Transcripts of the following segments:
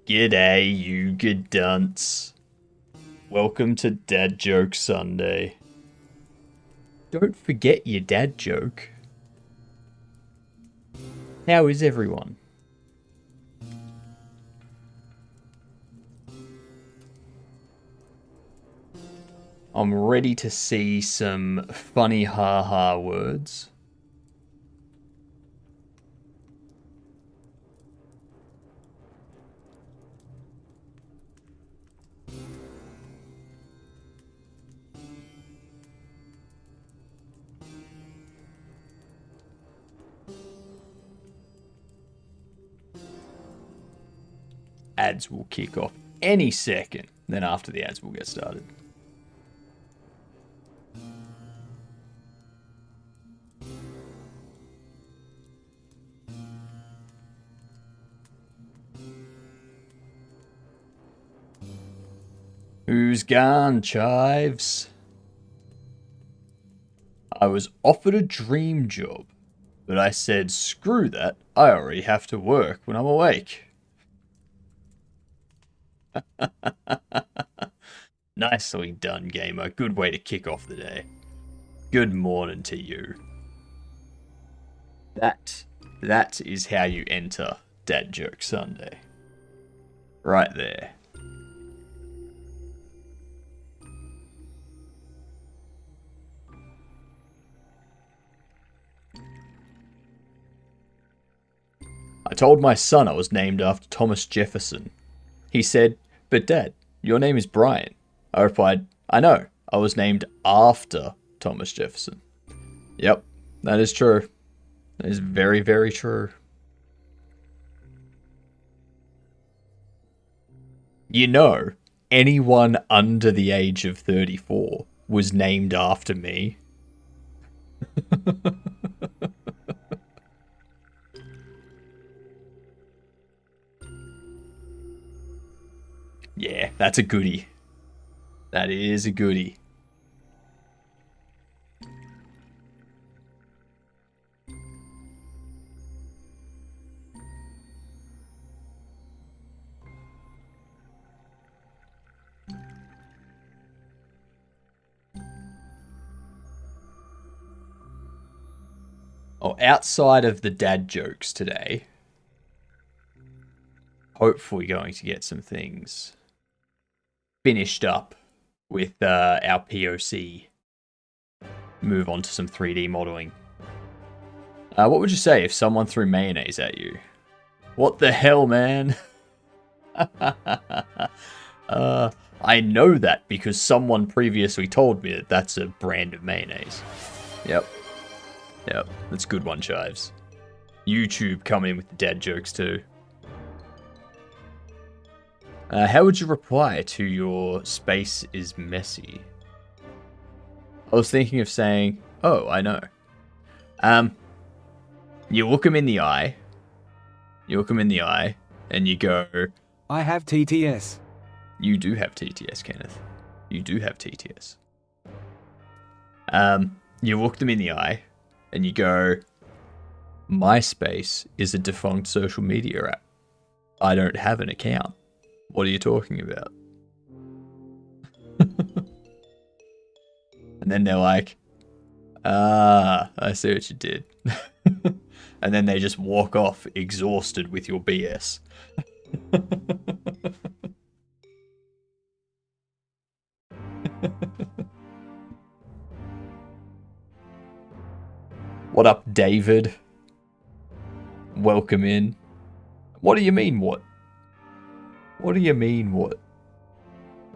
G'day, you good dunce. Welcome to Dad Joke Sunday. Don't forget your dad joke. How is everyone? I'm ready to see some funny ha-ha words. Ads will kick off any second. Then after the ads, we'll get started. Who's gone, Chives? I was offered a dream job, but I said, screw that, I already have to work when I'm awake. Nicely done, gamer. Good way to kick off the day. Good morning to you. That is how you enter Dad Joke Sunday. Right there. I told my son I was named after Thomas Jefferson. He said, but Dad, your name is Brian. I replied, I know, I was named after Thomas Jefferson. Yep, that is true. That is very, very true. You know, anyone under the age of 34 was named after me. Yeah, that's a goodie. That is a goodie. Oh, outside of the dad jokes today, hopefully going to get some things finished up with our POC. Move on to some 3D modeling. What would you say if someone threw mayonnaise at you? What the hell, man? I know that because someone previously told me that that's a brand of mayonnaise. Yep, that's a good one, Chives. YouTube coming in with the dad jokes too. How would you reply to your space is messy? I was thinking of saying, oh, I know. You look him in the eye. And you go, I have TTS. You do have TTS, Kenneth. You do have TTS. You look them in the eye, and you go, MySpace is a defunct social media app. I don't have an account. What are you talking about? And then they're like, I see what you did. And then they just walk off exhausted with your BS. What up, David? Welcome in. What do you mean, what? What do you mean, what?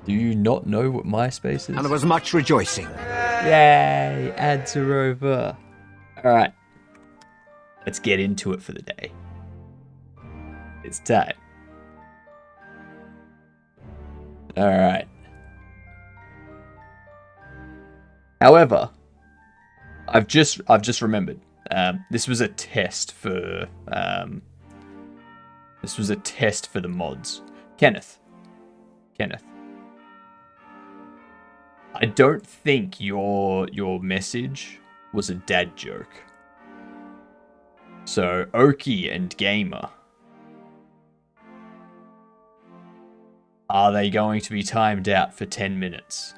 Do you not know what MySpace is? And there was much rejoicing. Yay, ads are over. Alright. Let's get into it for the day. It's time. Alright. Moreover, I've just remembered. This was a test for the mods. Kenneth. I don't think your message was a dad joke. So Oki and Gamer, Are they going to be timed out for 10 minutes?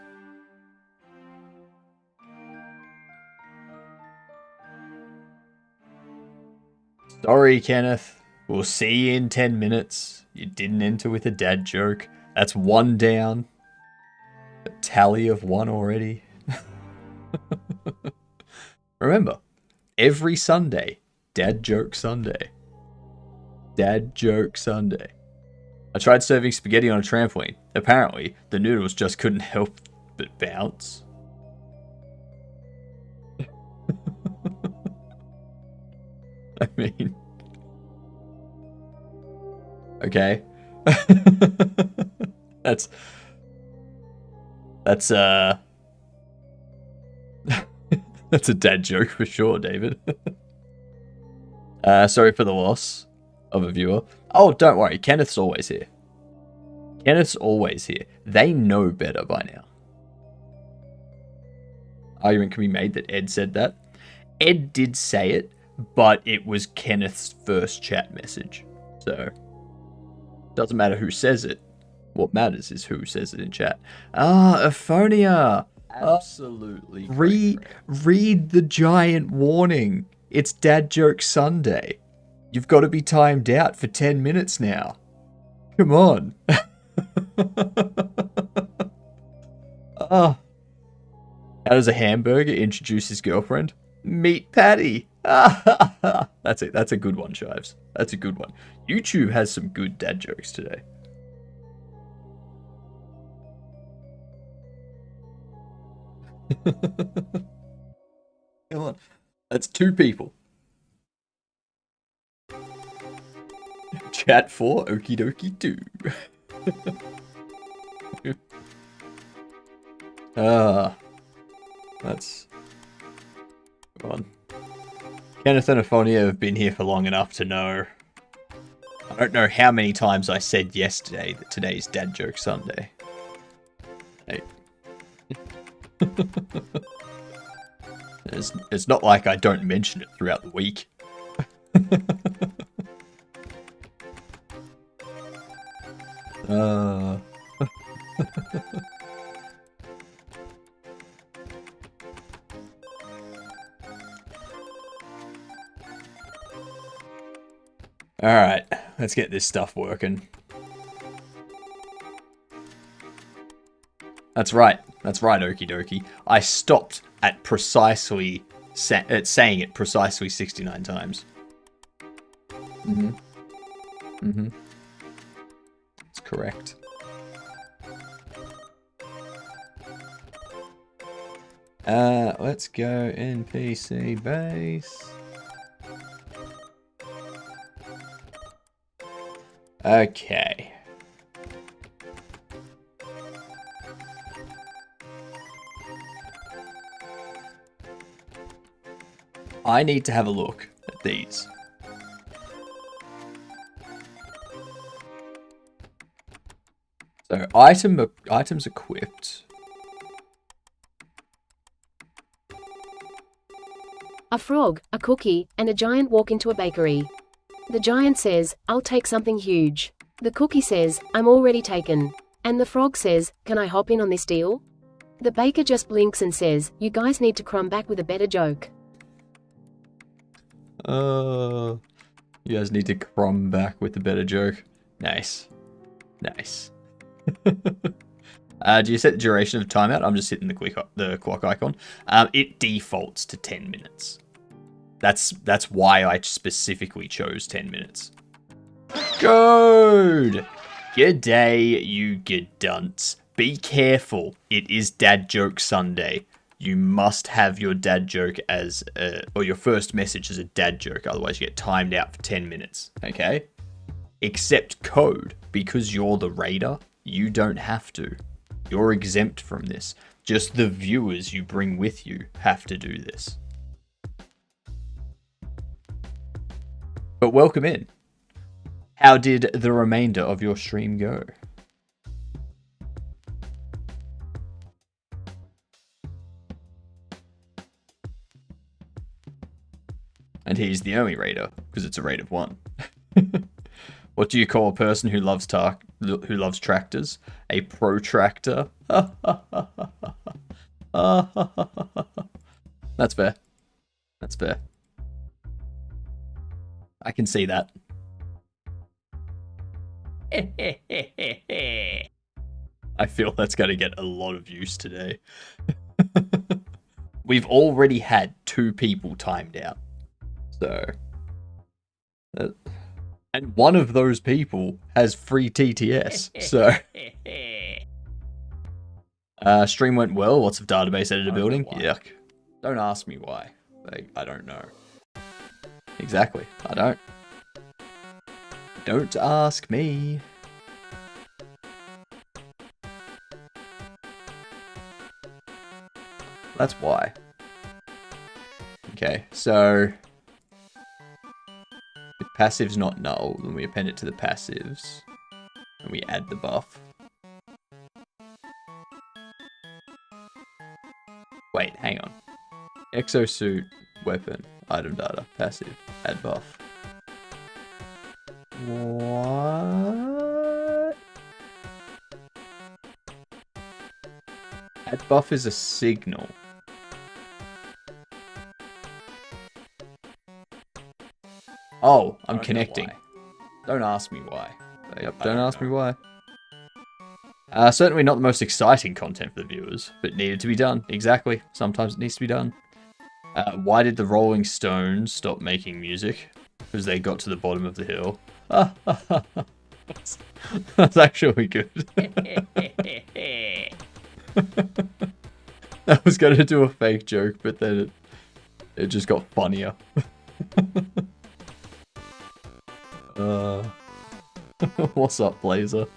Sorry, Kenneth. We'll see you in 10 minutes. You didn't enter with a dad joke. That's one down. A tally of one already. Remember, every Sunday, Dad Joke Sunday. Dad Joke Sunday. I tried serving spaghetti on a trampoline. Apparently, the noodles just couldn't help but bounce. I mean... Okay. That's that's a dad joke for sure, David. Sorry for the loss of a viewer. Oh, don't worry. Kenneth's always here. Kenneth's always here. They know better by now. Argument can be made that Ed said that. Ed did say it, but it was Kenneth's first chat message. So, doesn't matter who says it. What matters is who says it in chat. Aphonia. Absolutely. Read the giant warning. It's Dad Joke Sunday. You've got to be timed out for 10 minutes now. Come on. How does a hamburger introduce his girlfriend? Meet Patty. That's it. That's a good one, Shives. That's a good one. YouTube has some good dad jokes today. Come on. That's two people. Chat 4, okie dokie 2. That's... Come on. Kenneth and Aphonia have been here for long enough to know. I don't know how many times I said yesterday that today's Dad Joke Sunday. Hey. It's not like I don't mention it throughout the week. Alright, let's get this stuff working. That's right, okie dokie. I stopped at precisely saying it precisely 69 times. That's correct. Let's go NPC base. Okay. I need to have a look at these. So, items equipped. A frog, a cookie, and a giant walk into a bakery. The giant says, "I'll take something huge." The cookie says, "I'm already taken." And the frog says, "Can I hop in on this deal?" The baker just blinks and says, "You guys need to crumb back with a better joke." You guys need to crumb back with a better joke. Nice. Nice. Do you set the duration of timeout? I'm just hitting the clock icon. It defaults to 10 minutes. That's why I specifically chose 10 minutes. Good! G'day, you dunts. Be careful. It is Dad Joke Sunday. You must have your dad joke or your first message as a dad joke, otherwise you get timed out for 10 minutes, okay? Except Code, because you're the raider, you don't have to. You're exempt from this. Just the viewers you bring with you have to do this. But welcome in. How did the remainder of your stream go? And he's the only raider, because it's a raid of 1. What do you call a person who loves tractors? A protractor. That's fair. That's fair. I can see that. I feel that's going to get a lot of use today. We've already had 2 people timed out. So... and one of those people has free TTS. So... stream went well. Lots of database editor building. Yuck. Don't ask me why. I don't know. Exactly. I don't. Don't ask me. That's why. Okay, so... if passive's not null, then we append it to the passives. And we add the buff. Wait, hang on. Exosuit, weapon, item data, passive, add buff. What? Add buff is a signal. Oh, I'm connecting. Don't ask me why. Yep, don't ask me why. Certainly not the most exciting content for the viewers, but needed to be done. Exactly. Sometimes it needs to be done. Why did the Rolling Stones stop making music? Because they got to the bottom of the hill. That's actually good. I was going to do a fake joke, but then it just got funnier. What's up, Blazer?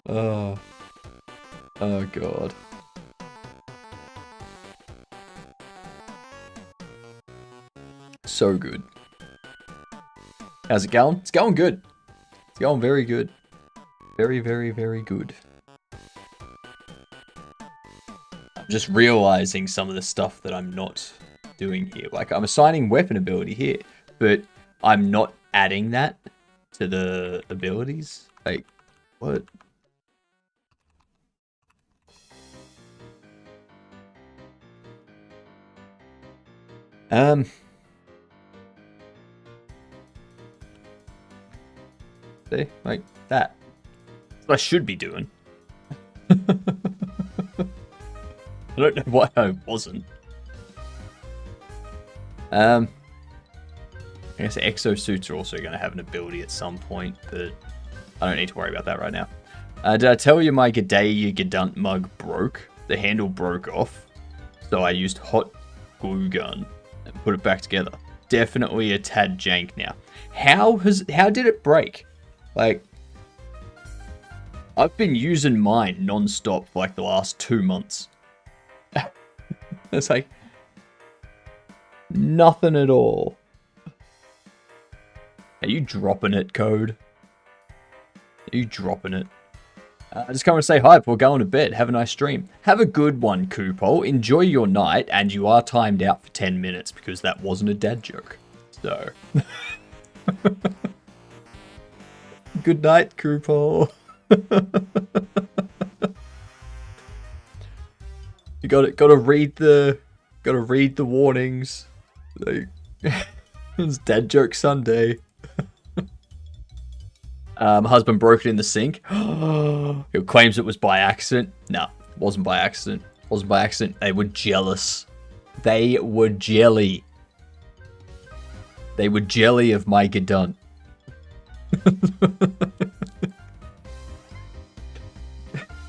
Oh god. So good. How's it going? It's going good. It's going very good. Very, very, very good. I'm just realizing some of the stuff that I'm not doing here. Like, I'm assigning weapon ability here, but I'm not adding that to the abilities. Like, what? See? Like that. That's what I should be doing. I don't know why I wasn't. I guess exosuits are also going to have an ability at some point, but I don't need to worry about that right now. Did I tell you my G'day Gadunt mug broke? The handle broke off, so I used hot glue gun and put it back together. Definitely a tad jank now. How did it break? Like, I've been using mine non-stop for like the last 2 months. It's like nothing at all. Are you dropping it, Code? Are you dropping it? I just come and say hi before going to bed. Have a nice stream. Have a good one, Kupo. Enjoy your night, and you are timed out for 10 minutes because that wasn't a dad joke. So... good night, Kupo. You gotta read the warnings. Like, it's Dad Joke Sunday. Husband broke it in the sink. He claims it was by accident. No, it wasn't by accident. It wasn't by accident. They were jealous. They were jelly. They were jelly of my Gadunt.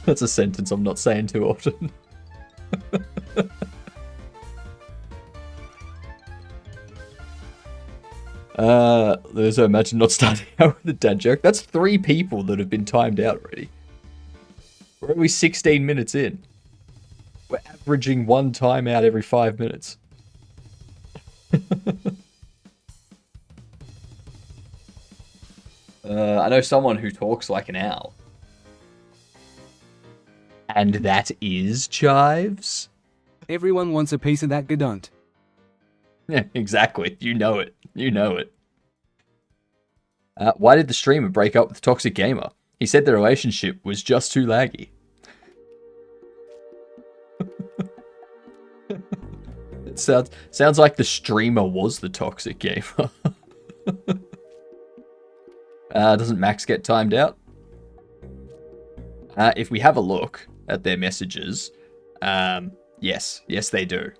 That's a sentence I'm not saying too often. There's imagine not starting out with a dad joke. That's 3 people that have been timed out already. We're only 16 minutes in. We're averaging 1 timeout every 5 minutes. I know someone who talks like an owl. And that is Chives? Everyone wants a piece of that Gadunt. Yeah, exactly. You know it. You know it. Why did the streamer break up with Toxic Gamer? He said the relationship was just too laggy. It sounds like the streamer was the Toxic Gamer. Doesn't Max get timed out? If we have a look at their messages, yes, they do.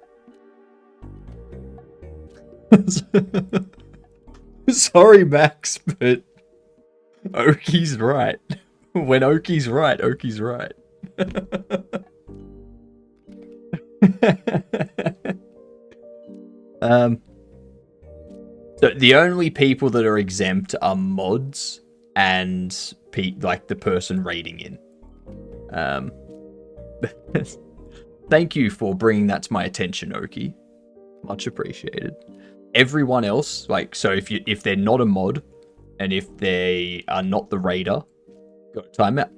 Sorry, Max, but Oki's right. When Oki's right, Oki's right. So the only people that are exempt are mods and like the person raiding in. Thank you for bringing that to my attention, Oki. Much appreciated. Everyone else, like, so if they're not a mod, and if they are not the raider, got timeout.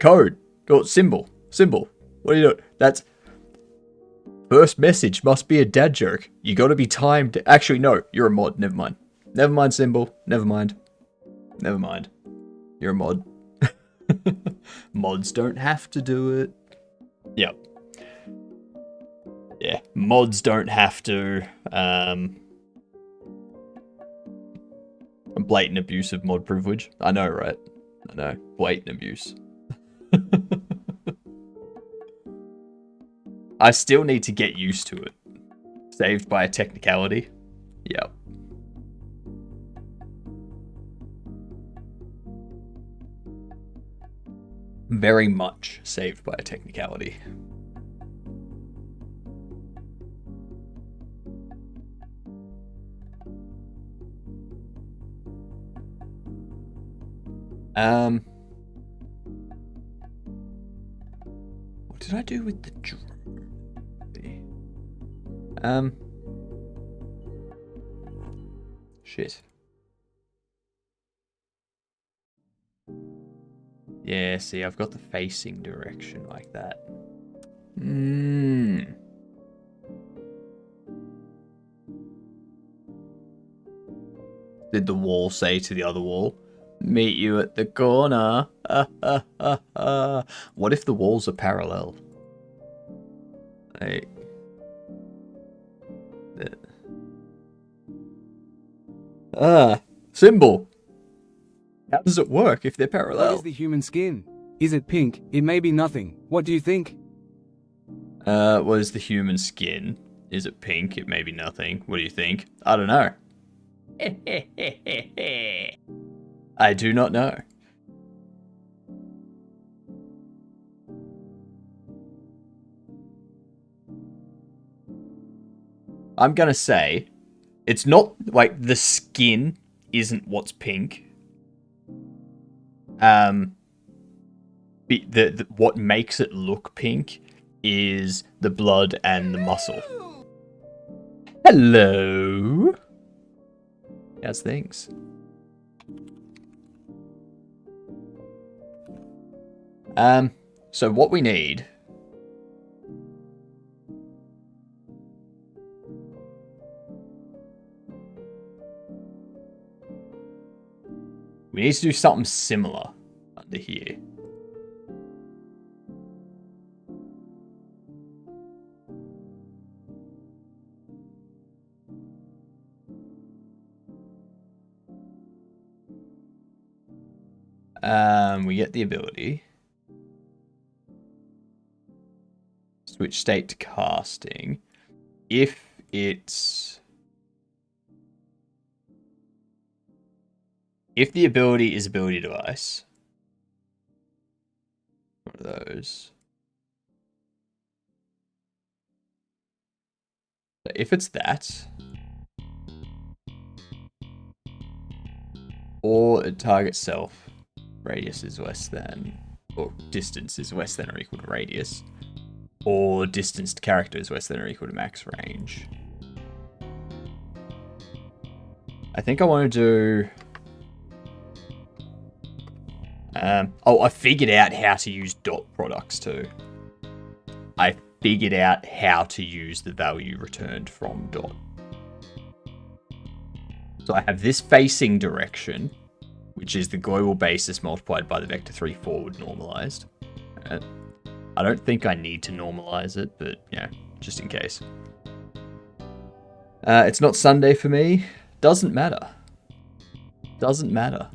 Code, got symbol. What are you doing? That's first message must be a dad joke. You got to be timed. Actually, no, you're a mod. Never mind, symbol. Never mind. You're a mod. Mods don't have to do it. Yep. Yeah, mods don't have to. Blatant abuse of mod privilege. I know, right? I know. Blatant abuse. I still need to get used to it. Saved by a technicality. Yep. Very much saved by a technicality. What did I do with the drone? Shit. Yeah, see, I've got the facing direction like that. Did the wall say to the other wall, meet you at the corner? What if the walls are parallel? Like... symbol. How does it work if they're parallel? What is the human skin? Is it pink? It may be nothing. What do you think? What is the human skin? Is it pink? It may be nothing. What do you think? I don't know. I do not know. I'm gonna say it's not like the skin isn't what's pink. What makes it look pink is the blood and the muscle. Hello. How's things? So what we need to do something similar under here. We get the ability. Switch state to casting. If the ability is ability device, one of those. So if it's that, or it targets self, radius is less than, or distance is less than or equal to radius, or distanced character is less than or equal to max range. I think I want to do... I figured out how to use dot products too. I figured out how to use the value returned from dot. So I have this facing direction, which is the global basis multiplied by the vector 3 forward normalized. I don't think I need to normalize it, but yeah, just in case. It's not Sunday for me. Doesn't matter. Doesn't matter.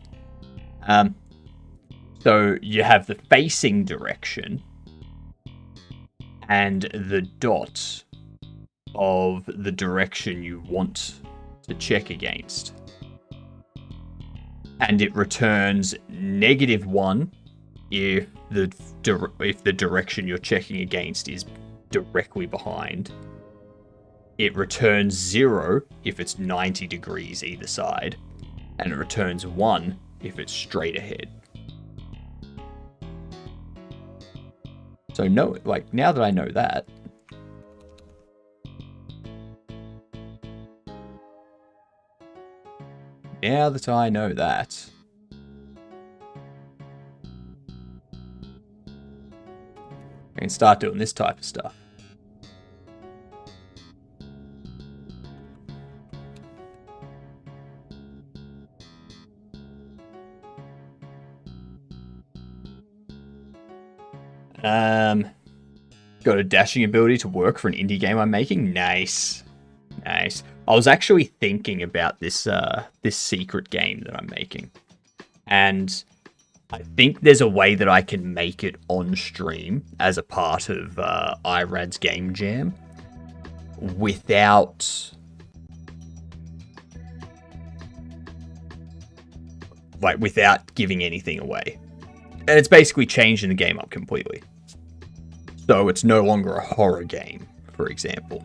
So you have the facing direction and the dot of the direction you want to check against. And it returns -1 if the direction you're checking against is directly behind. It returns 0 if it's 90 degrees either side. And it returns 1 if it's straight ahead. So no, like, now that I know that, I can start doing this type of stuff. Got a dashing ability to work for an indie game I'm making. Nice. Nice. I was actually thinking about this this secret game that I'm making. And I think there's a way that I can make it on stream as a part of iRad's Game Jam without giving anything away. And it's basically changing the game up completely. So it's no longer a horror game, for example.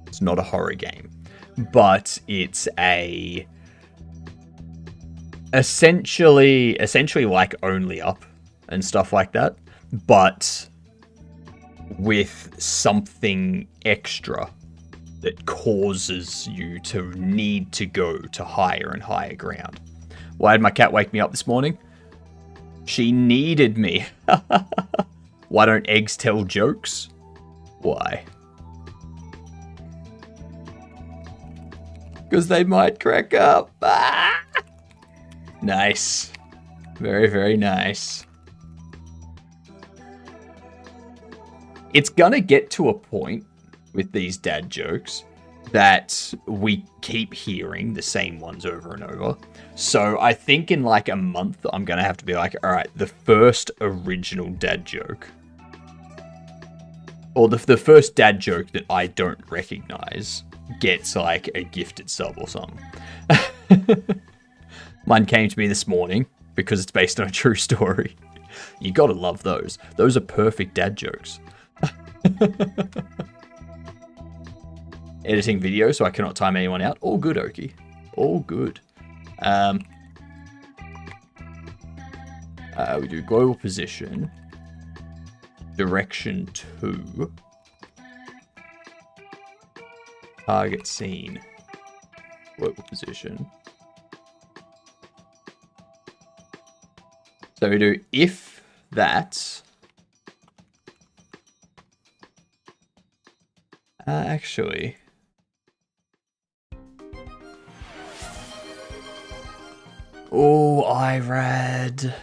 It's not a horror game. But it's a essentially like Only Up and stuff like that, but with something extra that causes you to need to go to higher and higher ground. Why did my cat wake me up this morning? She needed me. Why don't eggs tell jokes? Why? Because they might crack up. Ah! Nice. Very, very nice. It's gonna get to a point with these dad jokes that we keep hearing the same ones over and over. So I think in like a month, I'm gonna have to be like, all right, the first original dad joke, or the first dad joke that I don't recognize gets like a gifted sub or something. Mine came to me this morning because it's based on a true story. You gotta love those. Those are perfect dad jokes. Editing video so I cannot time anyone out. All good, Oki. All good. We do global position. Direction 2. Target scene. Global position. So we do if that. Actually. Oh, IRAD.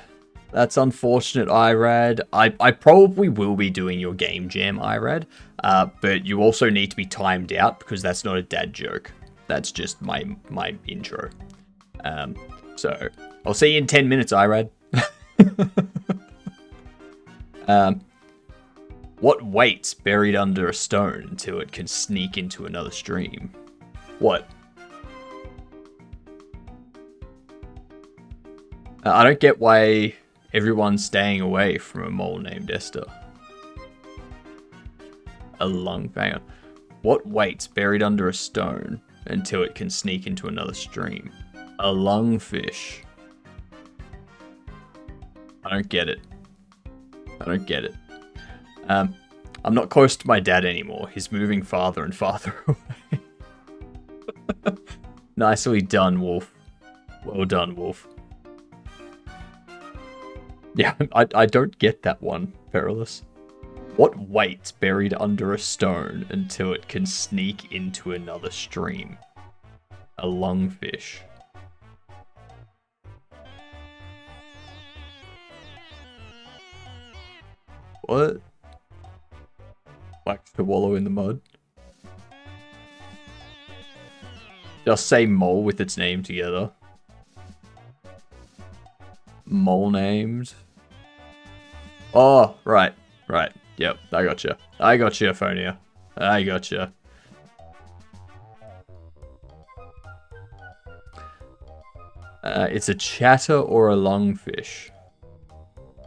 That's unfortunate, IRAD. I probably will be doing your game jam, IRAD. But you also need to be timed out because that's not a dad joke. That's just my intro. So I'll see you in 10 minutes, IRAD. What waits buried under a stone until it can sneak into another stream? What? I don't get why everyone's staying away from a mole named Esther. A lungfanger. What waits buried under a stone until it can sneak into another stream? A lungfish. I don't get it. I don't get it. I'm not close to my dad anymore. He's moving farther and farther away. Nicely done, Wolf. Well done, Wolf. Yeah, I don't get that one, Perilous. What waits buried under a stone until it can sneak into another stream? A lungfish. What? Like to wallow in the mud? Just say mole with its name together. Mole named. Oh, right. Right. Yep, I gotcha. I gotcha, Aphonia. I gotcha. It's a chatter or a lungfish.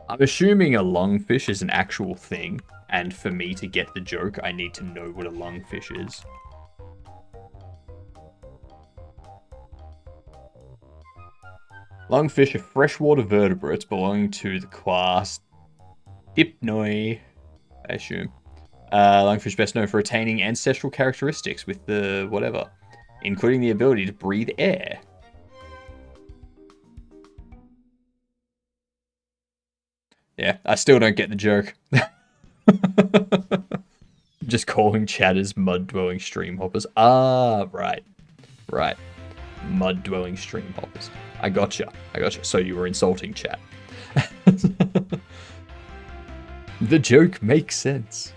I'm assuming a lungfish is an actual thing, and for me to get the joke, I need to know what a lungfish is. Lungfish are freshwater vertebrates belonging to the class Dipnoi, I assume. Lungfish best known for retaining ancestral characteristics with the whatever, including the ability to breathe air. Yeah, I still don't get the joke. Just calling chatters mud-dwelling stream hoppers. Ah, right. Right. Mud-dwelling stream hoppers. I gotcha. I gotcha. So you were insulting chat. The joke makes sense.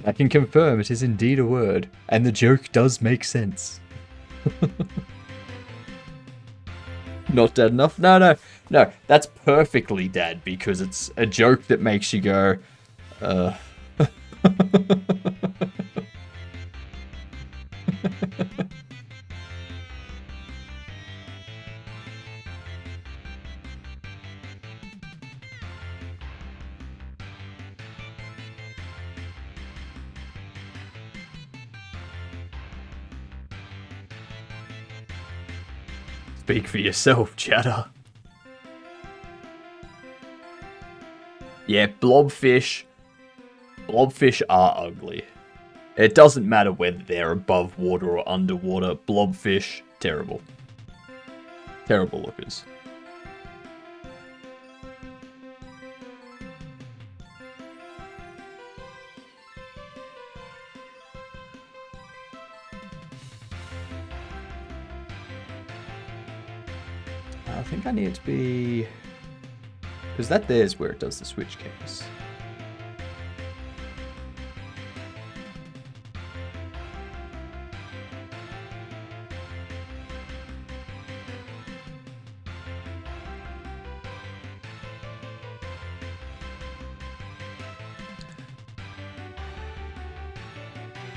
I can confirm it is indeed a word, and the joke does make sense. Not dad enough? No. That's perfectly dad, because it's a joke that makes you go, Speak for yourself, chatter. Yeah, blobfish. Blobfish are ugly. It doesn't matter whether they're above water or underwater. Blobfish, terrible. Terrible lookers. I think I need it to be... because that there's where it does the switch case.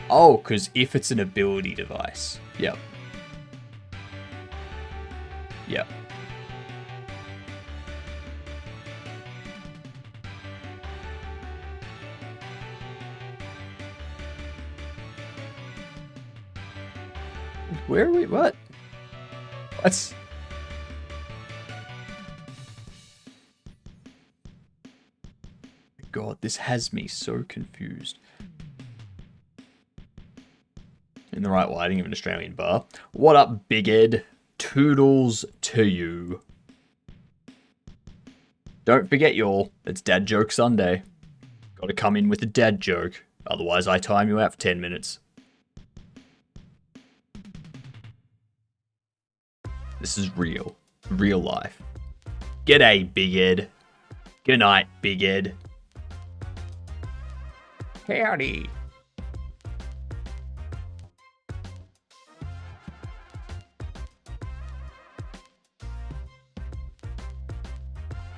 Oh, because if it's an ability device. Yep. Yep. Where are we? What? What's... God, this has me so confused. In the right lighting of an Australian bar. What up, Big Ed? Toodles to you. Don't forget, y'all, it's Dad Joke Sunday. Gotta come in with a dad joke, otherwise I time you out for 10 minutes. This is real. Real life. G'day, Big Ed. Good night, Big Ed. Howdy.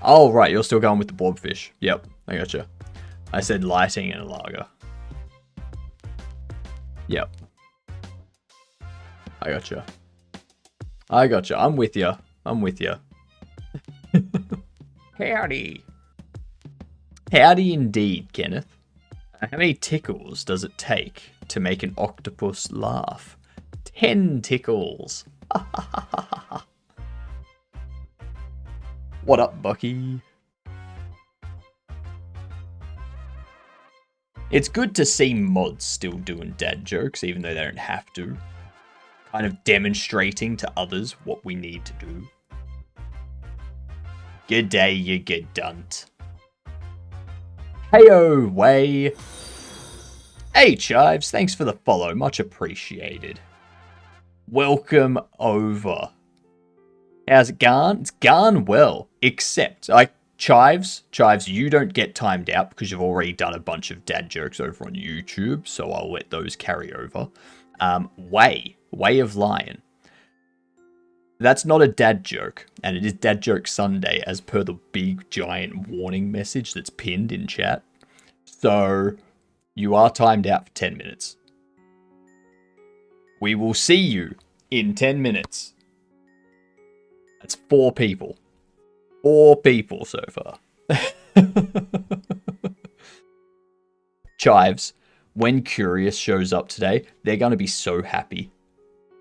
Oh, right, you're still going with the blobfish. Yep, I gotcha. I said lighting and a lager. Yep. I gotcha. I gotcha. I'm with ya. I'm with ya. Howdy. Howdy indeed, Kenneth. How many tickles does it take to make an octopus laugh? 10 tickles. What up, Bucky? It's good to see mods still doing dad jokes, even though they don't have to. Kind of demonstrating to others what we need to do. Good day, you good dunt. Heyo, way. Hey, Chives, thanks for the follow, much appreciated. Welcome over. How's it gone? It's gone well, except I Chives, you don't get timed out because you've already done a bunch of dad jokes over on YouTube, so I'll let those carry over. Way of Lion. That's not a dad joke, and it is Dad Joke Sunday as per the big giant warning message that's pinned in chat. So you are timed out for 10 minutes. We will see you in 10 minutes. That's 4 people. 4 people so far. Chives, when Curious shows up today, they're going to be so happy.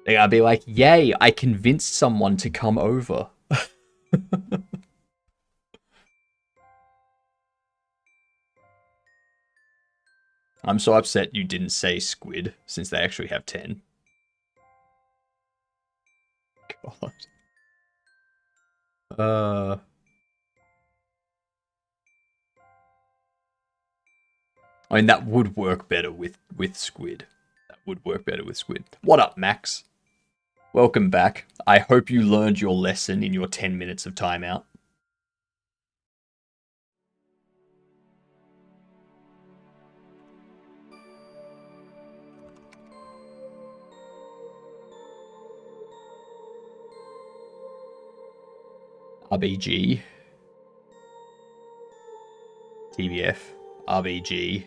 They're going to be like, yay, I convinced someone to come over. I'm so upset you didn't say squid, since they actually have 10. God. I mean, that would work better with squid. That would work better with squid. What up, Max? Welcome back. I hope you learned your lesson in your 10 minutes of timeout. RBG. TBF. RBG.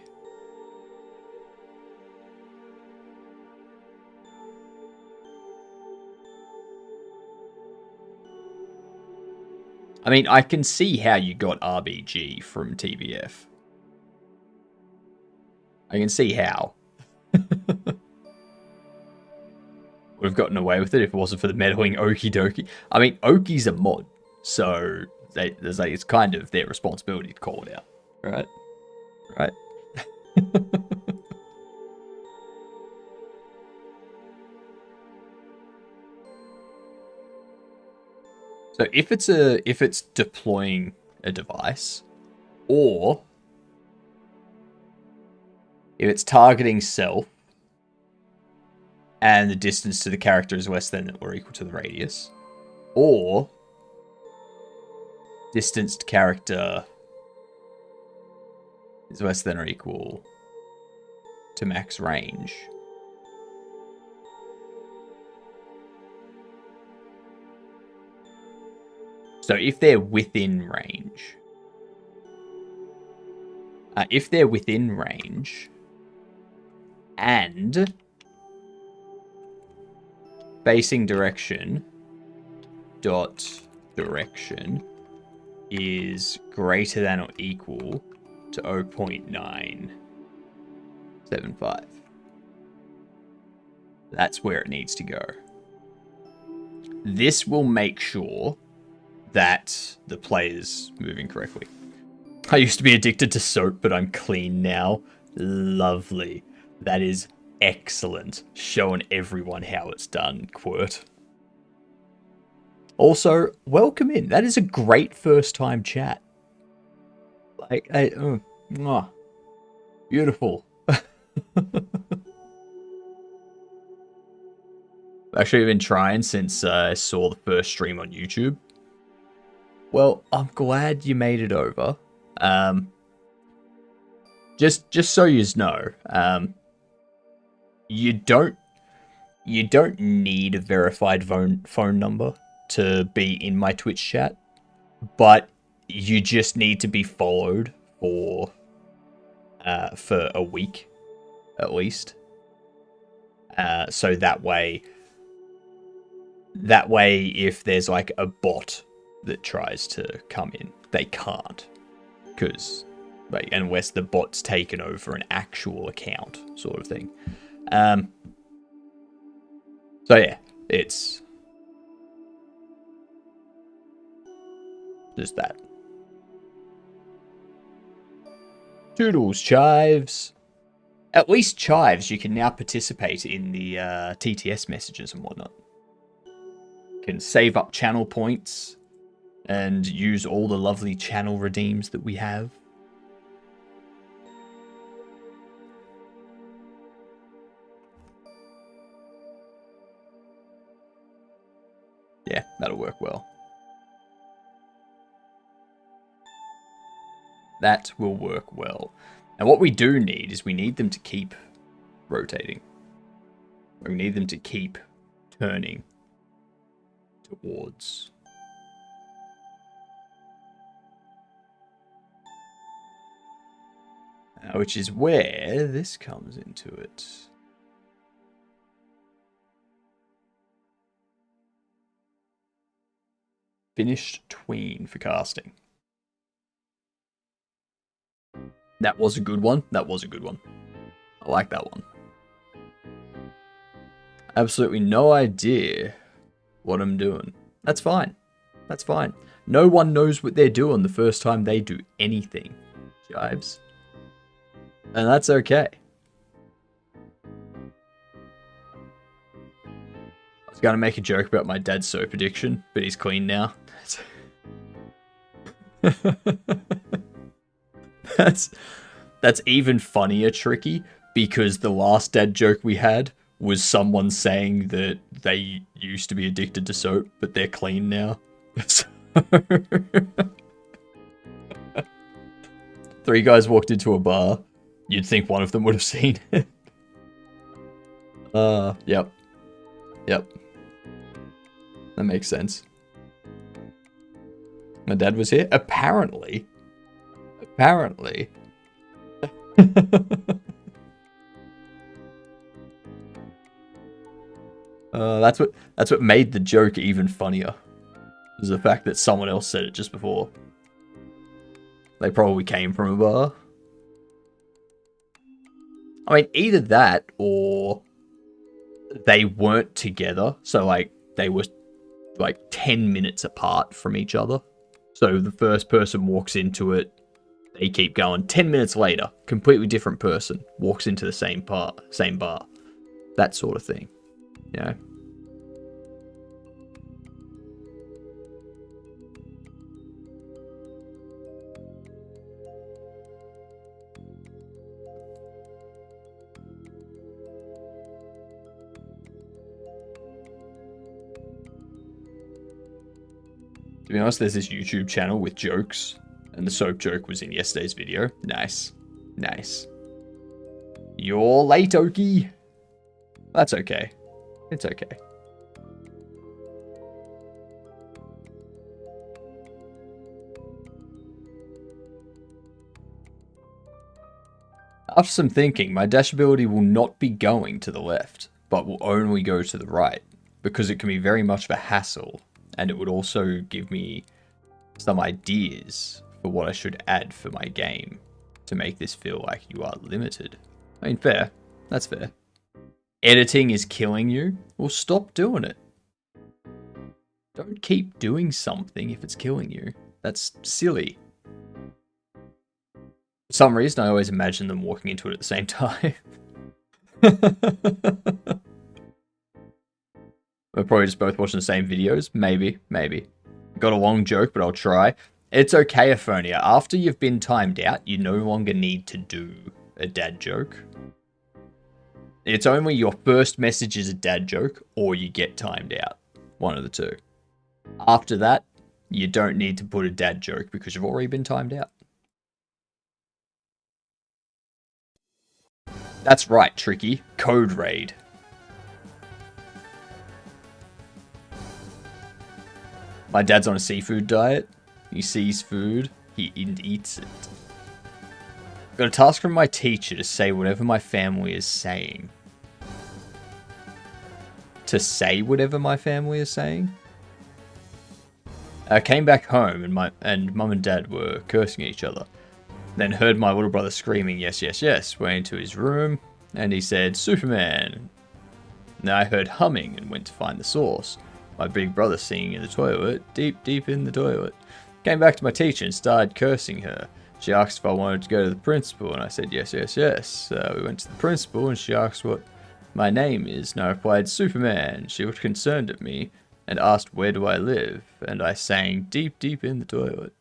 I mean, I can see how you got RBG from TBF. I can see how. Would have gotten away with it if it wasn't for the meddling Okie Dokie. I mean, Okie's a mod, so it's kind of their responsibility to call it out. Right? Right? So if it's deploying a device, or if it's targeting self, and the distance to the character is less than or equal to the radius, or distance to character is less than or equal to max range. So if they're within range, and facing direction dot direction is greater than or equal to 0.975. That's where it needs to go. This will make sure that the player's moving correctly. I used to be addicted to soap, but I'm clean now. Lovely. That is excellent. Showing everyone how it's done, Quirt. Also, welcome in. That is a great first time chat. Like, beautiful. Actually, I've been trying since I saw the first stream on YouTube. Well, I'm glad you made it over. Just so you know, you don't need a verified phone number to be in my Twitch chat, but you just need to be followed for a week at least. So that way if there's like a bot that tries to come in, they can't, because like unless the bot's taken over an actual account sort of thing. So yeah, it's just that. Toodles, Chives. At least Chives, you can now participate in the TTS messages and whatnot. You can save up channel points and use all the lovely channel redeems that we have. Yeah, that'll work well. That will work well. And what we do need is we need them to keep rotating. We need them to keep turning towards. Which is where this comes into it. Finished tween for casting. That was a good one. That was a good one. I like that one. Absolutely no idea what I'm doing. That's fine. That's fine. No one knows what they're doing the first time they do anything, Jives. And that's okay. I was going to make a joke about my dad's soap addiction, but he's clean now. That's even funnier, Tricky, because the last dad joke we had was someone saying that they used to be addicted to soap, but they're clean now. Three guys walked into a bar. You'd think one of them would have seen it. Yep. Yep. That makes sense. My dad was here? Apparently. Apparently. That's what made the joke even funnier. Was the fact that someone else said it just before. They probably came from a bar. I mean, either that or they weren't together. So, like, they were, like, 10 minutes apart from each other. So the first person walks into it. They keep going. 10 minutes later, completely different person walks into the same bar. That sort of thing. You know? To be honest, there's this YouTube channel with jokes, and the soap joke was in yesterday's video. Nice. Nice. You're late, Okie. That's okay. It's okay. After some thinking, my dash ability will not be going to the left, but will only go to the right, because it can be very much of a hassle. And it would also give me some ideas for what I should add for my game to make this feel like you are limited. I mean, fair. That's fair. Editing is killing you? Well, stop doing it. Don't keep doing something if it's killing you. That's silly. For some reason, I always imagine them walking into it at the same time. We're probably just both watching the same videos. Maybe. Got a long joke, but I'll try. It's okay, Aphonia. After you've been timed out, you no longer need to do a dad joke. It's only your first message is a dad joke, or you get timed out. One of the two. After that, you don't need to put a dad joke because you've already been timed out. That's right, Tricky. Code Raid. My dad's on a seafood diet. He sees food, he eats it. Got a task from my teacher to say whatever my family is saying. To say whatever my family is saying? I came back home and mum and dad were cursing at each other. Then heard my little brother screaming, yes, yes, yes. Went into his room and he said, Superman. Then I heard humming and went to find the source. My big brother singing in the toilet, deep in the toilet. Came back to my teacher and started cursing her. She asked if I wanted to go to the principal, and I said yes, yes, yes. We went to the principal, and she asked what my name is, and I replied Superman. She looked concerned at me and asked where do I live, and I sang deep in the toilet.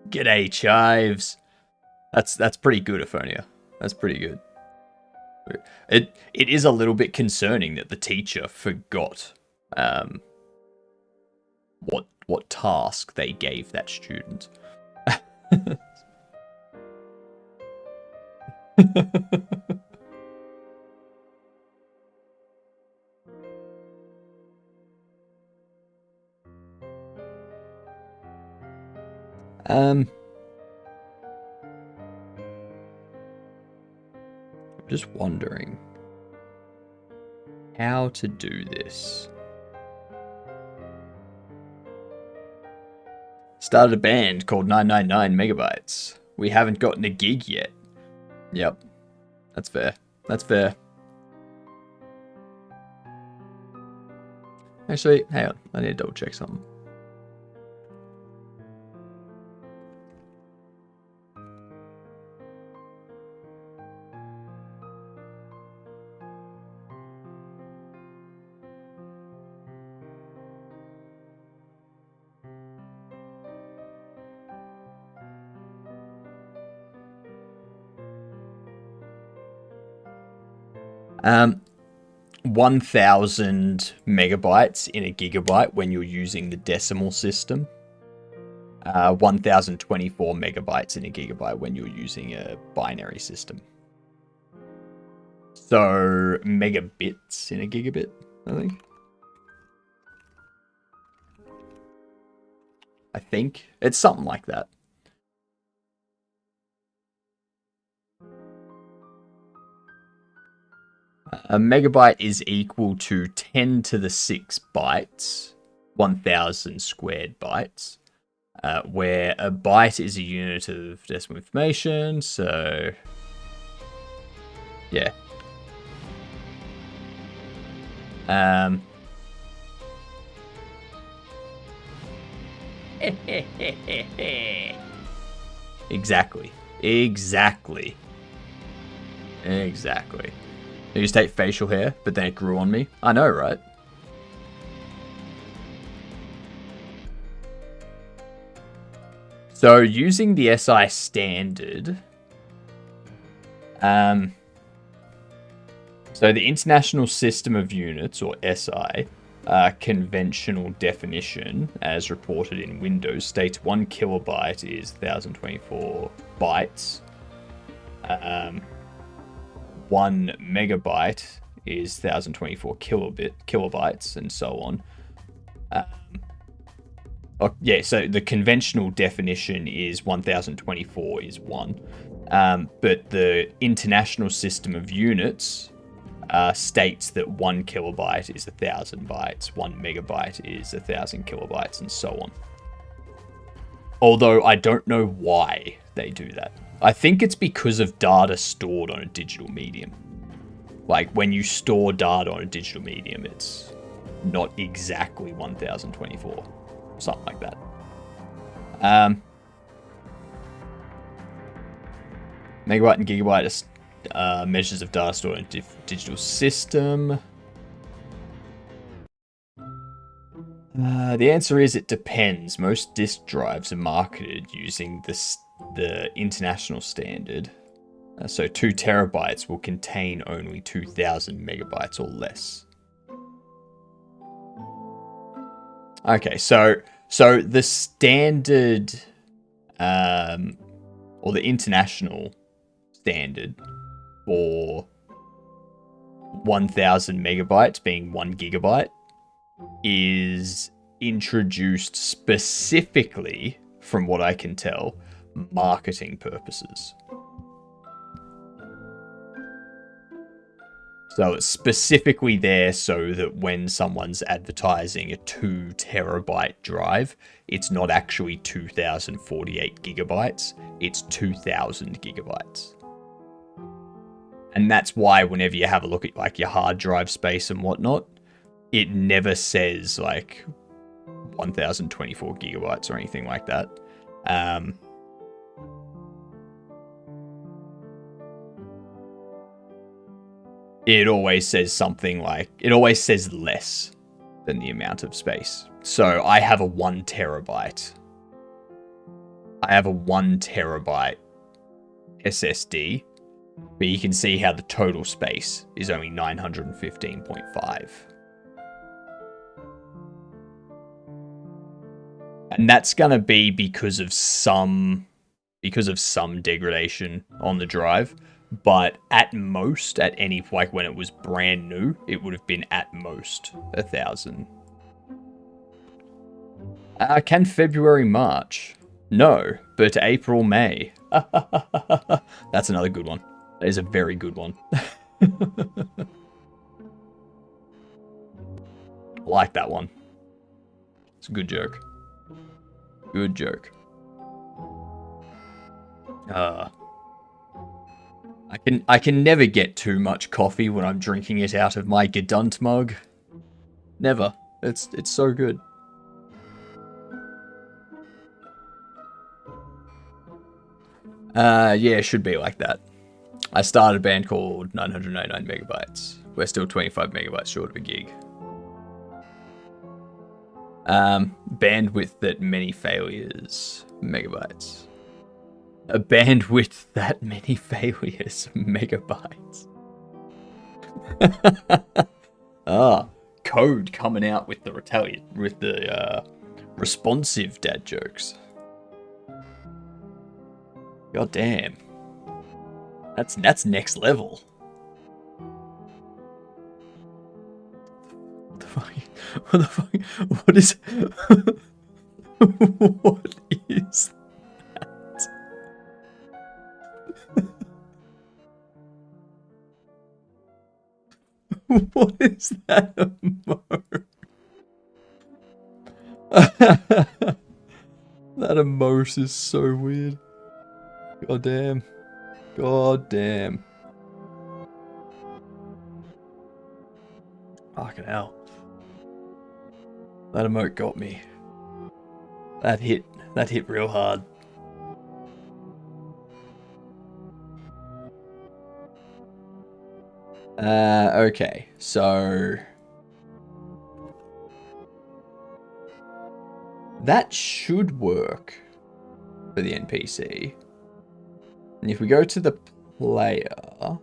G'day, Chives. That's pretty good, Aphonia. That's pretty good. It is a little bit concerning that the teacher forgot what task they gave that student. I'm just wondering how to do this. Started a band called 999 Megabytes. We haven't gotten a gig yet. Yep. That's fair. That's fair. Actually, hang on. I need to double check something. Um, 1000 megabytes in a gigabyte when you're using the decimal system. 1024 megabytes in a gigabyte when you're using a binary system. So megabits in a gigabit, I think it's something like that. A megabyte is equal to 10 to the 6 bytes, 1000 squared bytes, where a byte is a unit of decimal information, so yeah. Exactly. I used to hate facial hair, but then it grew on me. I know, right? So using the SI standard, so the International System of Units, or SI, conventional definition, as reported in Windows, states 1 kilobyte is 1024 bytes. 1 megabyte is 1024 kilobytes, and so on. So the conventional definition is 1024 is 1. But the International System of Units states that 1 kilobyte is 1000 bytes, 1 megabyte is 1000 kilobytes, and so on. Although I don't know why they do that. I think it's because of data stored on a digital medium. Like, when you store data on a digital medium, it's not exactly 1024. Something like that. Megabyte and gigabyte are measures of data stored in a digital system. The answer is it depends. Most disk drives are marketed using the international standard. So 2 terabytes will contain only 2000 megabytes or less. Okay, so the standard, or the international standard for 1000 megabytes being 1 gigabyte is introduced specifically, from what I can tell, marketing purposes. So it's specifically there so that when someone's advertising a 2 terabyte drive, it's not actually 2048 gigabytes, it's 2000 gigabytes. And that's why whenever you have a look at like your hard drive space and whatnot, it never says like 1024 gigabytes or anything like that. It always says something like, it always says less than the amount of space. So I have a 1 terabyte. I have a 1 terabyte SSD, but you can see how the total space is only 915.5. And that's going to be because of some because of some degradation on the drive. But at most, at any, like when it was brand new, it would have been at most 1,000. Can February, March? No, but April, May. That's another good one. That is a very good one. Like that one. It's a good joke. Good joke. I can never get too much coffee when I'm drinking it out of my Gedunt mug. Never. It's so good. Yeah, it should be like that. I started a band called 999 Megabytes. We're still 25 megabytes short of a gig. Bandwidth that many failures, megabytes. A bandwidth that many failures, megabytes. Code coming out with the responsive dad jokes. God damn. That's next level. What the fuck? What is what is that? What is that emote? That emote is so weird. God damn. God damn. Fucking hell. That emote got me. That hit real hard. Okay, so that should work for the NPC. And if we go to the player,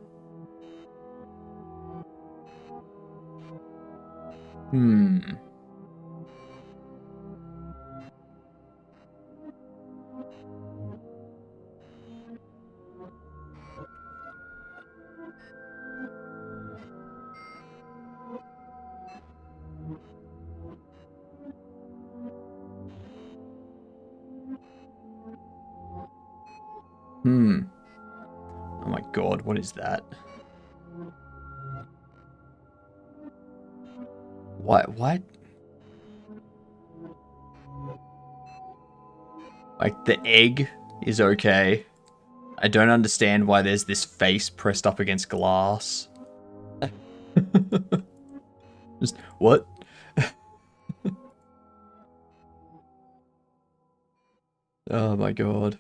Oh my god, what is that? What? Like, the egg is okay. I don't understand why there's this face pressed up against glass. Just, what? Oh my god.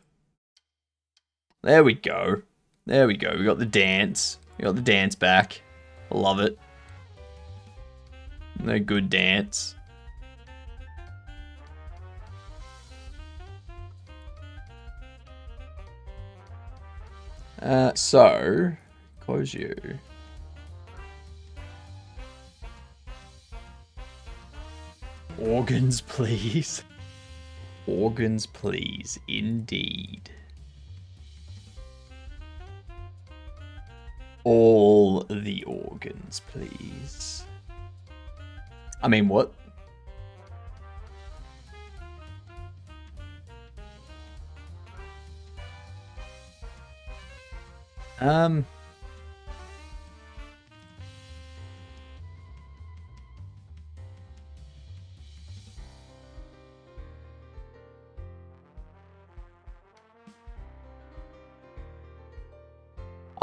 There we go. There we go. We got the dance. We got the dance back. I love it. No good dance. So, close you. Organs, please. Organs, please. Indeed. All the organs, please. I mean, what?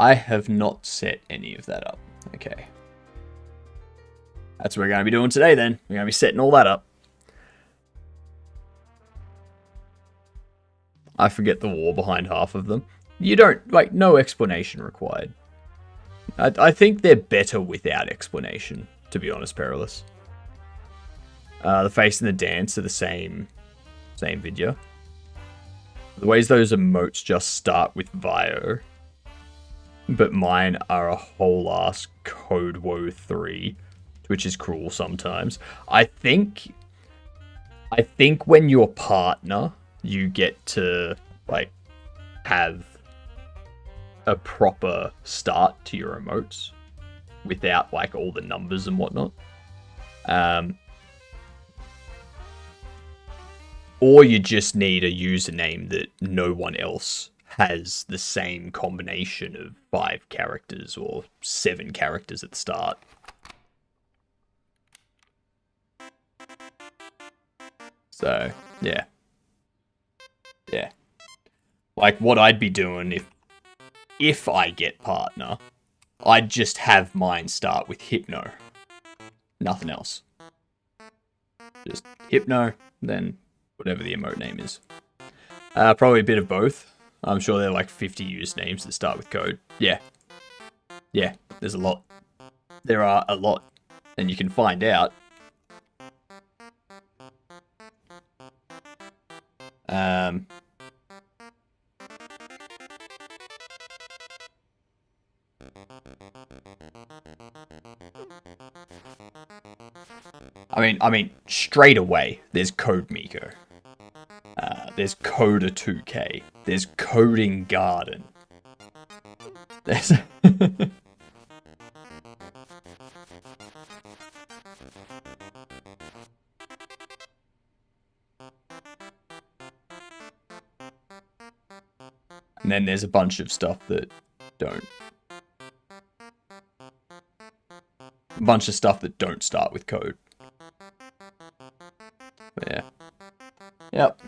I have not set any of that up. Okay. That's what we're going to be doing today then. We're going to be setting all that up. I forget the war behind half of them. You don't, like, no explanation required. I think they're better without explanation, to be honest, Perilous. The face and the dance are the same video. The ways those emotes just start with Vio, but mine are a whole ass Code Woe 3, which is cruel sometimes. I think when you're partner, you get to, like, have a proper start to your emotes without like all the numbers and whatnot. Or you just need a username that no one else has the same combination of 5 characters or 7 characters at the start. So, yeah. Yeah. Like, what I'd be doing if I get partner, I'd just have mine start with Hypno. Nothing else. Just Hypno, then whatever the emote name is. Probably a bit of both. I'm sure there are like 50 usernames that start with code. Yeah. Yeah, there's a lot. There are a lot. And you can find out. I mean, straight away, there's Code Miko. There's Coda 2K. There's Coding Garden. There's... And then there's a bunch of stuff that don't. A bunch of stuff that don't start with code. But yeah. Yep.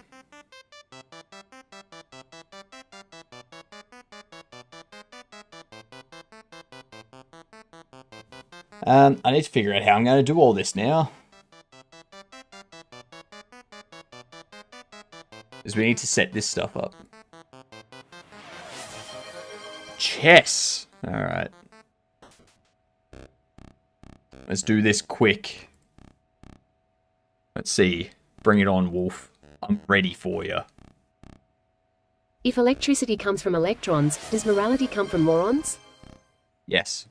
I need to figure out how I'm going to do all this now. Because we need to set this stuff up. Chess! Alright. Let's do this quick. Let's see. Bring it on, Wolf. I'm ready for you. If electricity comes from electrons, does morality come from morons? Yes.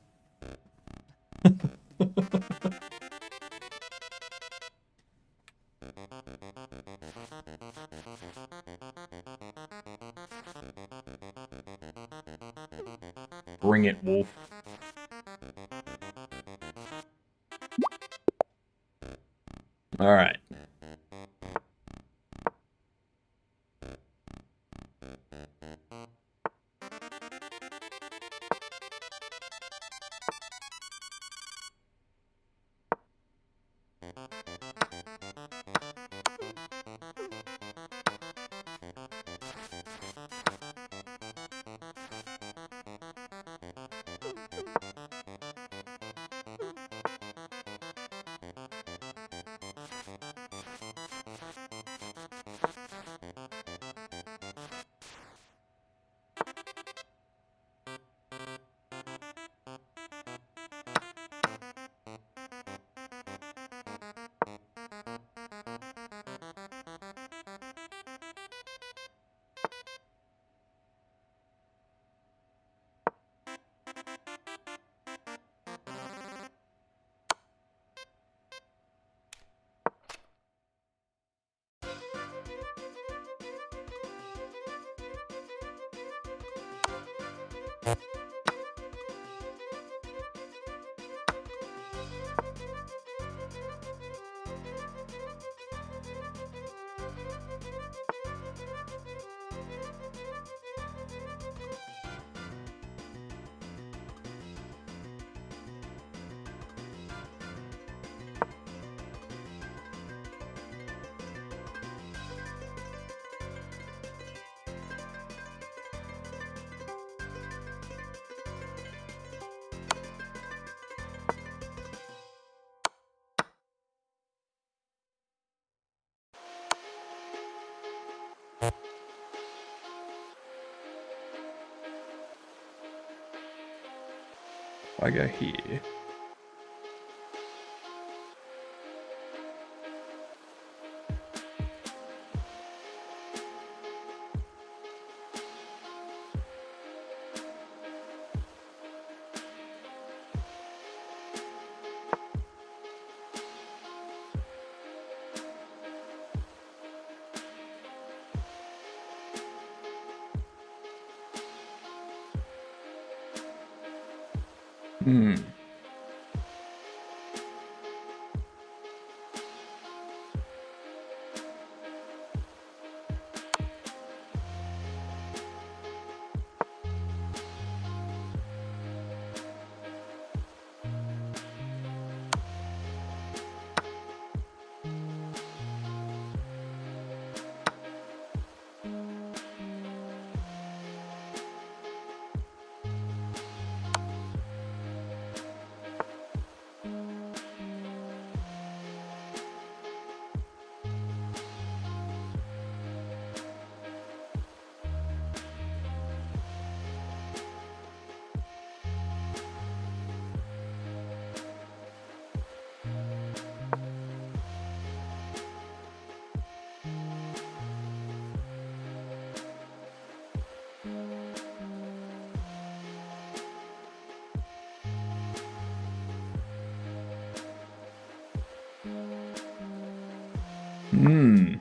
Bring it, Wolf. All right. I go here. Hmm. Hmm.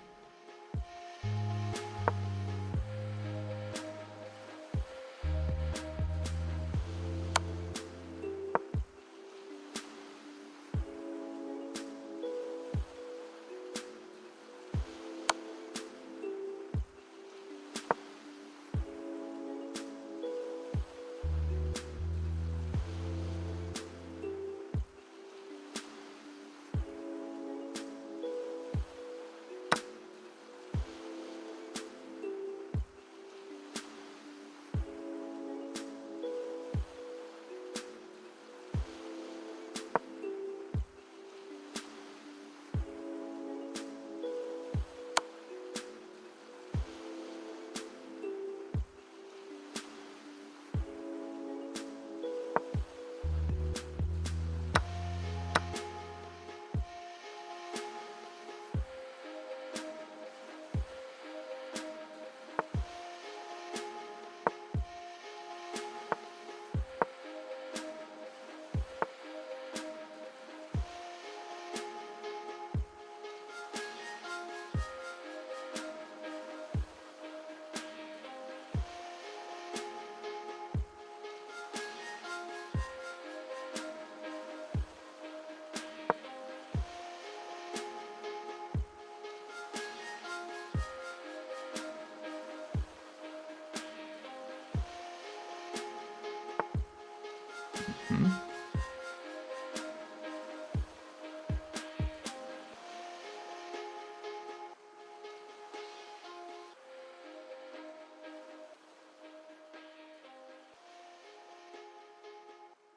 Hmm.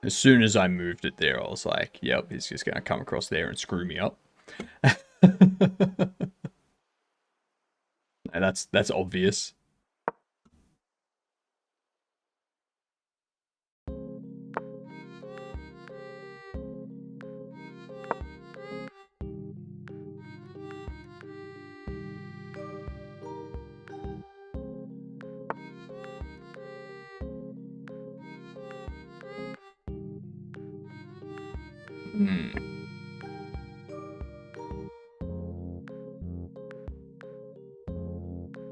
As soon as I moved it there, I was like, yep, he's just going to come across there and screw me up. And that's obvious. Hmm.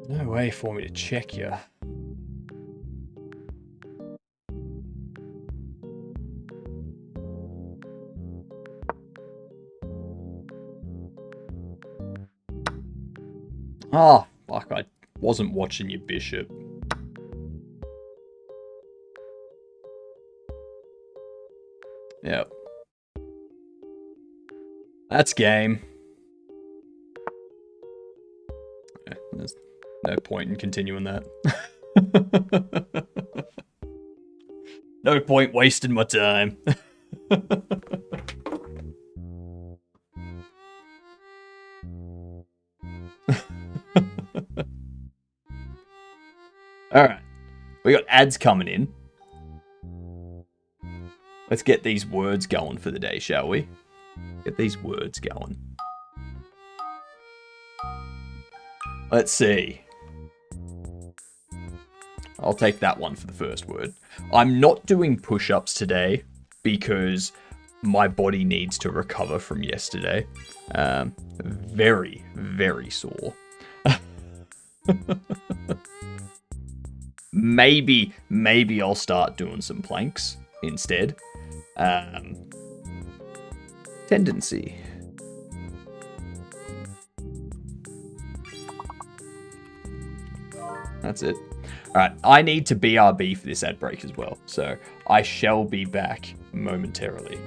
No way for me to check you. Oh, fuck, I wasn't watching your bishop. Yep. That's game. Yeah, there's no point in continuing that. No point wasting my time. Alright. We got ads coming in. Let's get these words going for the day, shall we? Get these words going. Let's see. I'll take that one for the first word. I'm not doing push-ups today because my body needs to recover from yesterday. Very, very sore. Maybe I'll start doing some planks instead. Tendency. That's it. Alright, I need to BRB for this ad break as well, so I shall be back momentarily.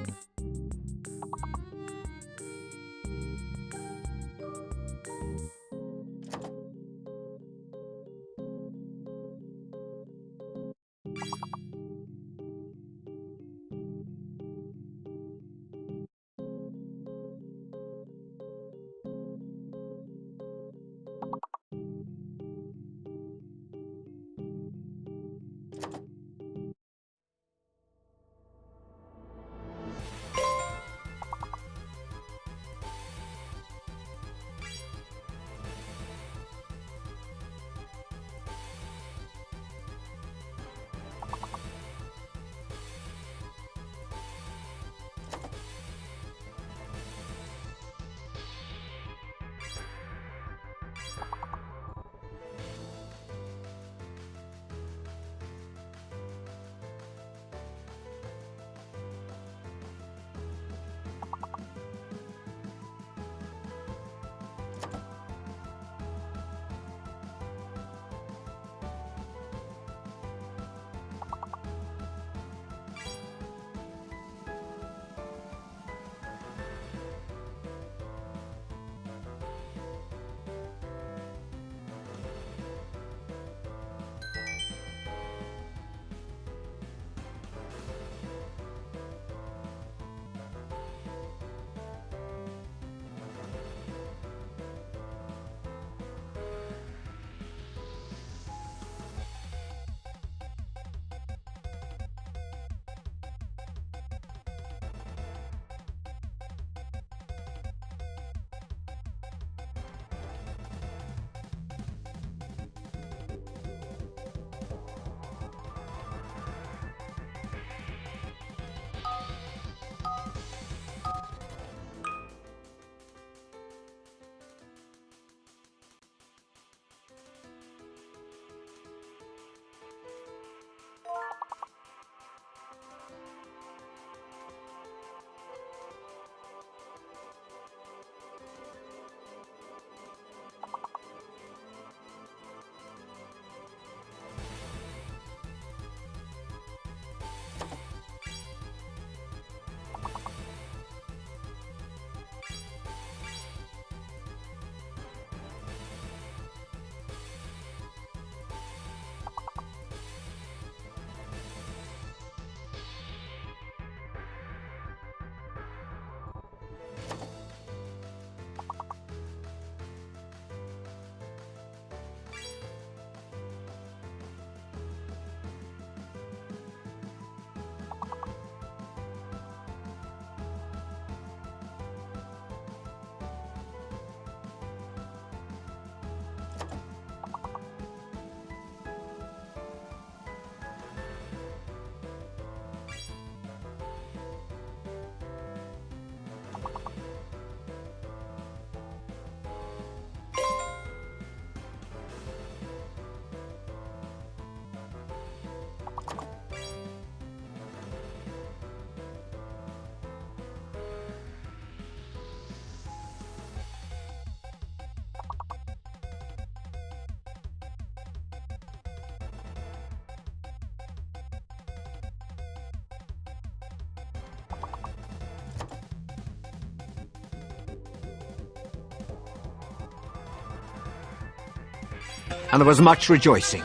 And there was much rejoicing.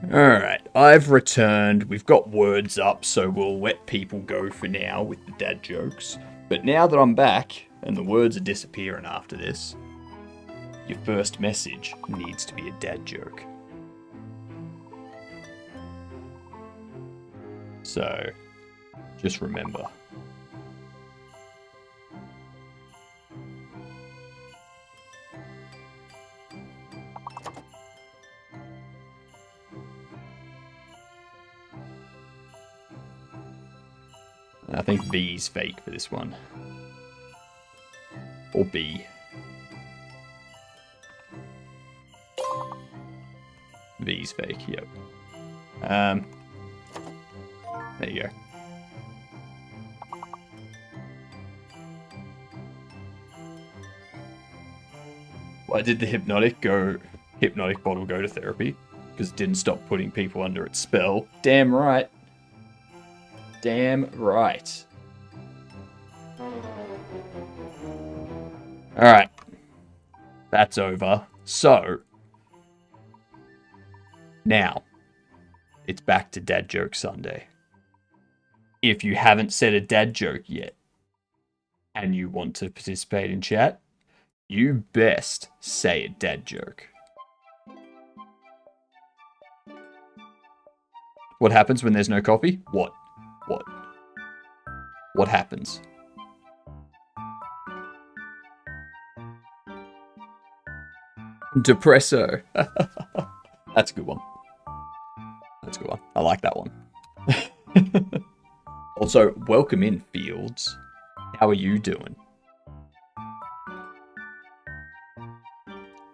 Alright, I've returned. We've got words up, so we'll let people go for now with the dad jokes. But now that I'm back, and the words are disappearing after this, your first message needs to be a dad joke. So, just remember. I think V's fake for this one. Or B. V's fake, yep. There you go. Why did the hypnotic bottle go to therapy? Because it didn't stop putting people under its spell. Damn right. Damn right. Alright. That's over. So, now, it's back to Dad Joke Sunday. If you haven't said a dad joke yet, and you want to participate in chat, you best say a dad joke. What happens when there's no coffee? What? What happens? Depresso. That's a good one. That's a good one. I like that one. Also, welcome in, Fields. How are you doing?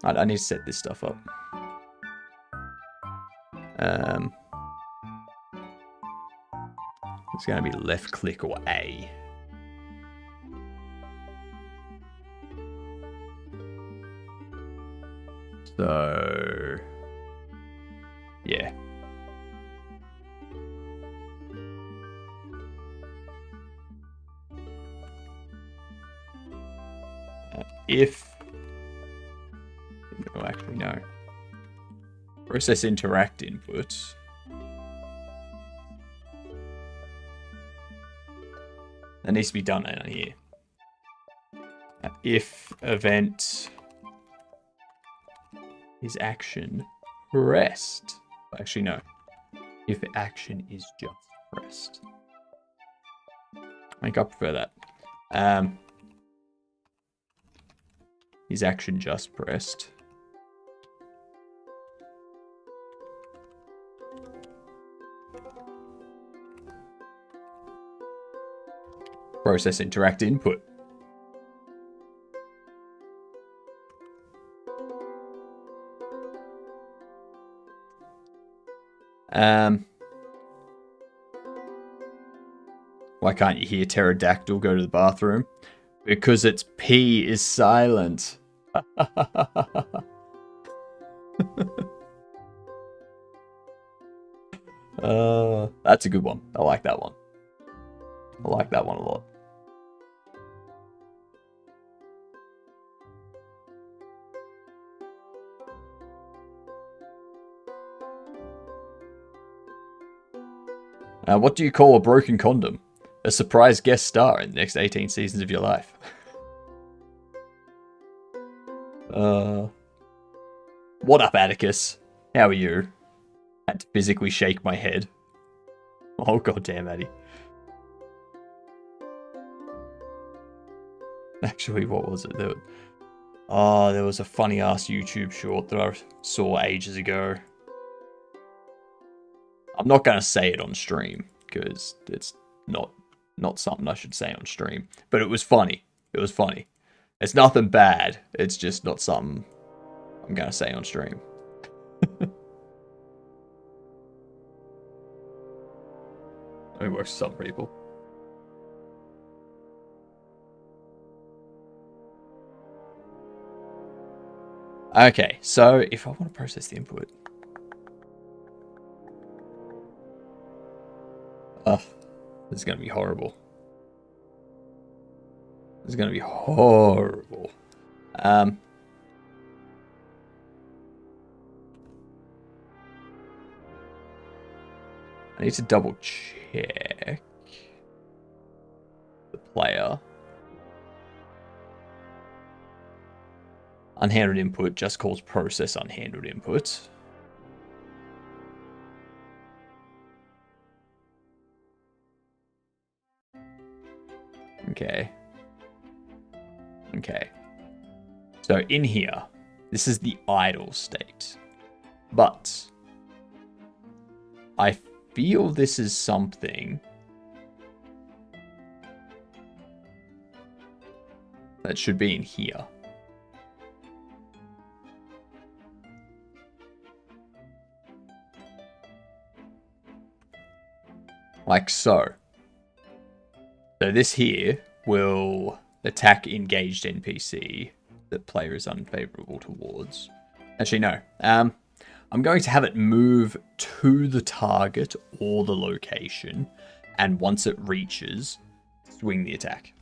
I need to set this stuff up. It's going to be left click or A. So, yeah. If, oh, actually no. Process interact inputs. That needs to be done in here. If event is action pressed. Actually, no. If action is just pressed. I think I prefer that. Is action just pressed? Process interact input. Why can't you hear pterodactyl go to the bathroom? Because its P is silent. That's a good one. I like that one. I like that one a lot. What do you call a broken condom? A surprise guest star in the next 18 seasons of your life. What up, Atticus? How are you? Had to physically shake my head. Oh, goddamn, Addy. Actually, what was it? There was a funny-ass YouTube short that I saw ages ago. I'm not going to say it on stream, because it's not something I should say on stream. But it was funny. It was funny. It's nothing bad. It's just not something I'm going to say on stream. It works for some people. Okay, so if I want to process the input... Oh, this is going to be horrible. This is going to be horrible. I need to double check the player. Unhandled input just calls process unhandled input. Okay. Okay. So in here, this is the idle state. But I feel this is something that should be in here. Like so. So this here will attack engaged NPC that player is unfavorable towards. Actually, no. I'm going to have it move to the target or the location, and once it reaches, swing the attack.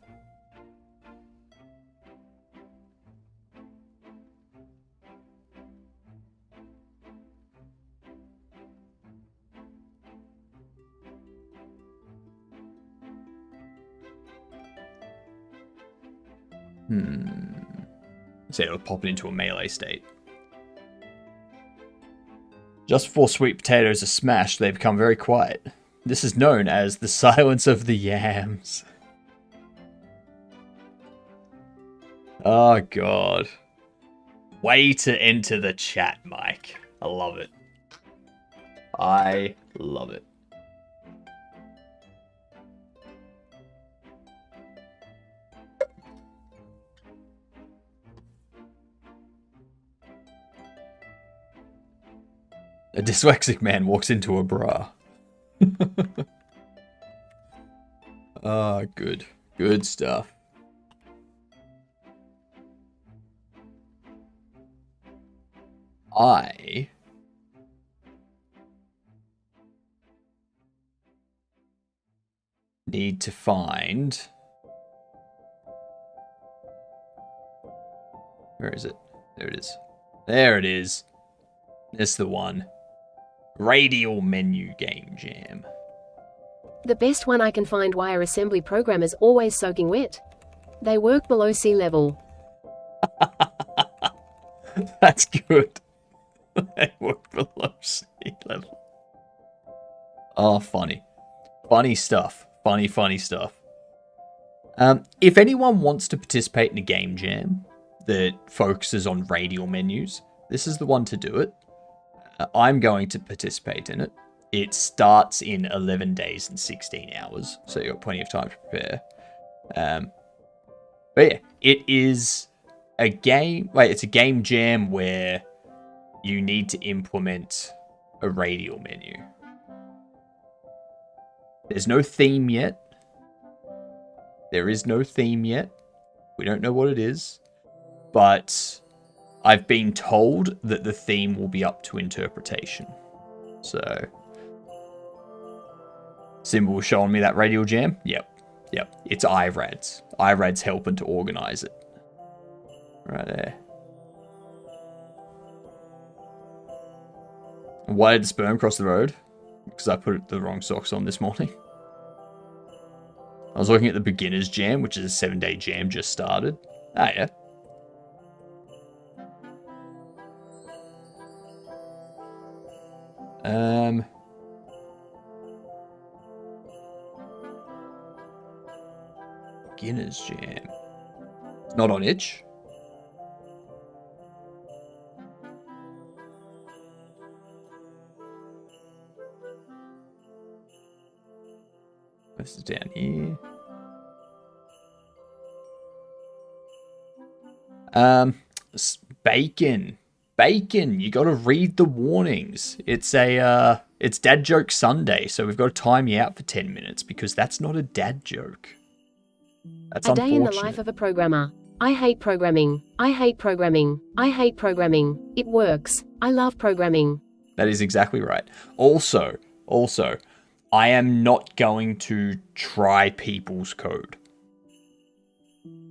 So it'll pop it into a melee state. Just before sweet potatoes are smashed, they become very quiet. This is known as the silence of the yams. Oh god. Way to enter the chat, Mike. I love it. I love it. A dyslexic man walks into a bra. Ah, good. Good stuff. I need to find... Where is it? There it is. There it is. It's the one. Radial menu game jam. The best one I can find. Why are assembly programmers always soaking wet? They work below sea level. That's good. They work below sea level. Oh, funny. Funny stuff. Funny stuff. If anyone wants to participate in a game jam that focuses on radial menus, this is the one to do it. I'm going to participate in it. It starts in 11 days and 16 hours, so you've got plenty of time to prepare. But yeah, it is a game... Wait, it's a game jam where you need to implement a radial menu. There's no theme yet. There is no theme yet. We don't know what it is. But I've been told that the theme will be up to interpretation. So, Symbol showing me that radial jam? Yep. It's IRADS. IRAD's helping to organize it. Right there. Why did the sperm cross the road? Because I put the wrong socks on this morning. I was looking at the beginner's jam, which is a 7-day jam just started. Ah, yeah. Beginner's jam. It's not on itch. This is down here. Bacon, you gotta read the warnings. It's Dad Joke Sunday, so we've got to time you out for 10 minutes because that's not a dad joke. That's A day in the unfortunate. life of a programmer. I hate programming. I hate programming. I hate programming. It works. I love programming. That is exactly right. Also, I am not going to try people's code.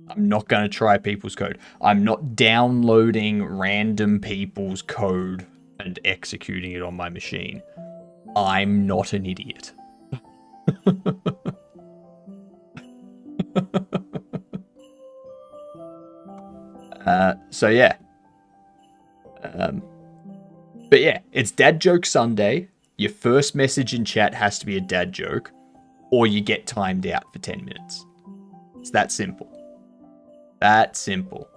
I'm not going to try people's code. I'm not downloading random people's code and executing it on my machine. I'm not an idiot. So yeah. But yeah, it's Dad Joke Sunday. Your first message in chat has to be a dad joke, or you get timed out for 10 minutes. It's that simple. That simple.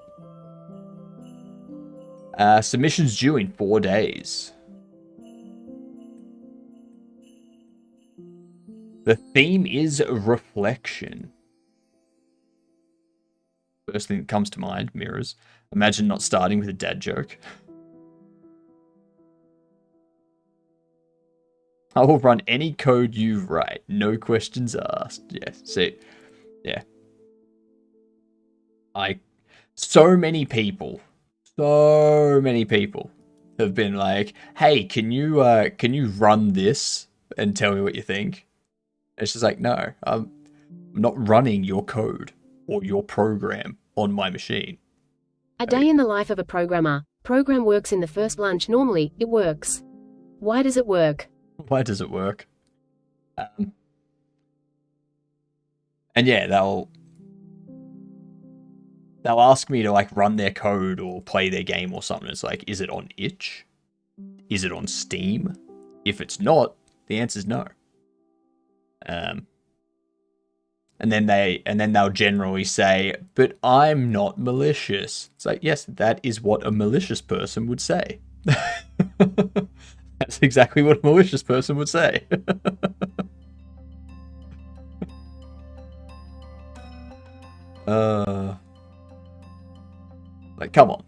Submissions due in 4 days. The theme is reflection. First thing that comes to mind, mirrors. Imagine not starting with a dad joke. I will run any code you write. No questions asked. Yeah, see. Yeah. So many people have been like, hey, can you run this and tell me what you think? It's just like, no, I'm not running your code or your program on my machine. A day in the life of a programmer. Program works in the first lunch. Normally, it works. Why does it work? Why does it work? And yeah, they'll ask me to like run their code or play their game or something. It's like, is it on itch? Is it on Steam? If it's not, the answer's no. And then they'll generally say, but I'm not malicious. It's like, yes, that is what a malicious person would say. That's exactly what a malicious person would say. Like, come on.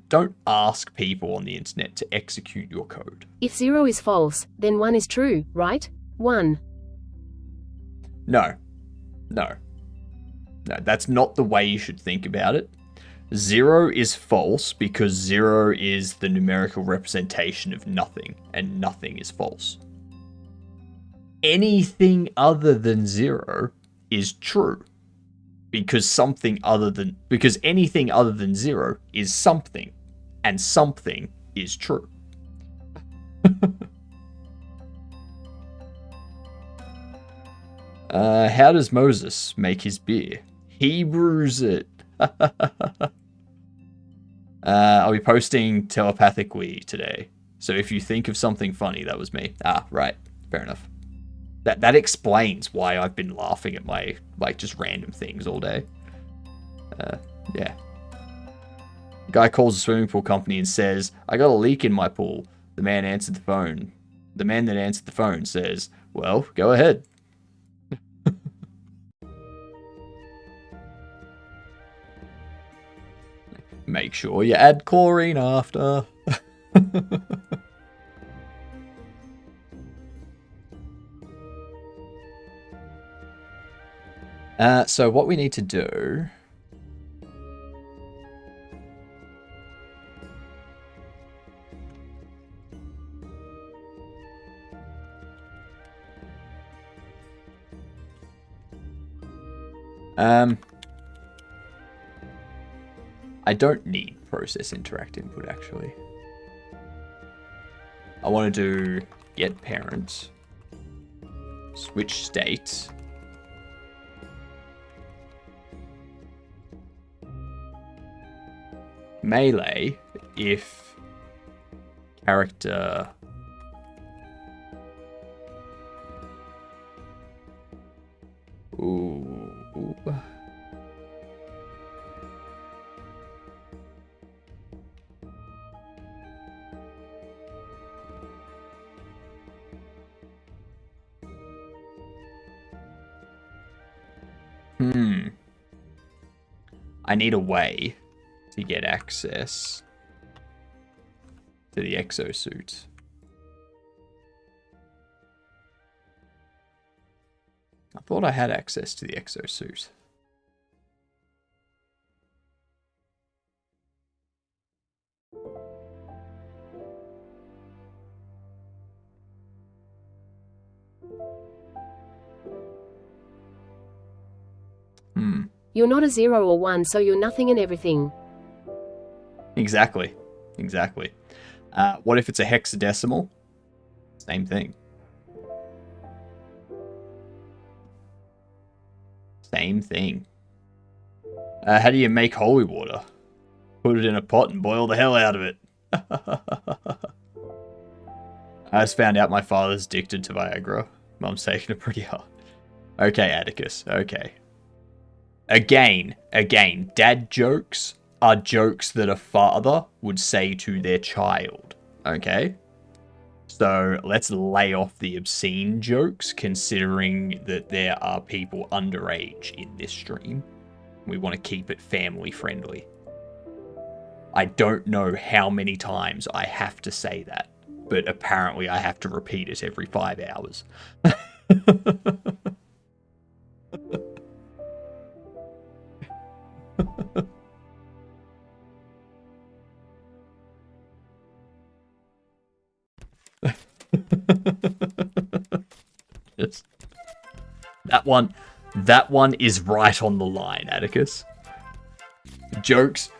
Don't ask people on the internet to execute your code. If 0 is false, then 1 is true, right? 1. No, that's not the way you should think about it. 0 is false because 0 is the numerical representation of nothing, and nothing is false. Anything other than 0 is true, because anything other than 0 is something, and something is true. How does Moses make his beer? He brews it. I'll be posting telepathically today. So if you think of something funny, that was me. Ah, right. Fair enough. That explains why I've been laughing at my, like, just random things all day. Yeah. Guy calls a swimming pool company and says, I got a leak in my pool. The man that answered the phone says, well, go ahead. Make sure you add chlorine after. So what we need to do... I don't need process interact input, actually. I want to do get parent, switch state, melee if character ooh. I need a way to get access to the exosuit. I thought I had access to the exosuit. You're not a 0 or 1, so you're nothing and everything. Exactly. What if it's a hexadecimal? Same thing. Same thing. How do you make holy water? Put it in a pot and boil the hell out of it. I just found out my father's addicted to Viagra. Mum's taking it pretty hard. Okay, Atticus. Okay. Again, dad jokes are jokes that a father would say to their child. Okay? So let's lay off the obscene jokes, considering that there are people underage in this stream. We want to keep it family friendly. I don't know how many times I have to say that, but apparently I have to repeat it every 5 hours. Yes. That one is right on the line, Atticus. Jokes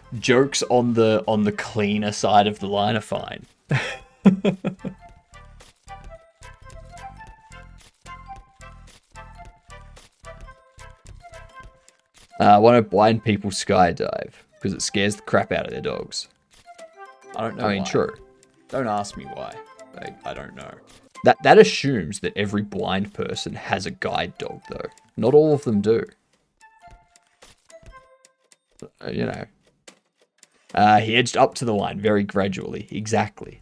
on the cleaner side of the line are fine. Why don't blind people skydive? Because it scares the crap out of their dogs. I don't know. I mean, true. Don't ask me why. I don't know. That assumes that every blind person has a guide dog, though. Not all of them do. You know. He edged up to the line very gradually. Exactly.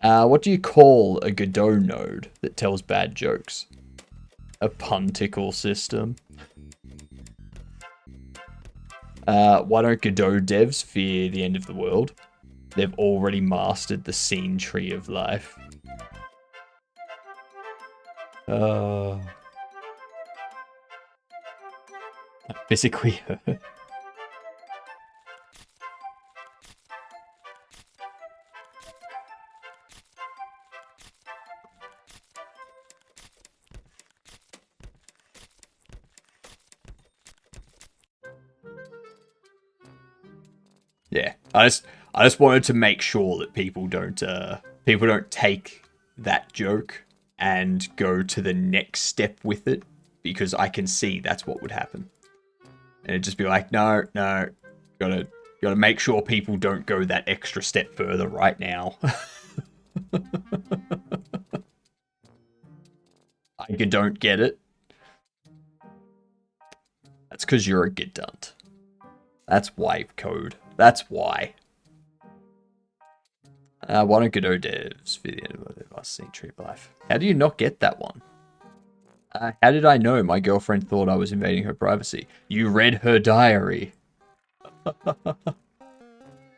What do you call a Godot node that tells bad jokes? A punticle system. Why don't Godot devs fear the end of the world? They've already mastered the scene tree of life. Physically hurt. Yeah, I just wanted to make sure that people don't take that joke and go to the next step with it, because I can see that's what would happen. And it'd just be like, no, gotta make sure people don't go that extra step further right now. I don't get it. That's because you're a gidunt. That's why, code. That's why. Why don't Godot devs for the end of the last scene tree of life? How do you not get that one? How did I know my girlfriend thought I was invading her privacy? You read her diary.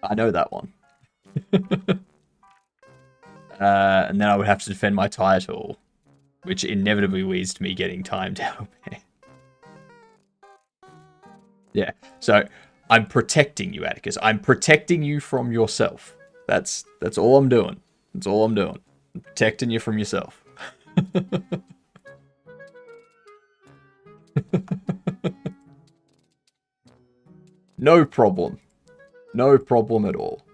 I know that one. And then I would have to defend my title, which inevitably leads to me getting timed out. Yeah, so I'm protecting you, Atticus. I'm protecting you from yourself. That's all I'm doing. That's all I'm doing. I'm protecting you from yourself. No problem. No problem at all.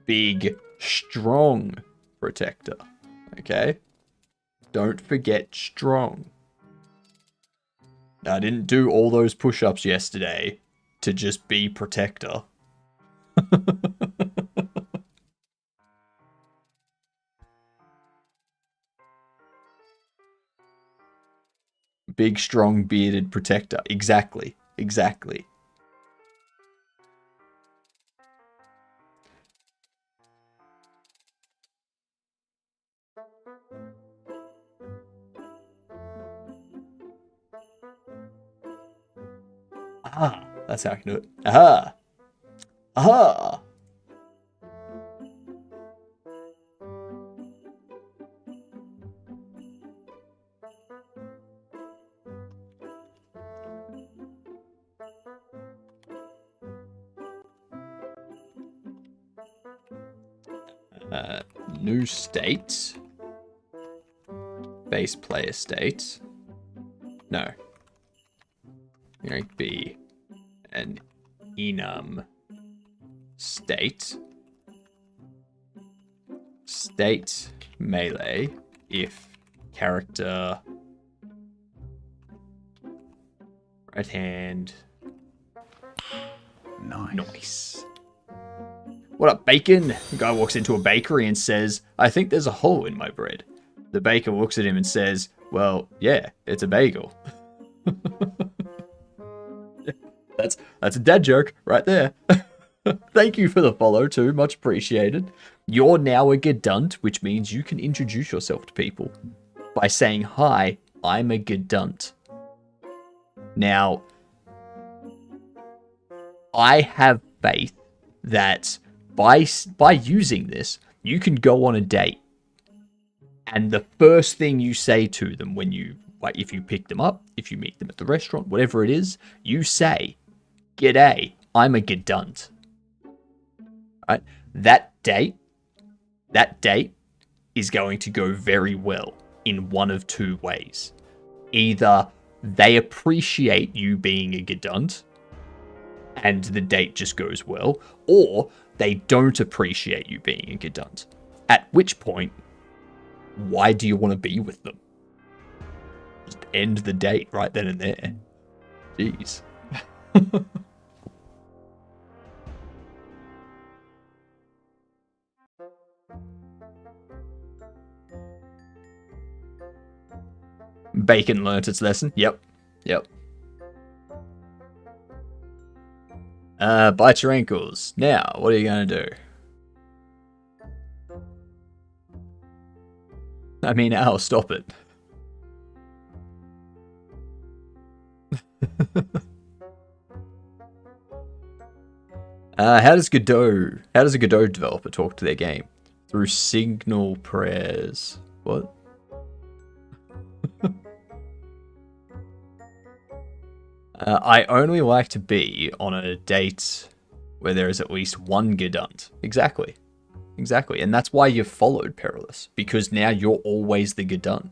Big, strong protector. Okay? Don't forget strong. I didn't do all those push-ups yesterday to just be protector. Big, strong, bearded protector. Exactly. Exactly. Ah, that's how I can do it. Aha! Aha! New state. Base player state. No. Rank B. An enum state. State melee if character right hand. Nice. What up, bacon? The guy walks into a bakery and says, I think there's a hole in my bread. The baker looks at him and says, well, yeah, it's a bagel. That's a dad joke right there. Thank you for the follow too, much appreciated. You're now a Gedunt, which means you can introduce yourself to people by saying, hi, I'm a Gedunt. Now, I have faith that by using this, you can go on a date, and the first thing you say to them when you, like, if you pick them up, if you meet them at the restaurant, whatever it is, you say, "G'day, I'm a Gedunt." Right? That date is going to go very well in one of two ways. Either they appreciate you being a Gedunt, and the date just goes well, or they don't appreciate you being a Gedunt. At which point, why do you want to be with them? Just end the date right then and there. Jeez. Bacon learnt its lesson. Yep. Bite your ankles. Now, what are you gonna do? I mean, Al, stop it. How does a Godot developer talk to their game? Through signal prayers. What? I only like to be on a date where there is at least one Gedunt. Exactly. And that's why you followed Perilous. Because now you're always the Gedunt.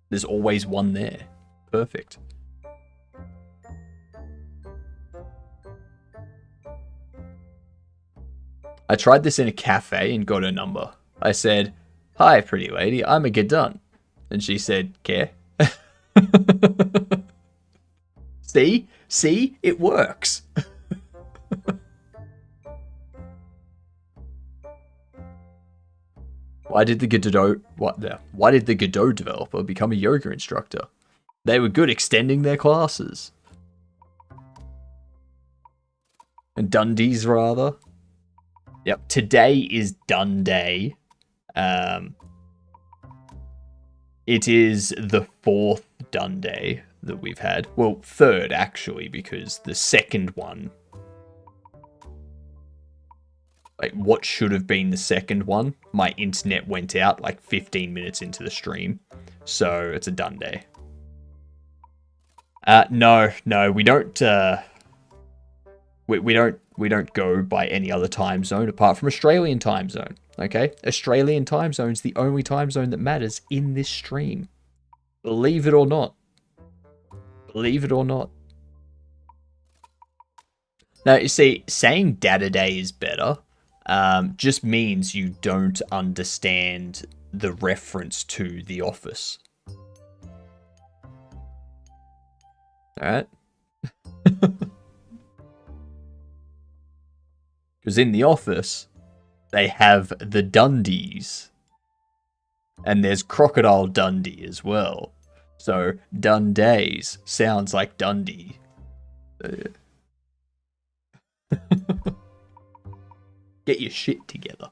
There's always one there. Perfect. I tried this in a cafe and got her number. I said, "Hi, pretty lady, I'm a Gedunt." And she said, "Care?" See? It works. Why did the Godot developer become a yoga instructor? They were good extending their classes. And Dundee's rather. Yep, today is Dun Day. It is the 4th Dun Day that we've had. Well, 3rd actually, because the 2nd one, like what should have been the 2nd one, my internet went out like 15 minutes into the stream, so it's a Dun Day. No, we don't. We don't go by any other time zone apart from Australian time zone. Okay, Australian time zone is the only time zone that matters in this stream. Believe it or not. Now, you see, saying Data Day is better just means you don't understand the reference to The Office. Alright? Because in The Office, they have the Dundies. And there's Crocodile Dundee as well. So, Dundays sounds like Dundee. Get your shit together.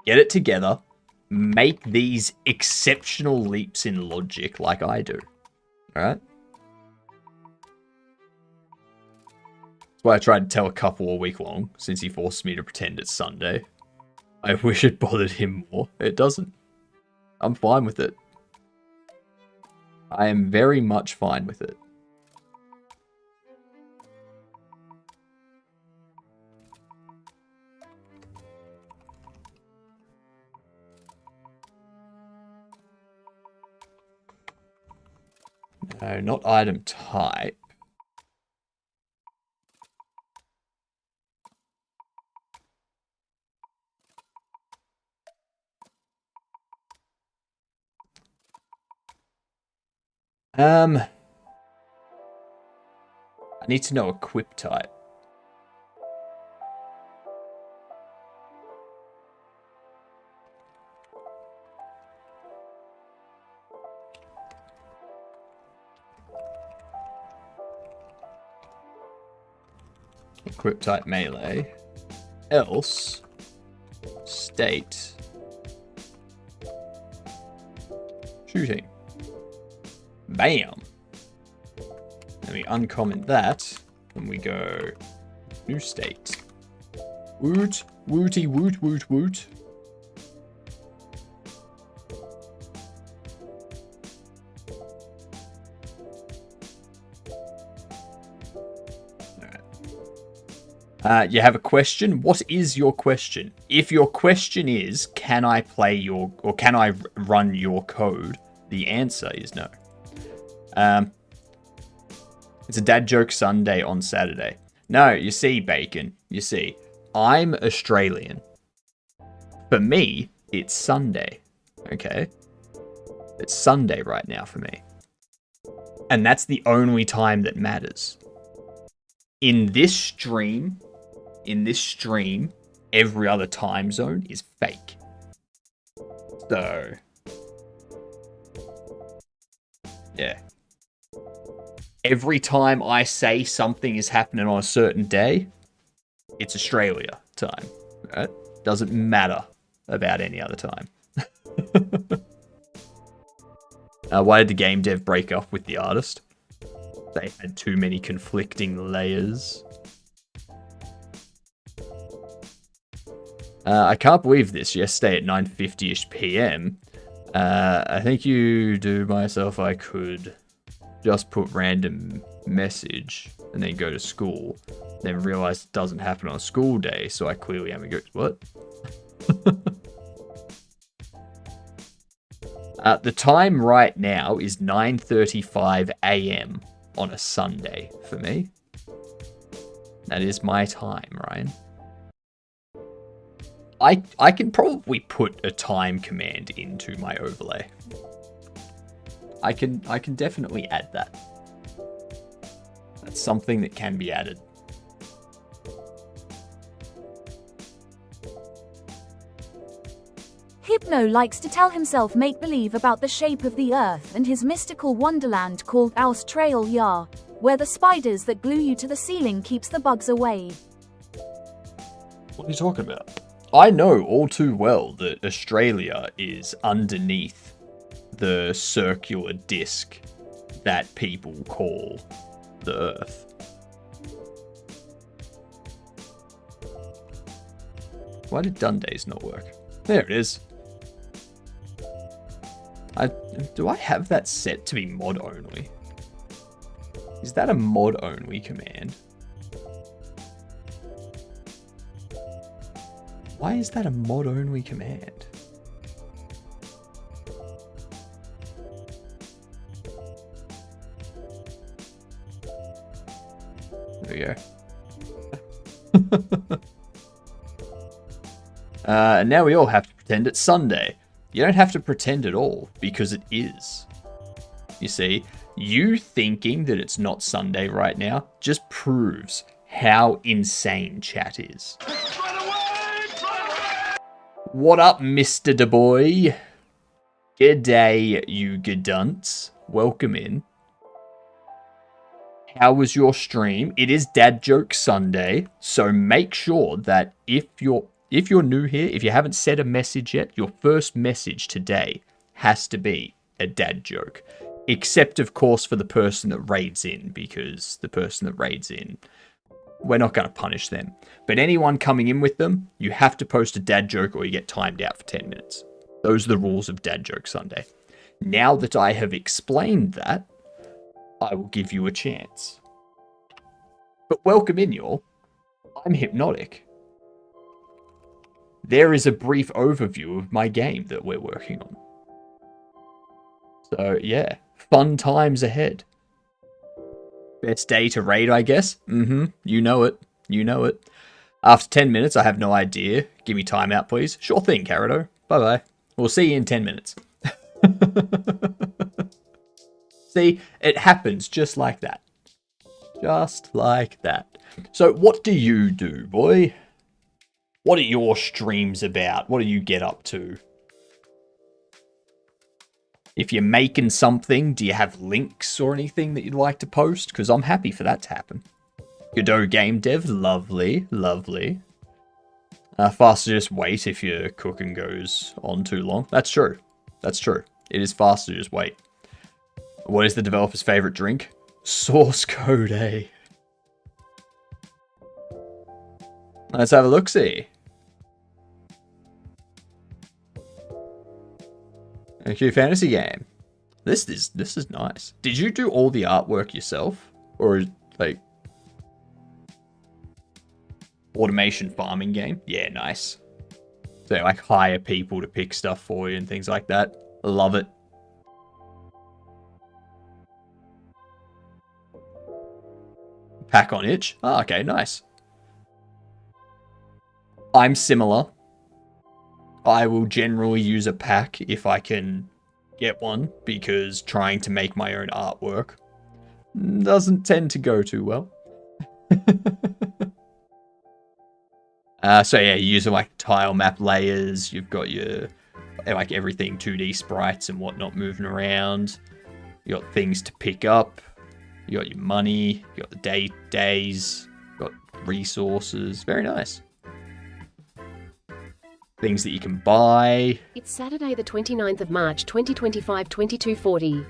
Get it together. Make these exceptional leaps in logic like I do. Alright? That's why I tried to tell a couple all week long, since he forced me to pretend it's Sunday. I wish it bothered him more. It doesn't. I'm fine with it. I am very much fine with it. No, not item type. I need to know equip type. Equip type melee. Else, state, shooting. Bam. Then we uncomment that, and we go new state. Woot, wooty, woot, woot, woot. You have a question. What is your question? If your question is, can I play your, or can I run your code? The answer is no. It's a dad joke Sunday on Saturday. No, you see, Bacon, you see, I'm Australian. For me, it's Sunday, okay? It's Sunday right now for me. And that's the only time that matters. In this stream, every other time zone is fake. So, yeah. Every time I say something is happening on a certain day, it's Australia time, right? Doesn't matter about any other time. Why did the game dev break up with the artist? They had too many conflicting layers. I can't believe this. Yesterday at 9:50ish PM, I think you do myself I could just put random message and then go to school. Then realize it doesn't happen on a school day, so I clearly am a ghost. What? The time right now is 9:35 AM on a Sunday for me. That is my time, Ryan. I can probably put a time command into my overlay. I can definitely add that. That's something that can be added. Hypno likes to tell himself make-believe about the shape of the Earth and his mystical wonderland called Australia, where the spiders that glue you to the ceiling keeps the bugs away. What are you talking about? I know all too well that Australia is underneath the circular disc that people call the Earth. Why did Dundays not work? There it is. Do I have that set to be mod only? Is that a mod only command? Why is that a mod only command? There we go. And now we all have to pretend it's Sunday. You don't have to pretend at all, because it is. You see, you thinking that it's not Sunday right now just proves how insane chat is. What up, Mr. DeBoy? G'day, you gadunts. Welcome in. How was your stream? It is Dad Joke Sunday, so make sure that if you're new here, if you haven't said a message yet, your first message today has to be a dad joke. Except, of course, for the person that raids in, because the person that raids in, we're not going to punish them. But anyone coming in with them, you have to post a dad joke or you get timed out for 10 minutes. Those are the rules of Dad Joke Sunday. Now that I have explained that, I will give you a chance. But welcome in, y'all. I'm Hypnotic. There is a brief overview of my game that we're working on. So, yeah, fun times ahead. Best day to raid, I guess? You know it. You know it. After 10 minutes, I have no idea. Give me timeout, please. Sure thing, Carido. Bye-bye. We'll see you in 10 minutes. See, it happens just like that. Just like that. So what do you do, boy? What are your streams about? What do you get up to? If you're making something, do you have links or anything that you'd like to post? Because I'm happy for that to happen. Godot Game Dev, lovely, lovely. Faster just wait if your cooking goes on too long. That's true. That's true. It is faster to just wait. What is the developer's favorite drink? Source code, eh? Let's have a look-see. Okay, fantasy game. This is nice. Did you do all the artwork yourself? Or, like... automation farming game? Yeah, nice. So, like, hire people to pick stuff for you and things like that. Love it. Pack on itch? Oh, okay, nice. I'm similar. I will generally use a pack if I can get one, because trying to make my own artwork doesn't tend to go too well. So yeah, you're using like tile map layers, you've got your, like everything 2D sprites and whatnot moving around. You got things to pick up, you got your money, you got the days, you got resources, very nice. Things that you can buy. It's Saturday the 29th of March 2025, 22:40.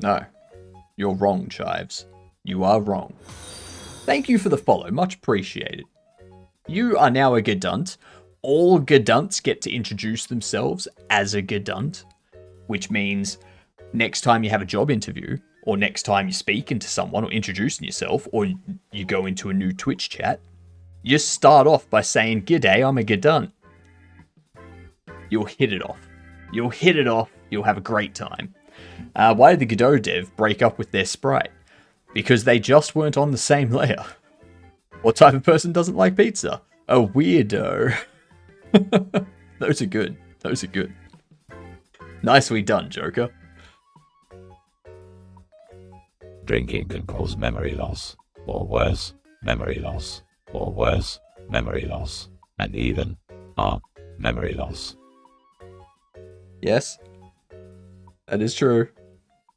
No, you're wrong, Chives. You are wrong. Thank you for the follow, much appreciated. You are now a Gadunt. All Gadunts get to introduce themselves as a Gadunt, which means next time you have a job interview, or next time you're speaking to someone or introducing yourself, or you go into a new Twitch chat, you start off by saying, "G'day, I'm a Gadunt." You'll hit it off. You'll hit it off. You'll have a great time. Why did the Godot dev break up with their sprite? Because they just weren't on the same layer. What type of person doesn't like pizza? A weirdo. Those are good. Those are good. Nicely done, Joker. Drinking can cause memory loss, or worse, memory loss, or worse, memory loss, and even, memory loss. Yes. That is true.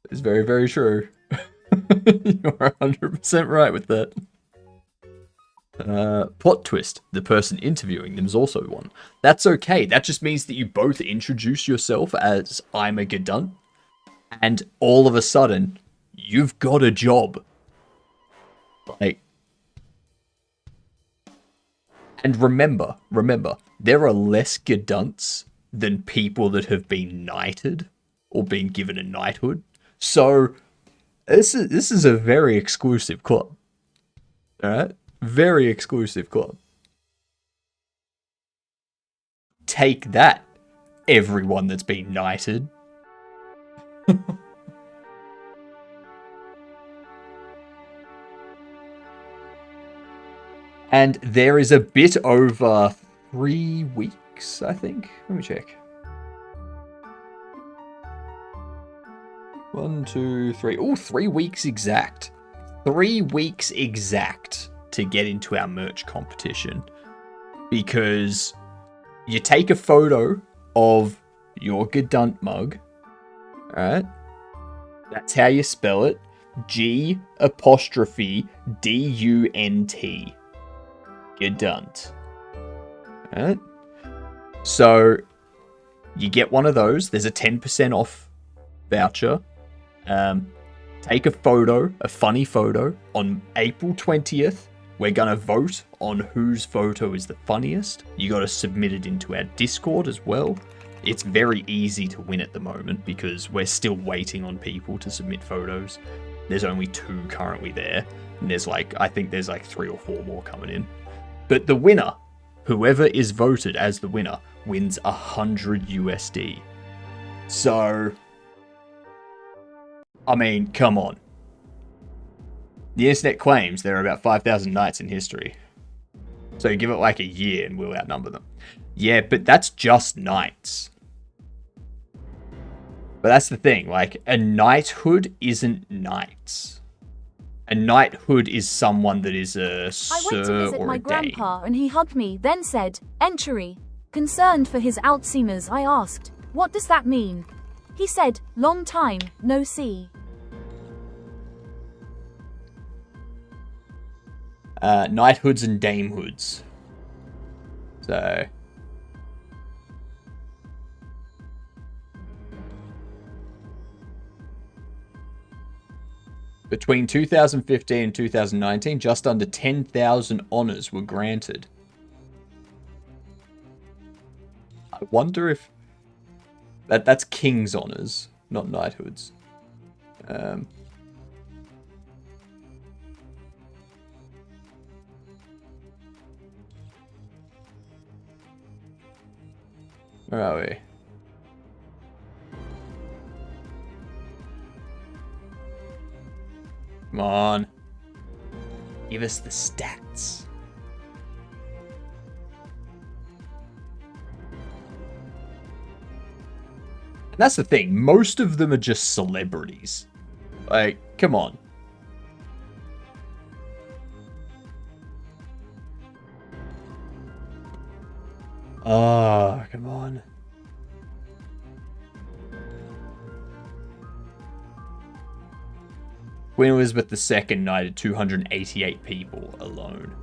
It is very, very true. You're 100% right with that. Plot twist. The person interviewing them is also one. That's okay. That just means that you both introduce yourself as I'm a Gadunt, and all of a sudden, you've got a job. Like, and remember, there are less Gadunts than people that have been knighted or been given a knighthood. So this is a very exclusive club. Alright? Very exclusive club. Take that, everyone that's been knighted. And there is a bit over 3 weeks, I think. Let me check. 1, 2, 3. Oh, 3 weeks exact. 3 weeks exact to get into our merch competition. Because you take a photo of your Gadunt mug. Alright? That's how you spell it. G''DUNT. Gadunt. Alright? So, you get one of those. There's a 10% off voucher. Take a photo, a funny photo. On April 20th, we're gonna vote on whose photo is the funniest. You gotta submit it into our Discord as well. It's very easy to win at the moment because we're still waiting on people to submit photos. There's only 2 currently there. And there's I think there's 3 or 4 more coming in. But the winner, whoever is voted as the winner, wins 100 USD. So, I mean, come on. The internet claims there are about 5,000 knights in history. So give it a year and we'll outnumber them. Yeah, but that's just knights. But that's the thing, like, a knighthood isn't knights. A knighthood is someone that is a I sir went to visit or my a dame. grandpa and he hugged me, then said, "Entry." Concerned for his Alzheimer's, I asked, "What does that mean?" He said, "Long time, no see." Knighthoods and damehoods. So... Between 2015 and 2019, just under 10,000 honours were granted. I wonder if... That's King's honours, not knighthoods. Where are we? Come on. Give us the stats. And that's the thing. Most of them are just celebrities. Like, come on. Oh, come on. Queen Elizabeth II knighted 288 people alone.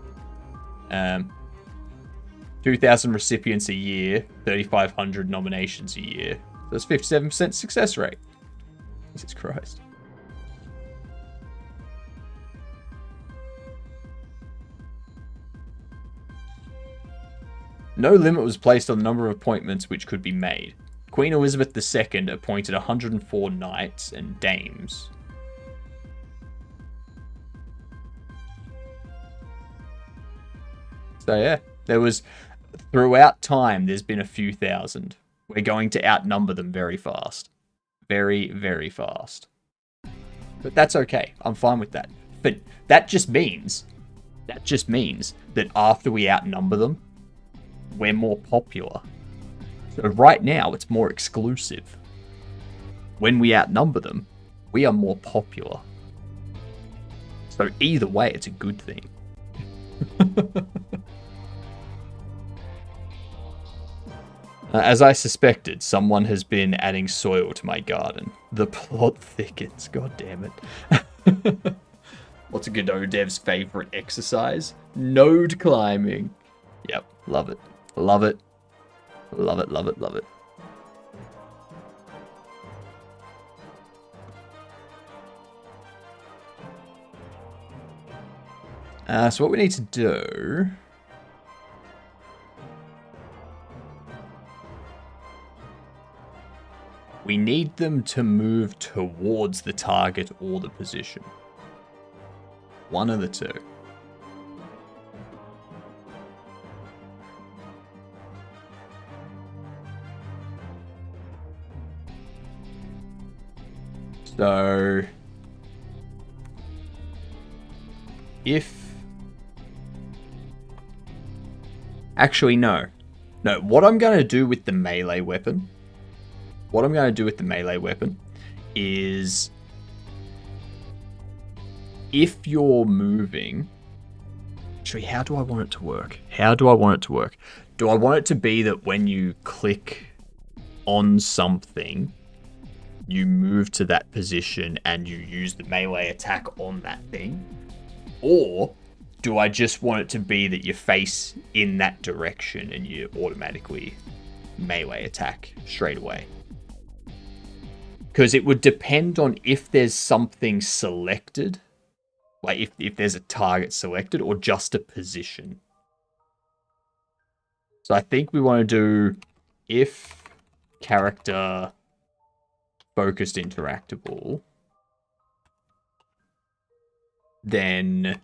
2,000 recipients a year, 3,500 nominations a year. So that's 57% success rate. Jesus Christ. No limit was placed on the number of appointments which could be made. Queen Elizabeth II appointed 104 knights and dames. So yeah, there was, throughout time, there's been a few thousand. We're going to outnumber them very fast. Very, very fast. But that's okay. I'm fine with that. But that just means that after we outnumber them, we're more popular. So right now, it's more exclusive. When we outnumber them, we are more popular. So either way, it's a good thing. As I suspected, someone has been adding soil to my garden. The plot thickens, god damn it. What's a Godot dev's favorite exercise? Node climbing. Yep, love it. Love it. Love it, love it, love it. So what we need to do... We need them to move towards the target or the position. One of the two. So, if... Actually, no. No, what I'm going to do with the melee weapon... What I'm going to do with the melee weapon is... If you're moving... Actually, how do I want it to work? How do I want it to work? Do I want it to be that when you click on something... You move to that position and you use the melee attack on that thing? Or do I just want it to be that you face in that direction and you automatically melee attack straight away? Because it would depend on if there's something selected, like if there's a target selected, or just a position. So I think we want to do if character... focused interactable, then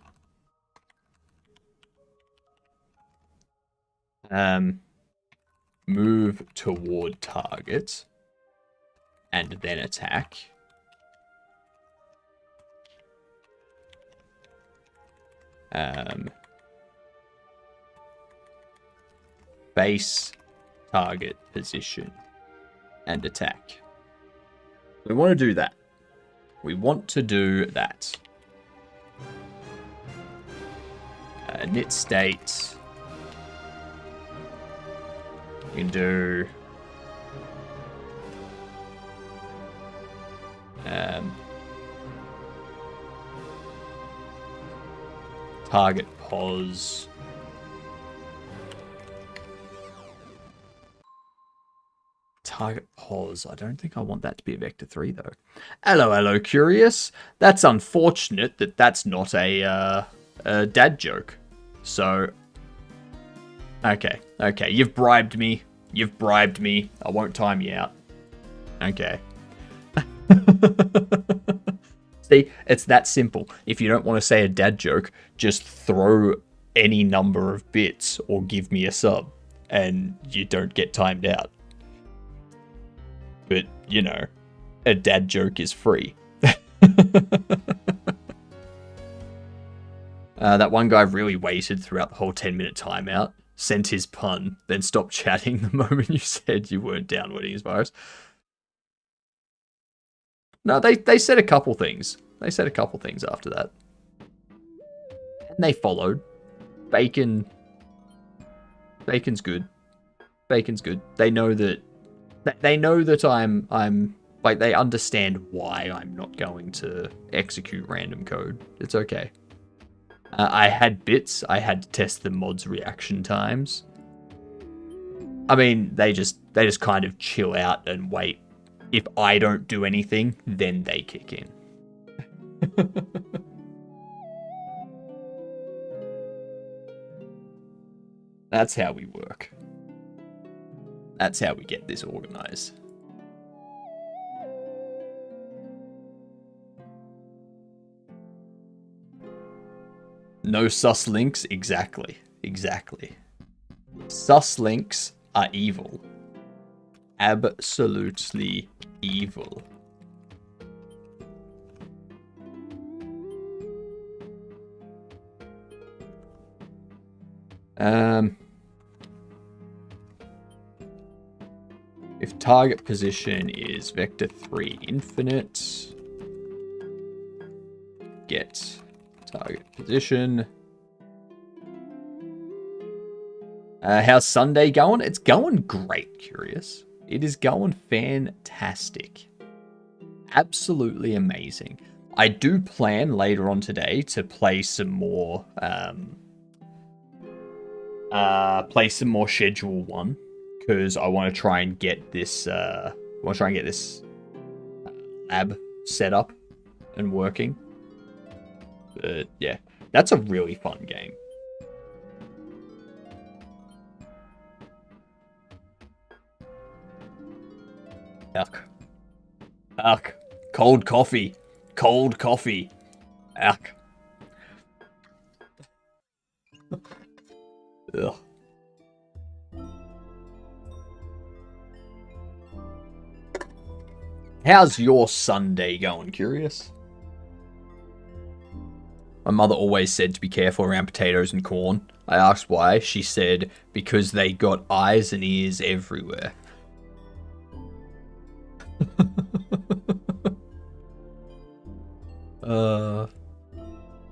move toward target and then attack. Base target position and attack. We want to do that. We want to do that. Knit state. You can do... target pos. Target pos. I don't think I want that to be a vector 3 though. Hello, curious. That's unfortunate that that's not a dad joke. So, okay, you've bribed me. I won't time you out. Okay. See, it's that simple. If you don't want to say a dad joke, just throw any number of bits or give me a sub, and you don't get timed out. But, you know, a dad joke is free. That one guy really waited throughout the whole 10-minute timeout, sent his pun, then stopped chatting the moment you said you weren't downloading his virus. No, they said a couple things. They said a couple things after that. And they followed. Bacon's good. Bacon's good. They know that I'm like, they understand why I'm not going to execute random code. It's okay. I had bits. I had to test the mod's reaction times. I mean, they just kind of chill out and wait. If I don't do anything, then they kick in. That's how we work. That's how we get this organized. No sus links? Exactly. Sus links are evil. Absolutely evil. If target position is vector 3 infinite, get target position. How's Sunday going? It's going great, Curious. It is going fantastic. Absolutely amazing. I do plan later on today to play some more Schedule 1, because I want to try and get this lab set up and working. But yeah, that's a really fun game. Ugh. Cold coffee. Ugh. Ugh. How's your Sunday going, Curious? My mother always said to be careful around potatoes and corn. I asked why. She said, because they got eyes and ears everywhere.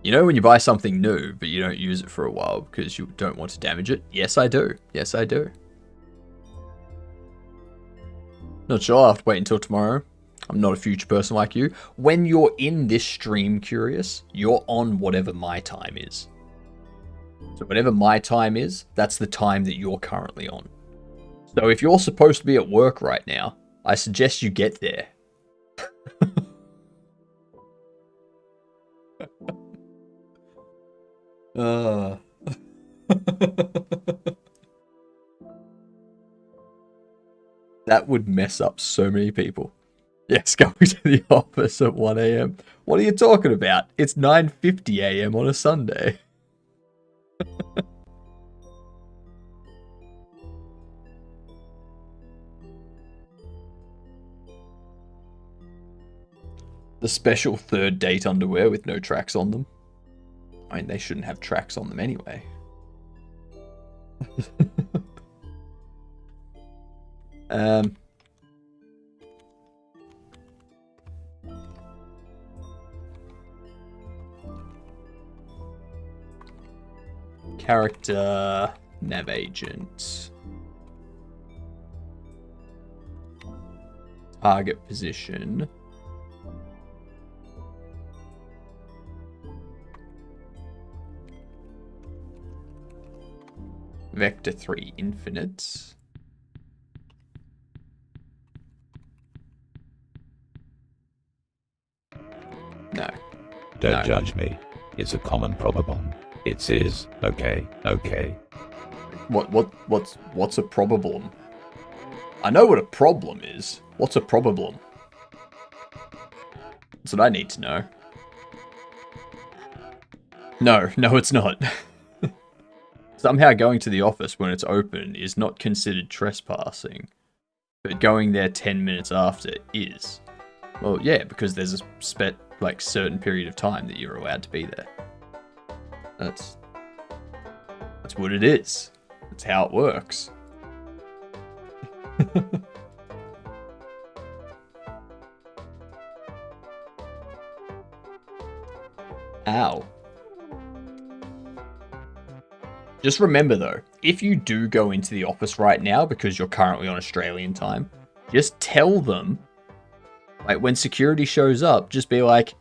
You know when you buy something new, but you don't use it for a while because you don't want to damage it? Yes, I do. Not sure. I'll have to wait until tomorrow. I'm not a future person like you. When you're in this stream, Curious, you're on whatever my time is. So whatever my time is, that's the time that you're currently on. So if you're supposed to be at work right now, I suggest you get there. That would mess up so many people. Yes, going to the office at 1 a.m. What are you talking about? It's 9:50 a.m. on a Sunday. The special third date underwear with no tracks on them. I mean, they shouldn't have tracks on them anyway. Character, nav agent. Target position. Vector 3 infinite. No. Don't No. judge me. It's a common probably. It is. Okay. Okay. What's a problem? I know what a problem is. What's a problem? That's what I need to know. No, it's not. Somehow going to the office when it's open is not considered trespassing, but going there 10 minutes after is. Well, yeah, because there's a certain period of time that you're allowed to be there. That's what it is. That's how it works. Ow. Just remember though, if you do go into the office right now because you're currently on Australian time, just tell them, like when security shows up, just be like,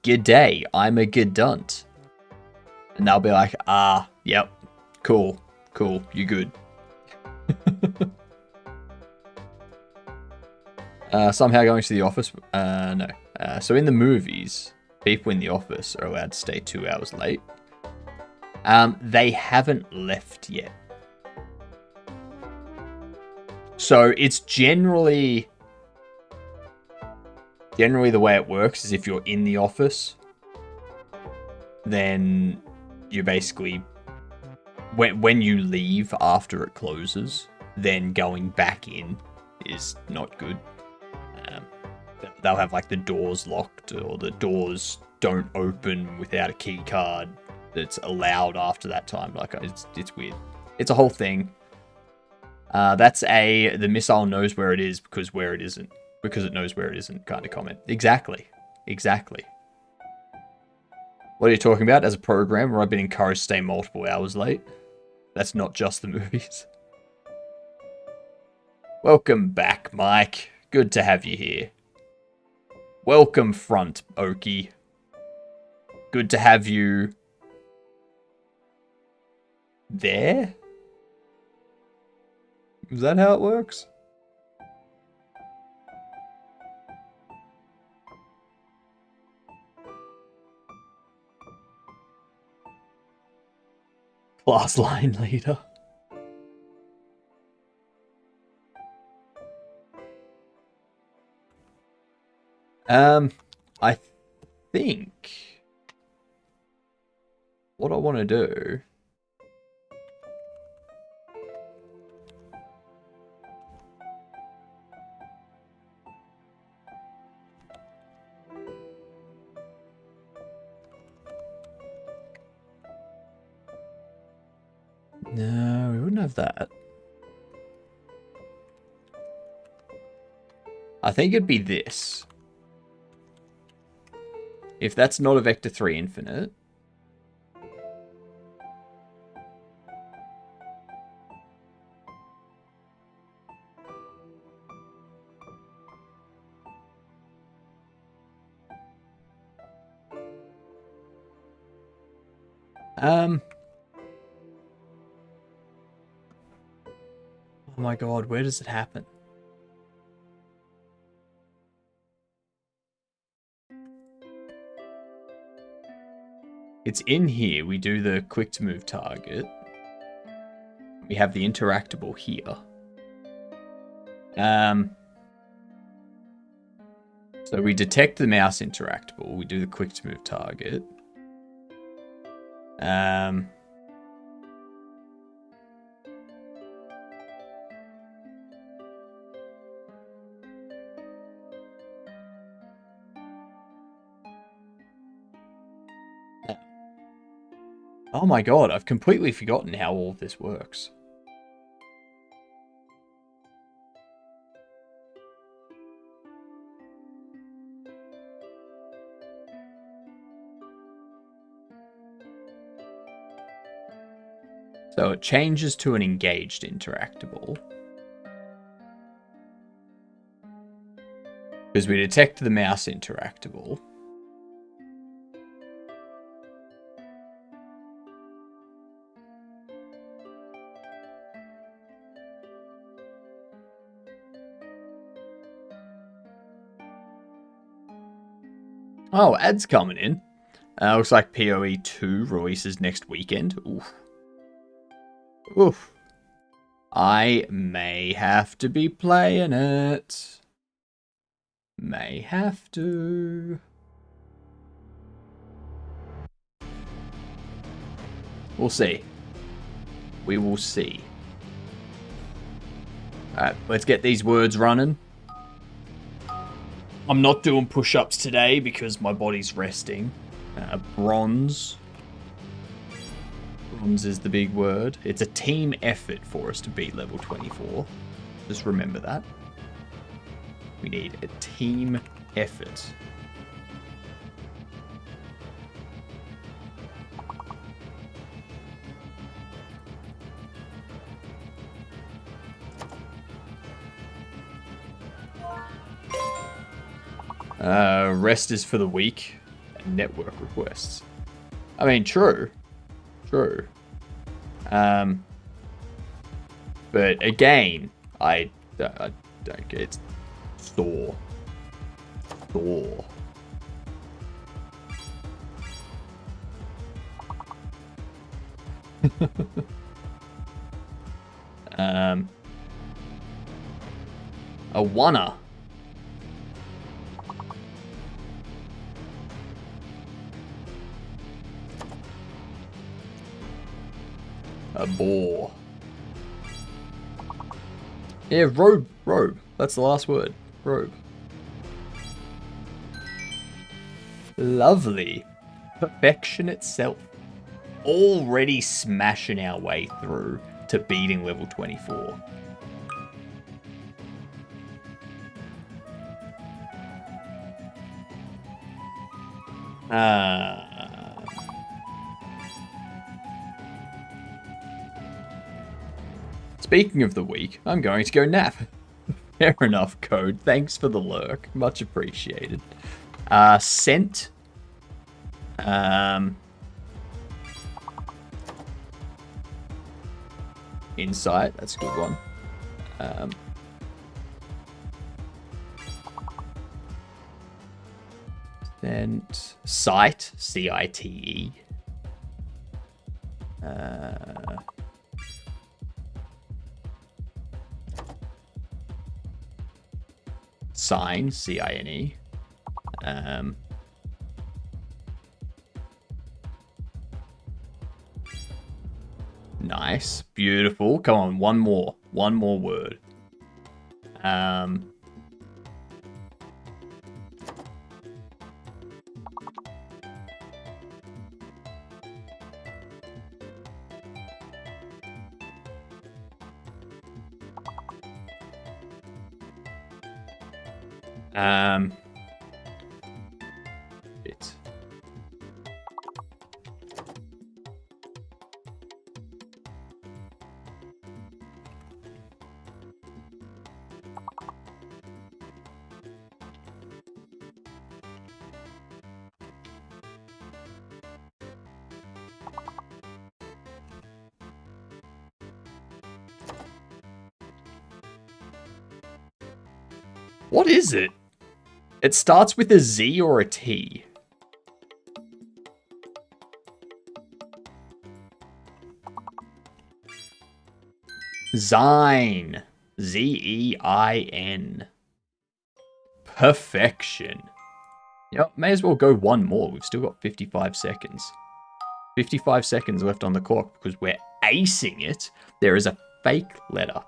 "G'day, I'm a G'dunt." And they'll be like, yep, cool, you good. Somehow going to the office, no. So in the movies, people in the office are allowed to stay 2 hours late. They haven't left yet. So it's generally the way it works is if you're in the office, then you basically, when you leave after it closes, then going back in is not good. They'll have like the doors locked or the doors don't open without a key card that's allowed after that time. Like it's weird. It's a whole thing. The missile knows where it is because it knows where it isn't kind of comment. Exactly. What are you talking about? As a programmer, I've been encouraged to stay multiple hours late. That's not just the movies. Welcome back, Mike. Good to have you here. Welcome, Front Okie. Good to have you there? Is that how it works? Class line leader. I think what I want to do no, we wouldn't have that. I think it'd be this. If that's not a Vector 3 infinite. Oh my god, where does it happen? It's in here. We do the quick to move target. We have the interactable here. So we detect the mouse interactable. We do the quick to move target. Oh my god, I've completely forgotten how all of this works. So it changes to an engaged interactable. Because we detect the mouse interactable. Oh, ads coming in. Looks like PoE 2 releases next weekend. Oof. Oof. I may have to be playing it. May have to. We'll see. We will see. Alright, let's get these words running. I'm not doing push-ups today because my body's resting. Bronze. Bronze is the big word. It's a team effort for us to beat level 24. Just remember that. We need a team effort. Rest is for the weak. And network requests. I mean, true. True. But again, I don't get it. Thor. Thor. A wanna. A boar. Yeah, robe. Robe. That's the last word. Robe. Lovely. Perfection itself. Already smashing our way through to beating level 24. Speaking of the week, I'm going to go nap. Fair enough, Code. Thanks for the lurk. Much appreciated. Scent. Insight. That's a good one. Scent. Sight. C-I-T-E. Sign, C-I-N-E. Nice. Beautiful. Come on, one more. One more word. It. What is it? It starts with a Z or a T. Zine. Z-E-I-N. Perfection. Yep, may as well go one more. We've still got 55 seconds. 55 seconds left on the clock because we're acing it. There is a fake letter.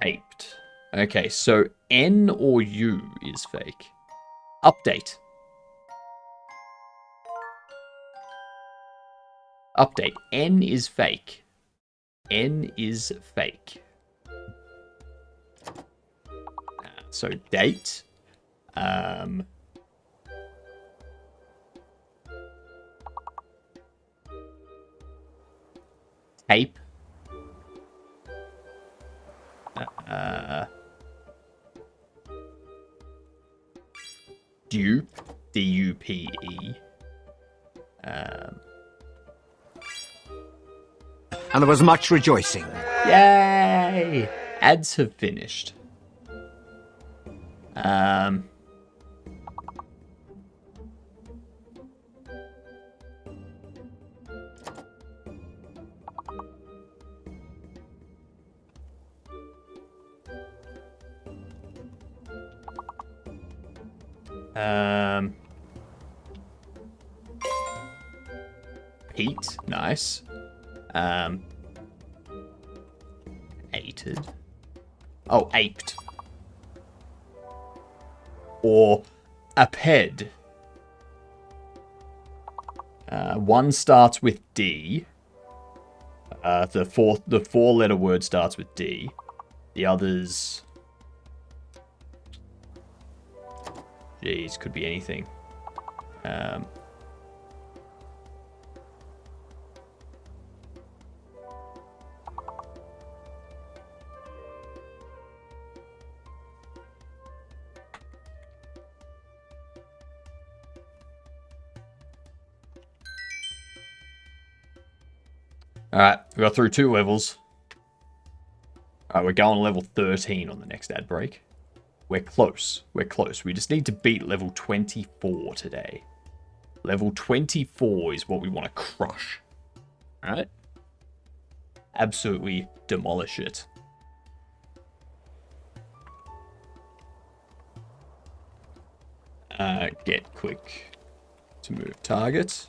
Taped. Okay, so N or U is fake. Update. Update. N is fake. N is fake. So date. Cape. Dupe. D-U-P-E. And there was much rejoicing. Yay! Ads have finished. Pete, nice. Ated. Oh, aped. Or aped. One starts with D. The four-letter word starts with D. The others... Jeez, could be anything. Alright, we got through 2 levels. Alright, we're going to level 13 on the next ad break. We're close. We're close. We just need to beat level 24 today. Level 24 is what we want to crush. Alright? Absolutely demolish it. Get quick to move target.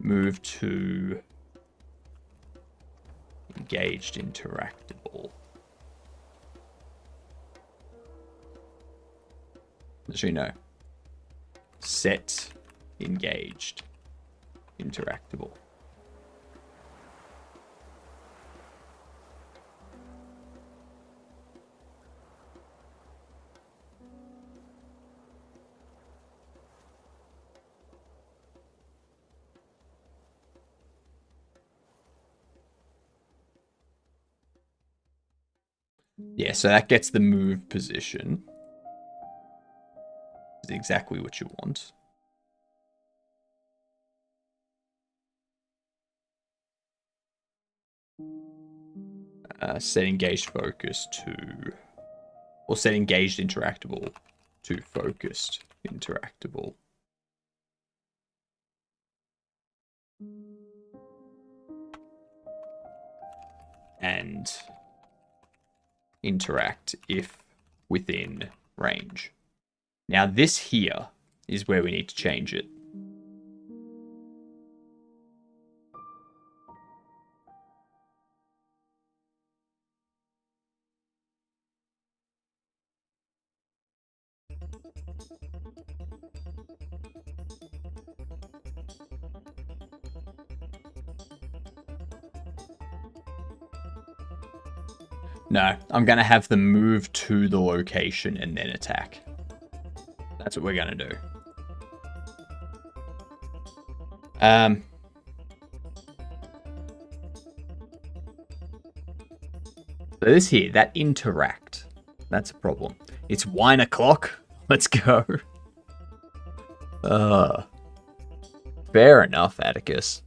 Move to engaged interactable. As you know, set engaged interactable. Yeah, so that gets the move position. Is exactly what you want. Set engaged focus to... Or set engaged interactable to focused interactable. And interact if within range. Now this here is where we need to change it. No, I'm going to have them move to the location and then attack. That's what we're going to do. So this here, that interact, that's a problem. It's wine o'clock. Let's go. Fair enough, Atticus.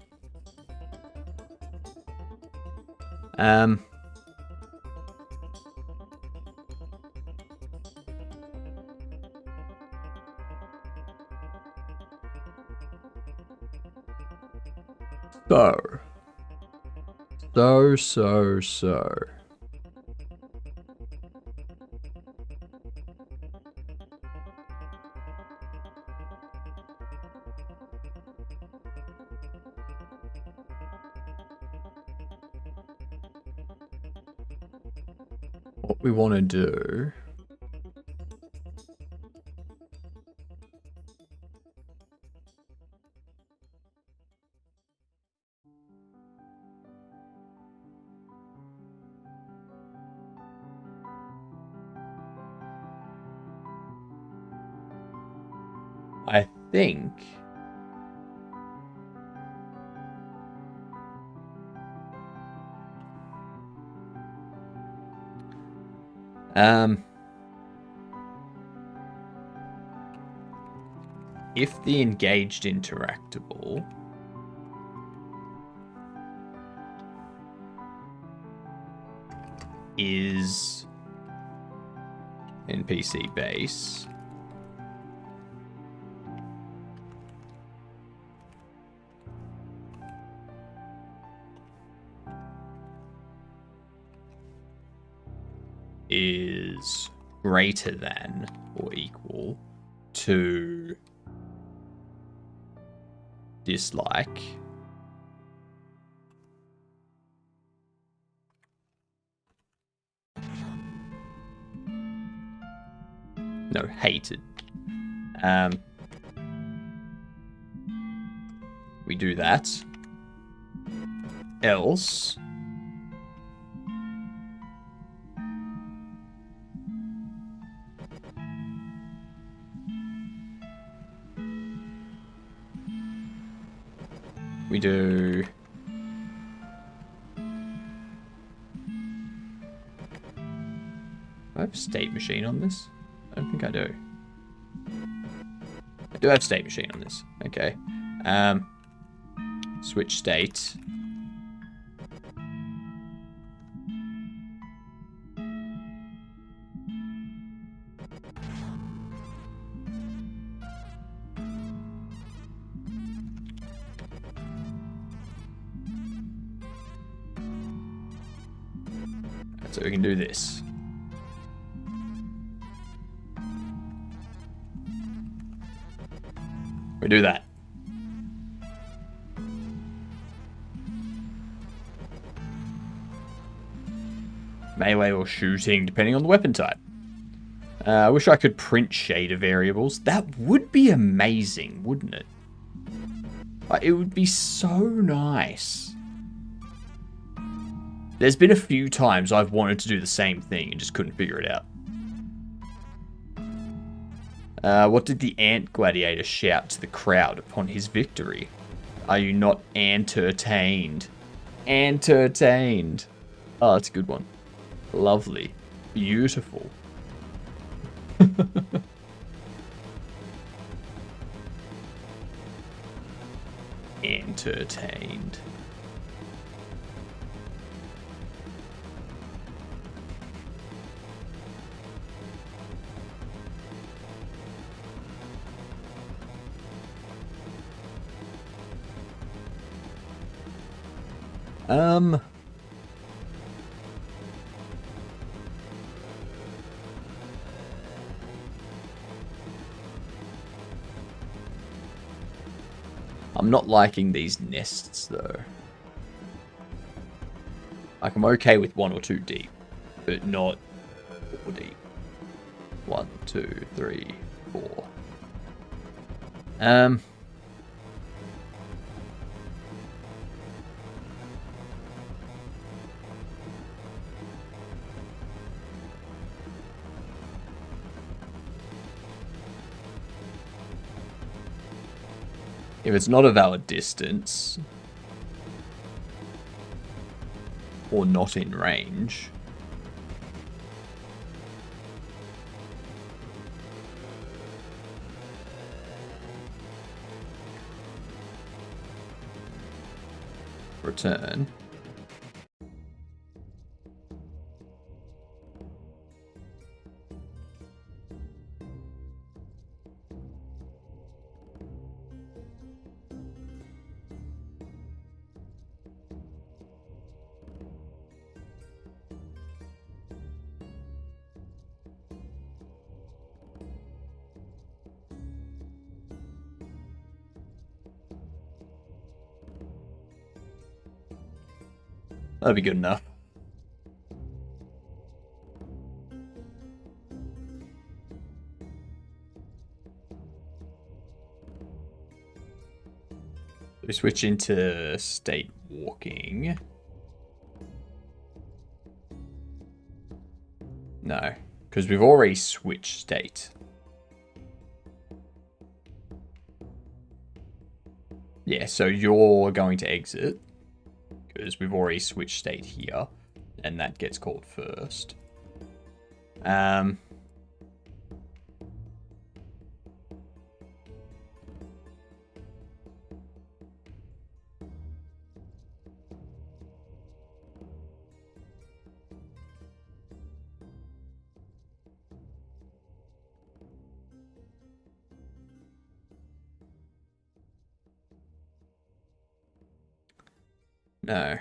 So. What we want to do... I think... if the engaged interactable is NPC base, is greater than or equal to dislike, no, hated. We do that. Else we do I have state machine on this? I don't think I do. I do have state machine on this. Okay. Switch state. So we can do this. We do that. Melee or shooting, depending on the weapon type. I wish I could print shader variables. That would be amazing, wouldn't it? Like, it would be so nice. There's been a few times I've wanted to do the same thing and just couldn't figure it out. What did the ant gladiator shout to the crowd upon his victory? Are you not entertained? Entertained. Oh, that's a good one. Lovely. Beautiful. Entertained. I'm not liking these nests, though. Like, I'm okay with 1 or 2 deep, but not 4 deep. 1, 2, 3, 4. If it's not a valid distance, or not in range, return. That'd be good enough. We switch into state walking. No, because we've already switched state. Yeah, so you're going to exit. Because we've already switched state here. And that gets called first. No.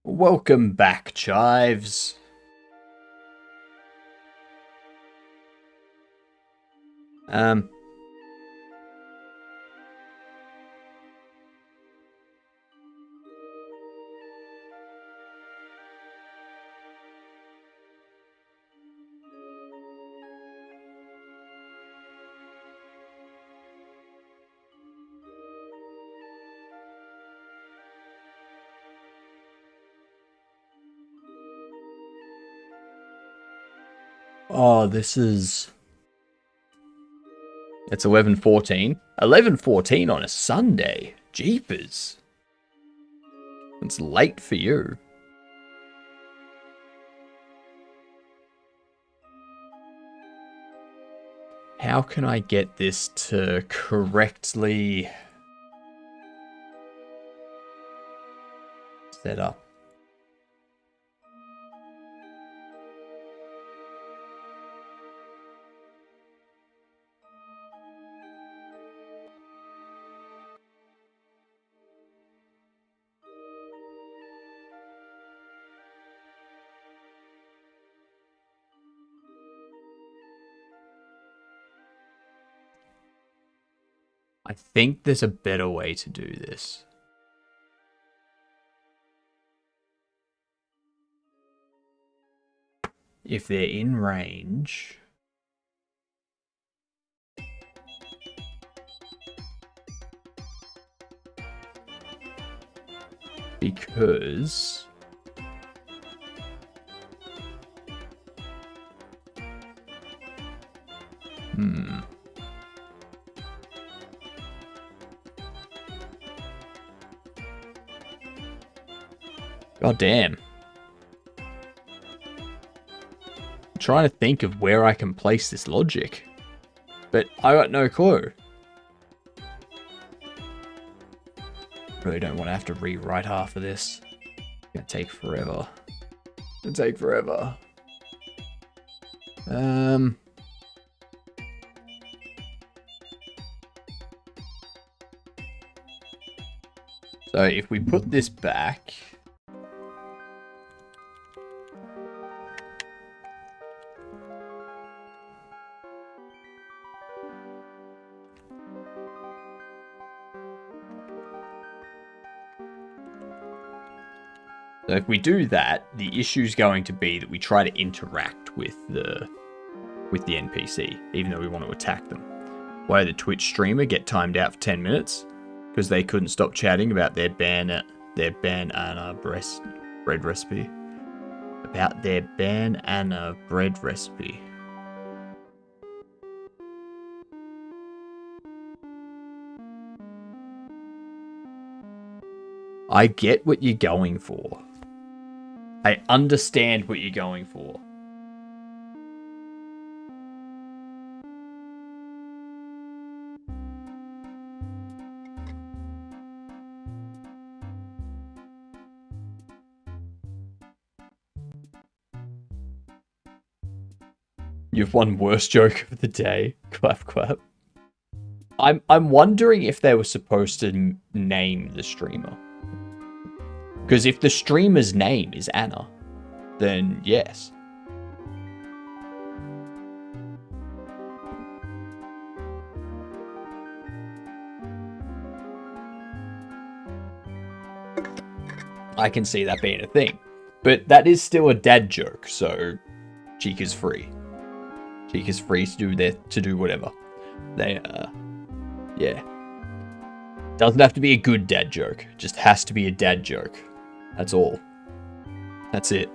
Welcome back, Chives. Oh, this is... It's 11:14. 11:14 on a Sunday. Jeepers. It's late for you. How can I get this to correctly set up? I think there's a better way to do this. If they're in range... Because... God damn. I'm trying to think of where I can place this logic. But I got no clue. Really don't want to have to rewrite half of this. It's gonna take forever. It's gonna take forever. So if we put this back... So if we do that, the issue is going to be that we try to interact with the NPC, even though we want to attack them. Why did the Twitch streamer get timed out for 10 minutes? Because they couldn't stop chatting about their banana bread recipe. About their banana bread recipe. I get what you're going for. I understand what you're going for. You've won worst joke of the day. Clap, clap. I'm wondering if they were supposed to name the streamer. Because if the streamer's name is Anna, then yes. I can see that being a thing. But that is still a dad joke, so Chica's free. Chica's free to do whatever. Yeah. Doesn't have to be a good dad joke. Just has to be a dad joke. That's all. That's it.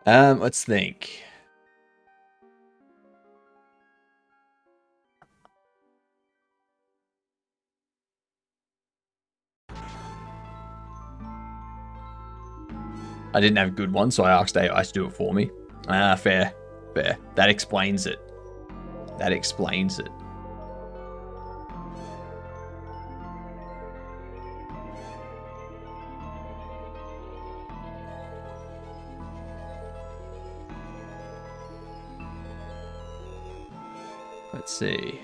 Let's think. I didn't have a good one, so I asked AI to do it for me. Fair. That explains it. Let's see.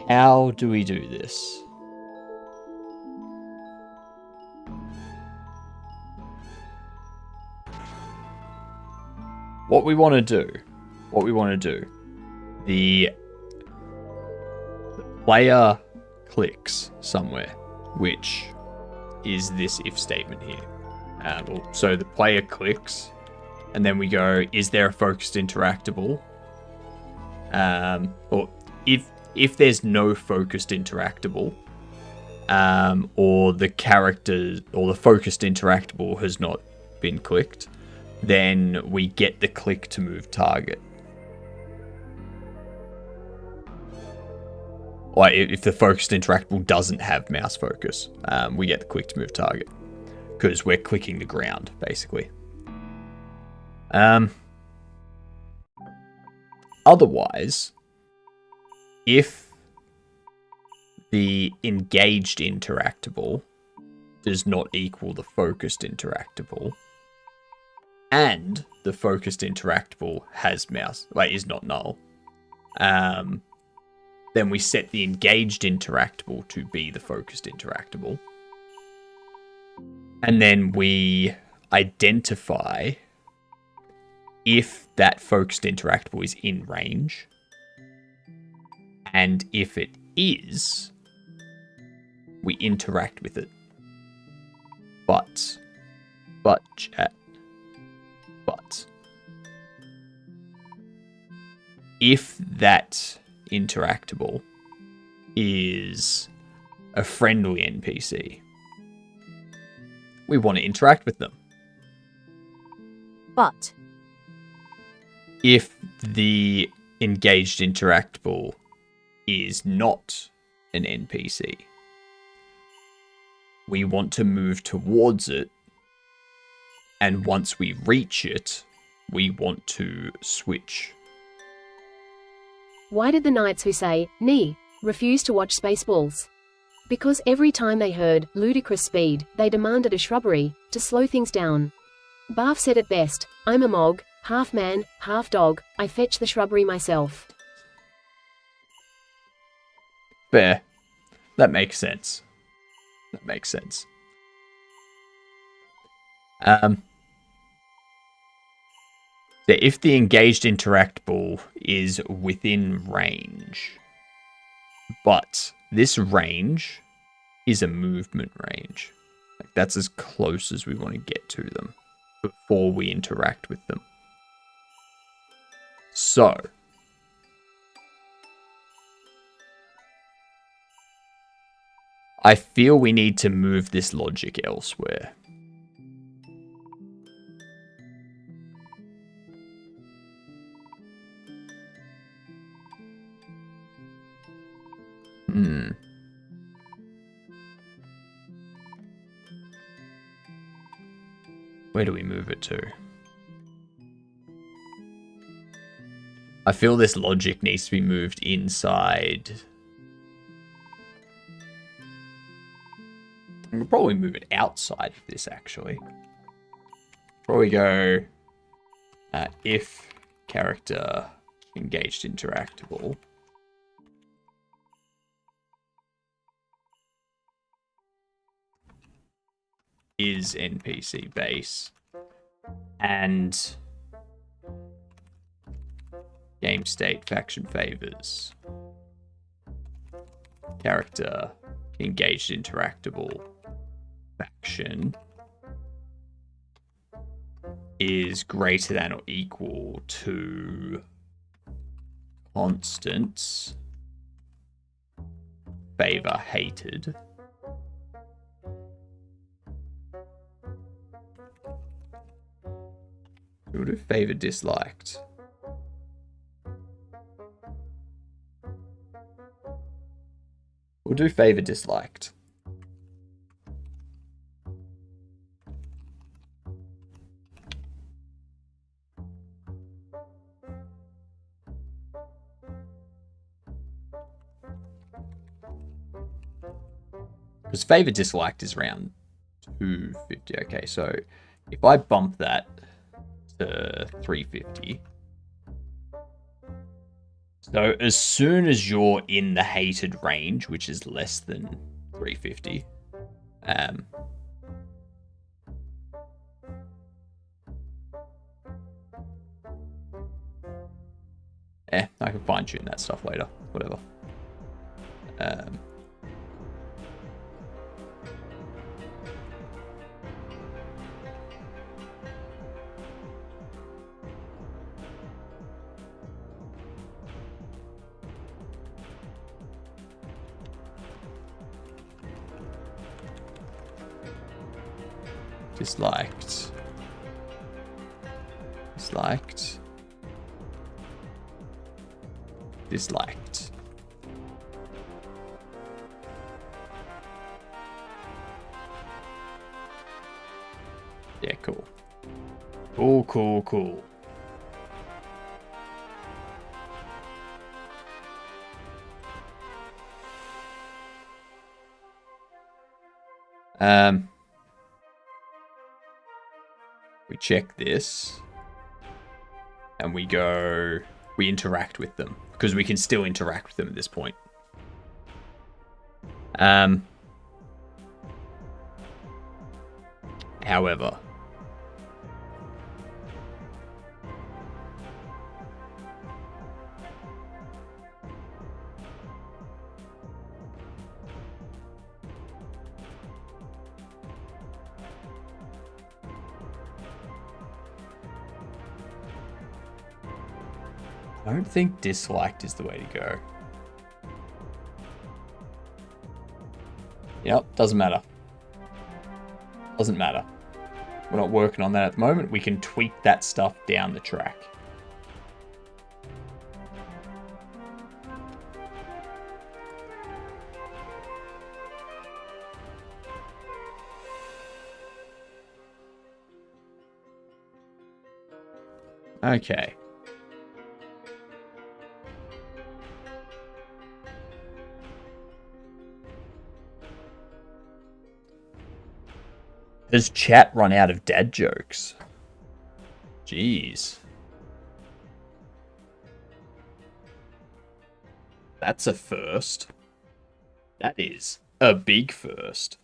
How do we do this? What we want to do, the player clicks somewhere, which is this if statement here. So the player clicks, and then we go, is there a focused interactable? Or if there's no focused interactable, or the character or the focused interactable has not been clicked, then we get the click to move target. Or if the focused interactable doesn't have mouse focus, we get the click to move target, because we're clicking the ground, basically. Otherwise, if the engaged interactable does not equal the focused interactable, and the focused interactable has mouse, is not null, then we set the engaged interactable to be the focused interactable. And then we identify if that focused interactable is in range. And if it is, we interact with it. But if that interactable is a friendly NPC, we want to interact with them. But if the engaged interactable is not an NPC, we want to move towards it, and once we reach it, we want to switch. Why did the knights who say, "Ni," refuse to watch Spaceballs? Because every time they heard ludicrous speed, they demanded a shrubbery to slow things down. Barf said it best, "I'm a Mog, half man, half dog, I fetch the shrubbery myself." Fair. That makes sense. If the engaged interactable is within range, but this range is a movement range, that's as close as we want to get to them before we interact with them. So I feel we need to move this logic elsewhere. Where do we move it to? I feel this logic needs to be moved inside. I could probably move it outside of this, actually. Probably go if character engaged interactable is NPC base and game state faction favors character engaged interactable faction is greater than or equal to constants favor hated. We'll do favor disliked. We'll do favor disliked. Because favor disliked is around 250. Okay, so if I bump that to 350. So as soon as you're in the hated range, which is less than 350, I can fine tune that stuff later, whatever. Disliked. Disliked. Disliked. Yeah, cool. Cool. We check this and we interact with them because we can still interact with them at this point. However, I don't think disliked is the way to go. Yep, doesn't matter. Doesn't matter. We're not working on that at the moment. We can tweak that stuff down the track. Okay. Has chat run out of dad jokes? Jeez. That's a first. That is a big first.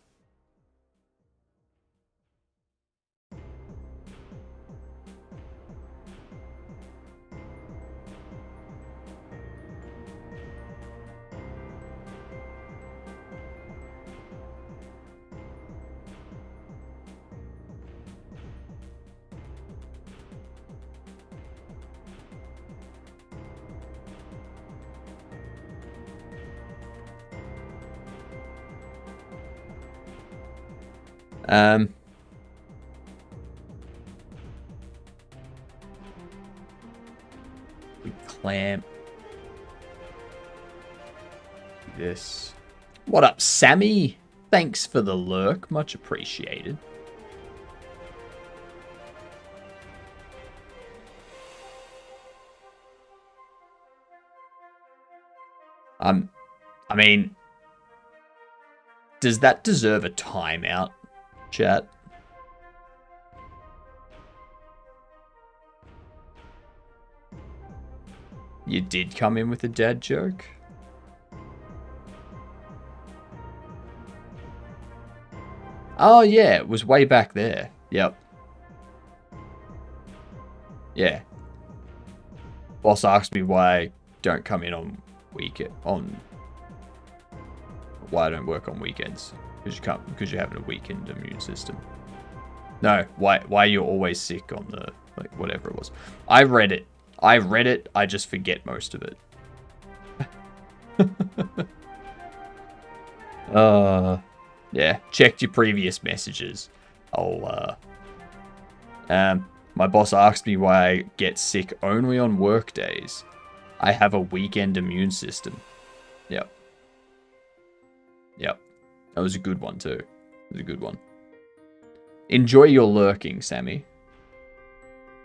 We clamp this. What up, Sammy? Thanks for the lurk, much appreciated. I mean, does that deserve a timeout, chat? You did come in with a dad joke? Oh yeah, it was way back there. Yep. Yeah. Boss asked me why I don't come in on why I don't work on weekends. Because you're having a weakened immune system. No, why you're always sick on the, like, whatever it was. I read it. I just forget most of it. Yeah, checked your previous messages. My boss asked me why I get sick only on work days. I have a weekend immune system. Yep. That was a good one too. It was a good one. Enjoy your lurking, Sammy.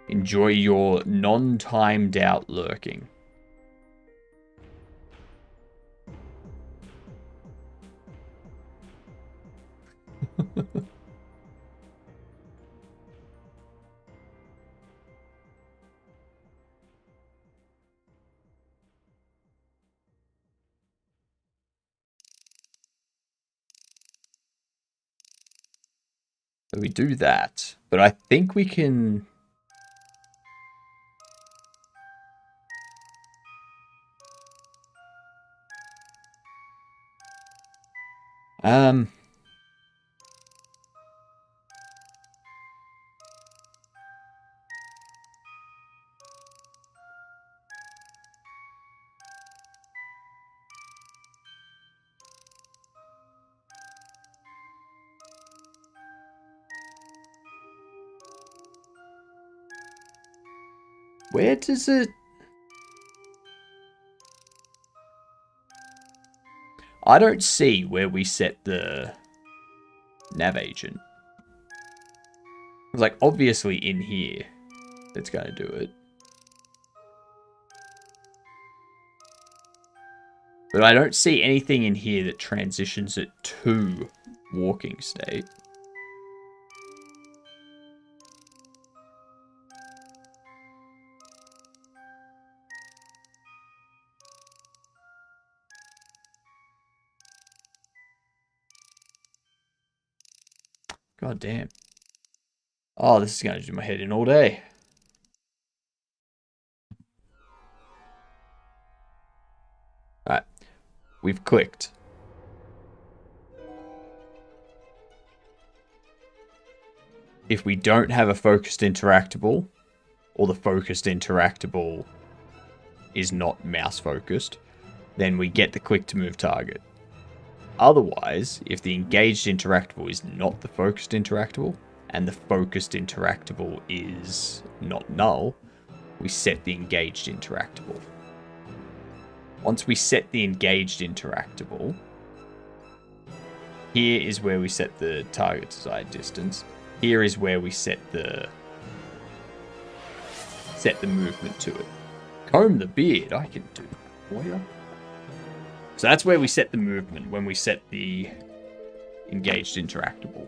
Enjoy your non-timed out lurking. So we do that, but I think we can... Where does it... I don't see where we set the nav agent. It's like, obviously in here, it's going to do it. But I don't see anything in here that transitions it to walking state. God damn. Oh, this is going to do my head in all day. Alright. We've clicked. If we don't have a focused interactable, or the focused interactable is not mouse focused, then we get the click to move target. Otherwise, if the engaged interactable is not the focused interactable, and the focused interactable is not null, we set the engaged interactable. Once we set the engaged interactable, here is where we set the target desired distance. Here is where we set the movement to it. Comb the beard, I can do that for you. So that's where we set the movement, when we set the engaged interactable.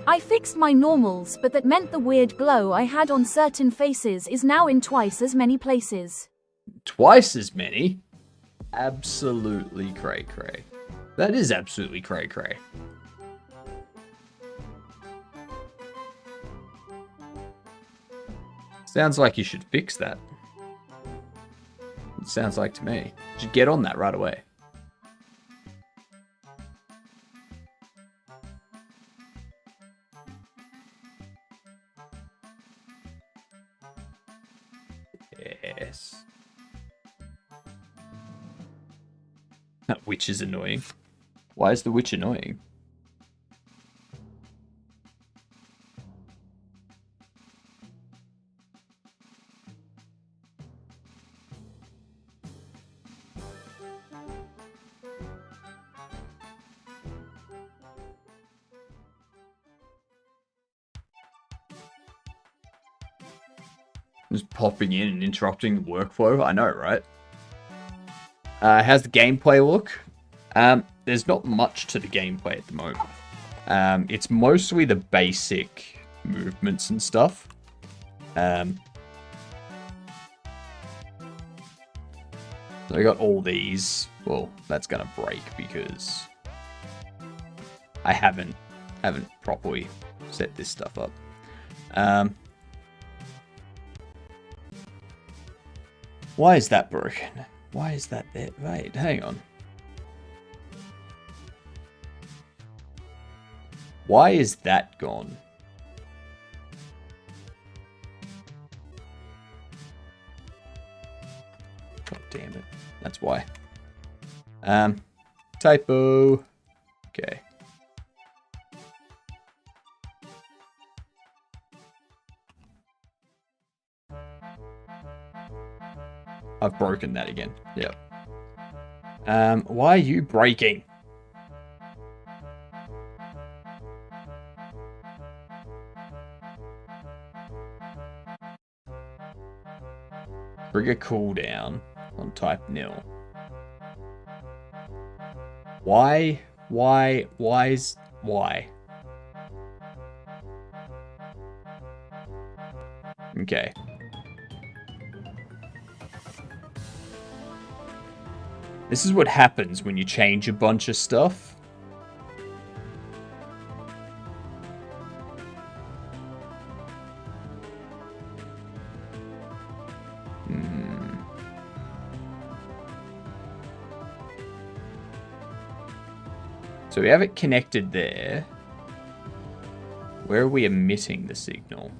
I fixed my normals, but that meant the weird glow I had on certain faces is now in twice as many places. Twice as many? Absolutely cray cray. That is absolutely cray cray. Sounds like you should fix that. It sounds like to me. You should get on that right away. Yes. That witch is annoying. Why is the witch annoying? Just popping in and interrupting the workflow. I know, right? How's the gameplay look? There's not much to the gameplay at the moment. It's mostly the basic movements and stuff. So I got all these. Well, that's gonna break because I haven't haven't properly set this stuff up. Why is that broken? Why is that there? Wait, hang on. Why is that gone? God damn it. That's why. Typo. Okay. I've broken that again. Yep. Why are you breaking? Trigger cooldown on type nil. Why? Okay. This is what happens when you change a bunch of stuff. So we have it connected there. Where are we emitting the signal?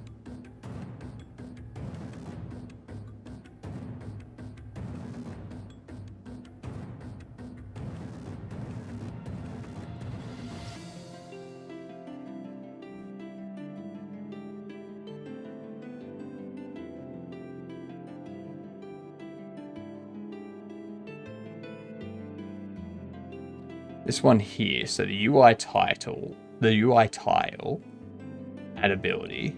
This one here, so the UI title, the UI tile, add ability.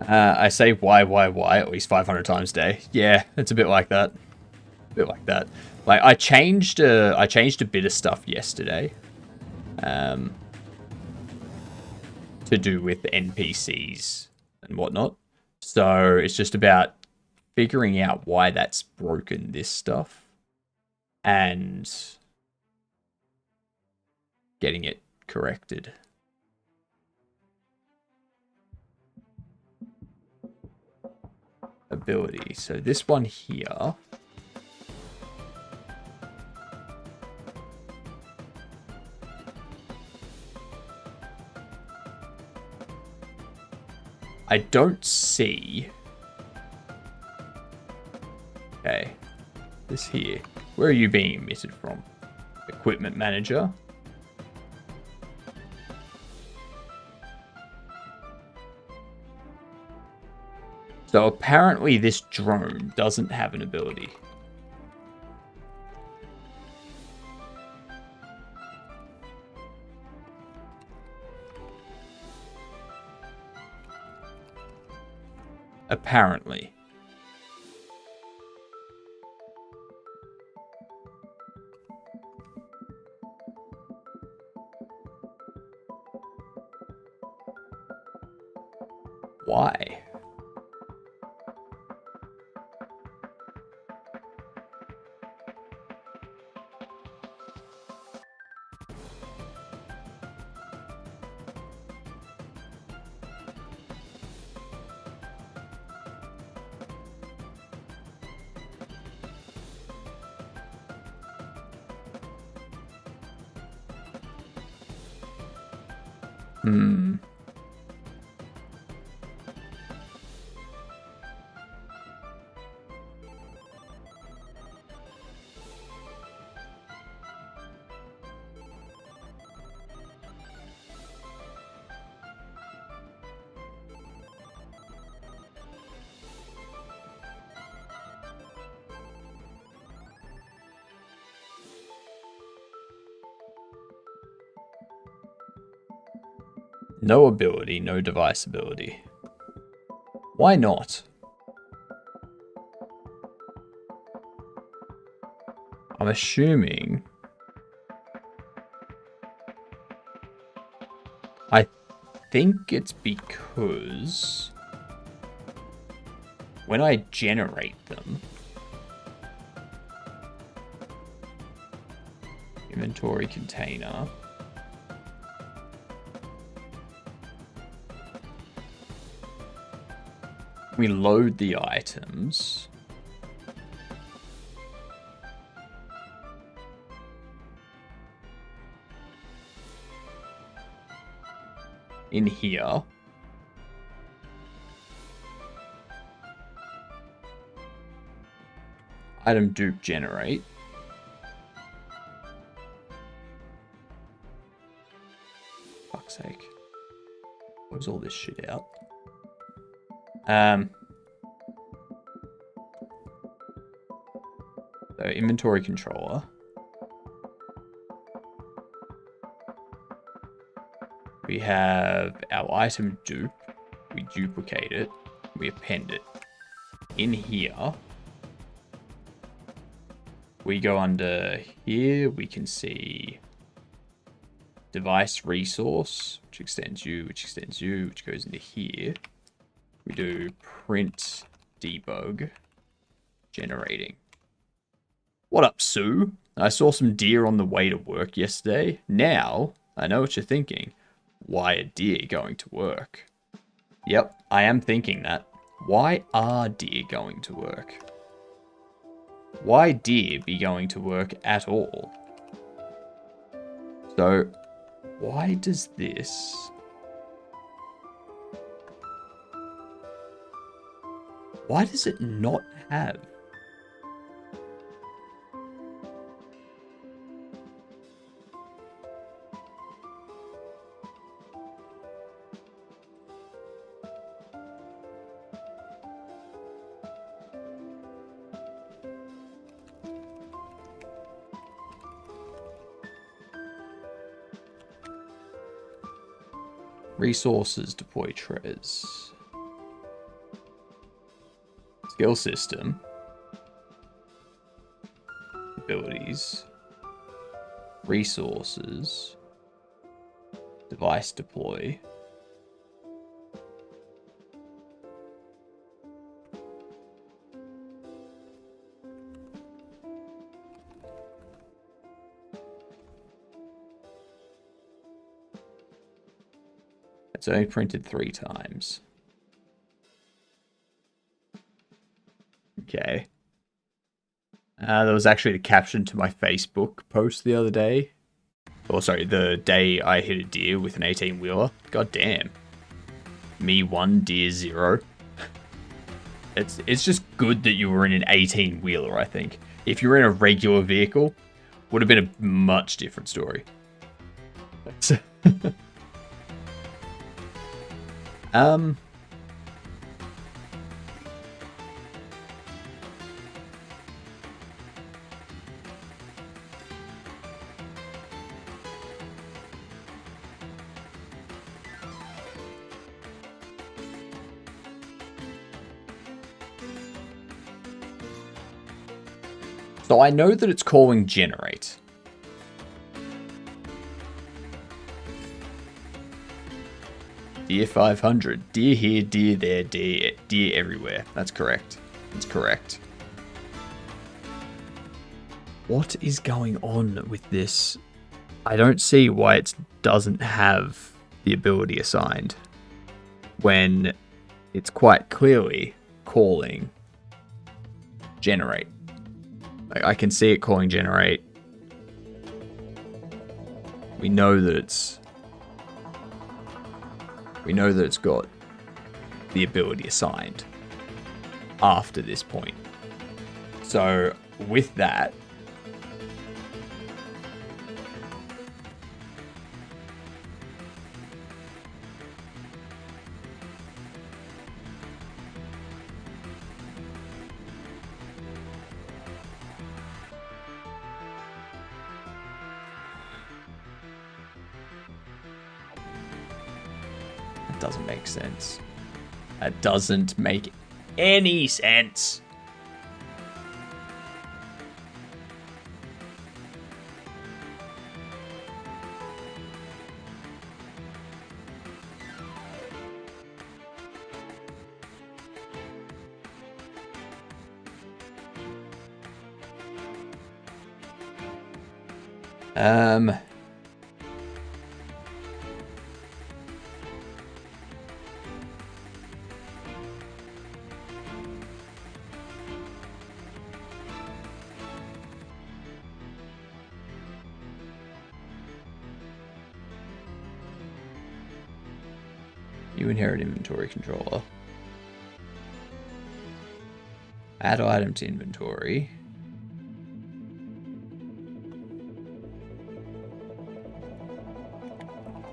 I say why at least 500 times a day. Yeah, it's a bit like that. A bit like that. Like I changed a bit of stuff yesterday. To do with NPCs and whatnot. So it's just about figuring out why that's broken this stuff and getting it corrected. Ability. So this one here. I don't see. Okay. This here. Where are you being emitted from? Equipment manager. So apparently this drone doesn't have an ability. Apparently. Why? No ability, no device ability. Why not? I'm assuming... think it's because when I generate them, inventory container, we load the items. In here. Item dupe generate. Fuck's sake. Close all this shit out. So inventory controller. We have our item dupe. We duplicate it. We append it. In here, we go under here. We can see device resource, which extends you, which extends you, which goes into here. We do print debug generating. What up, Sue? I saw some deer on the way to work yesterday. Now, I know what you're thinking. Why are deer going to work? Yep, I am thinking that. Why are deer going to work? Why deer be going to work at all? So, why does this... Why does it not have... Resources, deploy Trez. Skill system. Abilities. Resources. Device deploy. It's only printed 3 times. Okay. There was actually a caption to my Facebook post the other day. Or sorry, the day I hit a deer with an 18-wheeler. God damn. Me 1, deer 0. It's just good that you were in an 18-wheeler, I think. If you were in a regular vehicle, would have been a much different story. So I know that it's calling generate. Deer 500. Deer here, deer there, deer everywhere. That's correct. That's correct. What is going on with this? I don't see why it doesn't have the ability assigned when it's quite clearly calling generate. Like, I can see it calling generate. We know that it's got the ability assigned after this point. So with that, doesn't make sense. That doesn't make any sense. Um. You inherit inventory controller. Add item to inventory.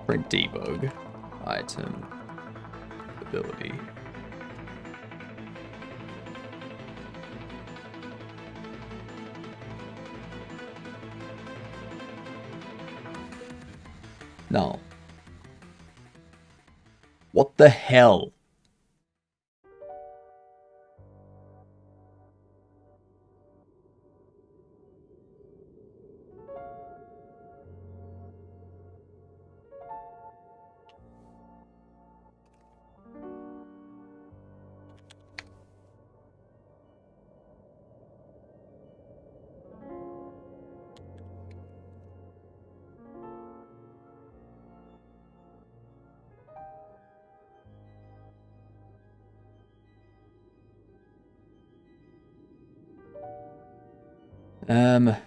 Print debug. Item. Ability. No. What the hell? Um. Let's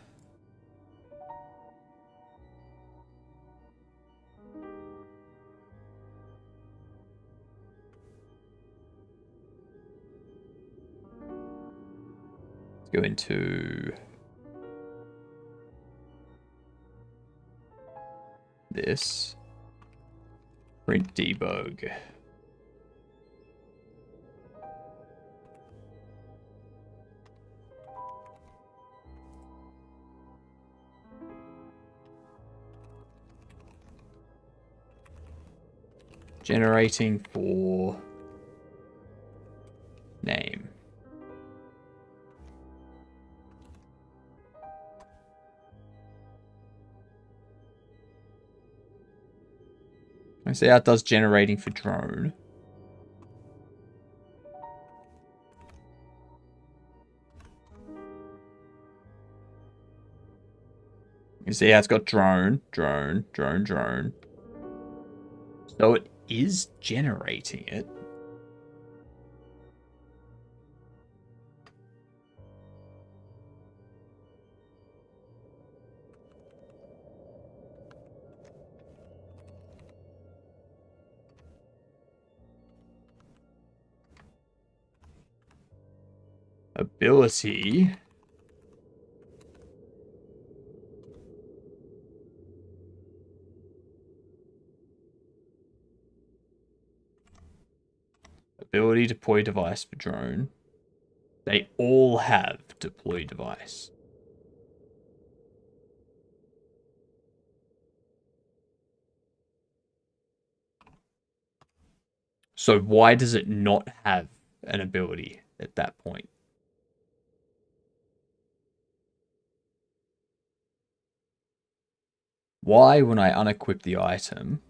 go into this. Print debug. Generating for name. I see how it does generating for drone. You see how it's got drone, drone, drone, drone. So it is generating it. Ability. Ability deploy device for drone. They all have deploy device. So why does it not have an ability at that point? Why, when I unequip the item,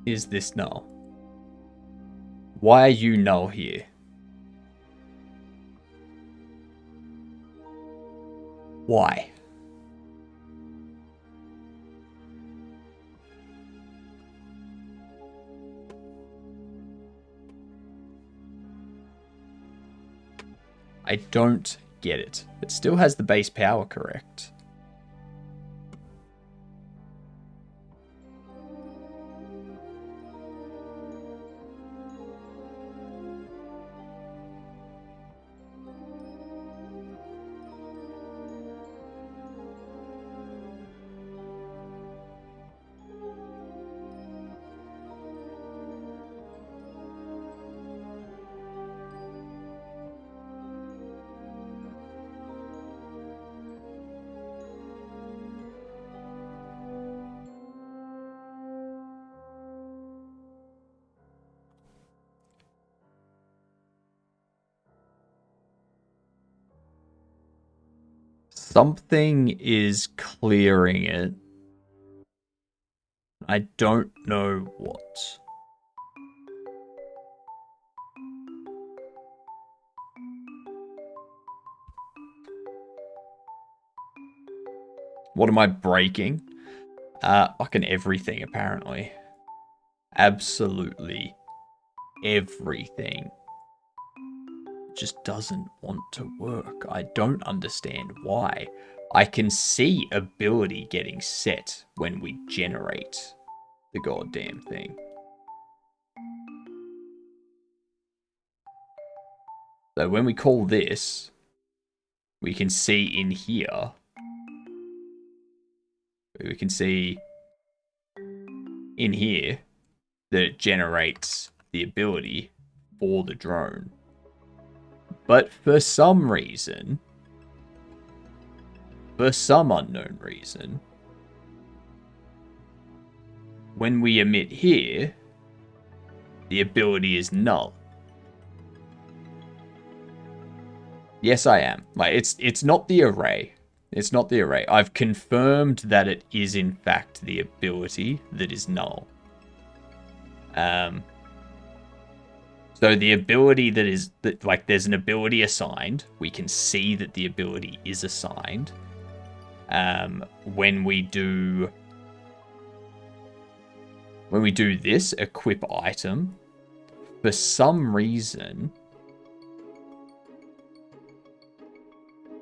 is this null? Why are you null here? Why? I don't get it. It still has the base power correct. Something is clearing it. I don't know what. What am I breaking? Fucking everything, apparently. Absolutely everything. It just doesn't want to work. I don't understand why. I can see ability getting set when we generate the goddamn thing. So when we call this, we can see in here, we can see in here that it generates the ability for the drone. But for some reason, for some unknown reason, when we emit here, the ability is null. Yes, I am. Like, it's not the array. It's not the array. I've confirmed that it is in fact the ability that is null. So the ability that is that, like, there's an ability assigned. We can see that the ability is assigned. When we do this equip item, for some reason,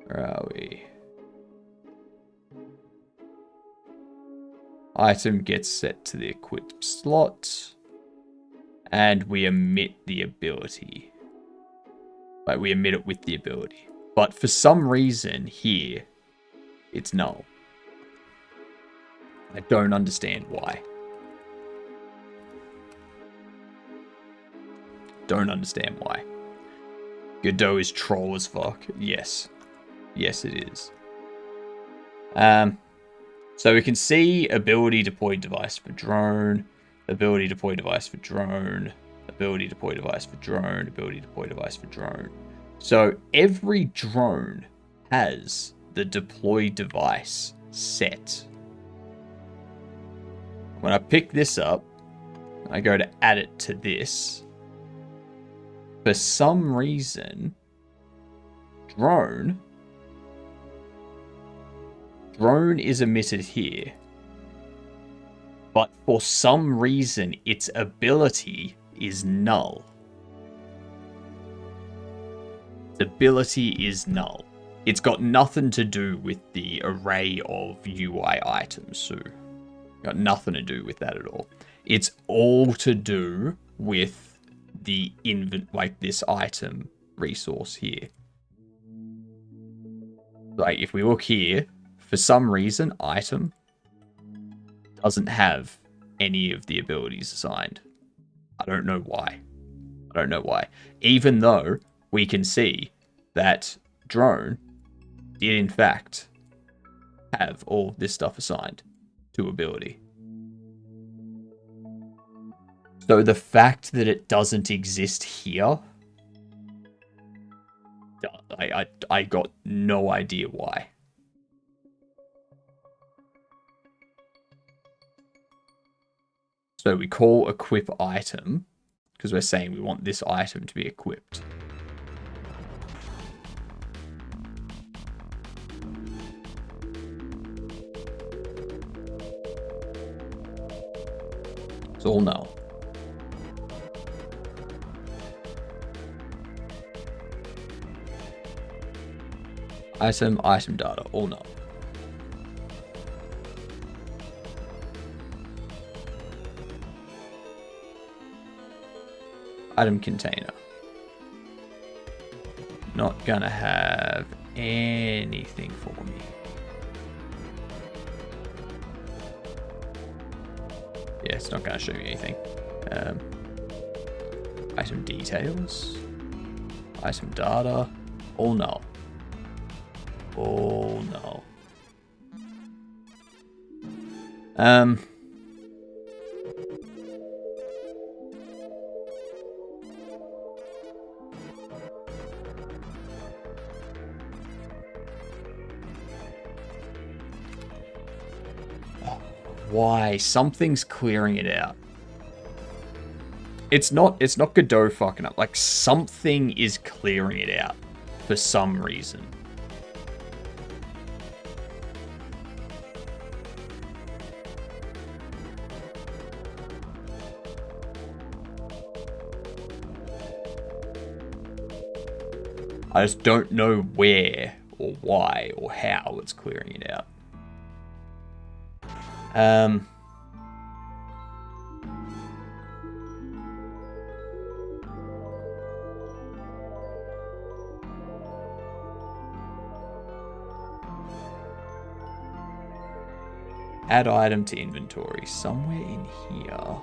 where are we? Item gets set to the equip slot, and we emit the ability. Like, we emit it with the ability. But for some reason here, it's null. I don't understand why. Don't understand why. Godot is troll as fuck. Yes. Yes, it is. So we can see ability deploy device for drone, ability deploy device for drone, ability deploy device for drone, ability deploy device for drone. So every drone has the deploy device set. When I pick this up, I go to add it to this. For some reason, drone is emitted here. But for some reason, its ability is null. Its ability is null. It's got nothing to do with the array of UI items, so got nothing to do with that at all. It's all to do with the like this item resource here. Like, if we look here, for some reason, item doesn't have any of the abilities assigned. I don't know why. I don't know why. Even though we can see that drone did in fact have all this stuff assigned to ability. So the fact that it doesn't exist here, I got no idea why. So we call equip item because we're saying we want this item to be equipped. It's all null. Item data, all null. Item container. Not gonna have anything for me. Yeah, it's not gonna show me anything. Item details. Item data. All null. All null. why. Something's clearing it out. It's not Godot fucking up. Like, something is clearing it out for some reason. I just don't know where or why or how it's clearing it out. Add item to inventory. Somewhere in here.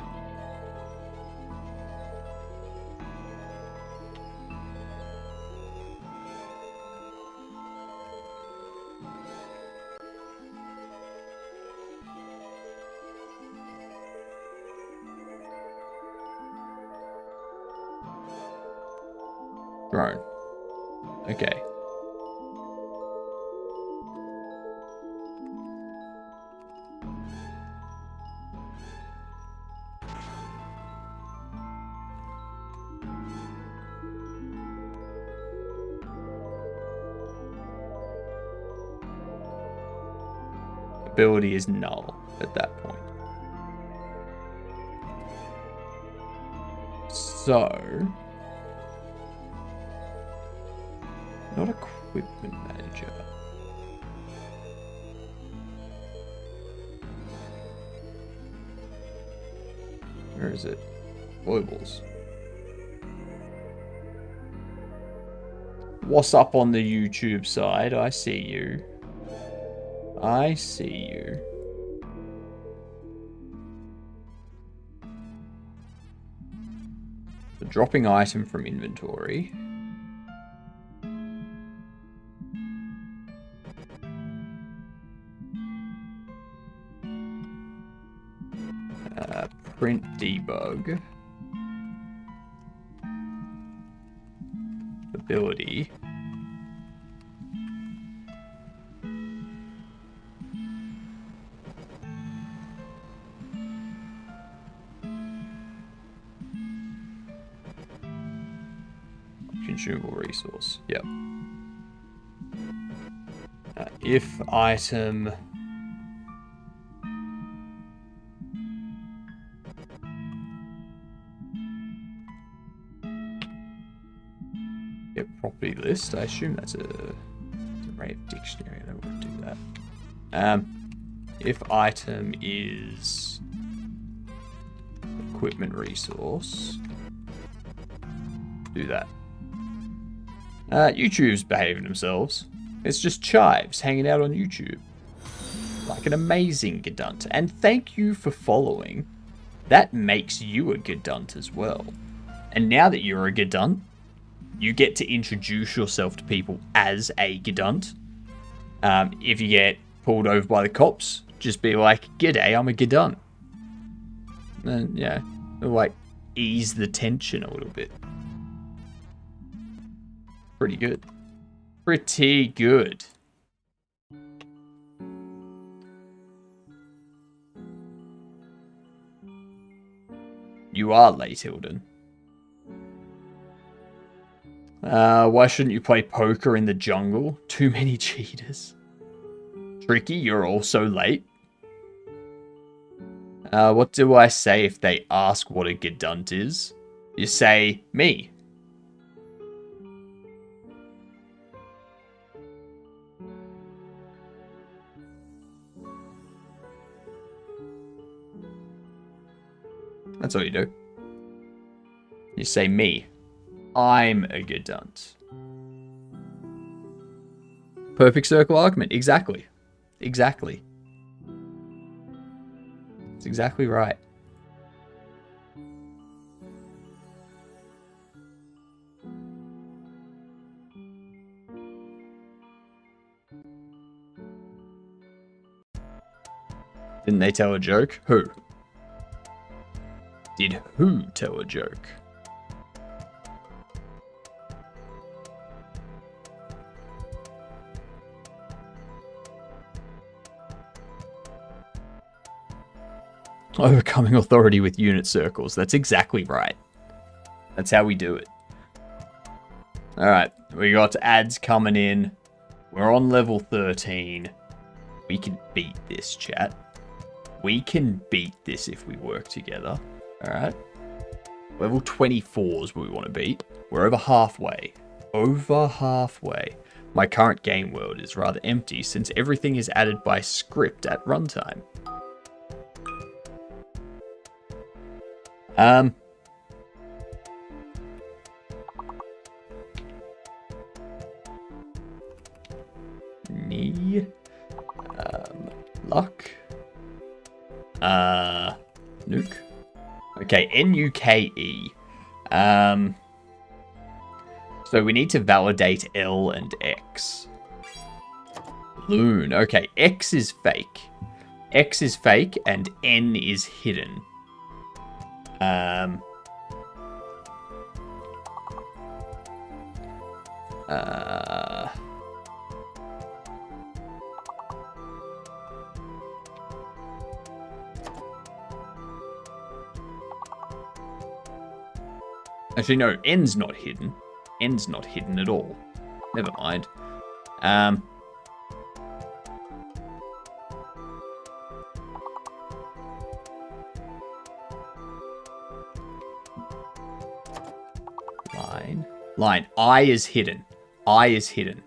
Drone. Okay. Ability is null at that point. So... not equipment manager. Where is it? Foibles. What's up on the YouTube side? I see you. I see you. So dropping item from inventory. Print debug. Ability. Consumable resource. Yep. If item. Property list. I assume that's a array of dictionary. I don't want to do that. If item is equipment resource, do that. YouTube's behaving themselves. It's just Chives hanging out on YouTube. Like an amazing Gedunt. And thank you for following. That makes you a Gedunt as well. And now that you're a Gedunt, you get to introduce yourself to people as a Gedunt. If you get pulled over by the cops, just be like, "G'day, I'm a Gedunt." And yeah, it'll like ease the tension a little bit. Pretty good. Pretty good. You are late, Hilden. Why shouldn't you play poker in the jungle? Too many cheaters. Tricky, you're also late. What do I say if they ask what a Gedunt is? You say, me. That's all you do. You say, me. I'm a Gedunt. Perfect circle argument. Exactly. Exactly. It's exactly right. Didn't they tell a joke? Who? Did who tell a joke? Overcoming authority with unit circles. That's exactly right. That's how we do it. Alright, we got ads coming in. We're on level 13. We can beat this, chat. We can beat this if we work together. Alright. Level 24 is what we want to beat. We're over halfway. Over halfway. My current game world is rather empty since everything is added by script at runtime. Luck. Nuke. Okay, N-U-K-E. So we need to validate L and X. Loon. Okay, X is fake. X is fake and N is hidden. Actually, no, N's not hidden. N's not hidden at all. Never mind. Line. I is hidden. I is hidden.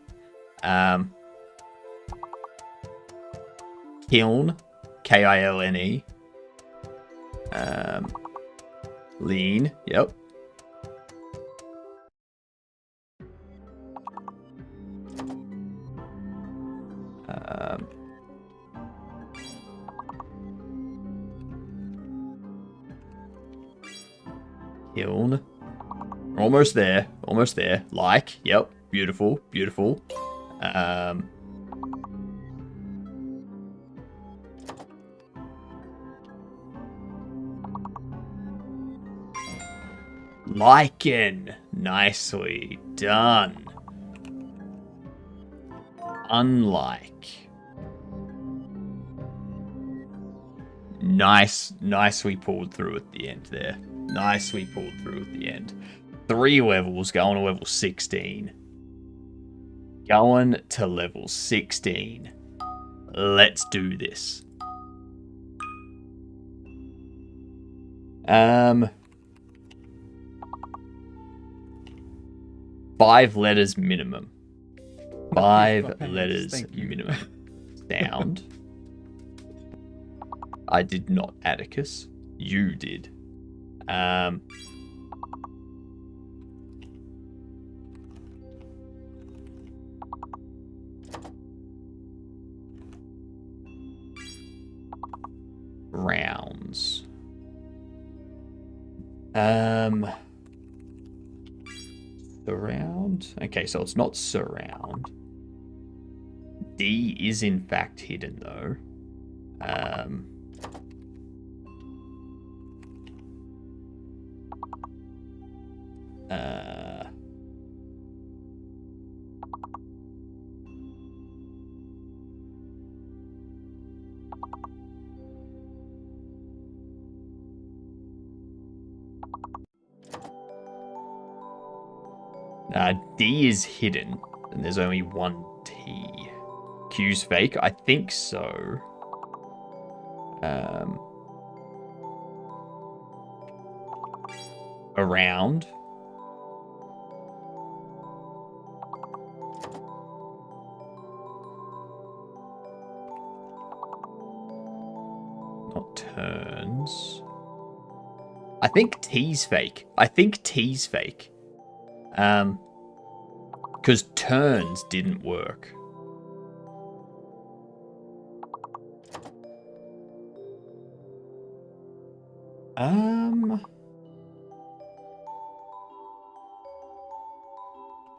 Kiln. K-I-L-N-E. Lean. Yep. Kiln. Almost there. Almost there. Like. Yep. Beautiful. Beautiful. Lichen. Nicely done. Unlike. Nicely pulled through at the end there. Nicely pulled through at the end. 3 levels, going to level 16. Going to level 16. Let's do this. 5 letters minimum. 5 letters minimum. Sound. I did not, Atticus. You did. Rounds. Surround. Okay, so it's not surround. D is in fact hidden though. D is hidden, and there's only 1 T. Q's fake? I think so. Around. Not turns. I think T's fake. Because turns didn't work.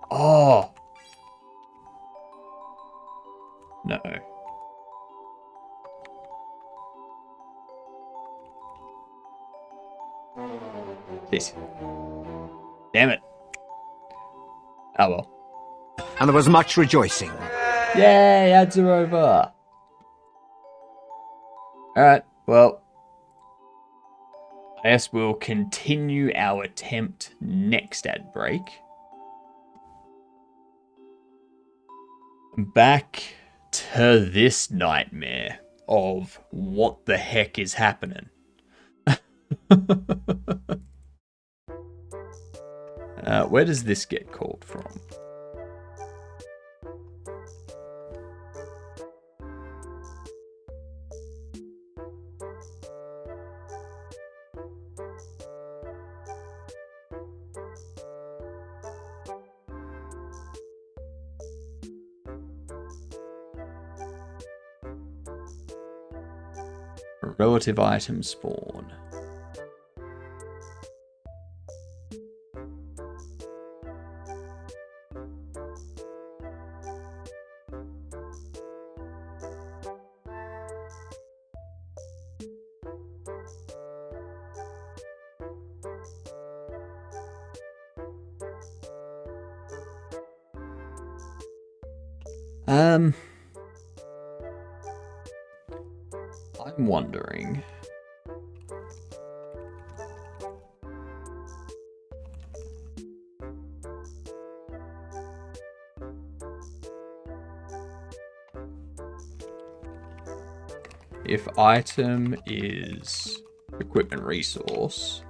Oh. No. This. Damn it. Oh well. And there was much rejoicing. Yay, ads are over. Alright, well, I guess we'll continue our attempt next ad break. Back to this nightmare of what the heck is happening. Where does this get called from? Relative item spawn. I'm wondering. If item is equipment resource,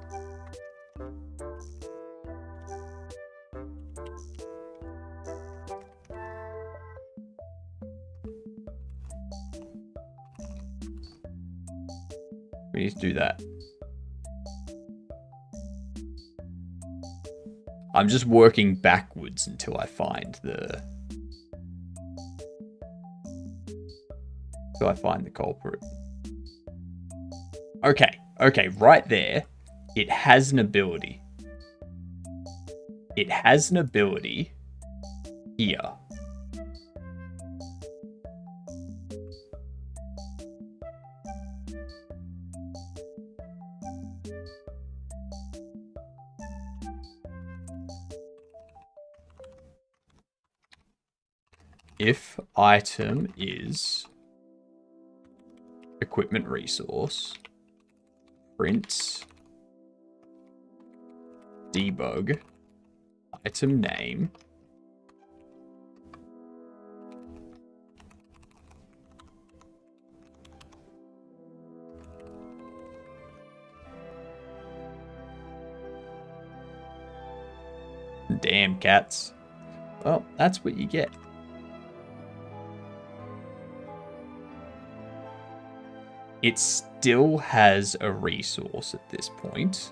we need to do that. I'm just working backwards until I find the culprit. Okay, right there. It has an ability. It has an ability here. If item is equipment resource, print debug item name damn cats. Well, that's what you get. It still has a resource at this point.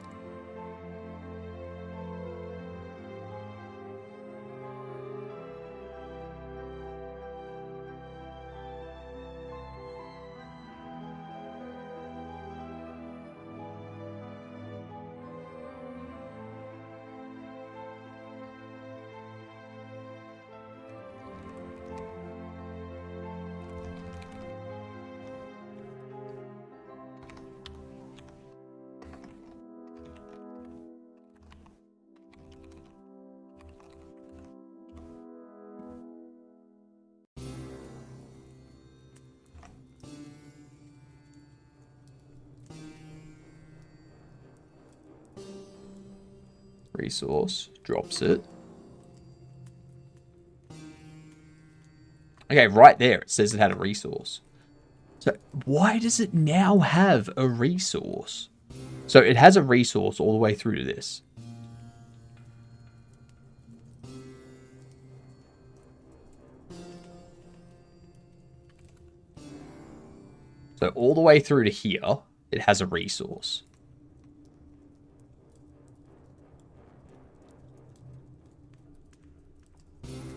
Resource, drops it. Okay, right there it says it had a resource. So why does it now have a resource? So it has a resource all the way through to this. So all the way through to here, it has a resource.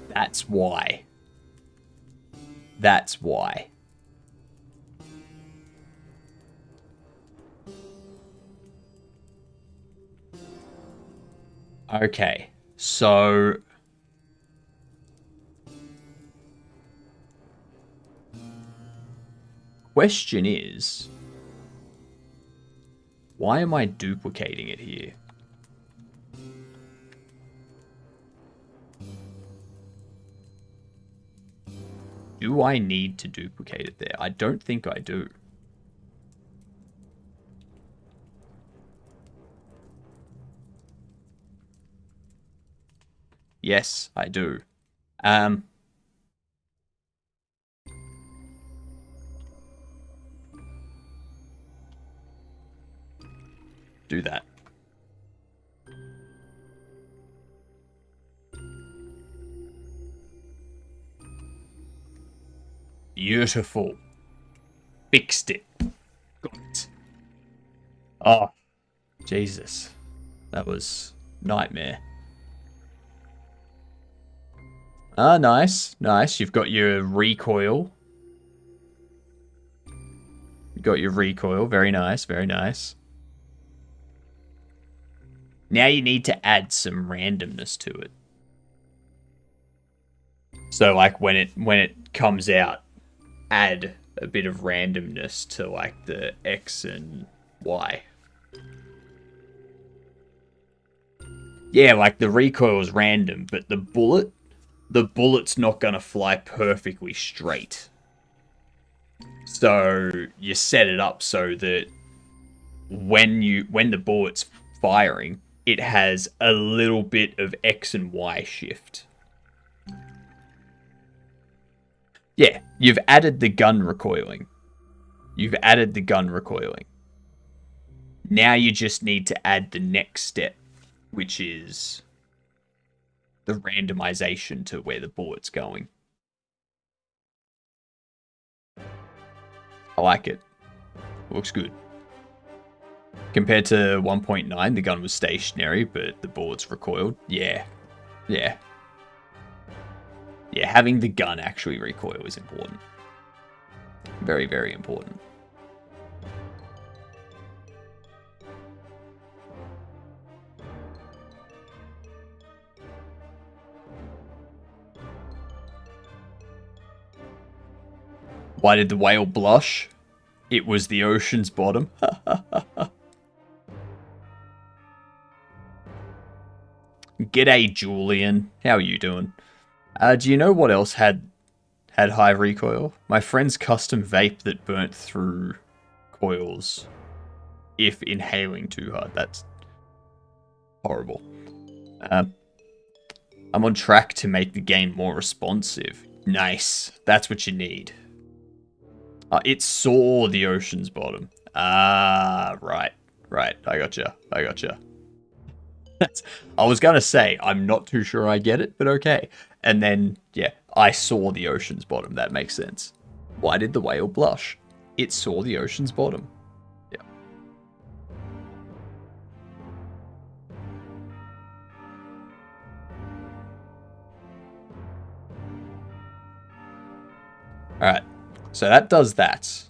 That's why. That's why. Okay, so question is, why am I duplicating it here? Do I need to duplicate it there? I don't think I do. Yes, I do. Do that. Beautiful. Fixed it. Got it. Oh, Jesus. That was nightmare. Ah, nice. Nice. You've got your recoil. You've got your recoil. Very nice. Very nice. Now you need to add some randomness to it. So like when it comes out, add a bit of randomness to like the X and Y. Yeah, like the recoil is random, but the bullet's not gonna fly perfectly straight. So you set it up so that when the bullet's firing, it has a little bit of X and Y shift. Yeah, you've added the gun recoiling. Now you just need to add the next step, which is the randomization to where the bullet's going. I like it. Looks good. Compared to 1.9, the gun was stationary, but the bullets recoiled. Yeah. Yeah, having the gun actually recoil is important. Very, very important. Why did the whale blush? It was the ocean's bottom. G'day, Julian. How are you doing? Do you know what else had high recoil? My friend's custom vape that burnt through coils if inhaling too hard. That's horrible. I'm on track to make the game more responsive. Nice. That's what you need. It saw the ocean's bottom. Right. I gotcha. I was gonna say, I'm not too sure I get it, but okay. And then, yeah, I saw the ocean's bottom. That makes sense. Why did the whale blush? It saw the ocean's bottom. Yeah. Alright. So that does that.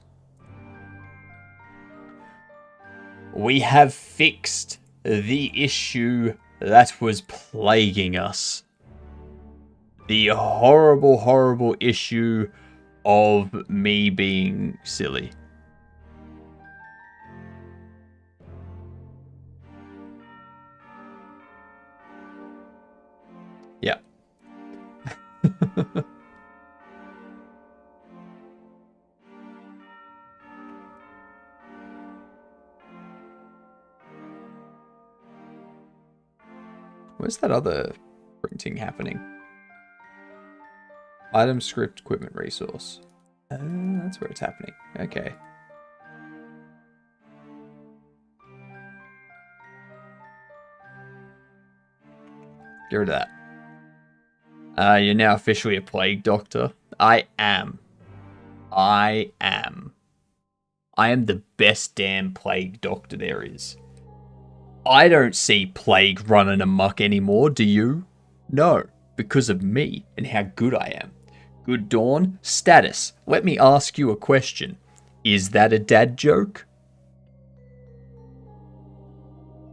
We have fixed the issue that was plaguing us. The horrible, horrible issue of me being silly. Yeah. Where's that other printing happening? Item, script, equipment, resource. That's where it's happening. Okay. Get rid of that. You're now officially a plague doctor. I am. I am the best damn plague doctor there is. I don't see plague running amok anymore, do you? No, because of me and how good I am. Good Dawn, status. Let me ask you a question. Is that a dad joke?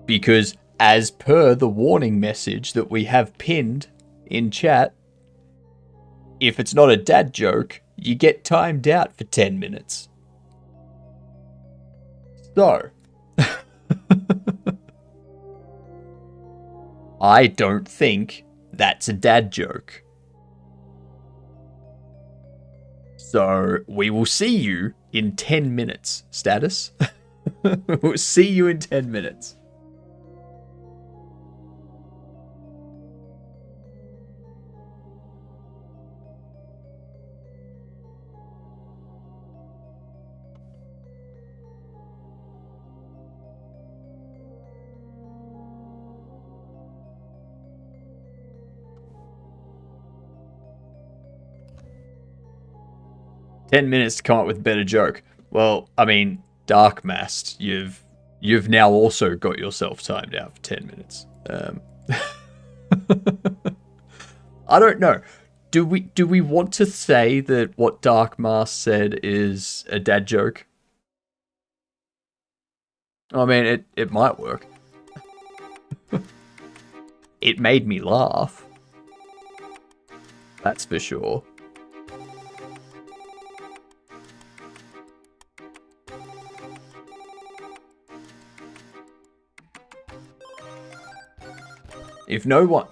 Because as per the warning message that we have pinned in chat, if it's not a dad joke, you get timed out for 10 minutes. So, I don't think that's a dad joke. So, we will see you in 10 minutes, status. We'll see you in 10 minutes. 10 minutes to come up with a better joke. Well, I mean, Dark Mast, you've now also got yourself timed out for 10 minutes. I don't know. Do we want to say that what Dark Mast said is a dad joke? I mean, it might work. It made me laugh. That's for sure. If no one...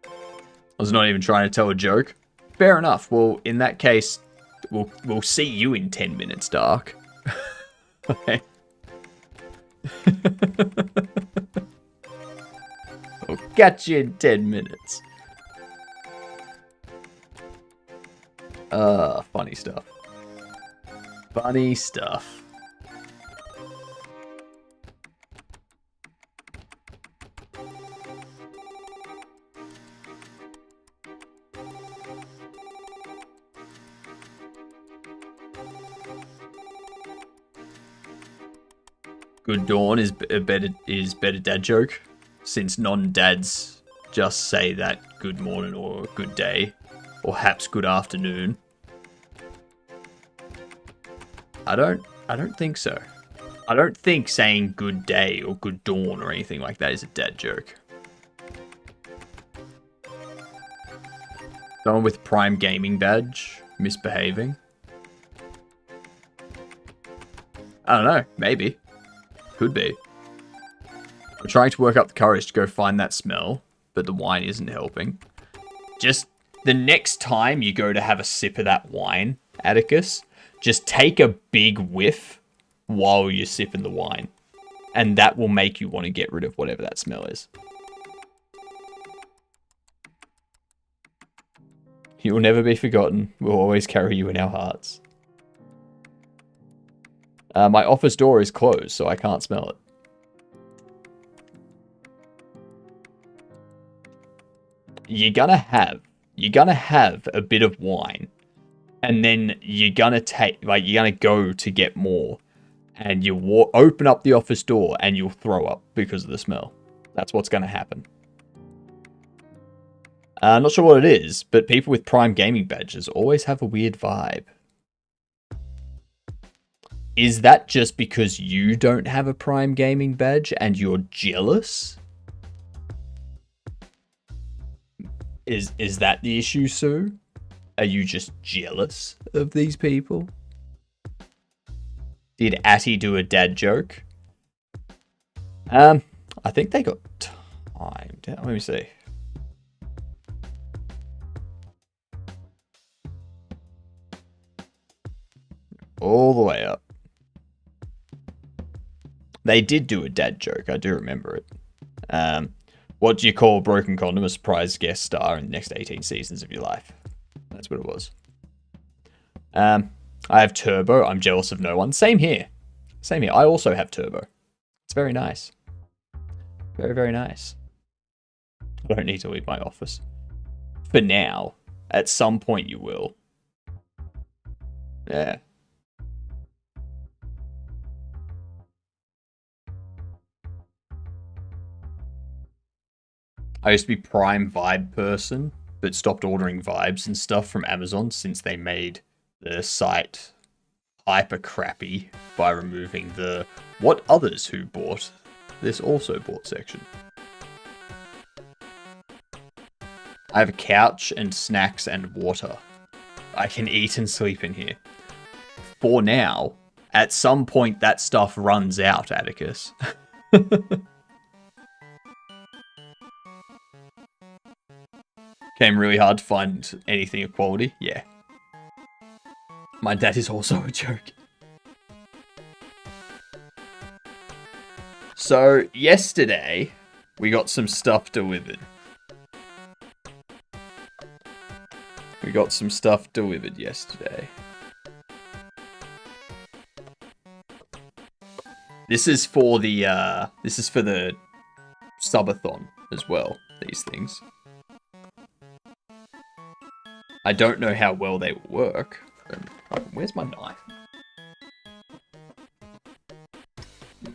I was not even trying to tell a joke. Fair enough. Well, in that case, we'll see you in 10 minutes, Dark. Okay. We'll catch you in 10 minutes. Funny stuff. Funny stuff. Good dawn is better dad joke, since non-dads just say that good morning or good day, or perhaps good afternoon. I don't think so. I don't think saying good day or good dawn or anything like that is a dad joke. Someone with Prime Gaming badge misbehaving. I don't know, maybe. Could be. I'm trying to work up the courage to go find that smell, but the wine isn't helping. Just the next time you go to have a sip of that wine, Atticus, just take a big whiff while you're sipping the wine. And that will make you want to get rid of whatever that smell is. You will never be forgotten. We'll always carry you in our hearts. My office door is closed, so I can't smell it. You're gonna have a bit of wine, and then you're gonna go to get more, and you open up the office door, and you'll throw up because of the smell. That's what's gonna happen. I'm not sure what it is, but people with Prime Gaming badges always have a weird vibe. Is that just because you don't have a Prime Gaming badge and you're jealous? Is that the issue, Sue? Are you just jealous of these people? Did Atty do a dad joke? I think they got timed. Let me see. All the way up. They did do a dad joke. I do remember it. What do you call a broken condom? A surprise guest star in the next 18 seasons of your life. That's what it was. I have Turbo. I'm jealous of no one. Same here. Same here. I also have Turbo. It's very nice. Very, very nice. I don't need to leave my office. For now. At some point you will. Yeah. I used to be Prime Vibe person, but stopped ordering vibes and stuff from Amazon since they made the site hyper crappy by removing the what others who bought this also bought section. I have a couch and snacks and water. I can eat and sleep in here. For now, at some point that stuff runs out, Atticus. Came really hard to find anything of quality. Yeah. My dad is also a joke. So, yesterday, we got some stuff delivered. We got some stuff delivered yesterday. This is for the subathon as well, these things. I don't know how well they will work, Where's my knife?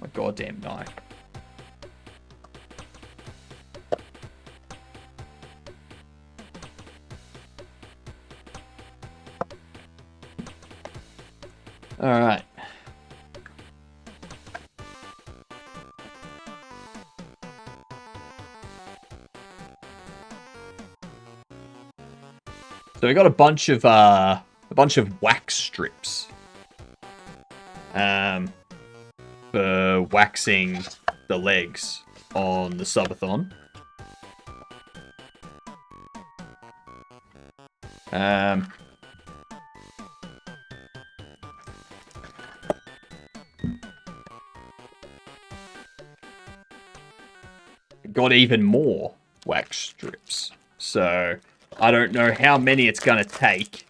My goddamn knife. Alright. So we got a bunch of wax strips. For waxing the legs on the subathon. Got even more wax strips. So I don't know how many it's gonna take.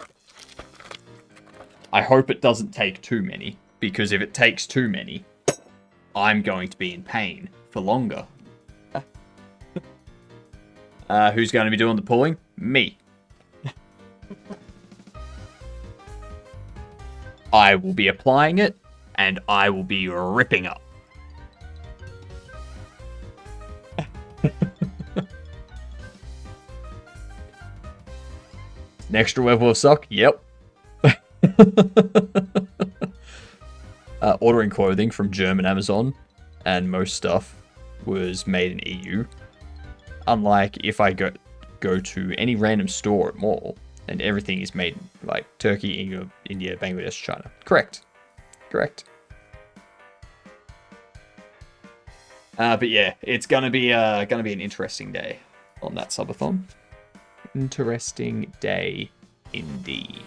I hope it doesn't take too many, because if it takes too many, I'm going to be in pain for longer. Who's going to be doing the pulling? Me. I will be applying it, and I will be ripping up. An extra level of sock? Yep. Ordering clothing from German Amazon and most stuff was made in EU. Unlike if I go to any random store at mall and everything is made in like Turkey, India, Bangladesh, China. Correct. But yeah, it's gonna be an interesting day on that subathon. Interesting day indeed.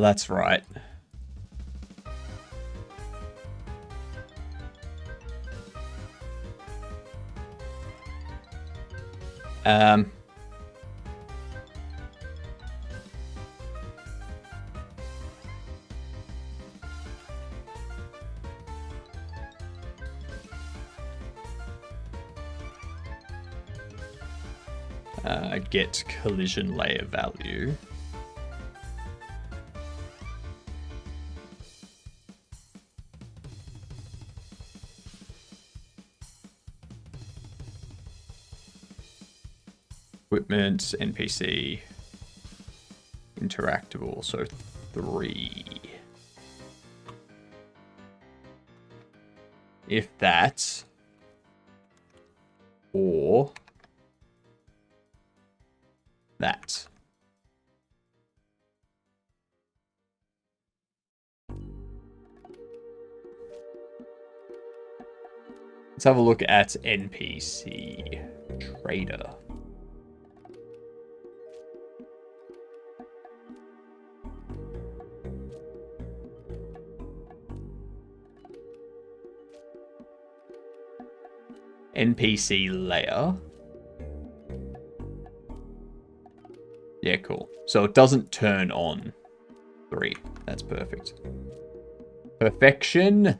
That's right. Get collision layer value. Equipment, NPC, interactable, so 3. If that, or that. Let's have a look at NPC Trader. NPC layer. Yeah, cool. So it doesn't turn on 3. That's perfect. Perfection.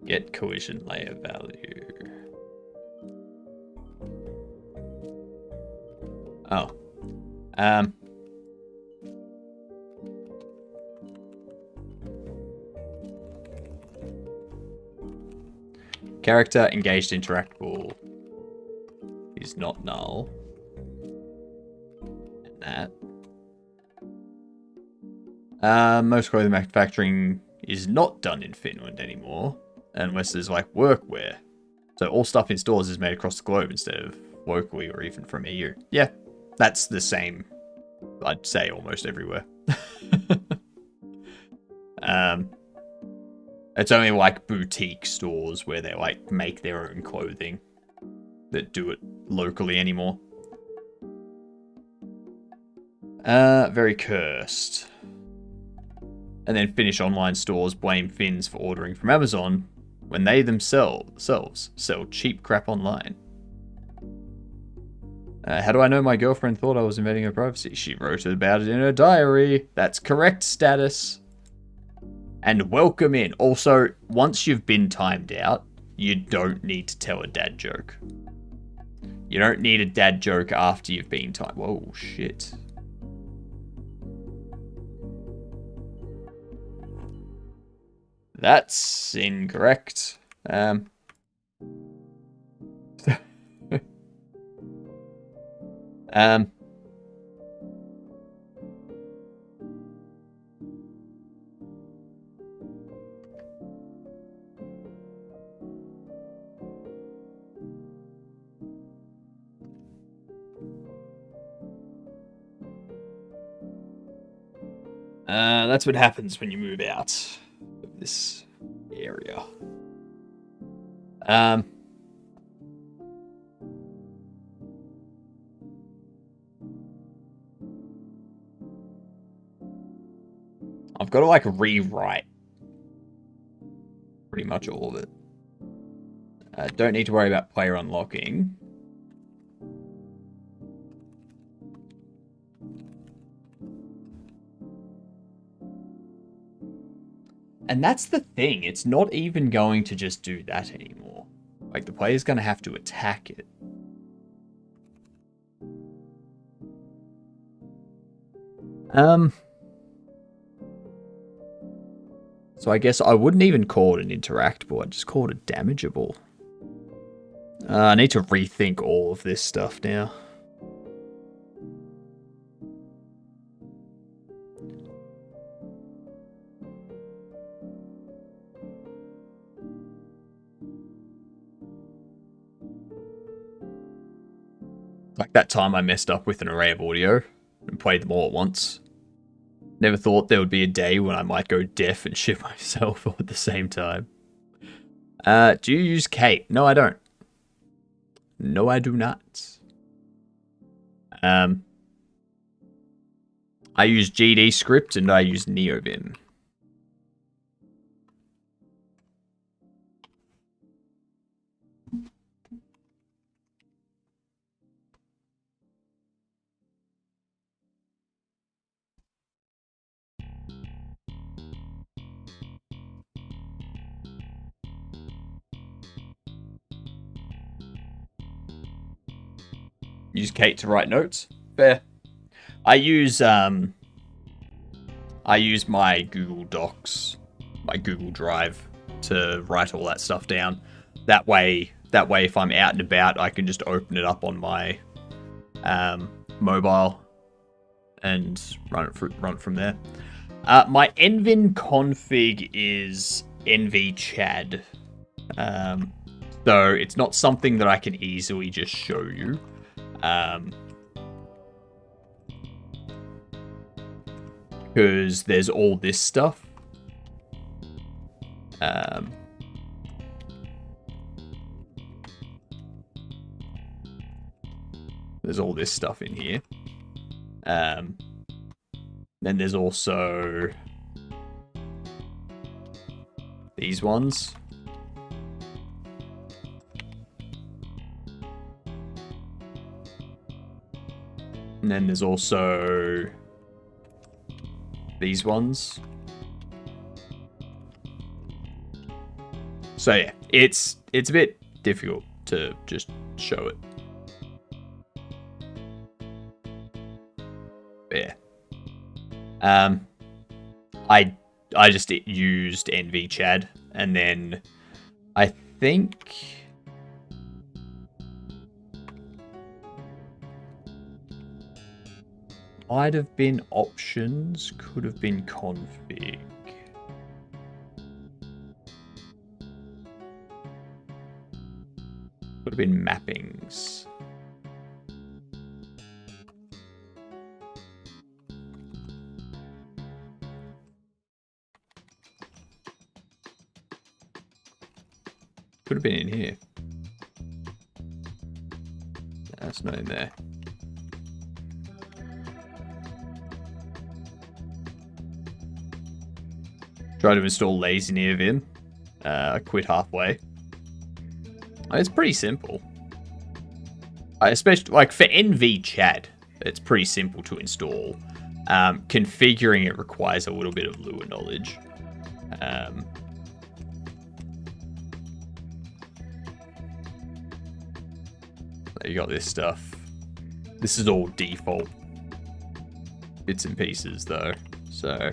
Get collision layer value. Oh. Character engaged interactable is not null. And that. Most clothing manufacturing is not done in Finland anymore, unless there's like workwear. So all stuff in stores is made across the globe instead of locally or even from EU. Yeah, that's the same, I'd say, almost everywhere. It's only like boutique stores where they like make their own clothing that do it locally anymore. Very cursed. And then Finnish online stores blame Finns for ordering from Amazon when they themselves sell cheap crap online. How do I know my girlfriend thought I was invading her privacy? She wrote about it in her diary. That's correct status. And welcome in. Also, once you've been timed out, you don't need to tell a dad joke. You don't need a dad joke after you've been timed. Whoa, shit. That's incorrect. That's what happens when you move out of this area. I've got to like rewrite pretty much all of it. Don't need to worry about player unlocking. And that's the thing, it's not even going to just do that anymore. Like, the player's going to have to attack it. So I guess I wouldn't even call it an interactable, I'd just call it a damageable. I need to rethink all of this stuff now. Like that time I messed up with an array of audio and played them all at once. Never thought there would be a day when I might go deaf and shit myself all at the same time. Do you use Kate? No, I don't. No, I do not. I use GD script and I use NeoVim. Use Kate to write notes. Fair. I use my Google Docs, my Google Drive to write all that stuff down. That way if I'm out and about, I can just open it up on my mobile and run it from there. My Nvin config is nvchad. So it's not something that I can easily just show you. Because there's all this stuff. There's all this stuff in here. Then there's also these ones. And then there's also these ones. So yeah, it's a bit difficult to just show it. But yeah. I just used nvchad, and then I think might have been options, could have been config. Could have been mappings. Could have been in here. That's not in there. Try to install Lazy Near Vim. Quit halfway. It's pretty simple. Especially, like, for NVChat, it's pretty simple to install. Configuring it requires a little bit of Lua knowledge. You got this stuff. This is all default bits and pieces, though. So,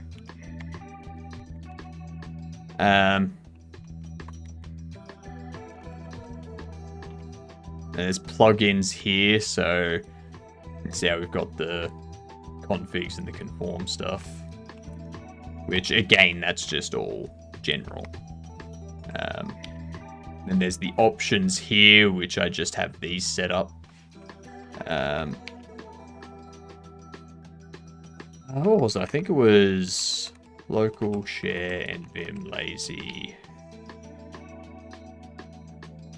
there's plugins here, so see how we've got the configs and the conform stuff, which again, that's just all general. Then there's the options here, which I just have these set up. What was it? I think it was local, share, and Vim lazy.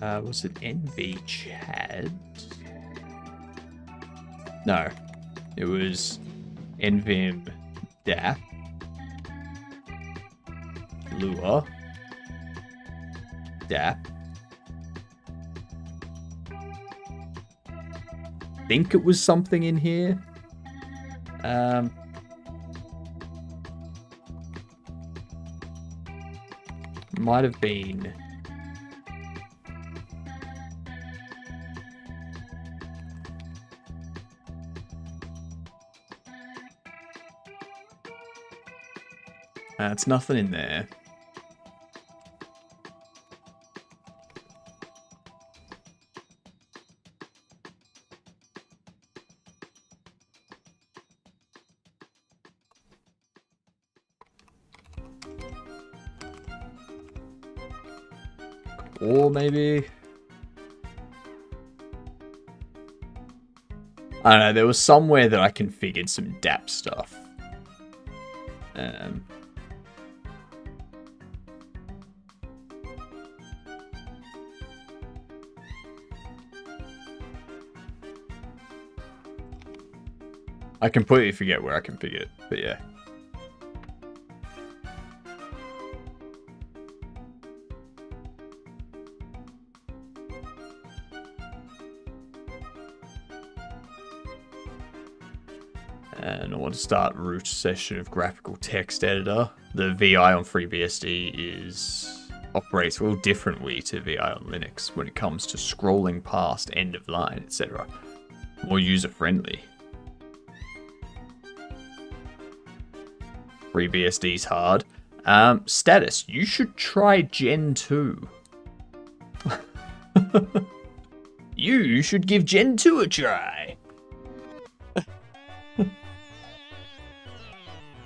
Was it NVChat? No, it was NVim DAP, Lua, DAP. I think it was something in here. Might have been. It's nothing in there. Or maybe... I don't know, there was somewhere that I configured some DAP stuff. I completely forget where I configured it, but yeah. And I want to start root session of graphical text editor. The VI on FreeBSD operates a little differently to VI on Linux when it comes to scrolling past end of line, etc. More user friendly. FreeBSD's hard. Status, you should try Gen 2. You should give Gen 2 a try.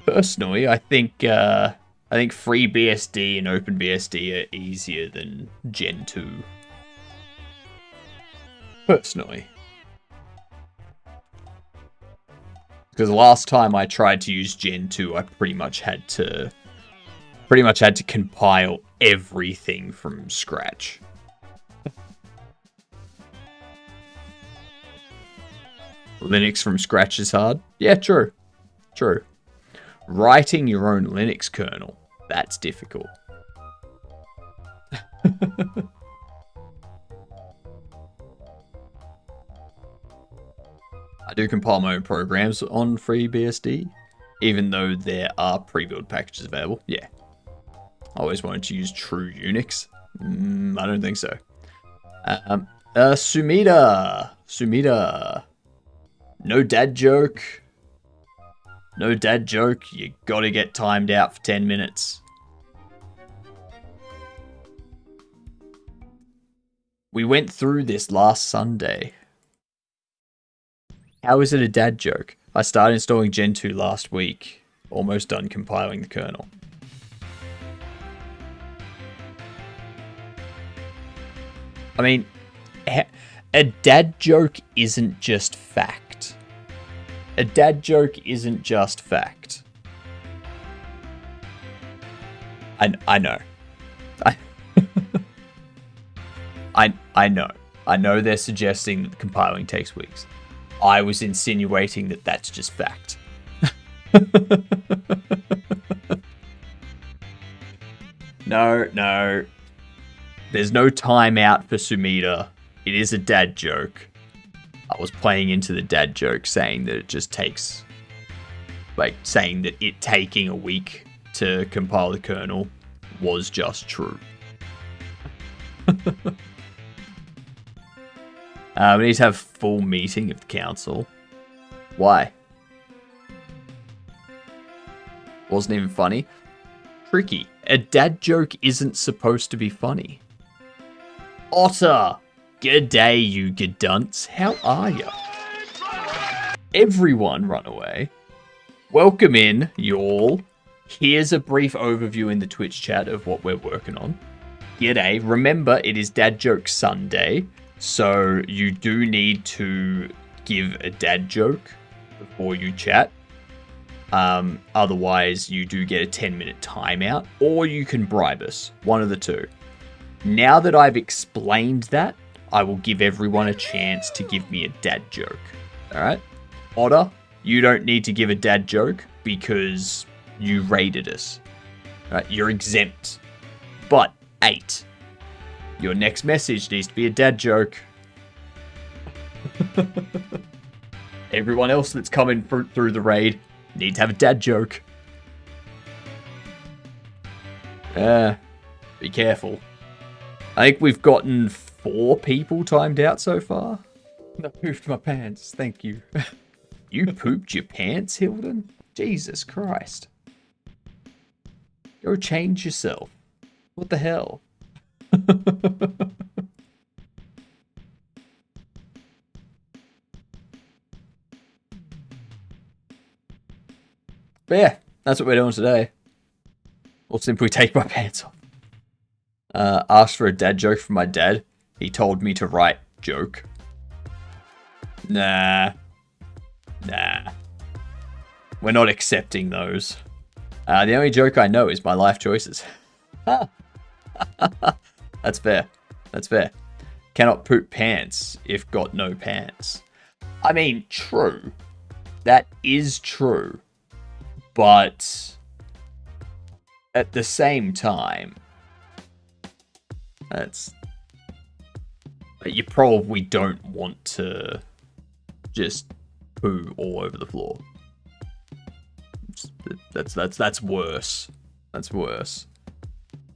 Personally, I think FreeBSD and OpenBSD are easier than Gen 2. Personally. Because last time I tried to use Gen 2, I pretty much had to compile everything from scratch. Linux from scratch is hard? Yeah, true. True. Writing your own Linux kernel, that's difficult. I do compile my own programs on FreeBSD, even though there are pre-built packages available. Yeah. I always wanted to use true Unix. I don't think so. Sumida. No dad joke. No dad joke. You gotta get timed out for 10 minutes. We went through this last Sunday. How is it a dad joke? I started installing Gen 2 last week. Almost done compiling the kernel. I mean, a dad joke isn't just fact. A dad joke isn't just fact. I know. I know. I know they're suggesting that the compiling takes weeks. I was insinuating that that's just fact. No. There's no timeout for Sumida. It is a dad joke. I was playing into the dad joke saying that it just takes... Like, saying that it taking a week to compile the kernel was just true. We need to have a full meeting of the council. Why? Wasn't even funny. Tricky. A dad joke isn't supposed to be funny. Otter! G'day, you gadunts. How are ya? Everyone run away. Welcome in, y'all. Here's a brief overview in the Twitch chat of what we're working on. G'day. Remember, it is Dad Joke Sunday, so you do need to give a dad joke before you chat. Otherwise, you do get a 10-minute timeout, or you can bribe us. One of the two. Now that I've explained that, I will give everyone a chance to give me a dad joke. Alright? Otter, you don't need to give a dad joke because you raided us. Alright, you're exempt. But, 8. Your next message needs to be a dad joke. Everyone else that's coming through the raid need to have a dad joke. Be careful. I think we've gotten 4 people timed out so far. I pooped my pants, thank you. You pooped your pants, Hilden? Jesus Christ. Go change yourself. What the hell? But yeah, that's what we're doing today. Or simply take my pants off. Asked for a dad joke from my dad. He told me to write joke. Nah. We're not accepting those. The only joke I know is my life choices. That's fair. Cannot poop pants if got no pants. I mean, true. That is true. But at the same time, you probably don't want to just poo all over the floor. That's worse. That's worse.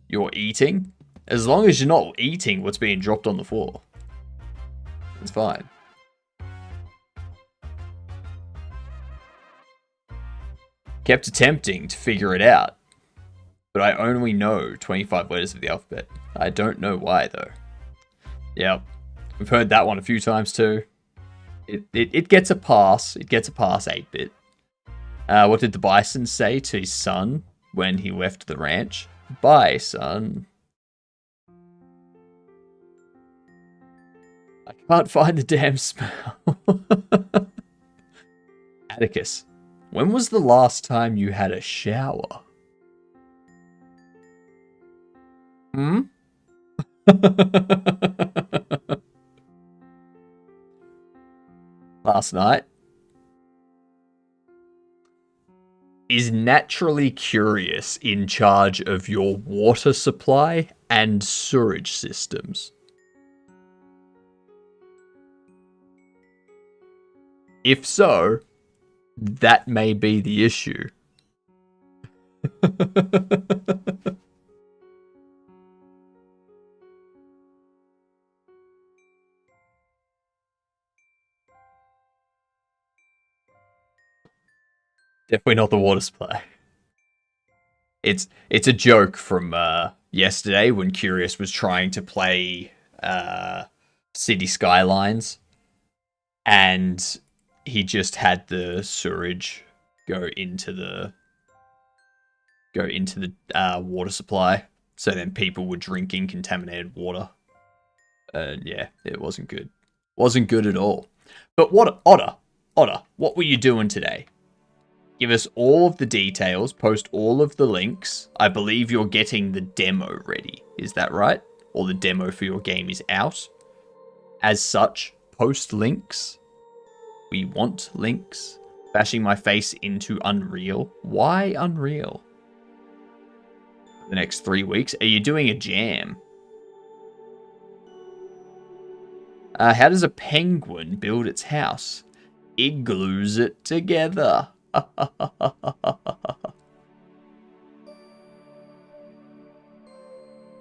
You're eating? As long as you're not eating what's being dropped on the floor, it's fine. Kept attempting to figure it out, but I only know 25 letters of the alphabet. I don't know why, though. Yep, we've heard that one a few times, too. It gets a pass. It gets a pass, 8-bit. What did the bison say to his son when he left the ranch? Bye, son. I can't find the damn smell. Atticus, when was the last time you had a shower? Last night. Is Naturally Curious in charge of your water supply and sewage systems? If so, that may be the issue. Definitely not the water supply. It's a joke from yesterday when Curious was trying to play City Skylines, and he just had the sewage go into the water supply, so then people were drinking contaminated water. Yeah, it wasn't good. Wasn't good at all. But Otter, what were you doing today? Give us all of the details, post all of the links. I believe you're getting the demo ready. Is that right? Or the demo for your game is out. As such, post links. We want links. Bashing my face into Unreal. Why Unreal? the next 3 weeks. Are you doing a jam? How does a penguin build its house? It glues it together.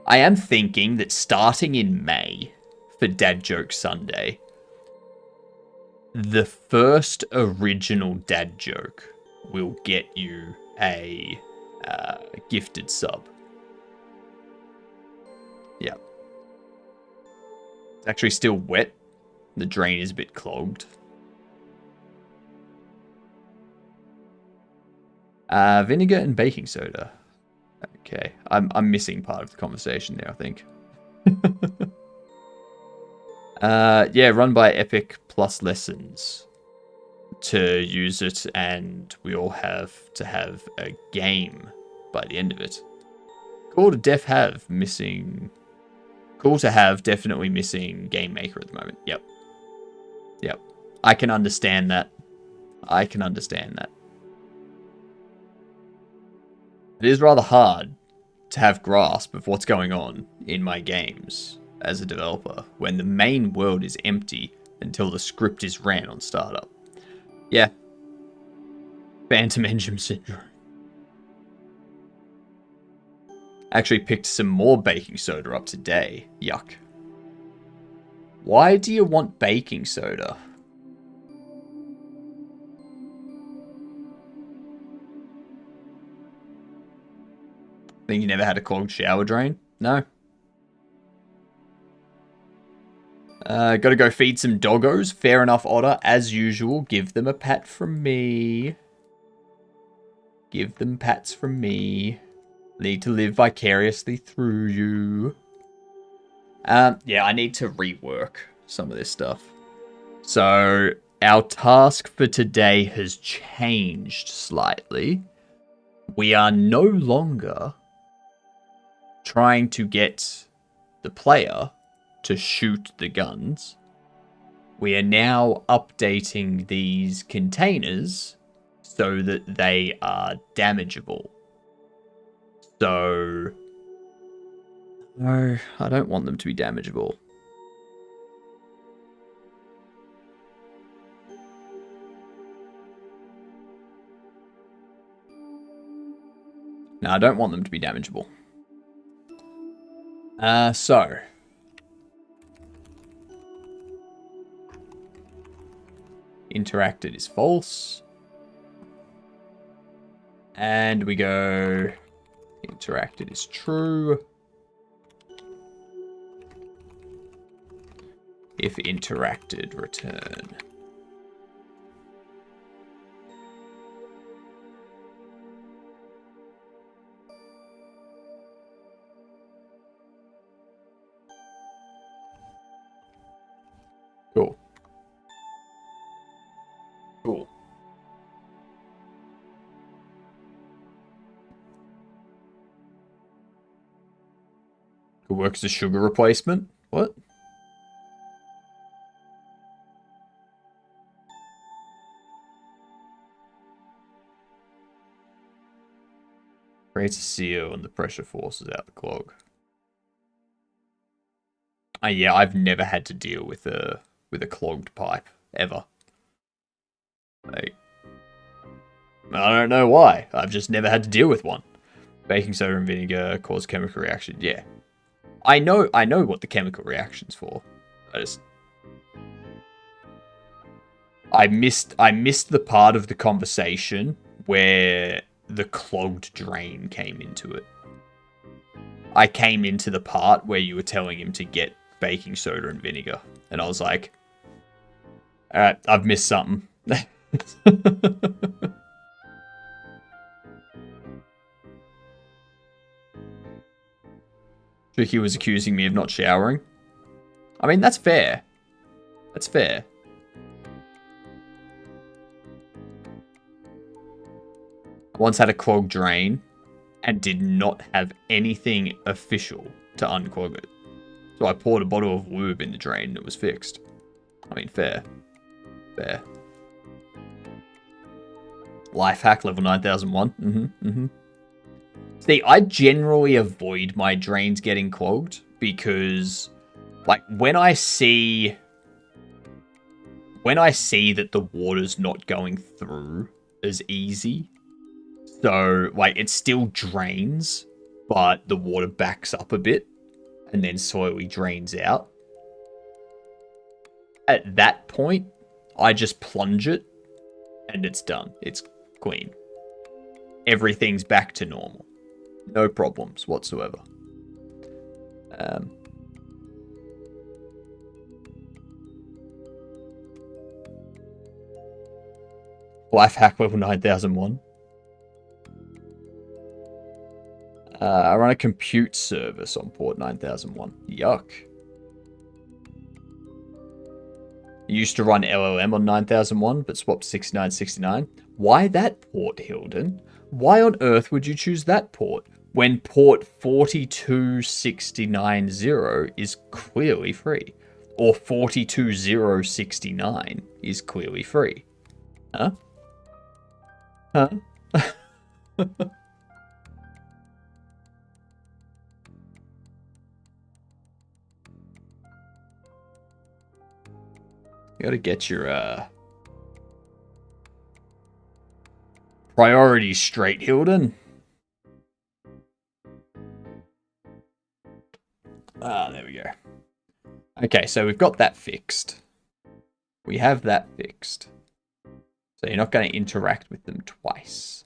I am thinking that starting in May for Dad Joke Sunday, the first original dad joke will get you a gifted sub. Yeah. It's actually still wet. The drain is a bit clogged. Vinegar and baking soda. Okay, I'm missing part of the conversation there, I think. Yeah, run by Epic plus lessons to use it, and we all have to have a game by the end of it. Cool to have missing. Cool to have, definitely missing Game Maker at the moment. Yep. Yep. I can understand that. I can understand that. It is rather hard to have grasp of what's going on in my games as a developer when the main world is empty until the script is ran on startup. Yeah. Phantom Engine Syndrome. Actually picked some more baking soda up today. Yuck. Why do you want baking soda? Think you never had a clogged shower drain? No. Gotta go feed some doggos. Fair enough, Otter. As usual, give them a pat from me. Give them pats from me. Need to live vicariously through you. Yeah, I need to rework some of this stuff. So, our task for today has changed slightly. We are no longer trying to get the player to shoot the guns. We are now updating these containers so that they are damageable. So, no, I don't want them to be damageable. No, I don't want them to be damageable. So. Interacted is false. And we go... Interacted is true. If interacted, return. Cool. Cool. Could work as a sugar replacement? What? Creates a CO and the pressure forces out the clog. Yeah, I've never had to deal with a clogged pipe ever. Like, I don't know why. I've just never had to deal with one. Baking soda and vinegar cause chemical reaction. Yeah, I know what the chemical reaction's for. I missed the part of the conversation where the clogged drain came into it. I came into the part where you were telling him to get baking soda and vinegar, and I was like, alright, I've missed something. Tricky was accusing me of not showering. I mean, that's fair. That's fair. I once had a clogged drain and did not have anything official to unclog it. So I poured a bottle of lube in the drain and it was fixed. I mean, fair. Fair. Life hack level 9001. See, I generally avoid my drains getting clogged because, like, when I see that the water's not going through as easy, so, like, it still drains, but the water backs up a bit and then slowly drains out. At that point, I just plunge it and it's done. It's clean. Everything's back to normal. No problems whatsoever. Life hack level 9001. I run a compute service on port 9001. Yuck. Used to run LLM on 9001, but swapped 6969. Why that port, Hilden? Why on earth would you choose that port when port 42690 is clearly free? Or 42069 is clearly free? Huh? Huh? You gotta get your priorities straight, Hilden. There we go. Okay, so we've got that fixed. We have that fixed. So you're not going to interact with them twice.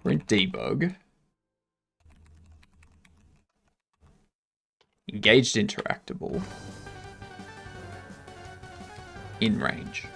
We're in debug. Engaged interactable. In range.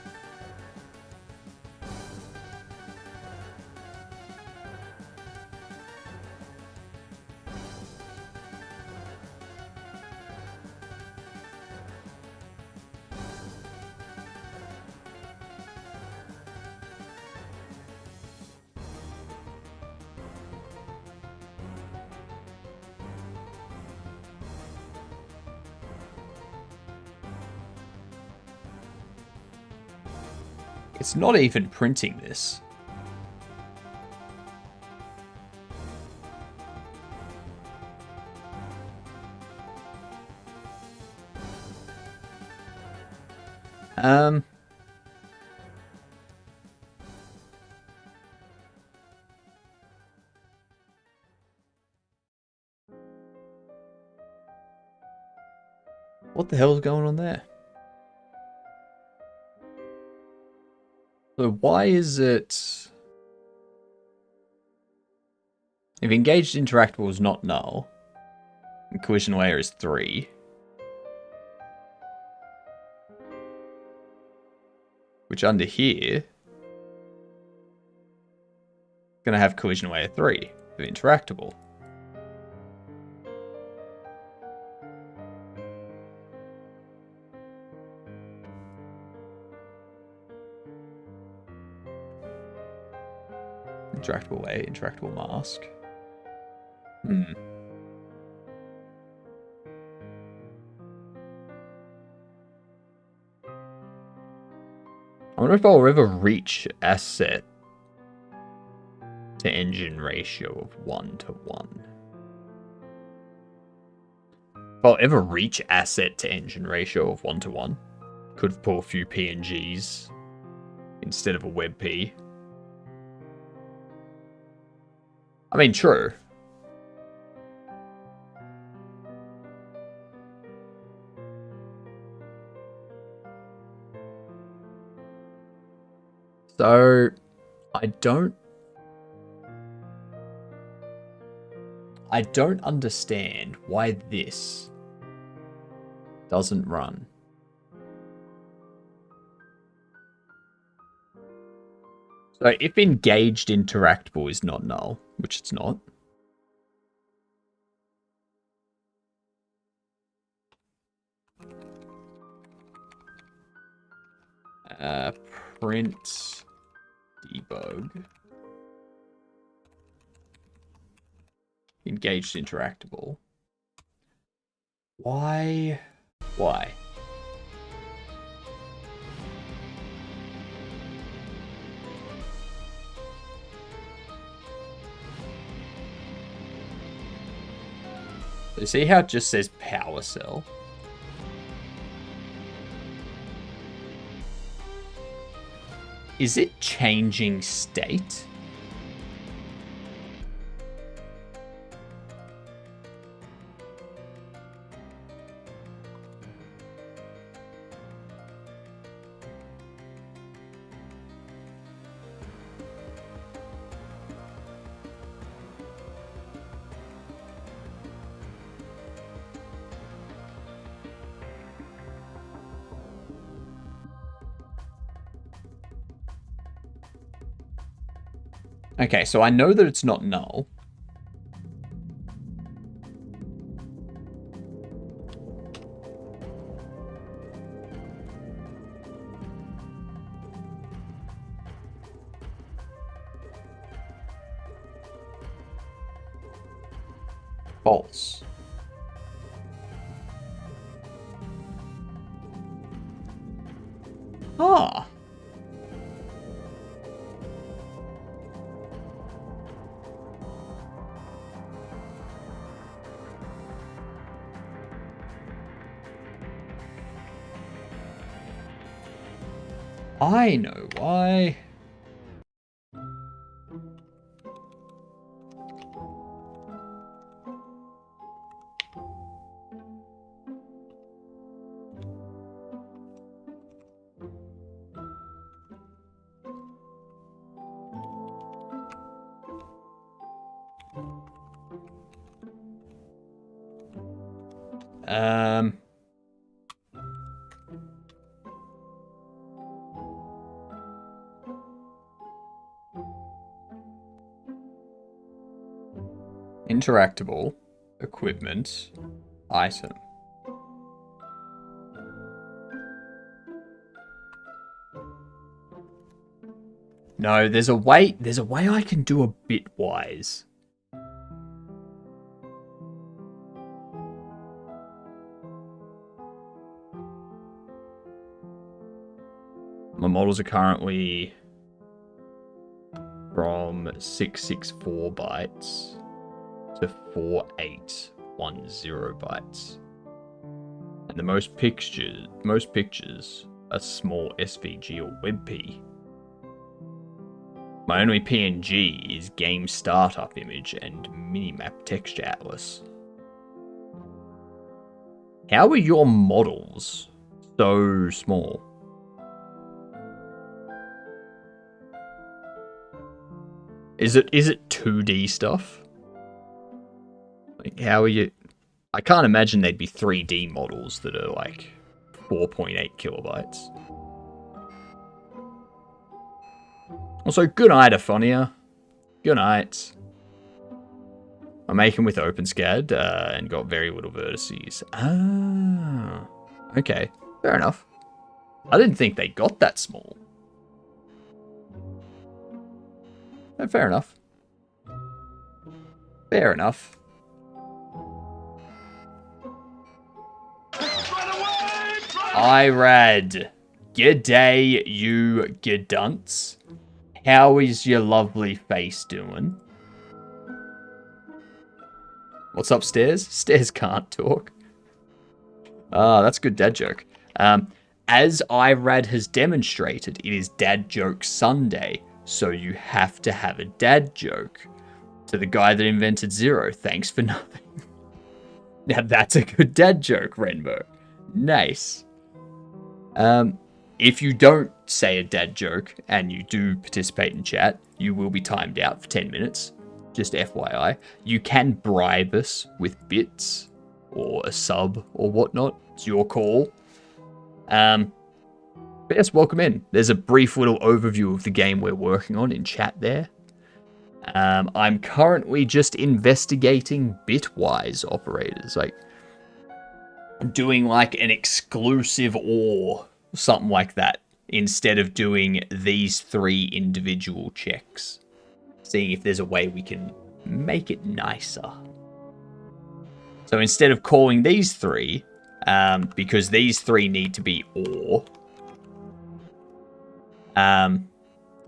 It's not even printing this. What the hell is going on there? So why is it... If engaged interactable is not null, and collision layer is 3, which under here, gonna have collision layer 3 of interactable. Interactable layer, interactable mask. I wonder if I'll ever reach asset to engine ratio of 1:1. If I'll ever reach asset to engine ratio of 1:1, could pull a few PNGs instead of a WebP. I mean, true. So, I don't understand why this doesn't run. So if engaged interactable is not null, which it's not. Print debug. Engaged interactable. Why? Why? You see how it just says power cell? Is it changing state? Okay, so I know that it's not null. False. Ah. I know why. Interactable equipment item. No, there's a way I can do a bitwise. My models are currently from 664 bytes to 4810 bytes. And the most pictures are small SVG or WebP. My only PNG is game startup image and minimap texture atlas. How are your models so small? Is it 2D stuff? Like, how are you? I can't imagine they'd be 3D models that are like 4.8 kilobytes. Also, good night, Aphonia. Good night. I'm making with OpenSCAD and got very little vertices. Ah, okay, fair enough. I didn't think they got that small. Fair enough. Fair enough. Irad. G'day, you gedunts. How is your lovely face doing? What's upstairs? Stairs can't talk. Ah, that's a good dad joke. As Irad has demonstrated, it is Dad Joke Sunday, so you have to have a dad joke. To the guy that invented Zero, thanks for nothing. Now that's a good dad joke, Renbo. Nice. If you don't say a dad joke and you do participate in chat, you will be timed out for 10 minutes. Just FYI. You can bribe us with bits or a sub or whatnot. It's your call. But yes, welcome in. There's a brief little overview of the game we're working on in chat there. I'm currently just investigating bitwise operators, like doing like an exclusive or something like that instead of doing these 3 individual checks. Seeing if there's a way we can make it nicer. So instead of calling these 3, because these 3 need to be ore, I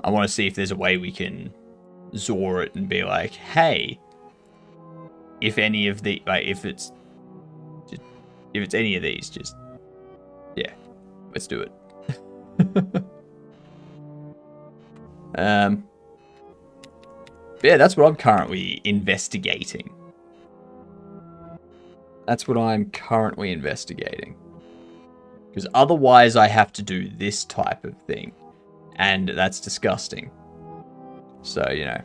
want to see if there's a way we can Zor it and be like, hey, if any of the, like, if it's any of these, just, yeah, let's do it. Yeah, that's what I'm currently investigating. Because otherwise I have to do this type of thing. And that's disgusting. So, you know.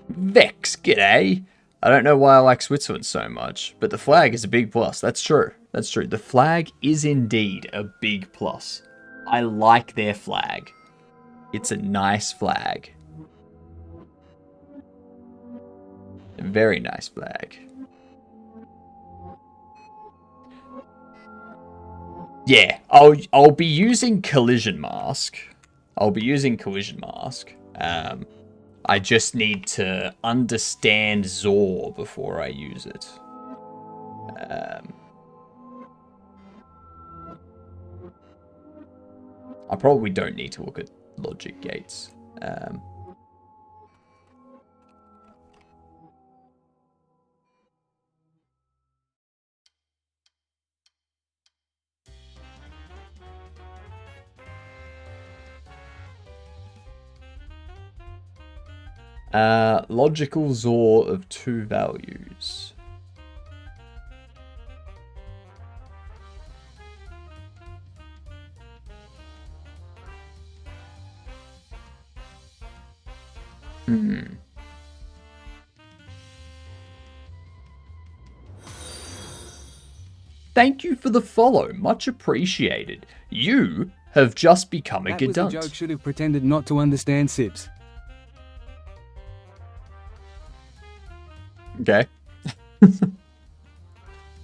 Vex, g'day! I don't know why I like Switzerland so much, but the flag is a big plus. That's true. That's true. The flag is indeed a big plus. I like their flag. It's a nice flag. A very nice flag. Yeah, I'll be using Collision Mask. I just need to understand Zor before I use it. I probably don't need to look at logic gates. Logical Zor of 2 values. Thank you for the follow. Much appreciated. You have just become a That was a Gedunt. joke. Should have pretended not to understand Sips. Okay.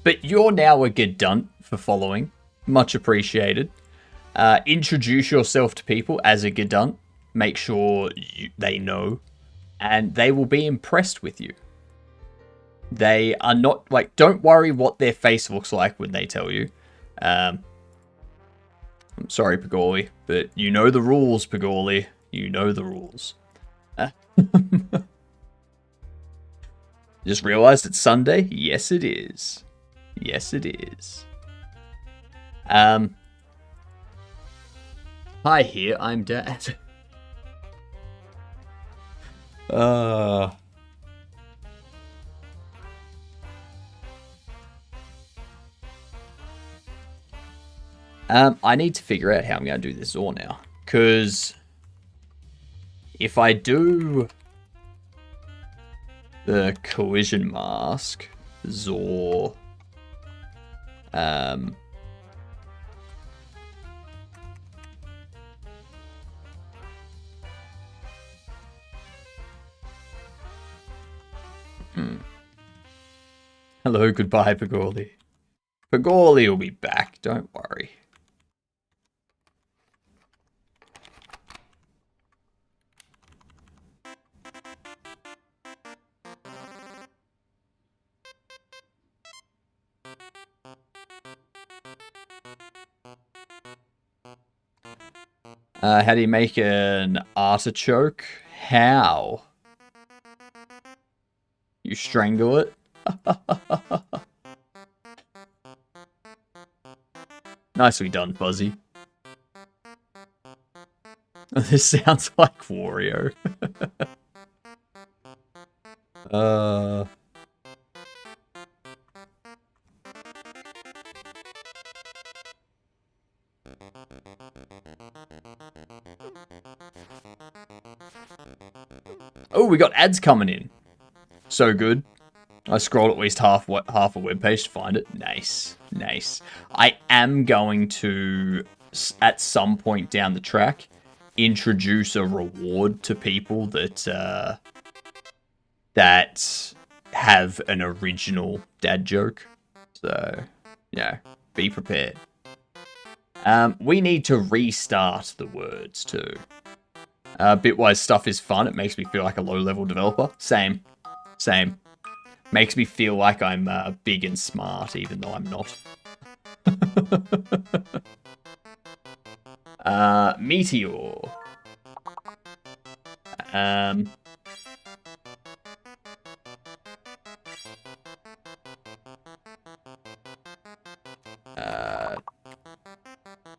But you're now a Gedunt for following. Much appreciated. Introduce yourself to people as a Gedunt. Make sure they know. And they will be impressed with you. They are not, like, don't worry what their face looks like when they tell you. I'm sorry, Pagoli, but you know the rules, Pagoli. You know the rules. Just realized it's Sunday? Yes, it is. Yes, it is. Hi here, I'm Dad. I need to figure out how I'm going to do this Zor now. Because if I do the Collision Mask, Zor, Hello, goodbye, Pagoli. Pagoli will be back, don't worry. How do you make an artichoke? How? You strangle it? Nicely done, Fuzzy. This sounds like Wario. Oh, we got ads coming in. So good. I scrolled at least half a webpage to find it. Nice, nice. I am going to, at some point down the track, introduce a reward to people that that have an original dad joke. So, yeah, be prepared. We need to restart the words too. Bitwise stuff is fun. It makes me feel like a low-level developer. Same. Makes me feel like I'm big and smart, even though I'm not. Meteor.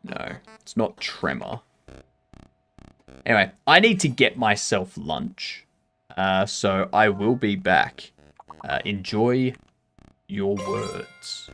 No, it's not Tremor. Anyway, I need to get myself lunch. So I will be back. Enjoy your words.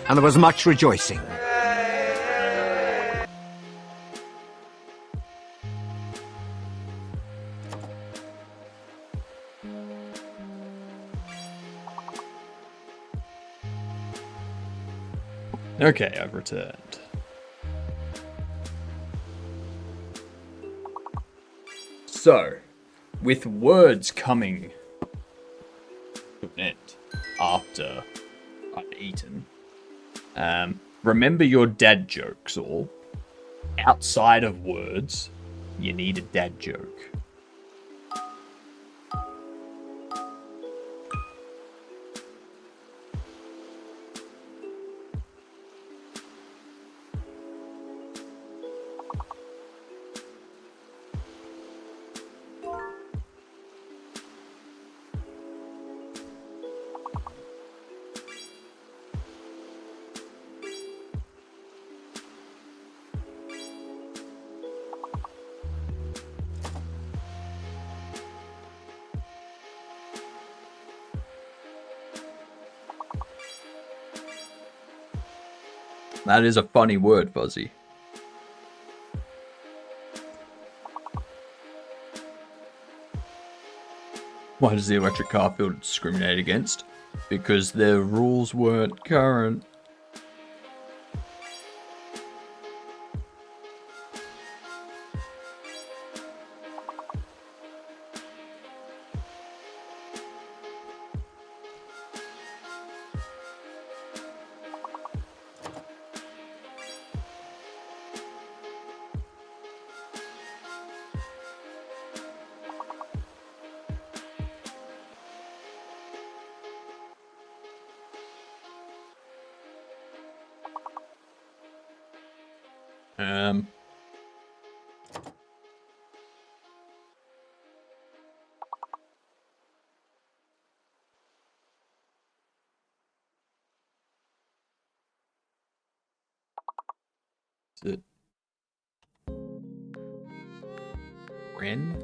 And there was much rejoicing. Okay, I've returned. So, with words coming to an end after I've eaten, remember your dad jokes all. outside of words, you need a dad joke. That is a funny word, Fuzzy. Why does the electric car feel discriminated against? Because their rules weren't current. Um. Is it Ren?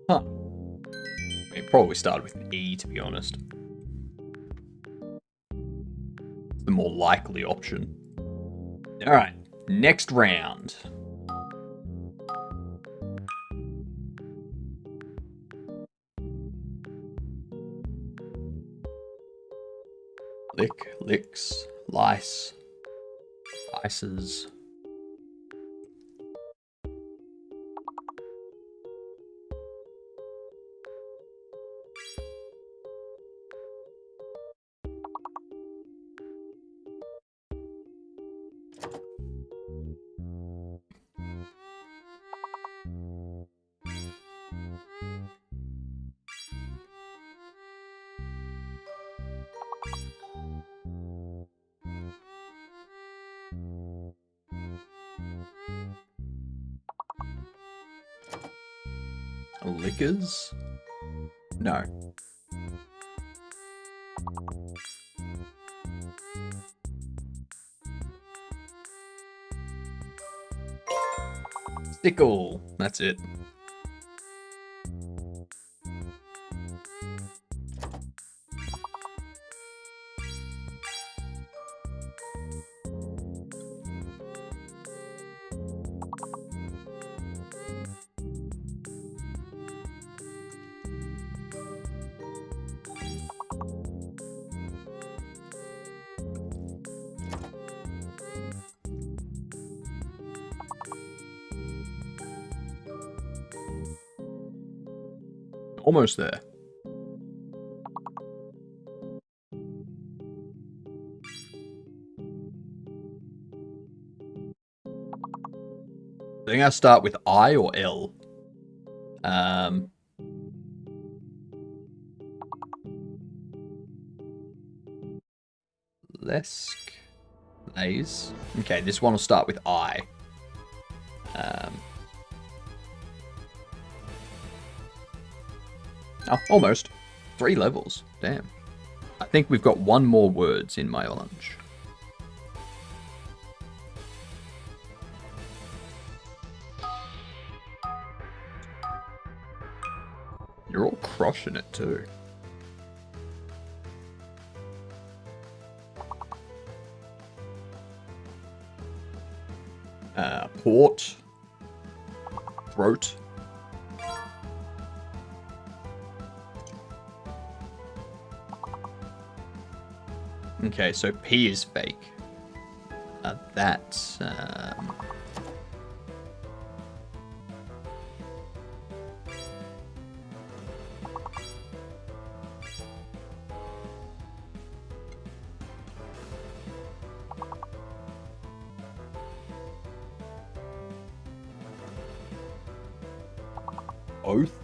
Huh. It probably started with an E, to be honest. It's the more likely option. Alright, next round. Lick, licks, lice, ices. Liquors? No. Stickle. That's it. Almost there. I think I start with I or L. Lesk. Lays. Okay, this one will start with I. Oh, almost. 3 levels. Damn. I think we've got 1 more words in my lunch. You're all crushing it too. Port. Throat. Okay, so P is fake. That's... Oath?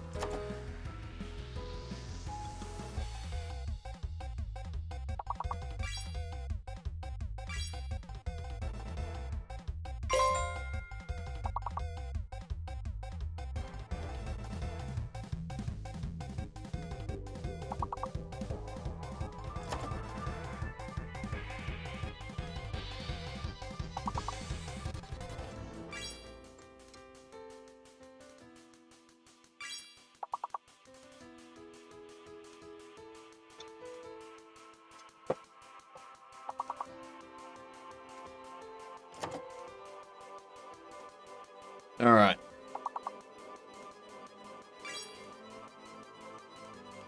Alright.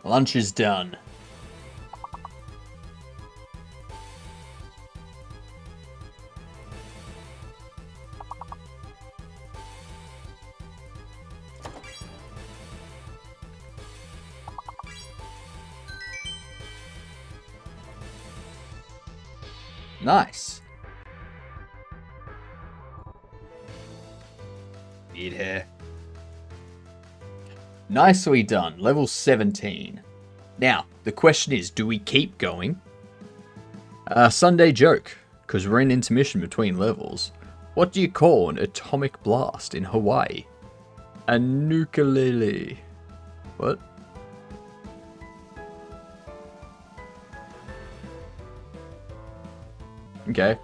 Lunch is done. Nice. Beard hair. Nicely done. Level 17. Now, the question is, do we keep going? Sunday joke, because we're in intermission between levels. What do you call an atomic blast in Hawaii? A nukulele. What? Okay.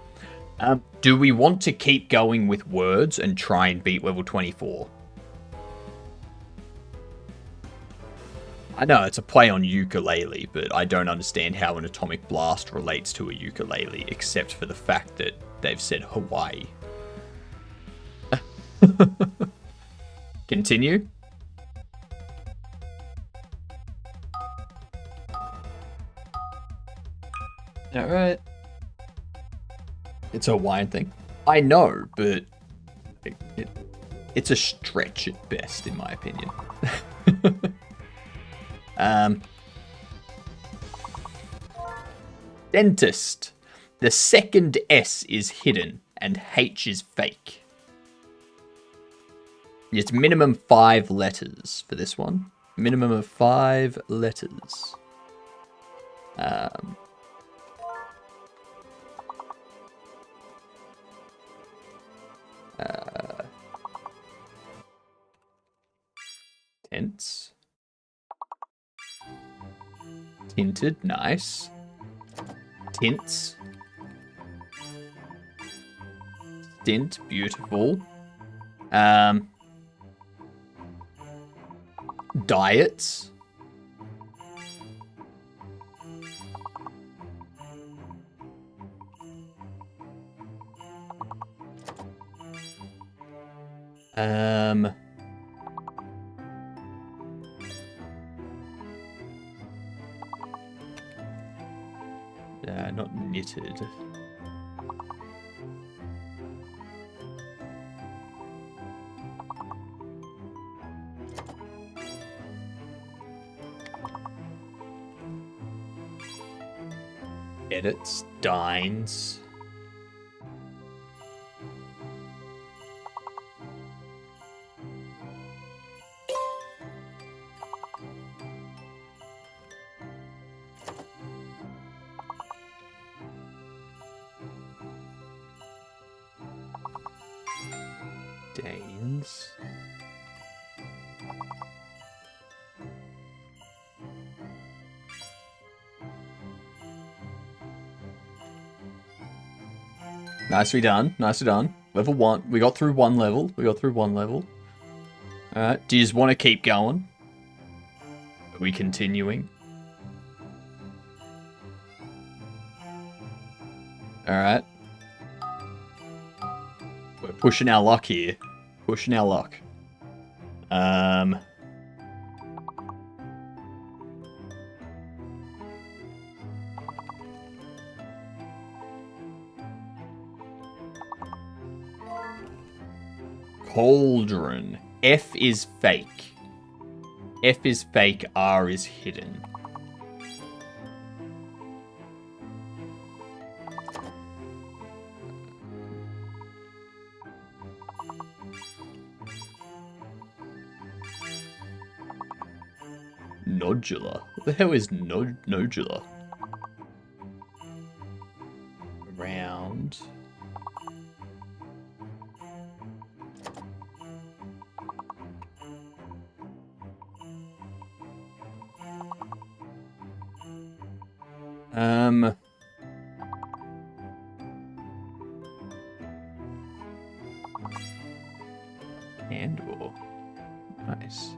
Do we want to keep going with words and try and beat level 24? I know it's a play on ukulele, but I don't understand how an atomic blast relates to a ukulele, except for the fact that they've said Hawaii. Continue? Alright. It's a Hawaiian thing. I know, but it's a stretch at best, in my opinion. Dentist. The second S is hidden and H is fake. It's minimum 5 letters for this one. Minimum of 5 letters. Tense. Tinted, nice. Tints. Stint, beautiful. Diets. Not knitted. Edits, dines. Danes. Nicely done. Nicely done. Level 1. We got through one level. Alright. Do you just want to keep going? Are we continuing? Alright. We're pushing our luck here. Pushing our luck. Cauldron. F is fake. F is fake, R is hidden. Nodular. What the hell is nodular? Round. Handle. Nice.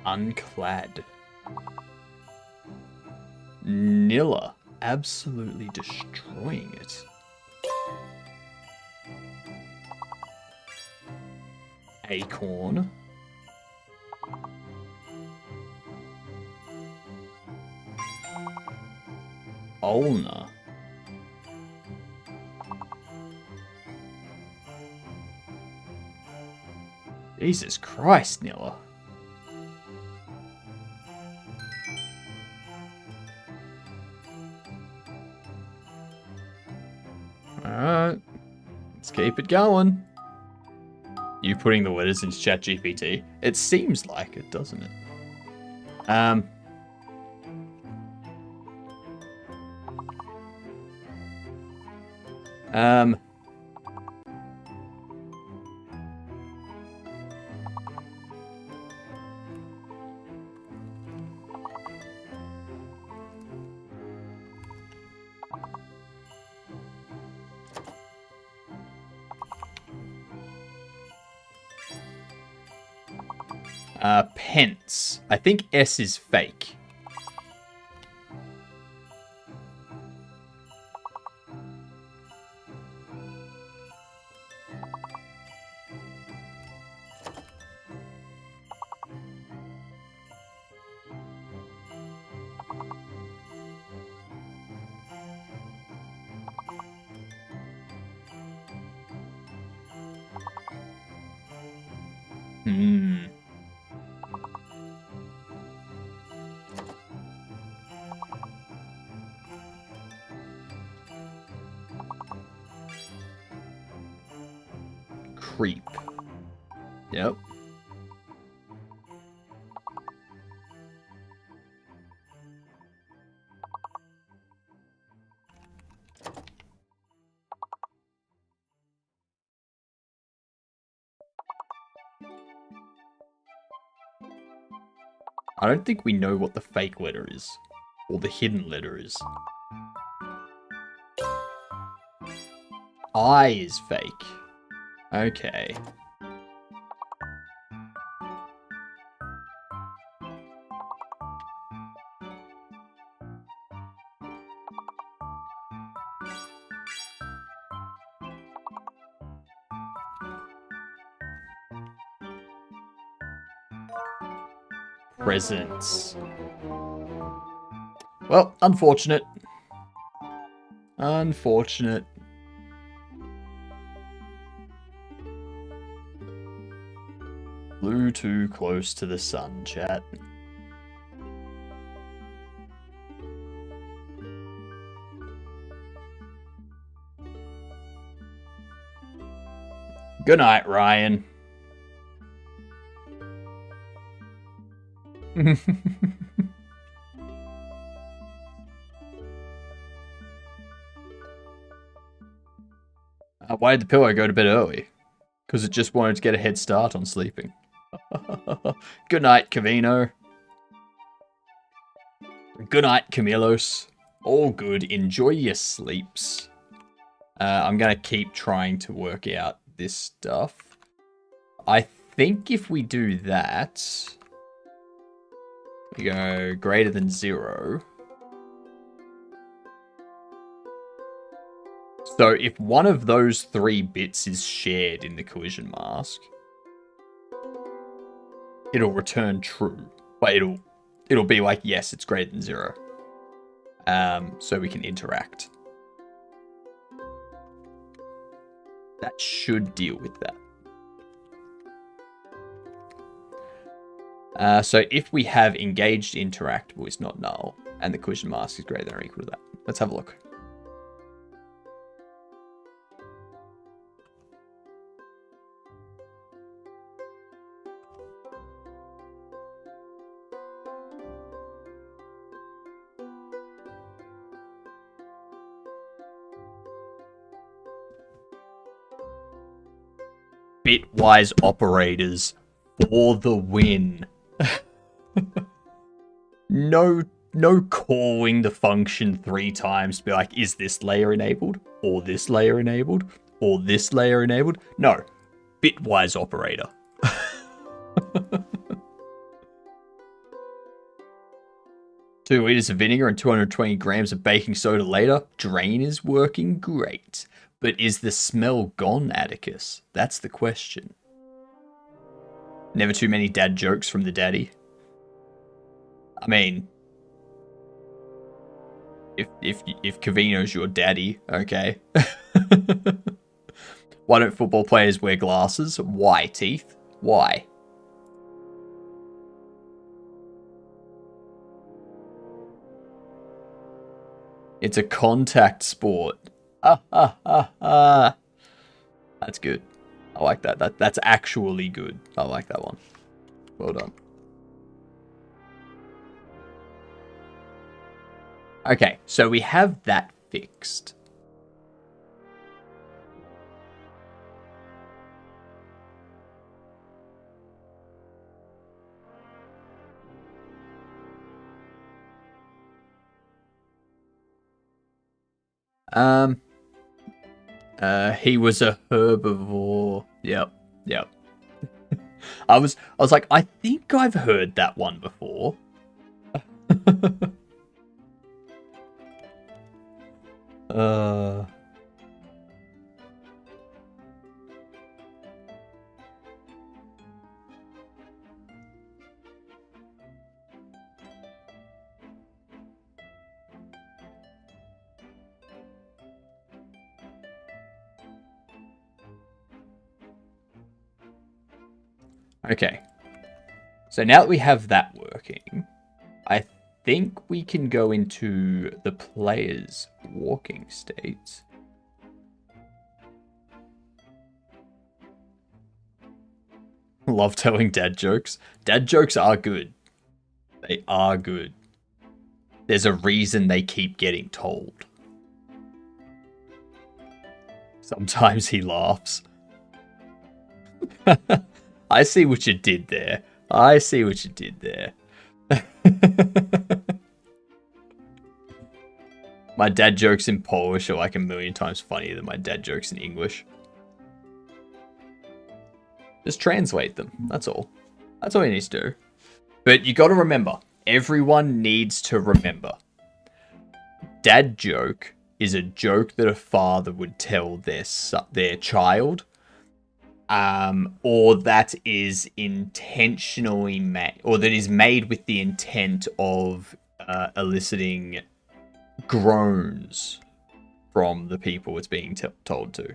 Unclad. Nilla. Absolutely destroying it. Acorn. Ulna. Jesus Christ, Nilla. Alright. Let's keep it going. You putting the letters into ChatGPT? It seems like it, doesn't it? Pence. I think S is fake. Creep. Yep. I don't think we know what the fake letter is, or the hidden letter is. I is fake. Okay. Presents. Well, unfortunate. Unfortunate. Flew too close to the sun, chat. Good night, Ryan. Why did the pillow go to bed early? Because it just wanted to get a head start on sleeping. Good night, Cavino. Good night, Camilos. All good. Enjoy your sleeps. I'm going to keep trying to work out this stuff. I think if we do that, we go greater than 0. So if one of those 3 bits is shared in the collision mask, it'll return true, but it'll be like, yes, it's greater than 0. So we can interact. That should deal with that. So if we have engaged interactable is not null, and the collision mask is greater than or equal to that. Let's have a look. Bitwise operators for the win. No calling the function 3 times to be like, is this layer enabled? Or this layer enabled? Or this layer enabled? No. Bitwise operator. 2 liters of vinegar and 220 grams of baking soda later. Drain is working great. But is the smell gone, Atticus? That's the question. Never too many dad jokes from the daddy. I mean, if Cavino's your daddy, okay. Why don't football players wear glasses? Why, Teeth? Why? It's a contact sport. That's good. I like that. That's actually good. I like that one. Well done. Okay, so we have that fixed. He was a herbivore. Yep. I was like, I think I've heard that one before. Okay. So now that we have that working, I think we can go into the player's walking states. Love telling dad jokes. Dad jokes are good. They are good. There's a reason they keep getting told. Sometimes he laughs. I see what you did there. I see what you did there. My dad jokes in Polish are like 1,000,000 times funnier than my dad jokes in English. Just translate them. That's all. That's all you need to do. But you got to remember, everyone needs to remember. Dad joke is a joke that a father would tell their child. Or that is intentionally made, or that is made with the intent of eliciting groans from the people it's being told to.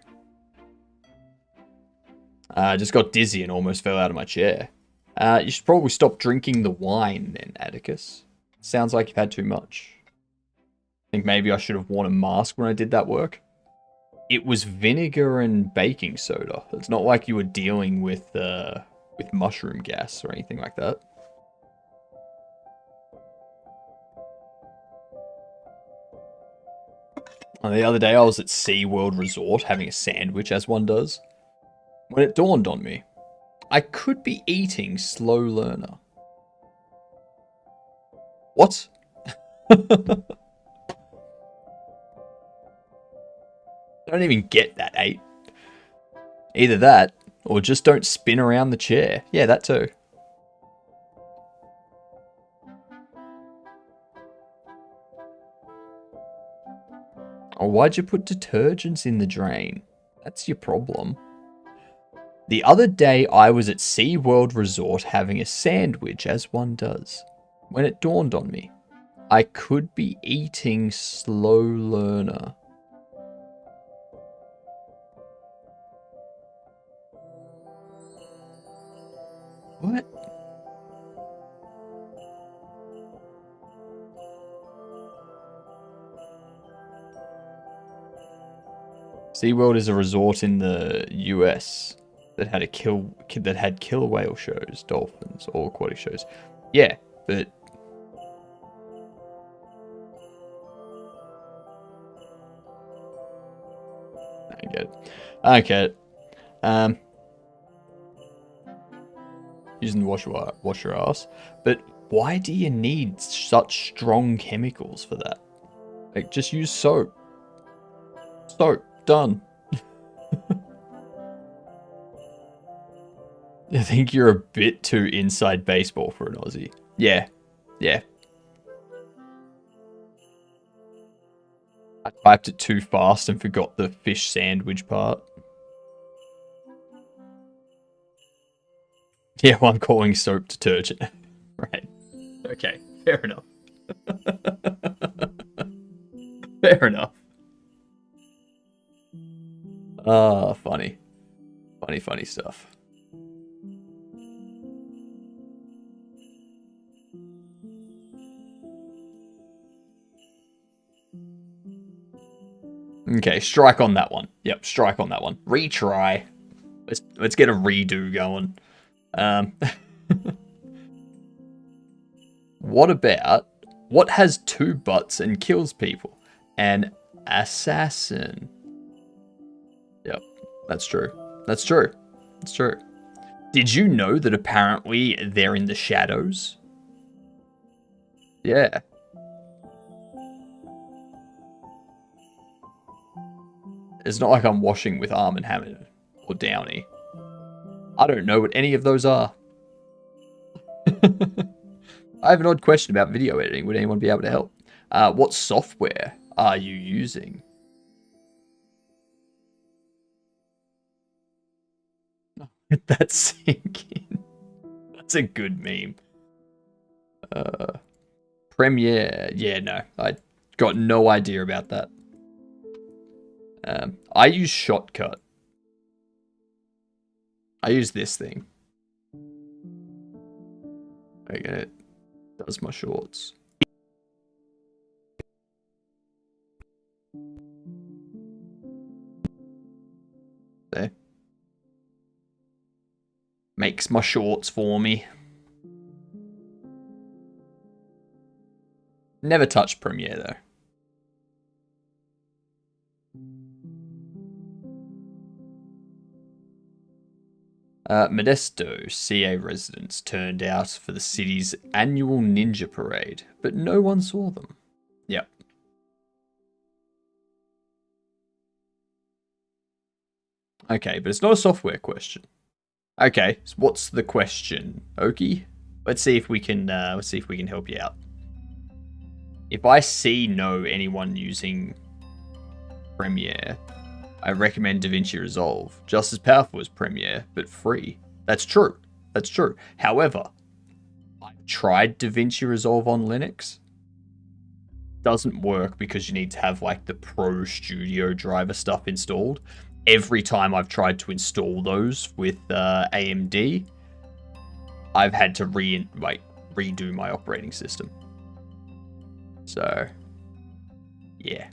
I just got dizzy and almost fell out of my chair. You should probably stop drinking the wine then, Atticus. Sounds like you've had too much. I think maybe I should have worn a mask when I did that work. It was vinegar and baking soda. It's not like you were dealing with mushroom gas or anything like that. And the other day I was at SeaWorld Resort having a sandwich, as one does, when it dawned on me, I could be eating slow learner. What? I don't even get that, 8. Either that, Or just don't spin around the chair. Yeah, that too. Or why'd you put detergents in the drain? That's your problem. The other day I was at SeaWorld Resort having a sandwich, as one does, when it dawned on me. I could be eating slow learner. What? SeaWorld is a resort in the US that had killer whale shows, dolphins, all aquatic shows. Yeah, but I don't get it. I don't get it. Using the wash your ass. But why do you need such strong chemicals for that? Like, just use soap. Soap. Done. I think you're a bit too inside baseball for an Aussie. Yeah. Yeah. I typed it too fast and forgot the fish sandwich part. Yeah, well, I'm calling soap detergent. Right. Okay, fair enough. Fair enough. Ah, funny. Funny stuff. Okay, strike on that one. Yep, strike on that one. Retry. Let's get a redo going. What has two butts and kills people? An assassin. Yep, that's true. That's true. That's true. Did you know that apparently they're in the shadows? Yeah. It's not like I'm washing with Arm & Hammer or Downy. I don't know what any of those are. I have an odd question about video editing. Would anyone be able to help? What software are you using? That's sinking. That's a good meme. Premiere. Yeah, no. I got no idea about that. I use Shotcut. I use this thing. Okay, it does my shorts. There. Makes my shorts for me. Never touched Premiere though. Modesto CA residents turned out for the city's annual ninja parade, but no one saw them. Yep. Okay, but it's not a software question. Okay, so what's the question, Oki? Let's see if we can help you out. If I know anyone using Premiere, I recommend DaVinci Resolve. Just as powerful as Premiere, but free. That's true. That's true. However, I've tried DaVinci Resolve on Linux. Doesn't work because you need to have like the Pro Studio driver stuff installed. Every time I've tried to install those with AMD, I've had to redo my operating system. So, yeah.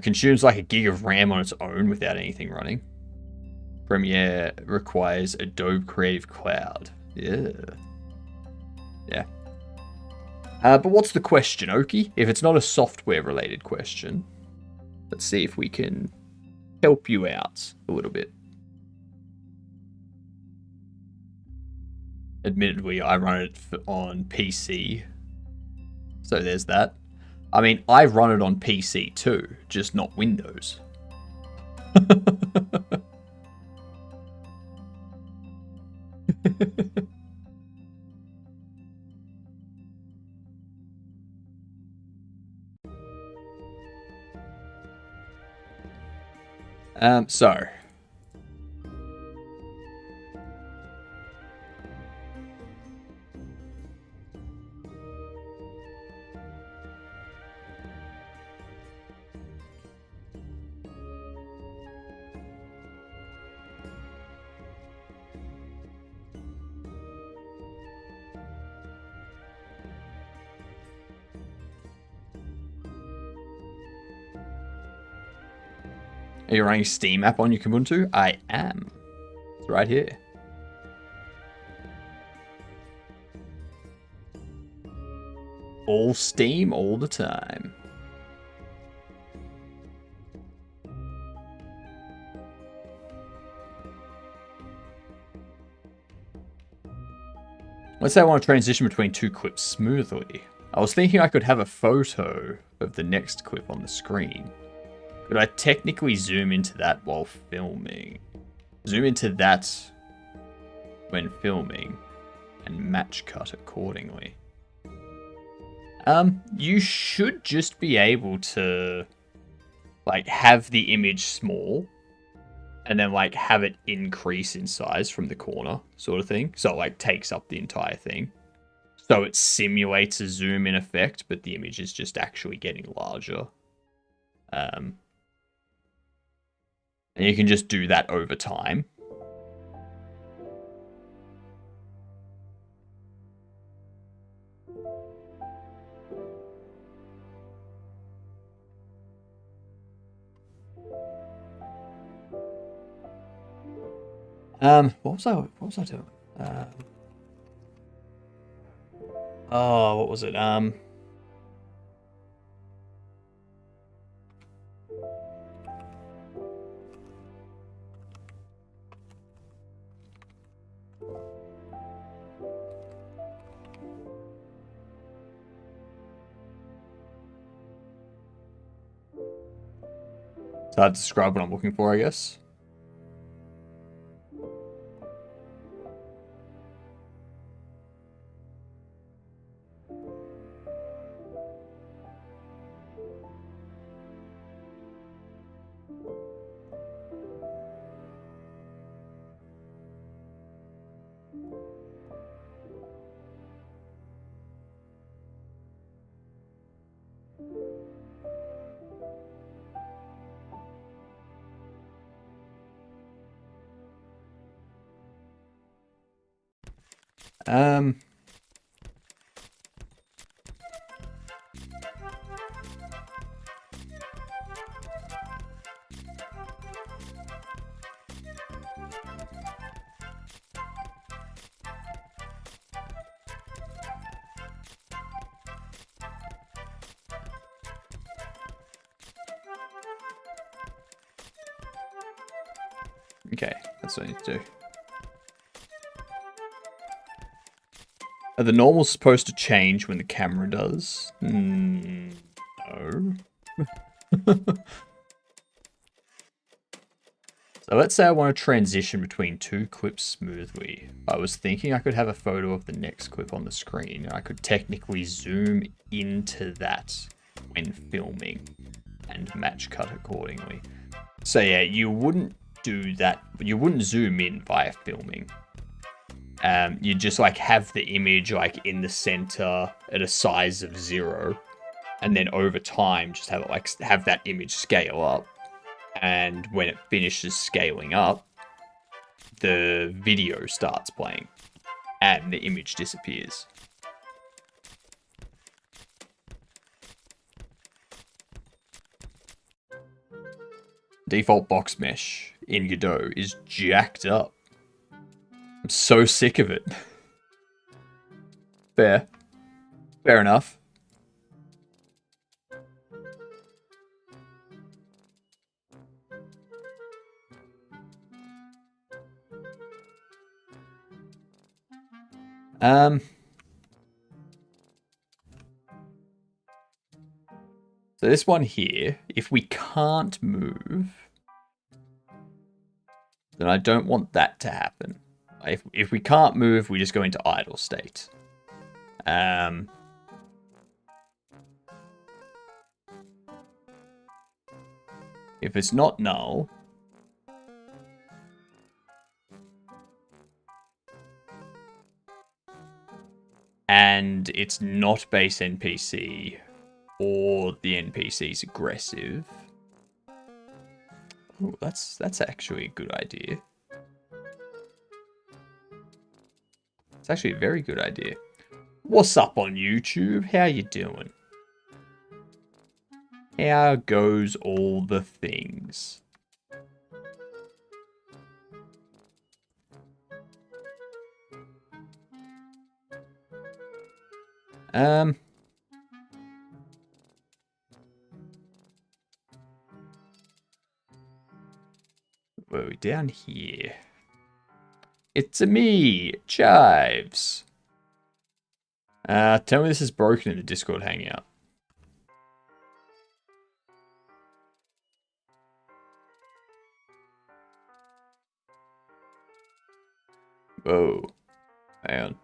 Consumes like a gig of RAM on its own without anything running. Premiere requires Adobe Creative Cloud. Yeah. Yeah. But what's the question, Oki? If it's not a software-related question, let's see if we can help you out a little bit. Admittedly, I run it on PC, so there's that. I mean, I run it on PC too, just not Windows. So are you running Steam app on your Kubuntu? I am. It's right here. All Steam all the time. Let's say I want to transition between two clips smoothly. I was thinking I could have a photo of the next clip on the screen. Could I technically zoom into that while filming? Zoom into that when filming and match cut accordingly. You should just be able to like have the image small and then like have it increase in size from the corner sort of thing. So it like takes up the entire thing. So it simulates a zoom in effect, but the image is just actually getting larger. And you can just do that over time. What was I doing? Oh, what was it? So I have to describe what I'm looking for, I guess. Okay, that's what I need to do. Are the normals supposed to change when the camera does? No. So let's say I want to transition between two clips smoothly. I was thinking I could have a photo of the next clip on the screen. I could technically zoom into that when filming and match cut accordingly. So yeah, you wouldn't do that. You wouldn't zoom in via filming. You just like have the image like in the center at a size of 0, and then over time just have it like have that image scale up, and when it finishes scaling up, the video starts playing and the image disappears. Default box mesh in Godot is jacked up. I'm so sick of it. Fair. Fair enough. So this one here, if we can't move, then I don't want that to happen. If we can't move, we just go into idle state. If it's not null, and it's not base NPC, or the NPC's aggressive. Oh, that's actually a good idea. It's actually a very good idea. What's up on YouTube? How you doing? How goes all the things? Whoa, down here. It's a me, Chives. Tell me this is broken in the Discord hangout. Whoa. Hang on.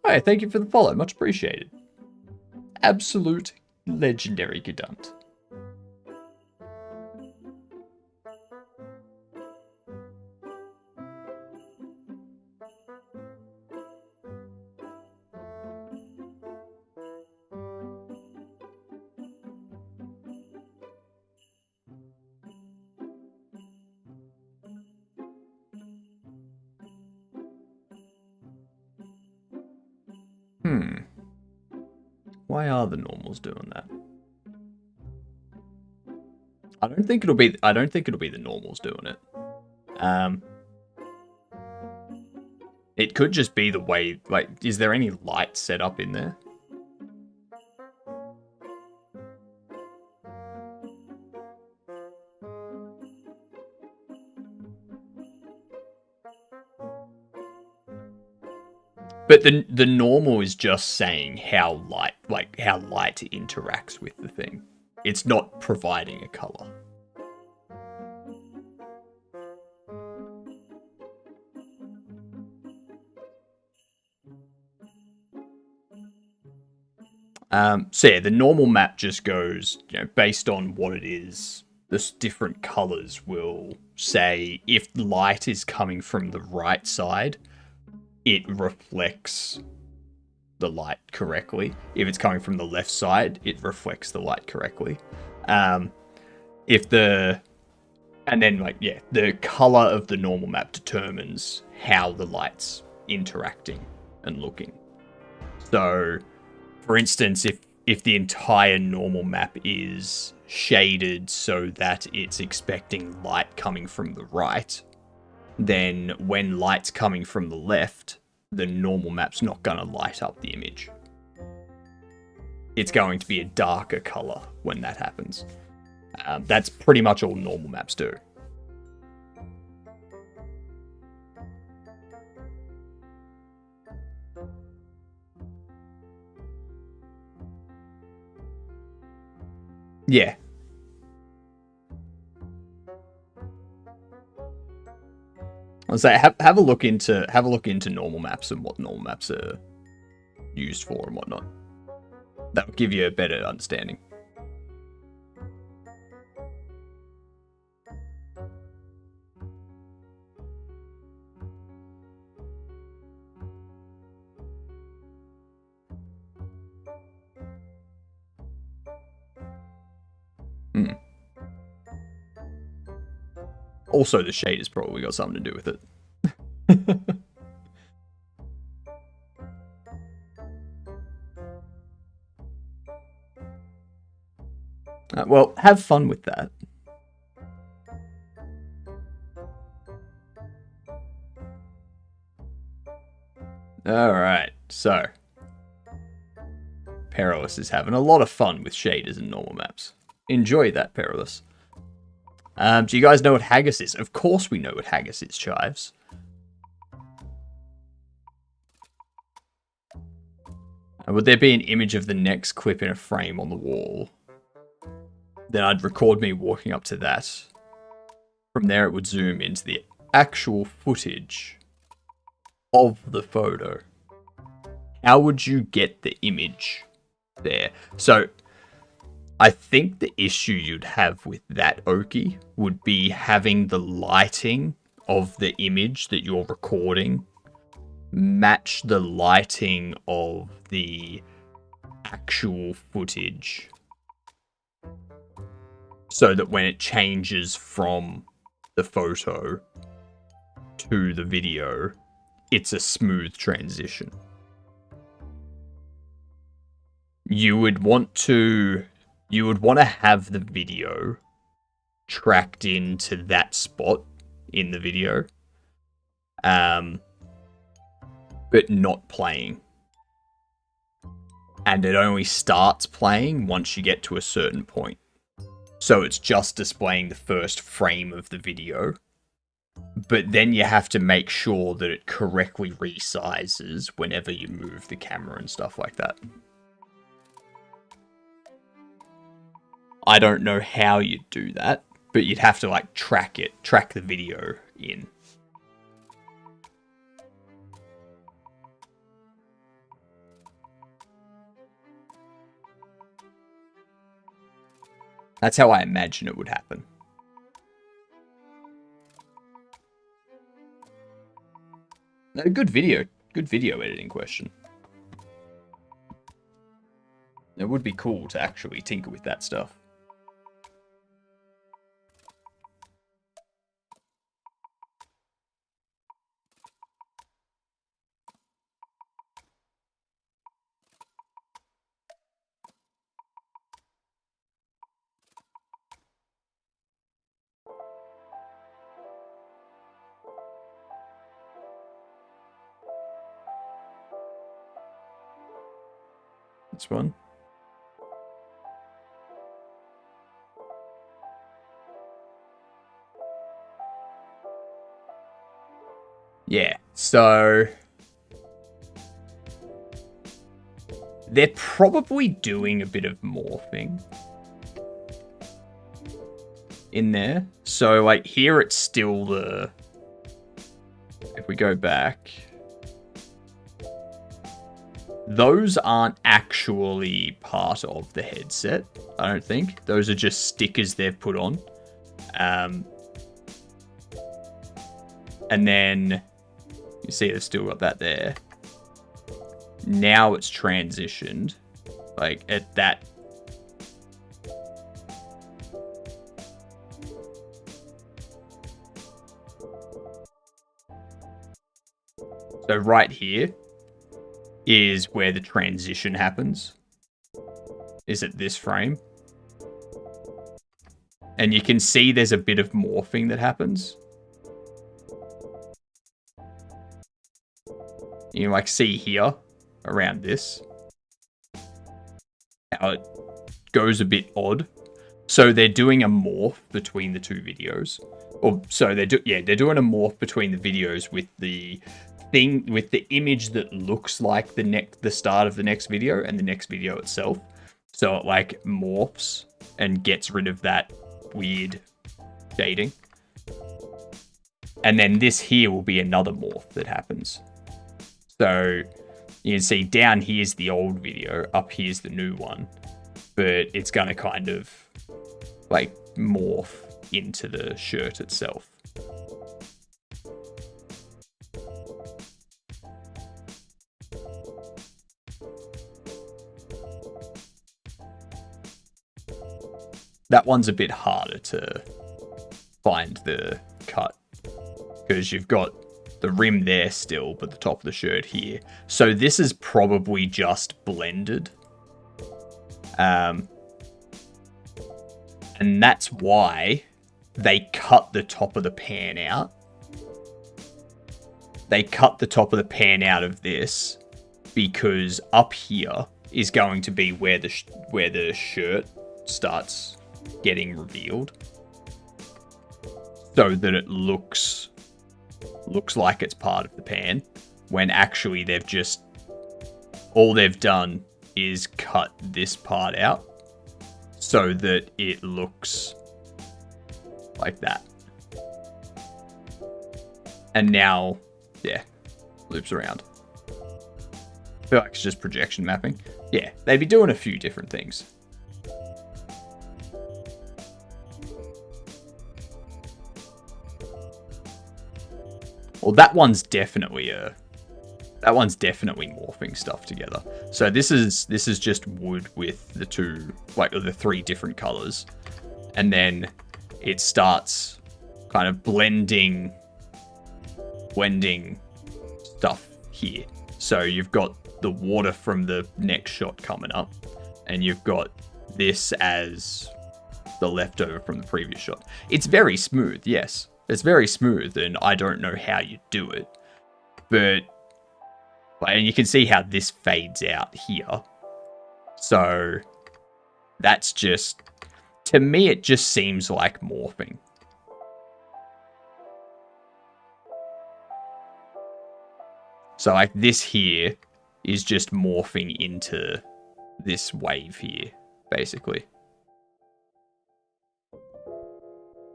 Hi, thank you for the follow. Much appreciated. Absolute legendary Gedunt. Why are the normals doing that? I don't think it'll be the normals doing it. It could just be the way, like, is there any light set up in there? But the normal is just saying how light interacts with the thing. It's not providing a color. So yeah, the normal map just goes, based on what it is. The different colors will say if light is coming from the right side, it reflects the light correctly. If it's coming from the left side, it reflects the light correctly. The color of the normal map determines how the light's interacting and looking. So, for instance, if the entire normal map is shaded so that it's expecting light coming from the right, then when light's coming from the left, the normal map's not going to light up the image. It's going to be a darker color when that happens. That's pretty much all normal maps do. Yeah. I'll say have a look into normal maps and what normal maps are used for and whatnot. That will give you a better understanding. Also, the shade has probably got something to do with it. Well, have fun with that. Alright, so. Perilous is having a lot of fun with shaders and normal maps. Enjoy that, Perilous. Do you guys know what haggis is? Of course we know what haggis is, Chives. Would there be an image of the next clip in a frame on the wall? Then I'd record me walking up to that. From there it would zoom into the actual footage of the photo. How would you get the image there? So, I think the issue you'd have with that, Oki, would be having the lighting of the image that you're recording match the lighting of the actual footage. So that when it changes from the photo to the video, it's a smooth transition. You would want to have the video tracked into that spot in the video, but not playing. And it only starts playing once you get to a certain point. So it's just displaying the first frame of the video. But then you have to make sure that it correctly resizes whenever you move the camera and stuff like that. I don't know how you'd do that, but you'd have to like track the video in. That's how I imagine it would happen. A good video editing question. It would be cool to actually tinker with that stuff. This one. Yeah, so they're probably doing a bit of morphing in there. So like here it's still the, if we go back, those aren't actually part of the headset, I don't think. Those are just stickers they've put on. And then you see they've still got that there. Now it's transitioned, like at that. So right here is where the transition happens. Is at this frame. And you can see there's a bit of morphing that happens. You can like see here around this how it goes a bit odd. So they're doing a morph between the two videos. Or so they're doing a morph between the videos with the thing, with the image that looks like the start of the next video and the next video itself. So it like morphs and gets rid of that weird shading. And then this here will be another morph that happens. So you can see down here's the old video, up here's the new one, but it's going to kind of like morph into the shirt itself. That one's a bit harder to find the cut because you've got the rim there still, but the top of the shirt here. So this is probably just blended. And that's why they cut the top of the pan out. They cut the top of the pan out of this because up here is going to be where the shirt starts getting revealed. so that it looks like it's part of the pan, when actually all they've done is cut this part out so that it looks like that. And now, yeah, loops around. I feel like it's just projection mapping. Yeah, they'd be doing a few different things. Well, that one's definitely morphing stuff together. So this is just wood with the the three different colors, and then it starts kind of blending stuff here. So you've got the water from the next shot coming up, and you've got this as the leftover from the previous shot. It's very smooth, yes. It's very smooth, and I don't know how you do it. And you can see how this fades out here. So that's just, to me, it just seems like morphing. So like this here is just morphing into this wave here, basically.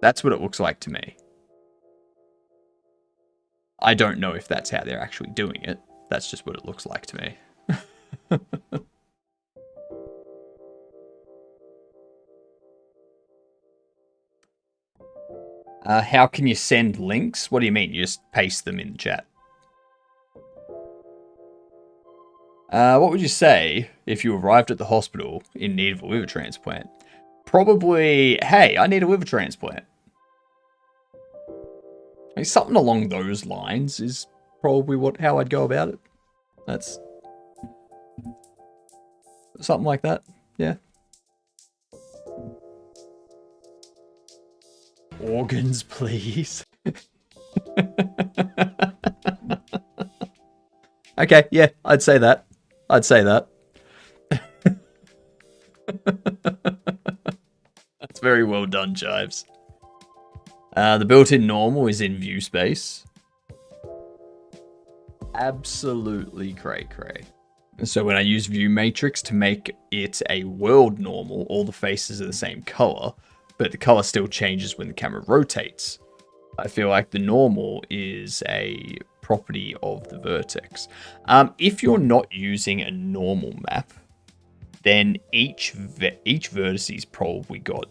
That's what it looks like to me. I don't know if that's how they're actually doing it. That's just what it looks like to me. How can you send links? What do you mean? You just paste them in the chat. What would you say if you arrived at the hospital in need of a liver transplant? Probably, hey, I need a liver transplant. I mean, something along those lines is probably how I'd go about it. That's something like that. Yeah. Organs, please. Okay, yeah, I'd say that. That's very well done, Chives. The built-in normal is in view space. Absolutely cray-cray. So when I use view matrix to make it a world normal, all the faces are the same color, but the color still changes when the camera rotates. I feel like the normal is a property of the vertex. If you're not using a normal map, then each vertice's probably got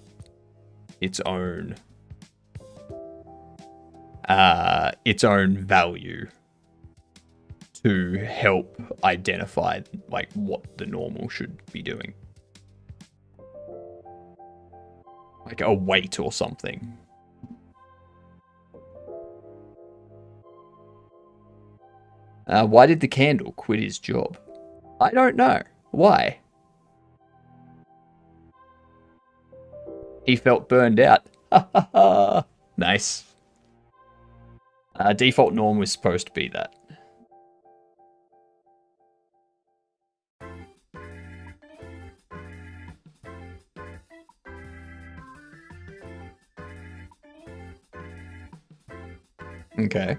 its own value to help identify like what the normal should be doing, like a weight or something. Why did the candle quit his job? I don't know. Why? He felt burned out. Nice. Default norm was supposed to be that. Okay.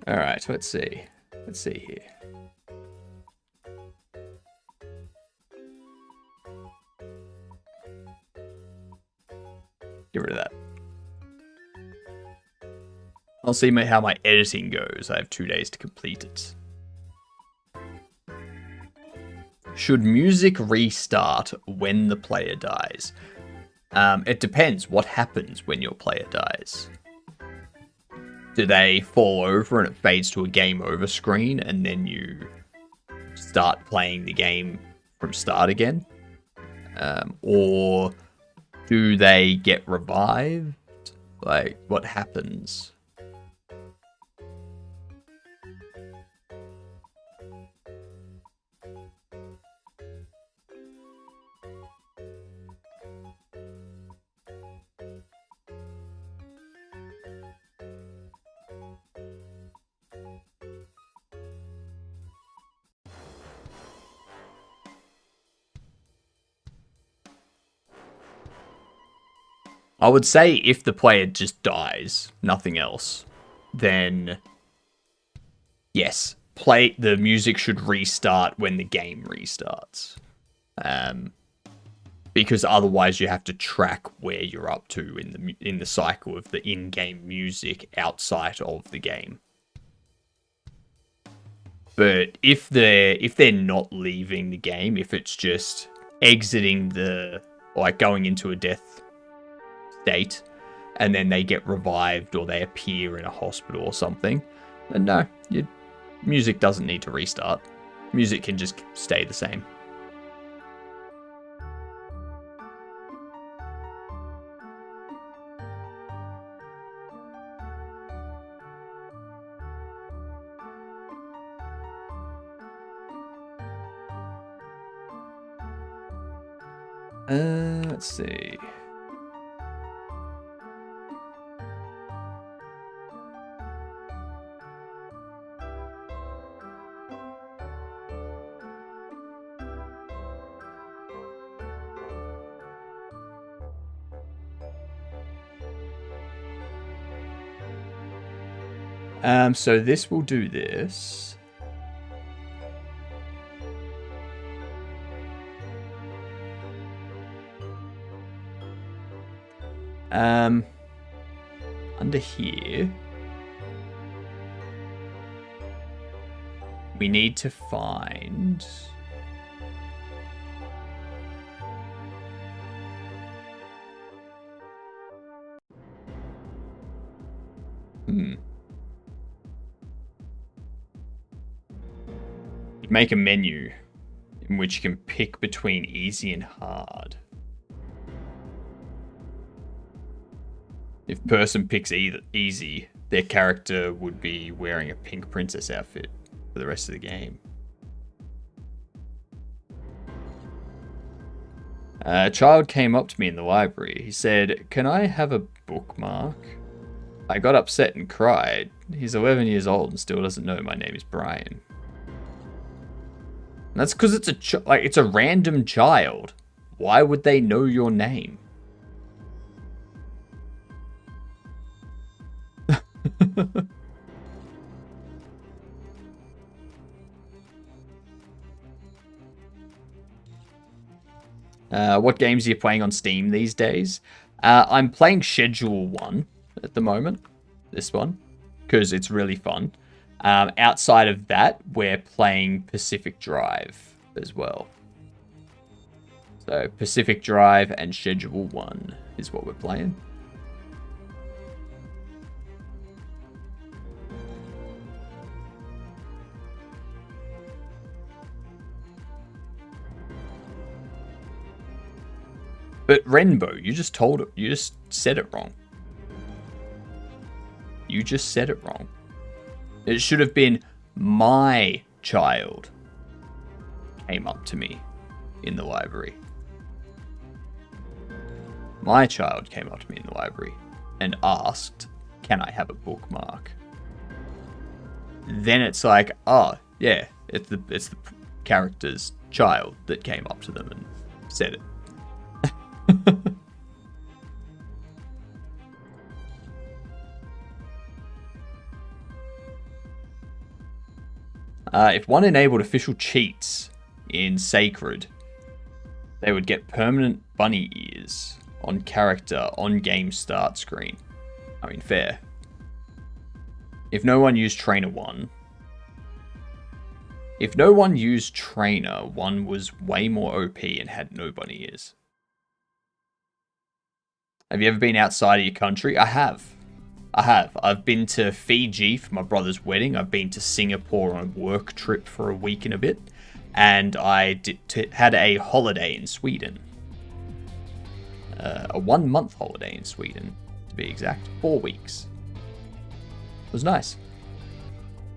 All right, let's see. Let's see here. Get rid of that. I'll see how my editing goes. I have 2 days to complete it. Should music restart when the player dies? It depends what happens when your player dies. Do they fall over and it fades to a game over screen and then you start playing the game from start again? Or do they get revived? Like, what happens? I would say if the player just dies, nothing else, then yes, the music should restart when the game restarts. Because otherwise you have to track where you're up to in the cycle of the in-game music outside of the game. But if they're not leaving the game, if it's just exiting going into a death state, and then they get revived or they appear in a hospital or something, then no, music doesn't need to restart. Music can just stay the same. Let's see. So this will do this. Under here, we need to find make a menu in which you can pick between easy and hard. If person picks easy, their character would be wearing a pink princess outfit for the rest of the game. A child came up to me in the library. He said, "Can I have a bookmark?" I got upset and cried. He's 11 years old and still doesn't know my name is Brian. And that's because it's a random child. Why would they know your name? What games are you playing on Steam these days? I'm playing Schedule 1 at the moment. This one. Because it's really fun. Outside of that, we're playing Pacific Drive as well. So Pacific Drive and Schedule 1 is what we're playing. But Renbo, you just said it wrong. You just said it wrong. It should have been my child came up to me in the library. My child came up to me in the library and asked, "Can I have a bookmark?" Then it's like, oh yeah, it's the character's child that came up to them and said it. If one enabled official cheats in Sacred, they would get permanent bunny ears on character on game start screen. I mean, fair. If no one used Trainer 1... If no one used Trainer, 1 was way more OP and had no bunny ears. Have you ever been outside of your country? I have. I've been to Fiji for my brother's wedding. I've been to Singapore on a work trip for a week and a bit. And I had a holiday in Sweden. A 1-month holiday in Sweden, to be exact. 4 weeks. It was nice.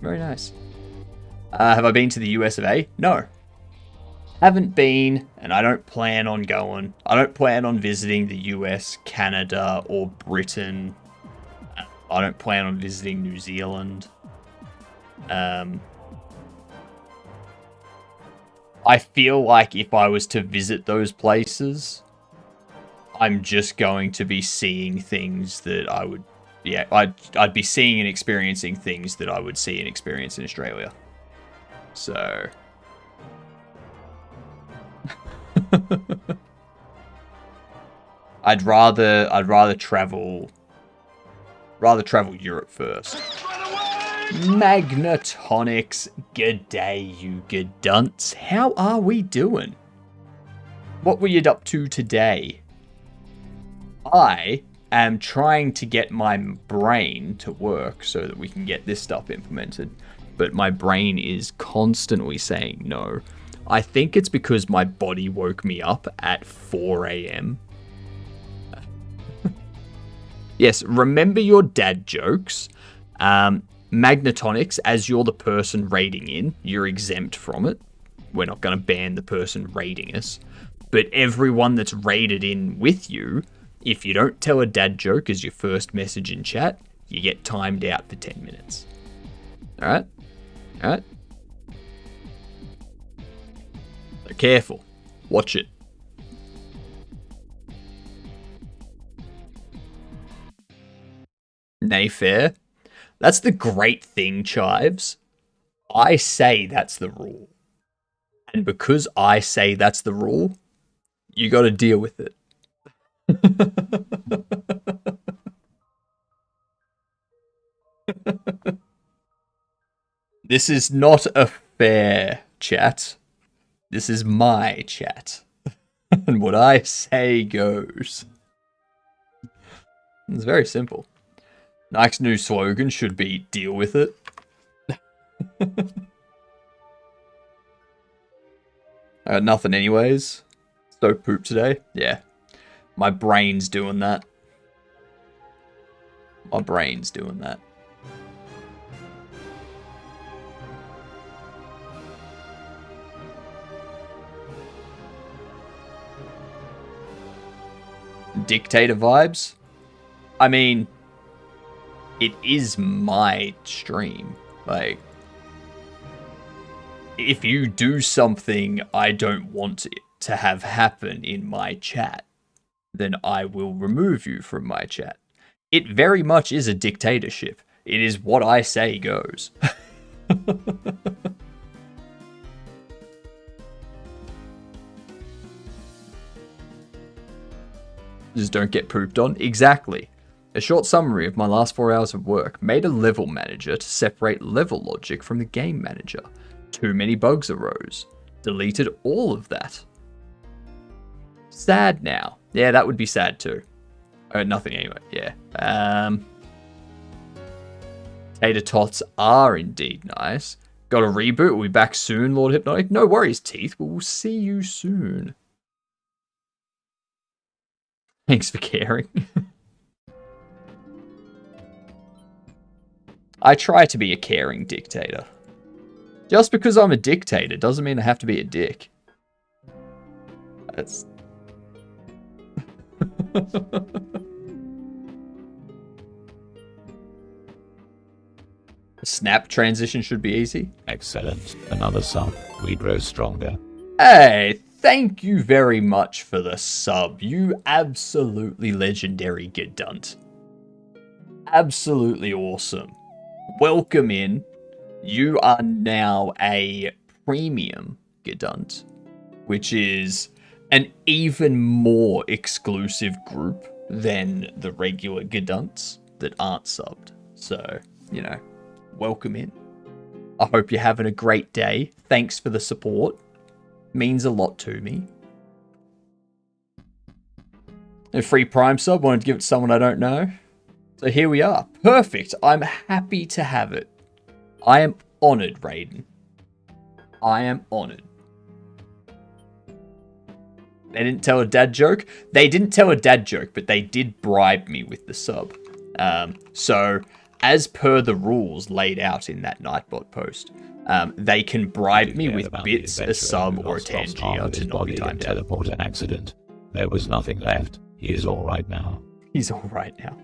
Very nice. Have I been to the US of A? No. Haven't been, and I don't plan on going. I don't plan on visiting the US, Canada, or Britain. I don't plan on visiting New Zealand. I feel like if I was to visit those places, I'm just going to be seeing things that I would, yeah, I'd be seeing and experiencing things that I would see and experience in Australia. So, I'd rather travel Europe first. Magnetonics, g'day you gadunts. How are we doing? What were you up to today? I am trying to get my brain to work so that we can get this stuff implemented, but my brain is constantly saying no. I think it's because my body woke me up at 4 a.m. Yes, remember your dad jokes. Magnetonics, as you're the person raiding in, you're exempt from it. We're not going to ban the person raiding us. But everyone that's raided in with you, if you don't tell a dad joke as your first message in chat, you get timed out for 10 minutes. Alright? Alright? So careful. Watch it. Nay, fair. That's the great thing, Chives. I say that's the rule. And because I say that's the rule, you got to deal with it. This is not a fair chat. This is my chat. And what I say goes. It's very simple. Nike's new slogan should be, deal with it. I got nothing anyways. So poop today. Yeah. My brain's doing that. My brain's doing that. Dictator vibes? I mean, it is my stream. Like, if you do something I don't want it to have happen in my chat, then I will remove you from my chat. It very much is a dictatorship. It is what I say goes. Just don't get pooped on. Exactly. A short summary of my last 4 hours of work. Made a level manager to separate level logic from the game manager. Too many bugs arose. Deleted all of that. Sad now. Yeah, that would be sad too. Nothing anyway, yeah. Tater tots are indeed nice. Got a reboot. We'll be back soon, Lord Hypnotic. No worries, Teeth. We'll see you soon. Thanks for caring. I try to be a caring dictator. Just because I'm a dictator doesn't mean I have to be a dick. That's... Snap transition should be easy. Excellent. Another sub. We grow stronger. Hey, thank you very much for the sub. You absolutely legendary Gedunt. Absolutely awesome. Welcome in. You are now a premium Gedunt, which is an even more exclusive group than the regular Gedunts that aren't subbed. So, you know, welcome in. I hope you're having a great day. Thanks for the support. Means a lot to me. A free Prime sub. Wanted to give it to someone I don't know. So here we are. Perfect. I'm happy to have it. I am honored, Raiden. I am honored. They didn't tell a dad joke. They didn't tell a dad joke, but they did bribe me with the sub. So, as per the rules laid out in that Nightbot post, they can bribe me with bits, a sub, or a Tangier to not be timed out. Teleport an accident. There was nothing left. He is all right now. He's all right now.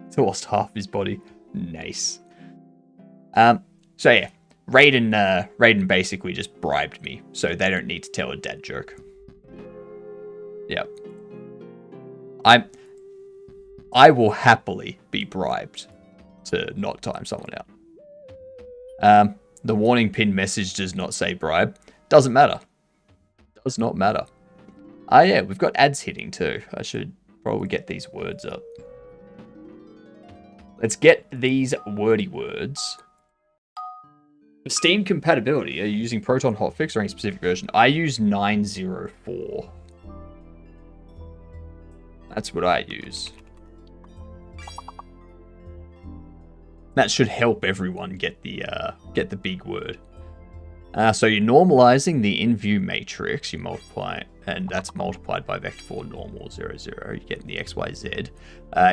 He's lost half his body. Nice. So yeah, Raiden basically just bribed me, so they don't need to tell a dad joke. Yep. I will happily be bribed to not time someone out. The warning pin message does not say bribe. Doesn't matter. Does not matter. Ah, yeah, we've got ads hitting too. I should probably get these words up. Let's get these wordy words. For Steam compatibility, are you using Proton Hotfix or any specific version? I use 904. That's what I use. That should help everyone get the big word. So you're normalizing the in-view matrix. You multiply, and that's multiplied by vector 4 normal 0, 0. You're getting the x, y, z.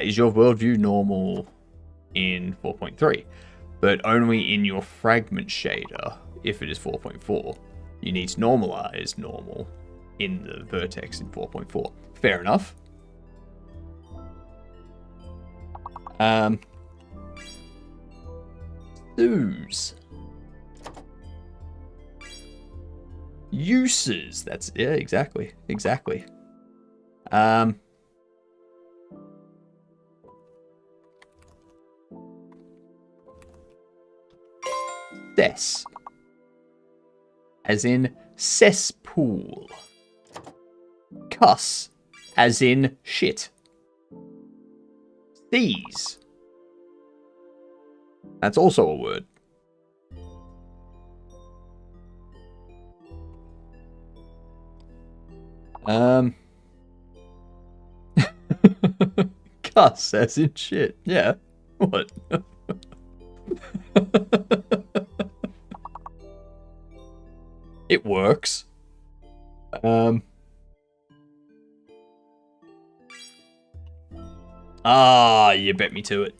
Is your worldview normal in 4.3? But only in your fragment shader if it is 4.4. You need to normalize normal in the vertex in 4.4. Fair enough. Use. Uses. That's, yeah, exactly. Exactly. Cess. As in cesspool. Cuss. As in shit. These. That's also a word. Cuss as in shit. Yeah. What? It works. Ah, you bet me to it.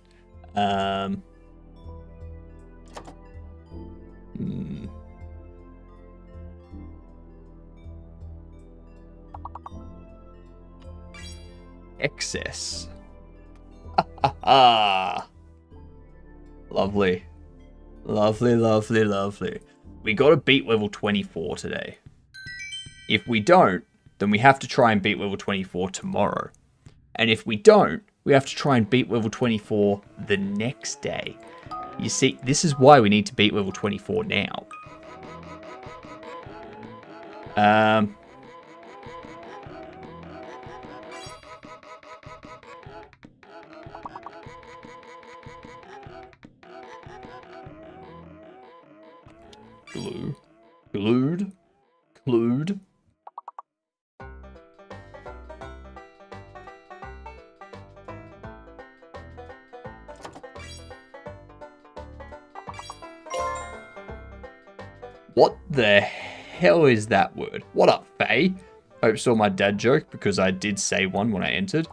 Excess. Lovely. Lovely, lovely, lovely. We gotta beat level 24 today. If we don't, then we have to try and beat level 24 tomorrow. And if we don't, we have to try and beat level 24 the next day. You see, this is why we need to beat level 24 now. Glue. Glued. Glued. What the hell is that word? What up, Faye? Hope you saw my dad joke because I did say one when I entered.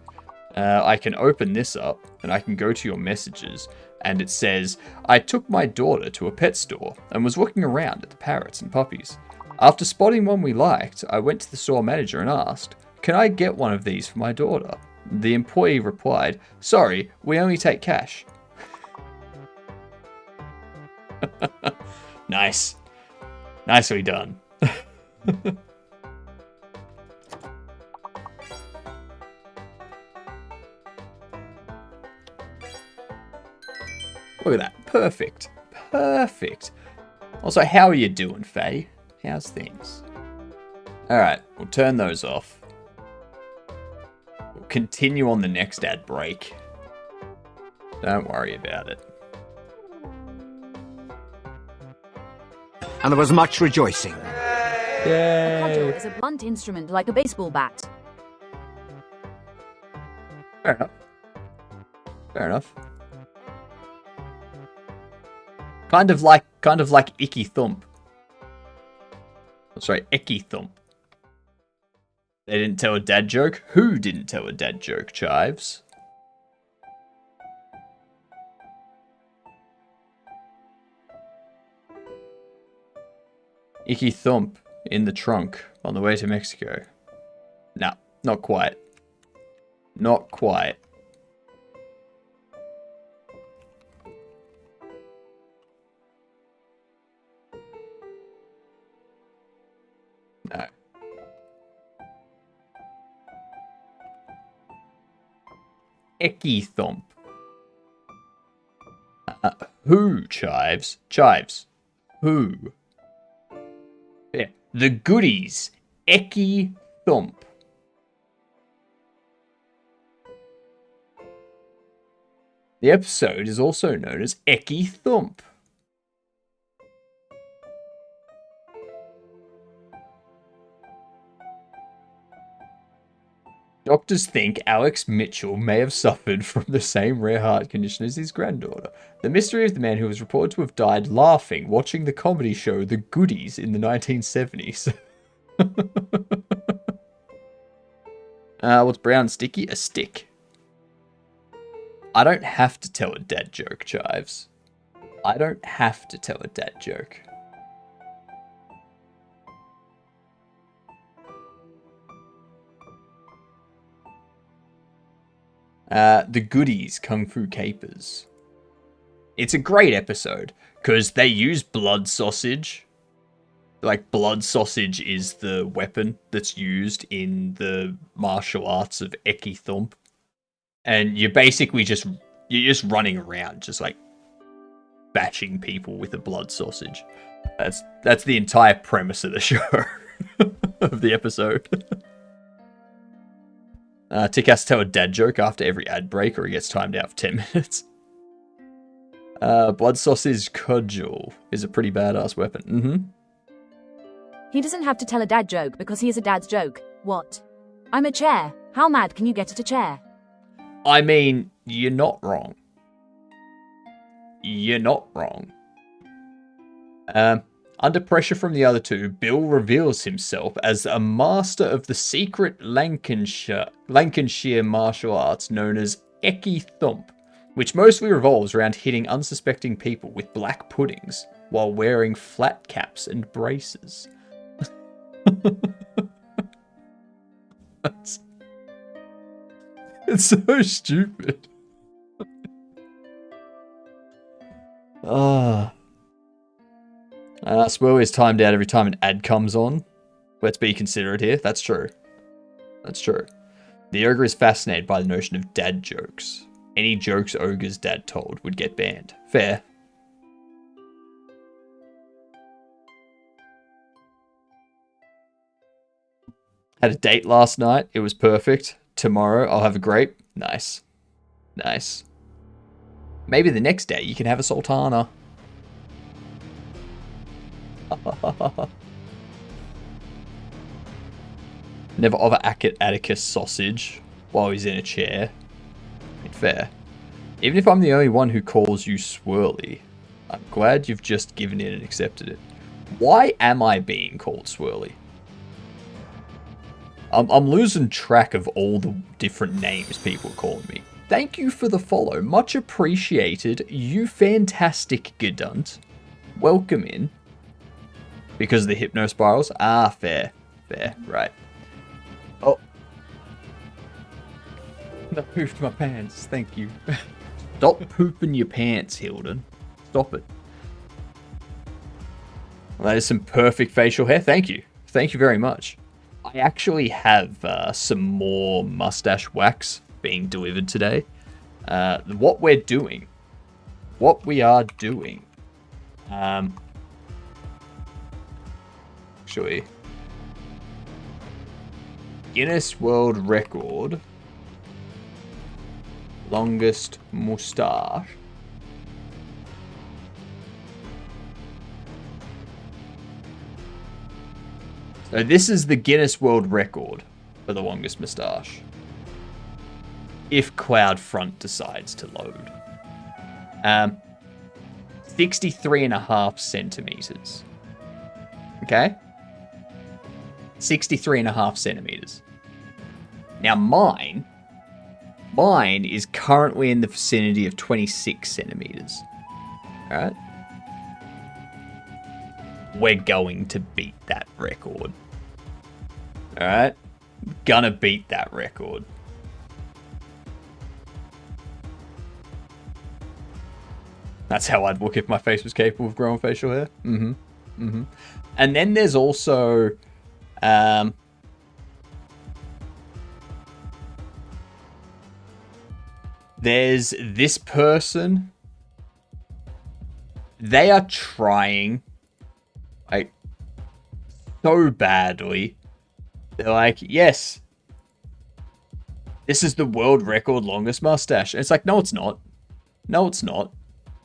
I can open this up and I can go to your messages and it says, I took my daughter to a pet store and was looking around at the parrots and puppies. After spotting one we liked, I went to the store manager and asked, can I get one of these for my daughter? The employee replied, sorry, we only take cash. Nice. Nicely done. Look at that. Perfect. Perfect. Also, how are you doing, Faye? How's things? Alright, we'll turn those off. We'll continue on the next ad break. Don't worry about it. And there was much rejoicing. A cudgel is a blunt instrument like a baseball bat. Fair enough. Fair enough. Kind of like Icky Thump. Oh, sorry, Icky Thump. They didn't tell a dad joke? Who didn't tell a dad joke, Chives? Icky Thump in the trunk on the way to Mexico. No, not quite. Not quite. No. Eckythump. Who, Chives? Chives. Who? Yeah. The goodies. Eckythump. The episode is also known as Eckythump. Doctors think Alex Mitchell may have suffered from the same rare heart condition as his granddaughter. The mystery of the man who was reported to have died laughing watching the comedy show The Goodies in the 1970s. What's brown sticky? A stick. I don't have to tell a dad joke, Chives. I don't have to tell a dad joke. The Goodies Kung Fu Capers. It's a great episode because they use blood sausage. Like, blood sausage is the weapon that's used in the martial arts of Eckythump. And you're basically you're just running around, just like bashing people with a blood sausage. That's the entire premise of the show, of the episode. Tick has to tell a dad joke after every ad break or he gets timed out for 10 minutes. Blood sausage cudgel is a pretty badass weapon. Mm-hmm. He doesn't have to tell a dad joke because he is a dad's joke. What? I'm a chair. How mad can you get at a chair? I mean, you're not wrong. You're not wrong. Under pressure from the other two, Bill reveals himself as a master of the secret Lancashire martial arts known as Eckythump, which mostly revolves around hitting unsuspecting people with black puddings while wearing flat caps and braces. It's so stupid. Swirly is timed out every time an ad comes on. Let's be considerate here. That's true. That's true. The ogre is fascinated by the notion of dad jokes. Any jokes ogre's dad told would get banned. Fair. Had a date last night. It was perfect. Tomorrow I'll have a grape. Nice. Nice. Maybe the next day you can have a sultana. Never offer Atticus sausage while he's in a chair. Fair. Even if I'm the only one who calls you Swirly, I'm glad you've just given in and accepted it. Why am I being called Swirly? I'm losing track of all the different names people are calling me. Thank you for the follow. Much appreciated. You fantastic Gedunt. Welcome in. Because of the hypno spirals? Ah, fair. Fair, right. Oh. I pooped my pants, thank you. Stop pooping your pants, Hilden. Stop it. Well, that is some perfect facial hair. Thank you. Thank you very much. I actually have some more mustache wax being delivered today. What we are doing, actually, Guinness World Record, longest moustache. So this is the Guinness World Record for the longest moustache. If CloudFront decides to load. 63.5 centimeters. Okay? 63.5 centimeters. Now mine is currently in the vicinity of 26 centimeters. Alright? We're going to beat that record. Alright? Gonna beat that record. That's how I'd look if my face was capable of growing facial hair. And then there's also... There's this person. They are trying, like, so badly. They're like, yes, this is the world record longest mustache. And it's like, no, it's not. No, it's not.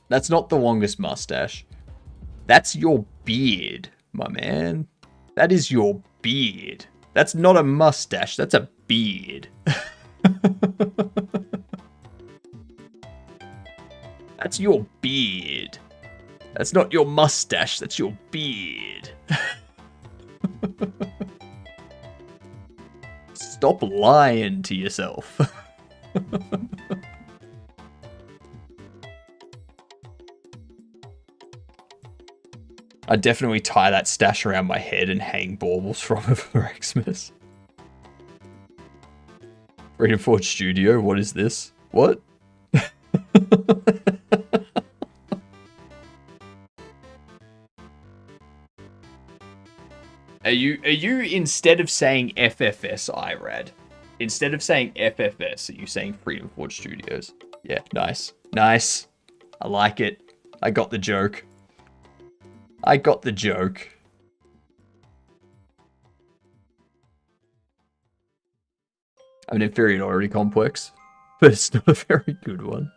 That's not the longest mustache. That's your beard, my man. That is your beard. That's not a mustache. That's a beard. That's your beard. That's not your mustache. That's your beard. Stop lying to yourself. I'd definitely tie that stash around my head and hang baubles from it for Xmas. Freedom Forge Studio, what is this? What? Are you instead of saying FFS IRAD, instead of saying FFS, are you saying Freedom Forge Studios? Yeah, nice. Nice. I like it. I got the joke. I got the joke. I have an inferiority complex, but it's not a very good one.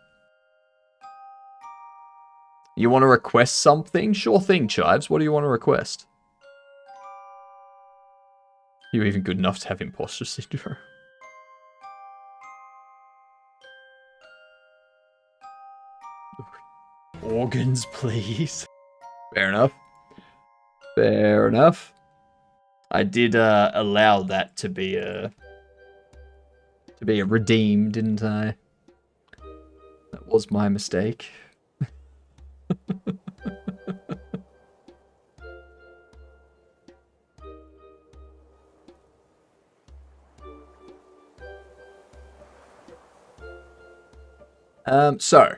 You want to request something? Sure thing, Chives. What do you want to request? You're even good enough to have imposter syndrome. Organs, please. Fair enough. Fair enough. I did allow that to be a redeem, didn't I? That was my mistake. So,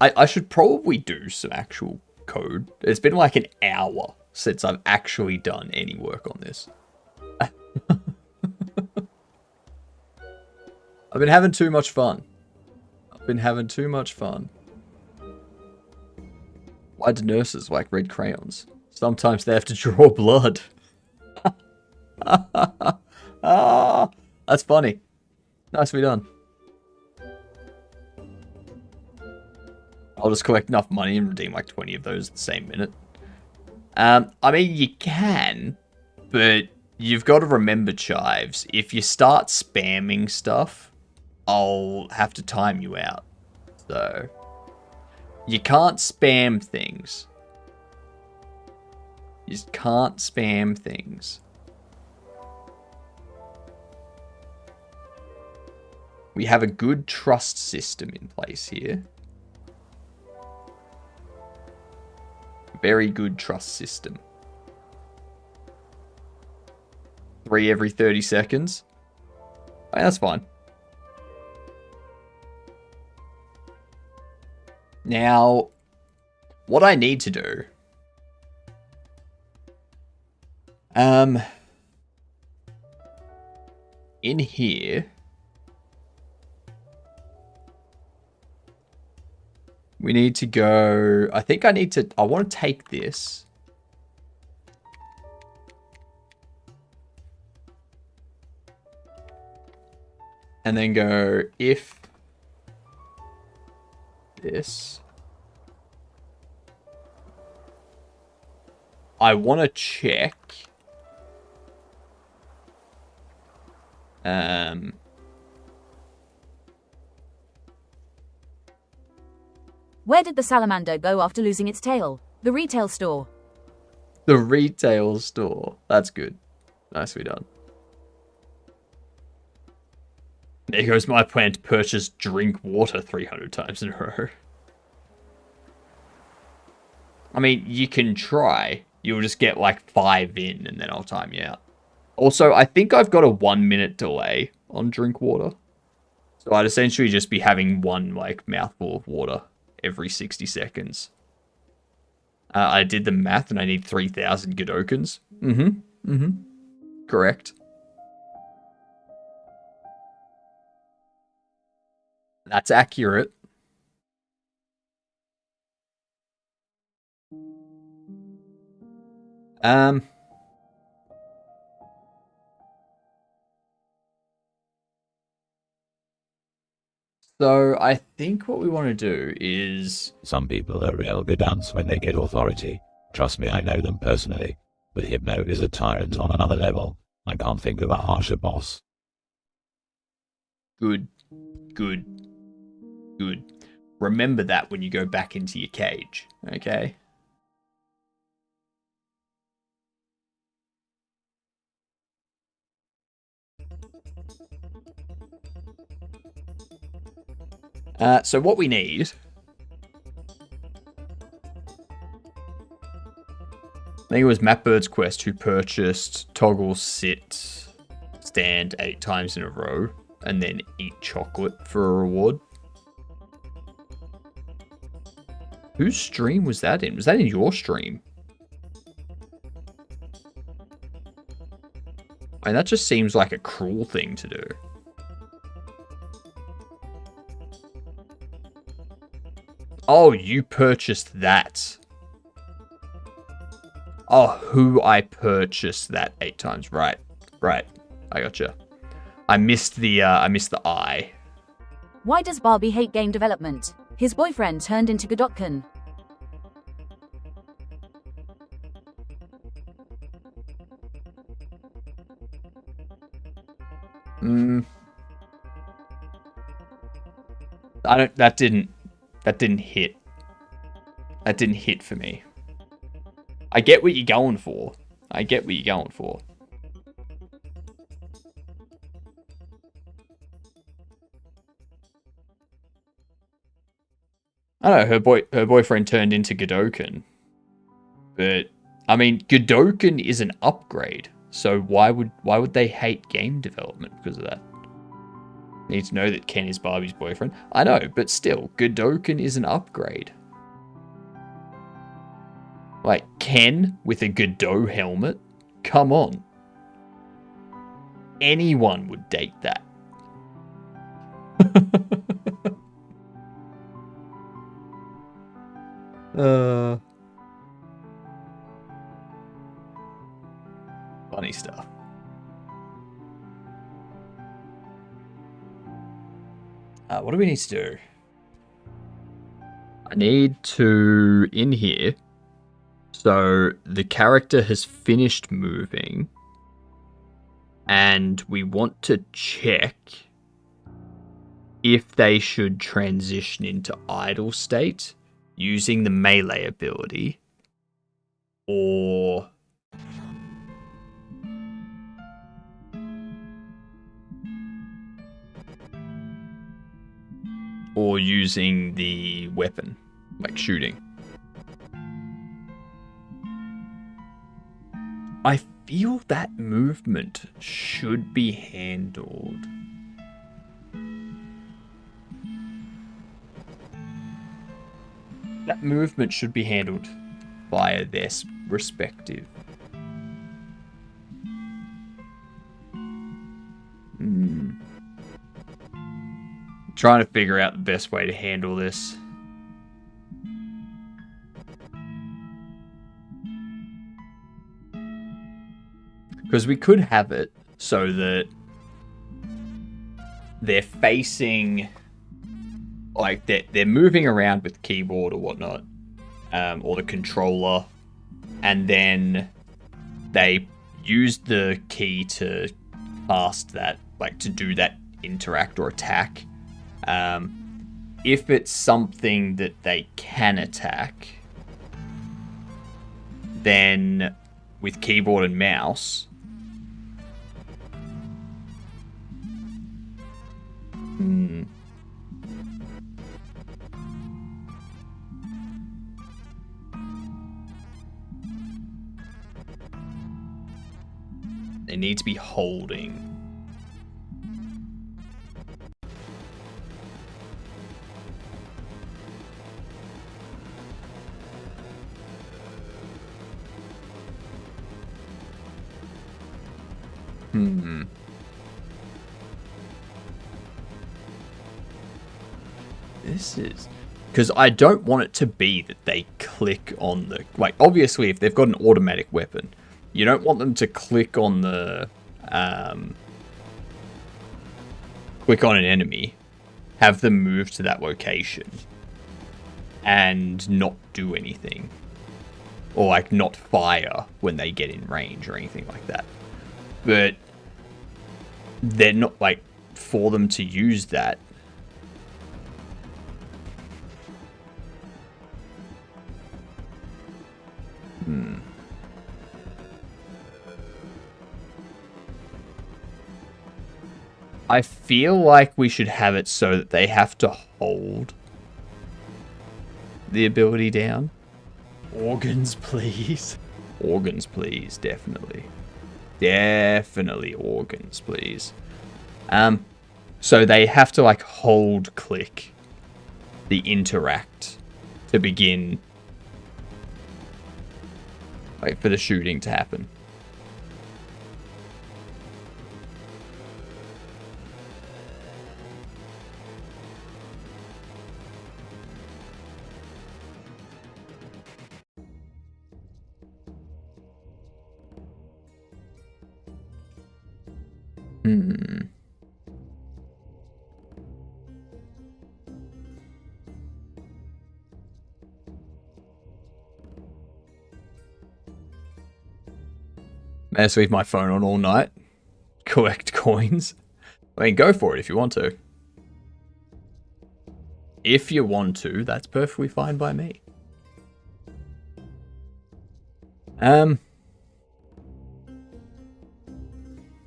I should probably do some actual code. It's been like an hour since I've actually done any work on this. I've been having too much fun. Why do nurses like red crayons? Sometimes they have to draw blood. Ah, that's funny. Nicely done. I'll just collect enough money and redeem like 20 of those the same minute. I mean, you can, but you've got to remember, Chives, if you start spamming stuff, I'll have to time you out. So, you can't spam things. You just can't spam things. We have a good trust system in place here. Very good trust system. 3 every 30 seconds. Oh, that's fine. Now, what I need to do... in here... we need to go... I think I need to... I want to take this. And then go if this. I want to check. Where did the salamander go after losing its tail? The retail store. The retail store. That's good. Nicely done. There goes my plan to purchase drink water 300 times in a row. I mean, you can try. You'll just get like 5 in and then I'll time you out. Also, I think I've got a 1-minute delay on drink water. So I'd essentially just be having one like mouthful of water every 60 seconds. I did the math and I need 3,000 Godokans. Correct. That's accurate. So I think what we want to do is... Some people are real good ants when they get authority. Trust me, I know them personally. But Hypno is a tyrant on another level. I can't think of a harsher boss. Good. Remember that when you go back into your cage, okay? So what we need... I think it was Mapbird's Quest who purchased Toggle Sit Stand 8 times in a row and then eat chocolate for a reward. Whose stream was that in? Was that in your stream? And that just seems like a cruel thing to do. Oh, you purchased that. Oh, who I purchased that 8 times. Right. I gotcha. I missed the I. Why does Barbie hate game development? His boyfriend turned into Godotkin. That didn't hit. That didn't hit for me. I get what you're going for. I don't know, her boyfriend turned into Godotkin. But I mean, Godotkin is an upgrade. So why would they hate game development because of that? Need to know that Ken is Barbie's boyfriend. I know, but still, Godotkin is an upgrade. Like, Ken with a Godot helmet? Come on. Anyone would date that. Funny stuff. What do we need to do? I need to, in here, so the character has finished moving, and we want to check if they should transition into idle state using the melee ability, or using the weapon, like shooting. I feel that movement should be handled. That movement should be handled via their respective. Trying to figure out the best way to handle this. Because we could have it so that they're facing, like they're moving around with the keyboard or whatnot, or the controller, and then they use the key to cast that, like to do that interact or attack. If it's something that they can attack, then with keyboard and mouse, they need to be holding. this is... Because I don't want it to be that they click on the... Like, obviously, if they've got an automatic weapon, you don't want them to click on the... click on an enemy, have them move to that location, and not do anything. Or, like, not fire when they get in range or anything like that. But they're not, like, for them to use that. I feel like we should have it so that they have to hold the ability down. Organs, please. Organs, please. Definitely. Definitely organs, please. So they have to, like, hold click the interact to begin, like, for the shooting to happen. May I leave my phone on all night? Collect coins? I mean, go for it if you want to. If you want to, that's perfectly fine by me.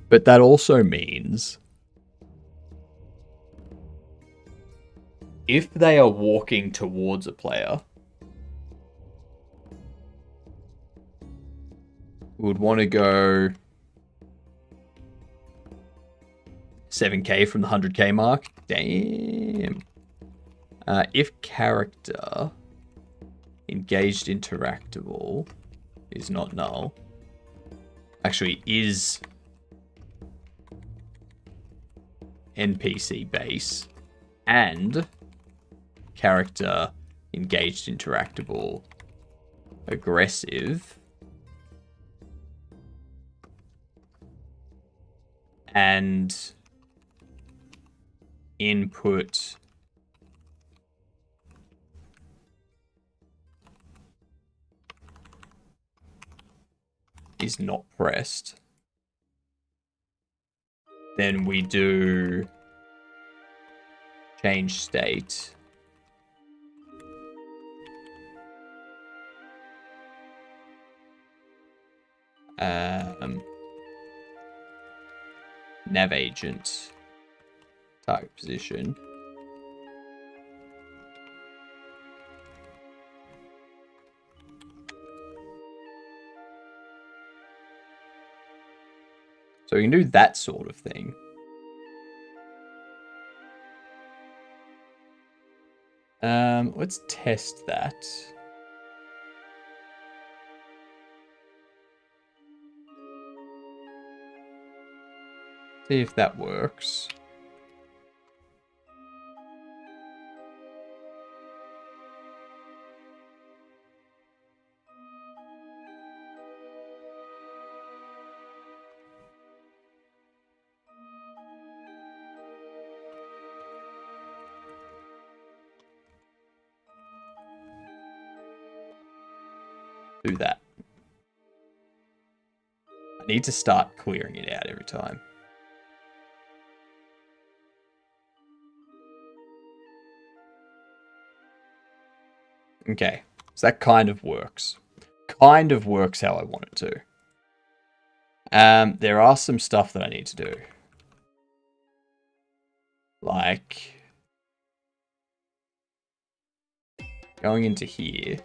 But that also means if they are walking towards a player, we would want to go 7k from the 100k mark. Damn. If character engaged interactable is not null, actually is NPC base and character engaged interactable aggressive and input is not pressed, then we do change state nav agent target position so we can do that sort of thing. Let's test that. See if that works. Do that. I need to start clearing it out every time. Okay, so that kind of works. Kind of works how I want it to. There are some stuff that I need to do. Like going into here.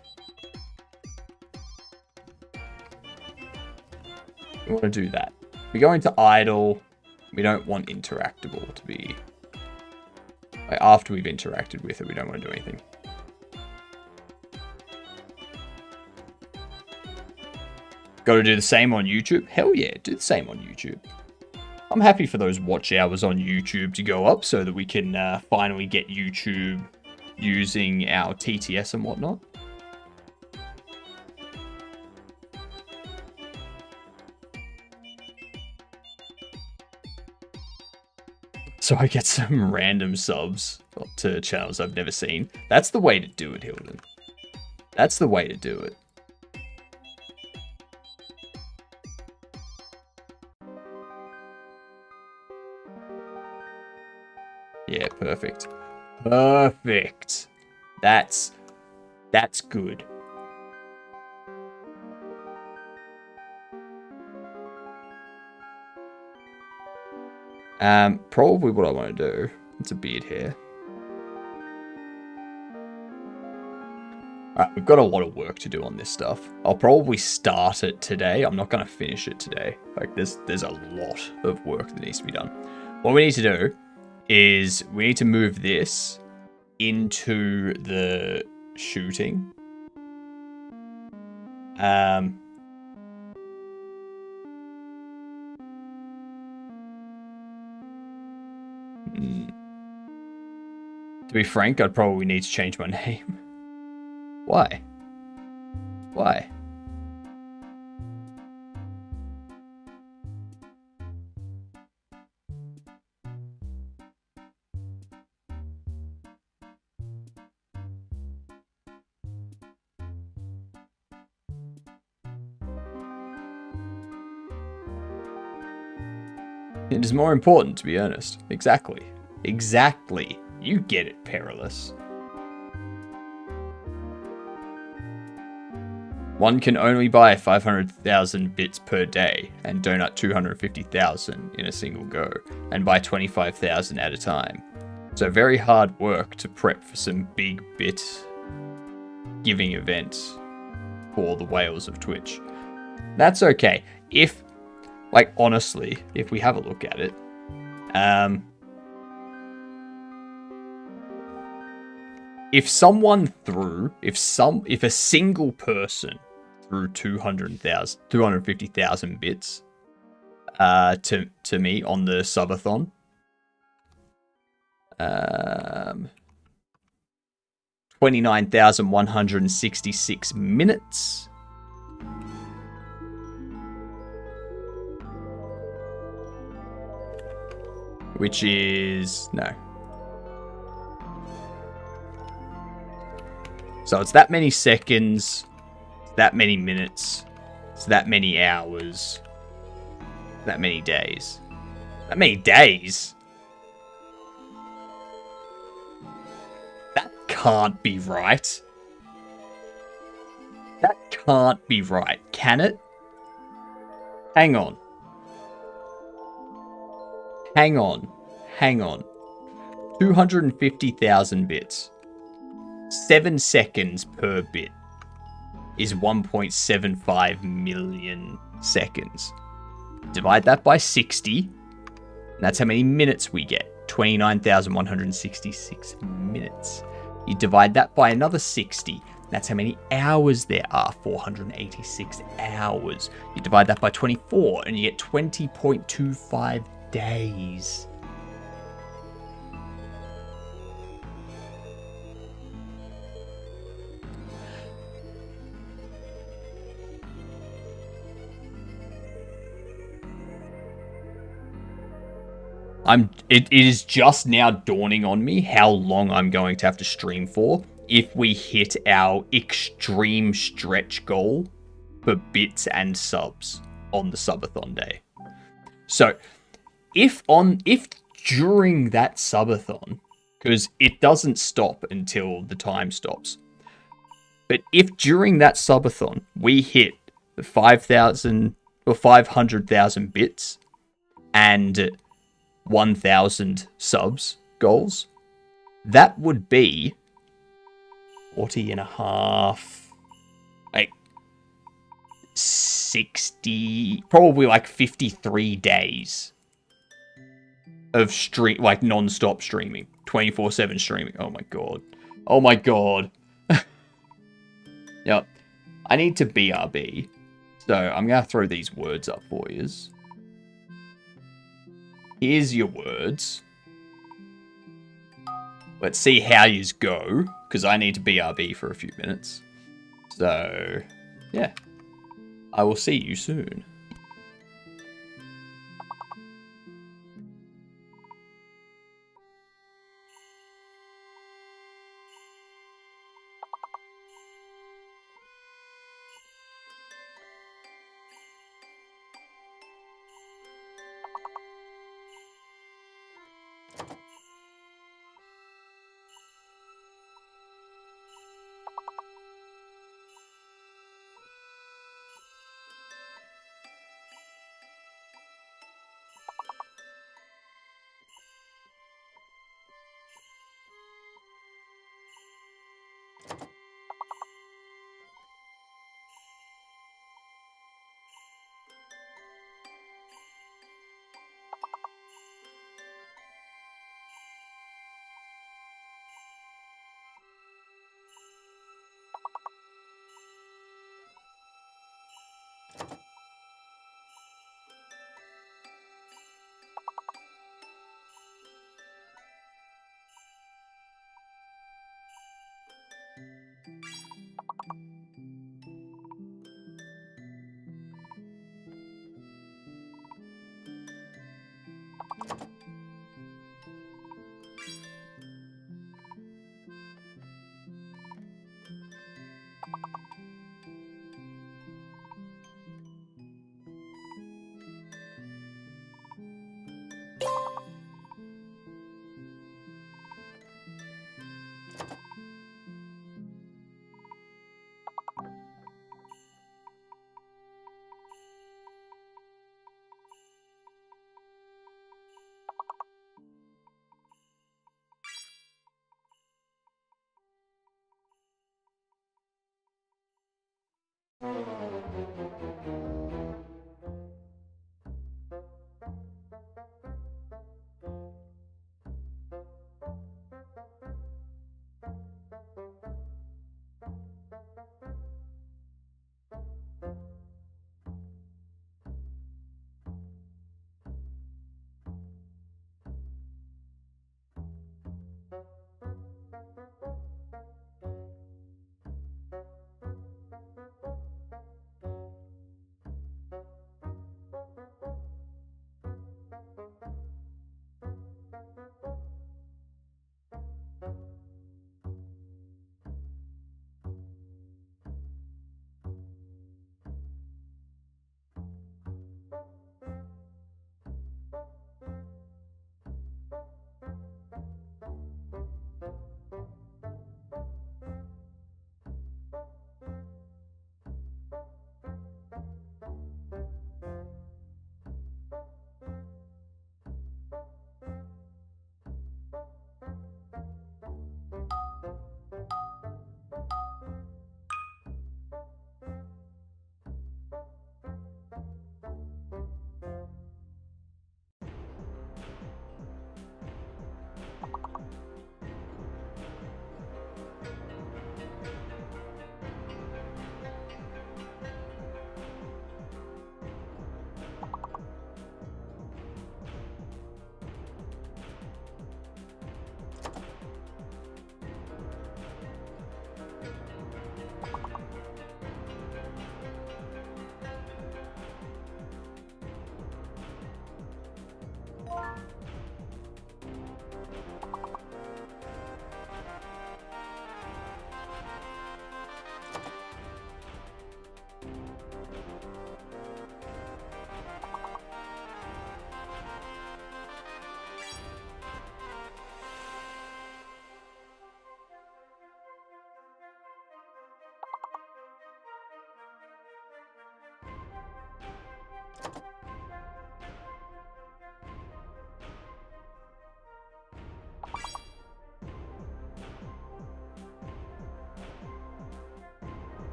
We want to do that. We go into idle. We don't want interactable to be... Like after we've interacted with it, we don't want to do anything. Got to do the same on YouTube? Hell yeah, do the same on YouTube. I'm happy for those watch hours on YouTube to go up so that we can finally get YouTube using our TTS and whatnot. So I get some random subs to channels I've never seen. That's the way to do it, Hilden. That's the way to do it. Yeah, perfect. Perfect. That's good. Probably what I want to do. It's a beard here. Alright, we've got a lot of work to do on this stuff. I'll probably start it today. I'm not going to finish it today. Like, there's a lot of work that needs to be done. What we need to do is we need to move this into the shooting. To be frank, I'd probably need to change my name. Why? Why? It is more important, to be honest. Exactly. Exactly. You get it, Perilous. One can only buy 500,000 bits per day and donut 250,000 in a single go, and buy 25,000 at a time. So very hard work to prep for some big bit giving events for the whales of Twitch. That's okay. If, like, honestly, if we have a look at it, if a single person threw 250,000 bits to me on the subathon, 29,166 minutes. Which is, no. So it's that many seconds, that many minutes, it's that many hours, that many days. That many days? That can't be right. That can't be right, can it? Hang on. Hang on. Hang on. 250,000 bits. 7 seconds per bit is 1.75 million seconds. Divide that by 60. And that's how many minutes we get. 29,166 minutes. You divide that by another 60. That's how many hours there are. 486 hours. You divide that by 24 and you get 20.25 days. It is just now dawning on me how long I'm going to have to stream for if we hit our extreme stretch goal for bits and subs on the subathon day. So if during that subathon, because it doesn't stop until the time stops, but if during that subathon we hit the 5,000 or 500,000 bits and 1,000 subs goals, that would be 40 and a half, like 60, probably like 53 days of like non-stop streaming, 24/7 streaming. Oh my god. Oh my god. Yep. I need to BRB. So I'm going to throw these words up for you. Here's your words. Let's see how yous go, because I need to BRB for a few minutes. So, yeah. I will see you soon.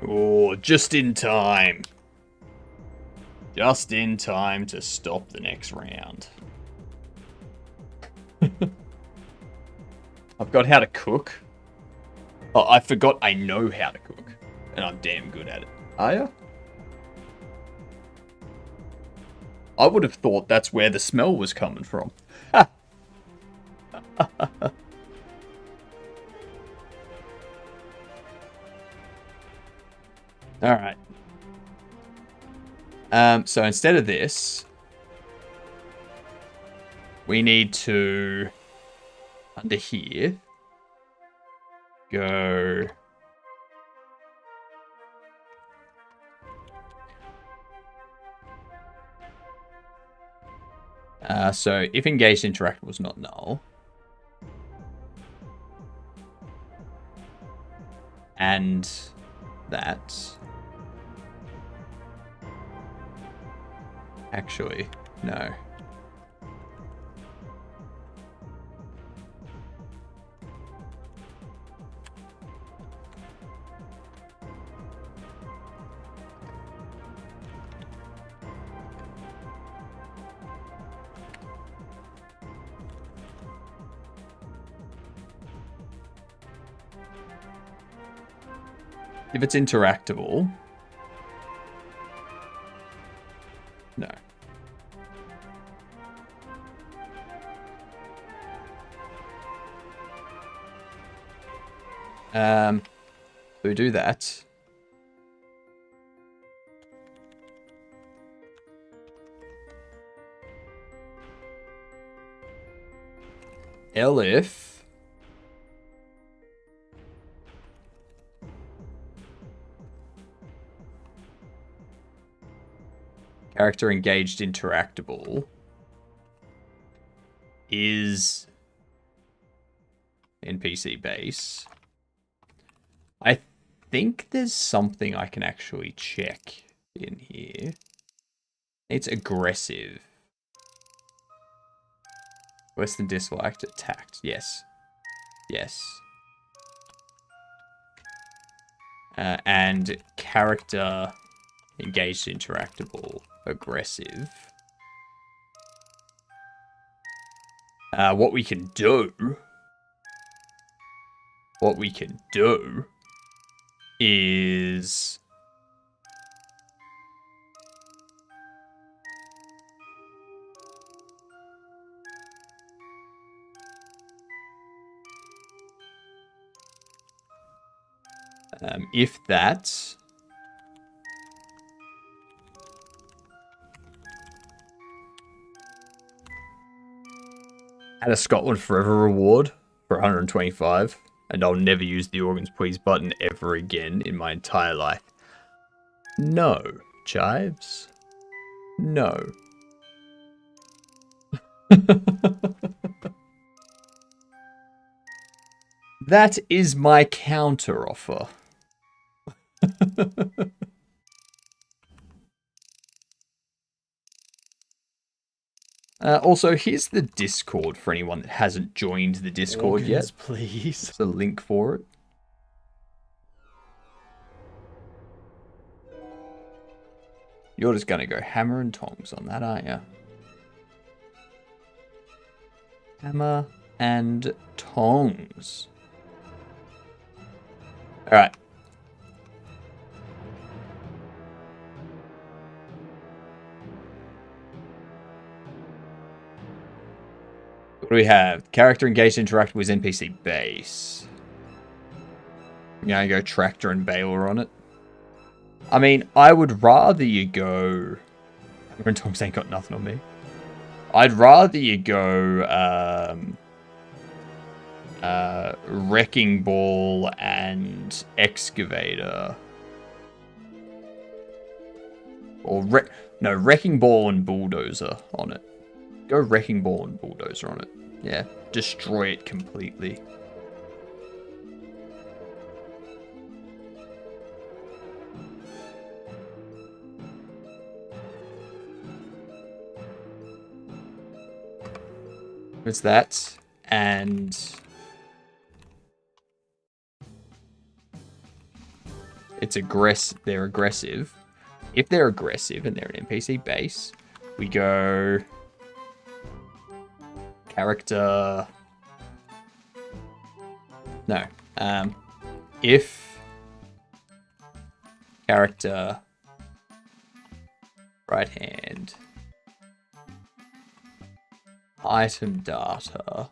Oh, just in time. Just in time to stop the next round. I've got how to cook. Oh, I forgot I know how to cook. And I'm damn good at it. Are ya? I would have thought that's where the smell was coming from. Alright. So instead of this, we need to, under here, go... so if engaged interact was not null, and that, actually, no. If it's interactable, no. So we do that. Elif. Character engaged interactable is NPC base. I think there's something I can actually check in here. It's aggressive. Worse than disliked, attacked. Yes. Yes. And character engaged interactable. Aggressive. What we can do is if that add a Scotland Forever reward for 125, and I'll never use the Organs Please button ever again in my entire life. No, Chives. No. That is my counter offer. Also, here's the Discord for anyone that hasn't joined the Discord yet. Please. There's a link for it. You're just going to go hammer and tongs on that, aren't you? Hammer and tongs. Alright. What do we have? Character engaged interact with NPC base. I'm going to go Tractor and Baylor on it. I mean, I would rather you go... Hammer and tongs ain't got nothing on me. I'd rather you go Wrecking Ball and Excavator. Or Wrecking Ball and Bulldozer on it. Go Wrecking Ball and Bulldozer on it. Yeah, destroy it completely. It's that, and they're aggressive. If they're aggressive and they're an NPC base, we go character. No. If character right hand item data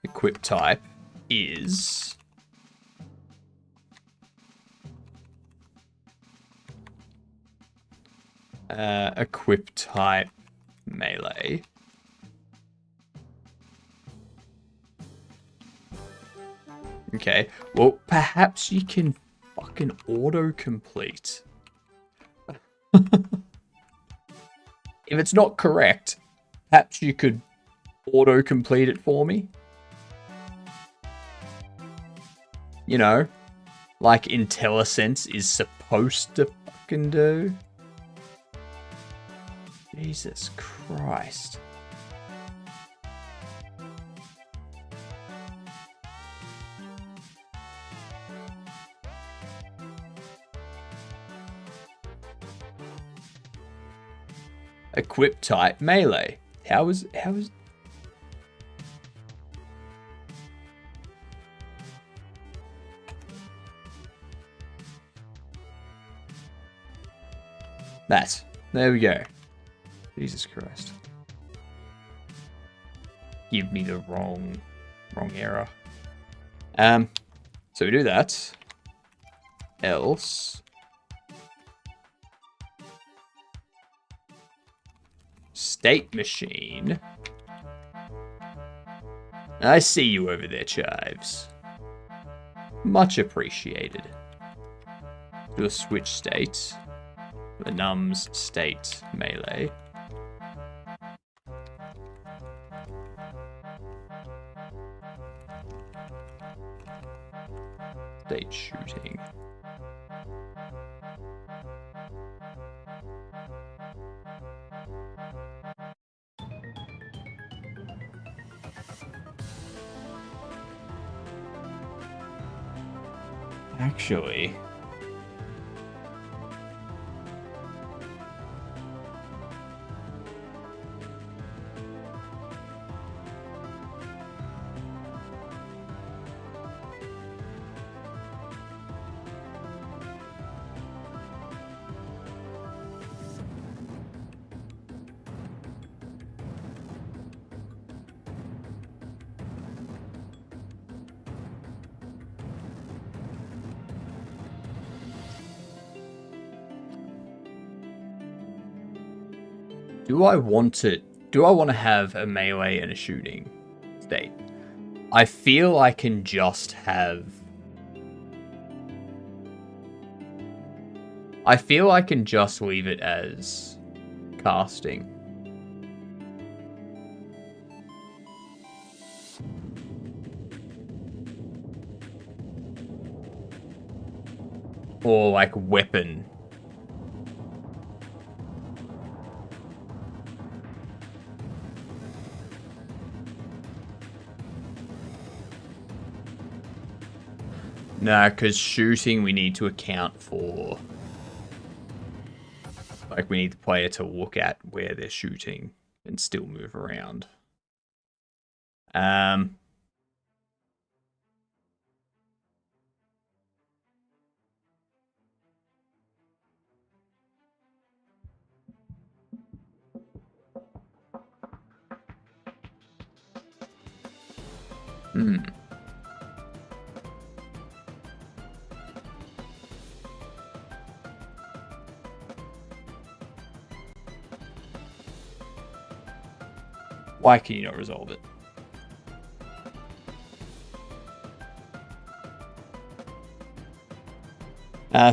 equip type is equip type melee. Okay, well, perhaps you can fucking autocomplete. If it's not correct, perhaps you could autocomplete it for me. You know, like IntelliSense is supposed to fucking do. Jesus Christ. Equip type melee. How is that? There we go. Jesus Christ. Give me the wrong error. So we do that. Else state machine. I see you over there, Chives. Much appreciated. Do a switch state. The nums state melee. State shooting. Actually, do I want to have a melee and a shooting state? I feel I can just have... I feel I can just leave it as casting. Or like weapon. No, because shooting we need to account for. Like, we need the player to look at where they're shooting and still move around. Why can you not resolve it?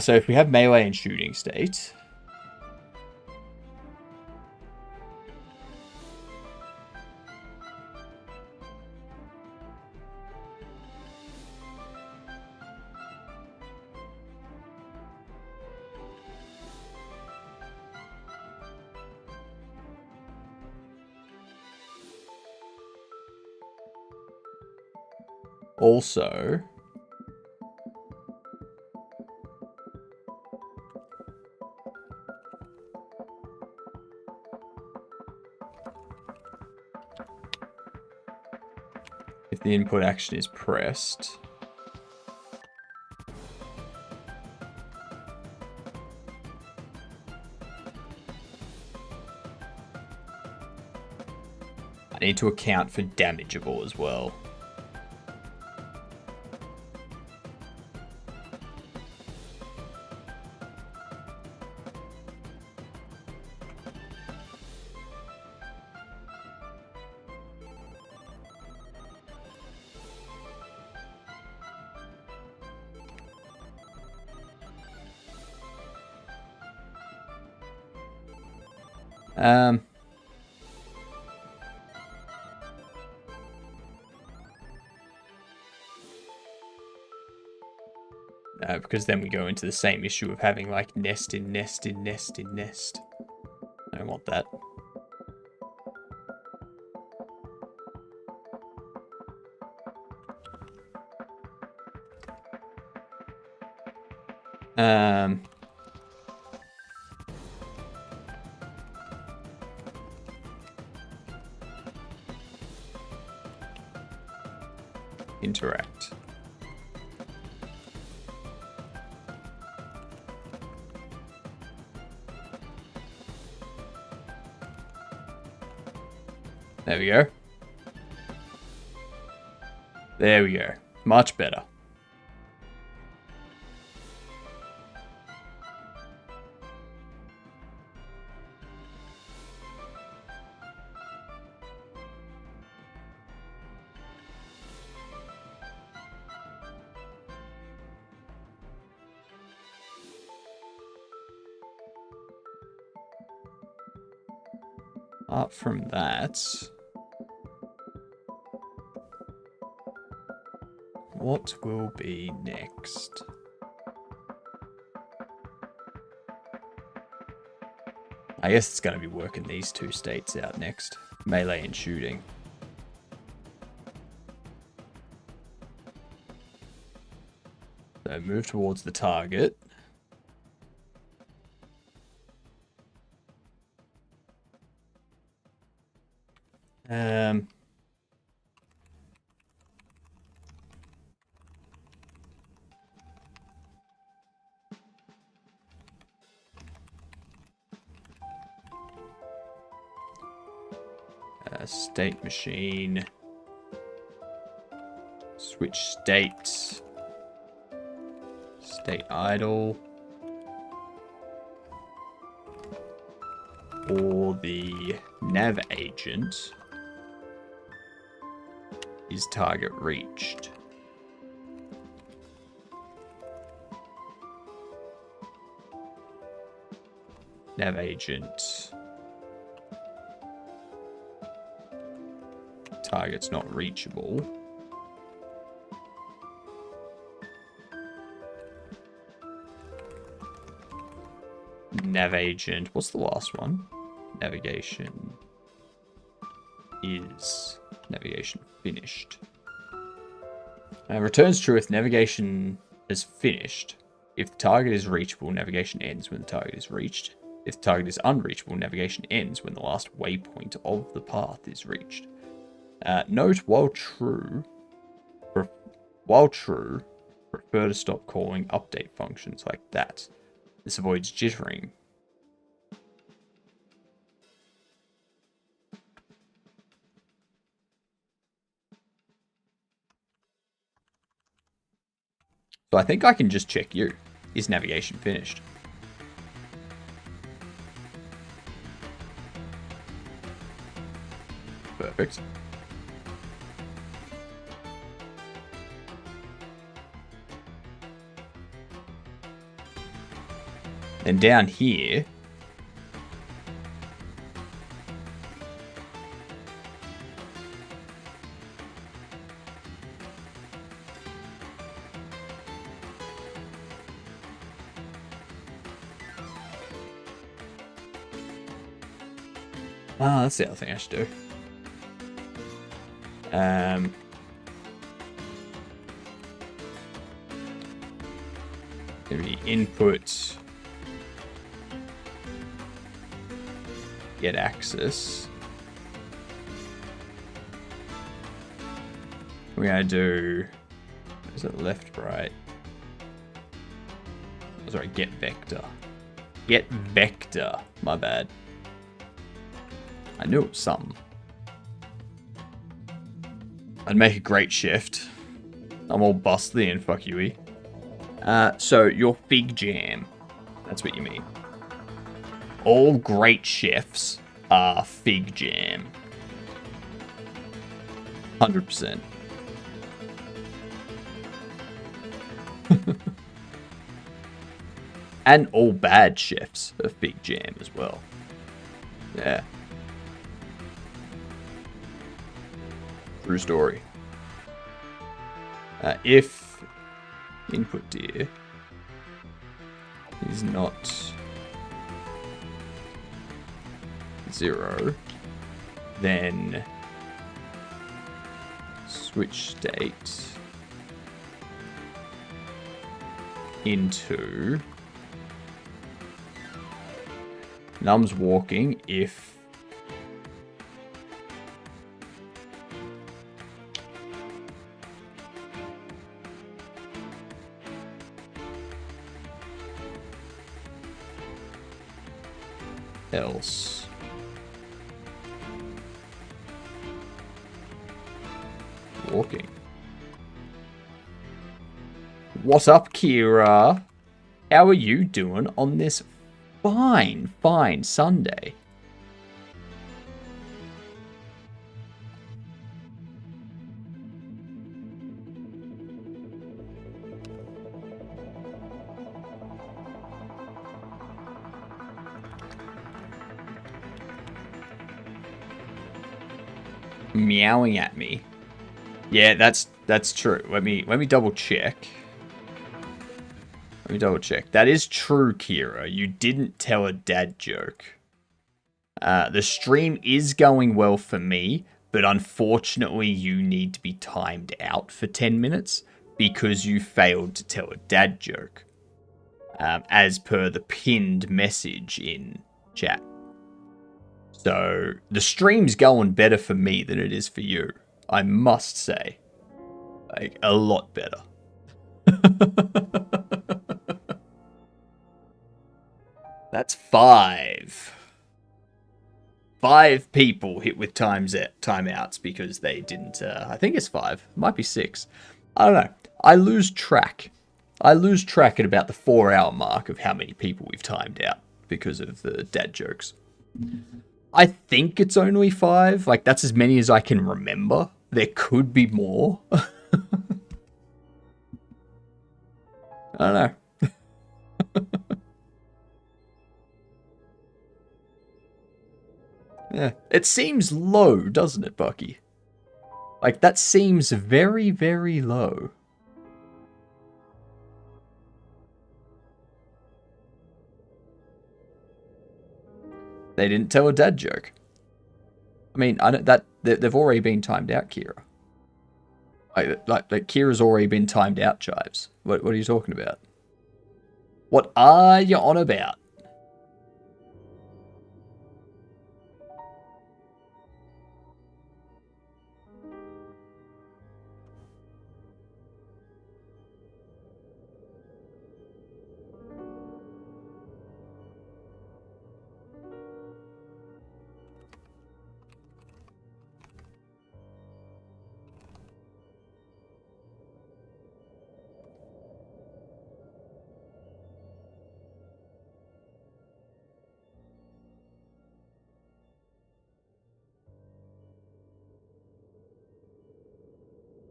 So if we have melee and shooting state, also if the input action is pressed. I need to account for damageable as well. Because then we go into the same issue of having like nest in nest in nest in nest. I don't want that. Interact. There we go. There we go. Much better. Apart from that, what will be next? I guess it's going to be working these two states out next. Melee and shooting. So move towards the target. State machine. Switch state. State idle. Or the nav agent is target reached. Nav agent. Target's not reachable. Nav agent. What's the last one? Navigation is navigation finished. Returns true if navigation is finished. If the target is reachable, navigation ends when the target is reached. If the target is unreachable, navigation ends when the last waypoint of the path is reached. Note, while true, prefer to stop calling update functions like that. This avoids jittering. So I think I can just check you. Is navigation finished? Perfect. And down here, that's the other thing I should do. Gonna be input, get access, We're gonna do, is it left, right? Oh, sorry, get vector. Get vector, my bad. I knew it was something. I'd make a great shift. I'm all bustly and fuck you-y. So your fig jam. That's what you mean. All great chefs are fig jam. 100%. And all bad chefs are fig jam as well. Yeah. True story. If input deer is not 0, then switch state into num's walking if else walking. What up, Kira? How are you doing on this fine Sunday? Meowing at me. Yeah, that's true. Let me double check. Let me double check. That is true, Kira. You didn't tell a dad joke. The stream is going well for me, but unfortunately you need to be timed out for 10 minutes because you failed to tell a dad joke. As per the pinned message in chat. So the stream's going better for me than it is for you. I must say. Like, a lot better. That's 5. 5 people hit with timeouts because they didn't, I think it's 5. Might be 6. I don't know. I lose track. I lose track at about the 4-hour mark of how many people we've timed out because of the dad jokes. I think it's only 5. Like, that's as many as I can remember. There could be more. I don't know. Yeah. It seems low, doesn't it, Bucky? Like, that seems very, very low. They didn't tell a dad joke. I mean, I don't, they've already been timed out, Kira. Like Kira's already been timed out, Chives. What are you talking about? What are you on about?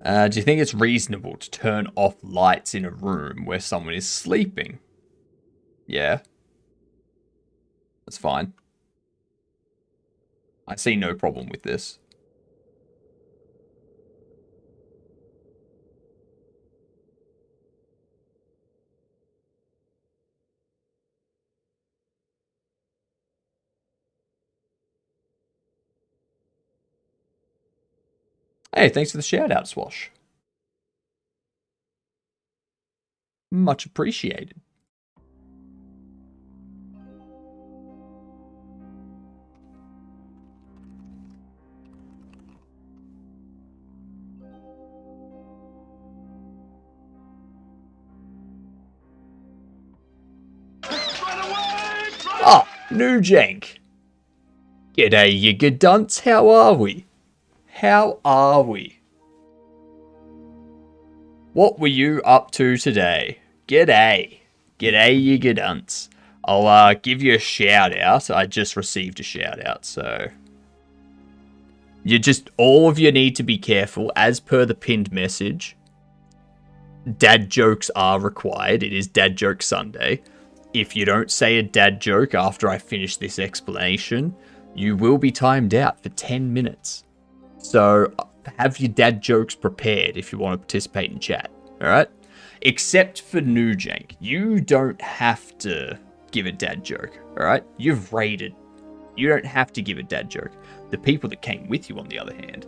Do you think it's reasonable to turn off lights in a room where someone is sleeping? Yeah. That's fine. I see no problem with this. Hey, thanks for the shout out, Swash. Much appreciated. Nujank. G'day, you good dunce. How are we? How are we? What were you up to today? G'day. G'day, you good dunce. I'll give you a shout out. I just received a shout out, so all of you need to be careful. As per the pinned message, dad jokes are required. It is Dad Joke Sunday. If you don't say a dad joke after I finish this explanation, you will be timed out for 10 minutes. So have your dad jokes prepared if you want to participate in chat. Alright? Except for Nujank. You don't have to give a dad joke. Alright? You've raided. You don't have to give a dad joke. The people that came with you, on the other hand,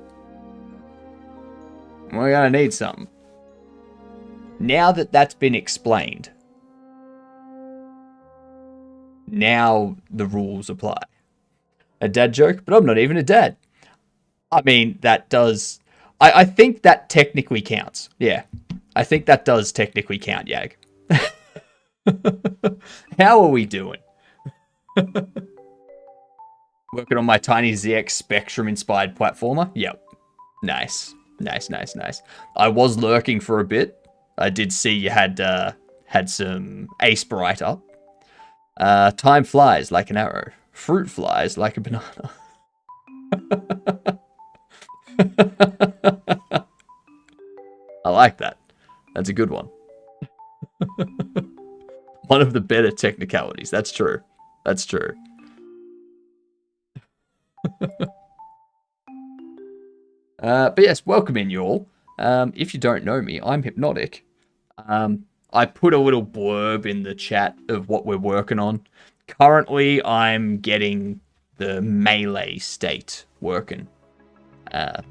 we're gonna need something. Now that that's been explained, now the rules apply. A dad joke, but I'm not even a dad. I mean, that does... I think that technically counts. Yeah. I think that does technically count, Yag. How are we doing? Working on my Tiny ZX Spectrum-inspired platformer? Yep. Nice. Nice, nice, nice. I was lurking for a bit. I did see you had some Ace Bright up. Time flies like an arrow. Fruit flies like a banana. I like that. That's a good one. One of the better technicalities. That's true. That's true. But yes, welcome in, y'all. If you don't know me, I'm Hypnotic. I put a little blurb in the chat of what we're working on. Currently, I'm getting the melee state working. I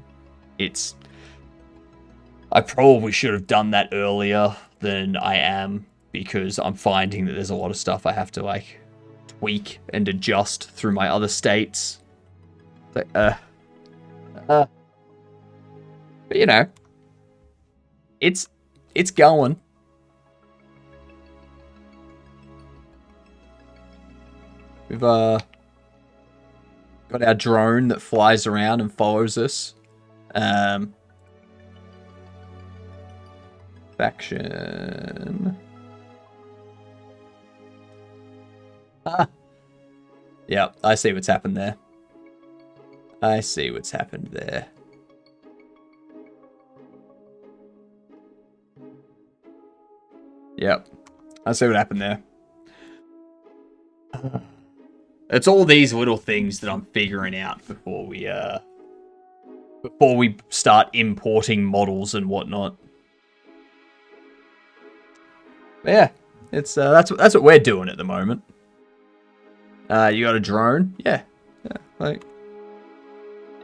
probably should have done that earlier than I am, because I'm finding that there's a lot of stuff I have to, like, tweak and adjust through my other states. But, you know, it's going. We've got our drone that flies around and follows us. Faction. Yeah, I see what's happened there. I see what's happened there. Yep, I see what happened there. It's all these little things that I'm figuring out before we start importing models and whatnot. But yeah, it's that's what we're doing at the moment. You got a drone? Yeah, like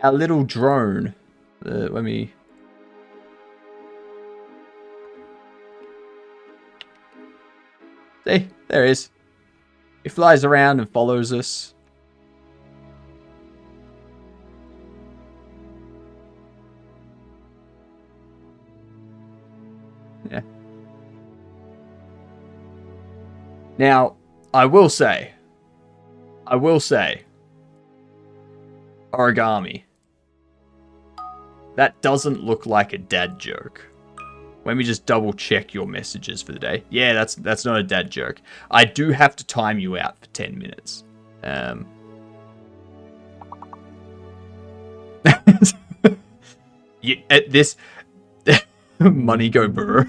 our little drone. Let me. See, there he is. He flies around and follows us. Yeah. Now, I will say, Origami, that doesn't look like a dad joke. Let me just double check your messages for the day. Yeah, that's not a dad joke. I do have to time you out for 10 minutes. At this money go burr.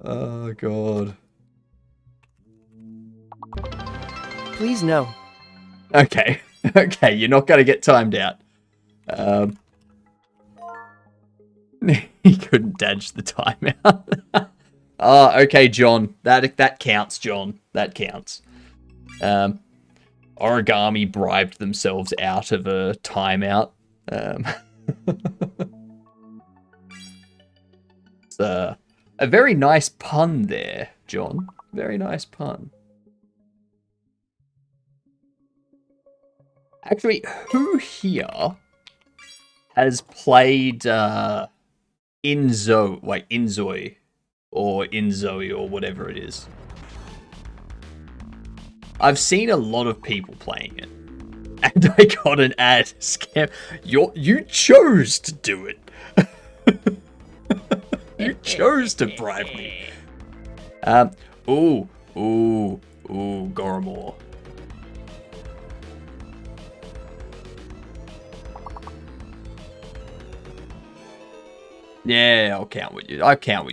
Oh god. Please no. Okay. Okay, you're not gonna get timed out. He couldn't dodge the timeout. Okay, John. That counts, John. That counts. Origami bribed themselves out of a timeout. It's a very nice pun there, John. Very nice pun. Actually, who here has played Inzoi, or Inzoi, or whatever it is. I've seen a lot of people playing it, and I got an ad scam. You chose to do it. You chose to bribe me. Ooh, Goromor. Yeah, I'll count what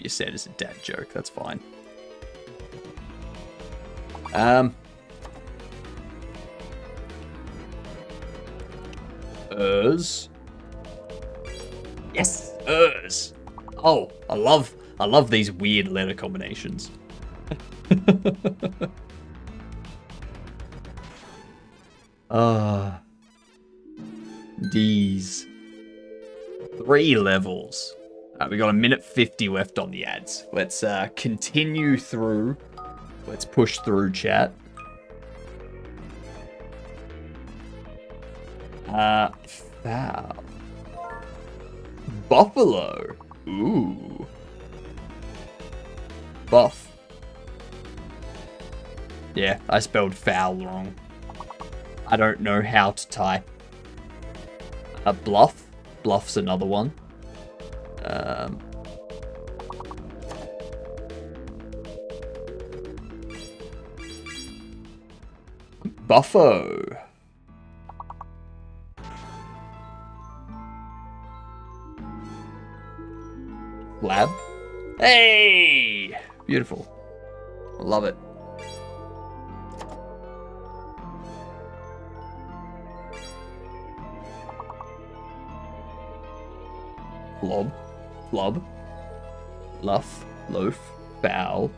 you said as a dad joke. That's fine. Yes, Oh, I love these weird letter combinations. D's. 3 levels. We got a minute 50 left on the ads. Let's continue through. Let's push through, chat. Foul. Buffalo. Ooh. Buff. Yeah, I spelled foul wrong. I don't know how to type. Bluff. Bluff's another one. Buffo. Lab. Hey! Beautiful. Love it. Blob. Blob. Luff. Loaf. Foul.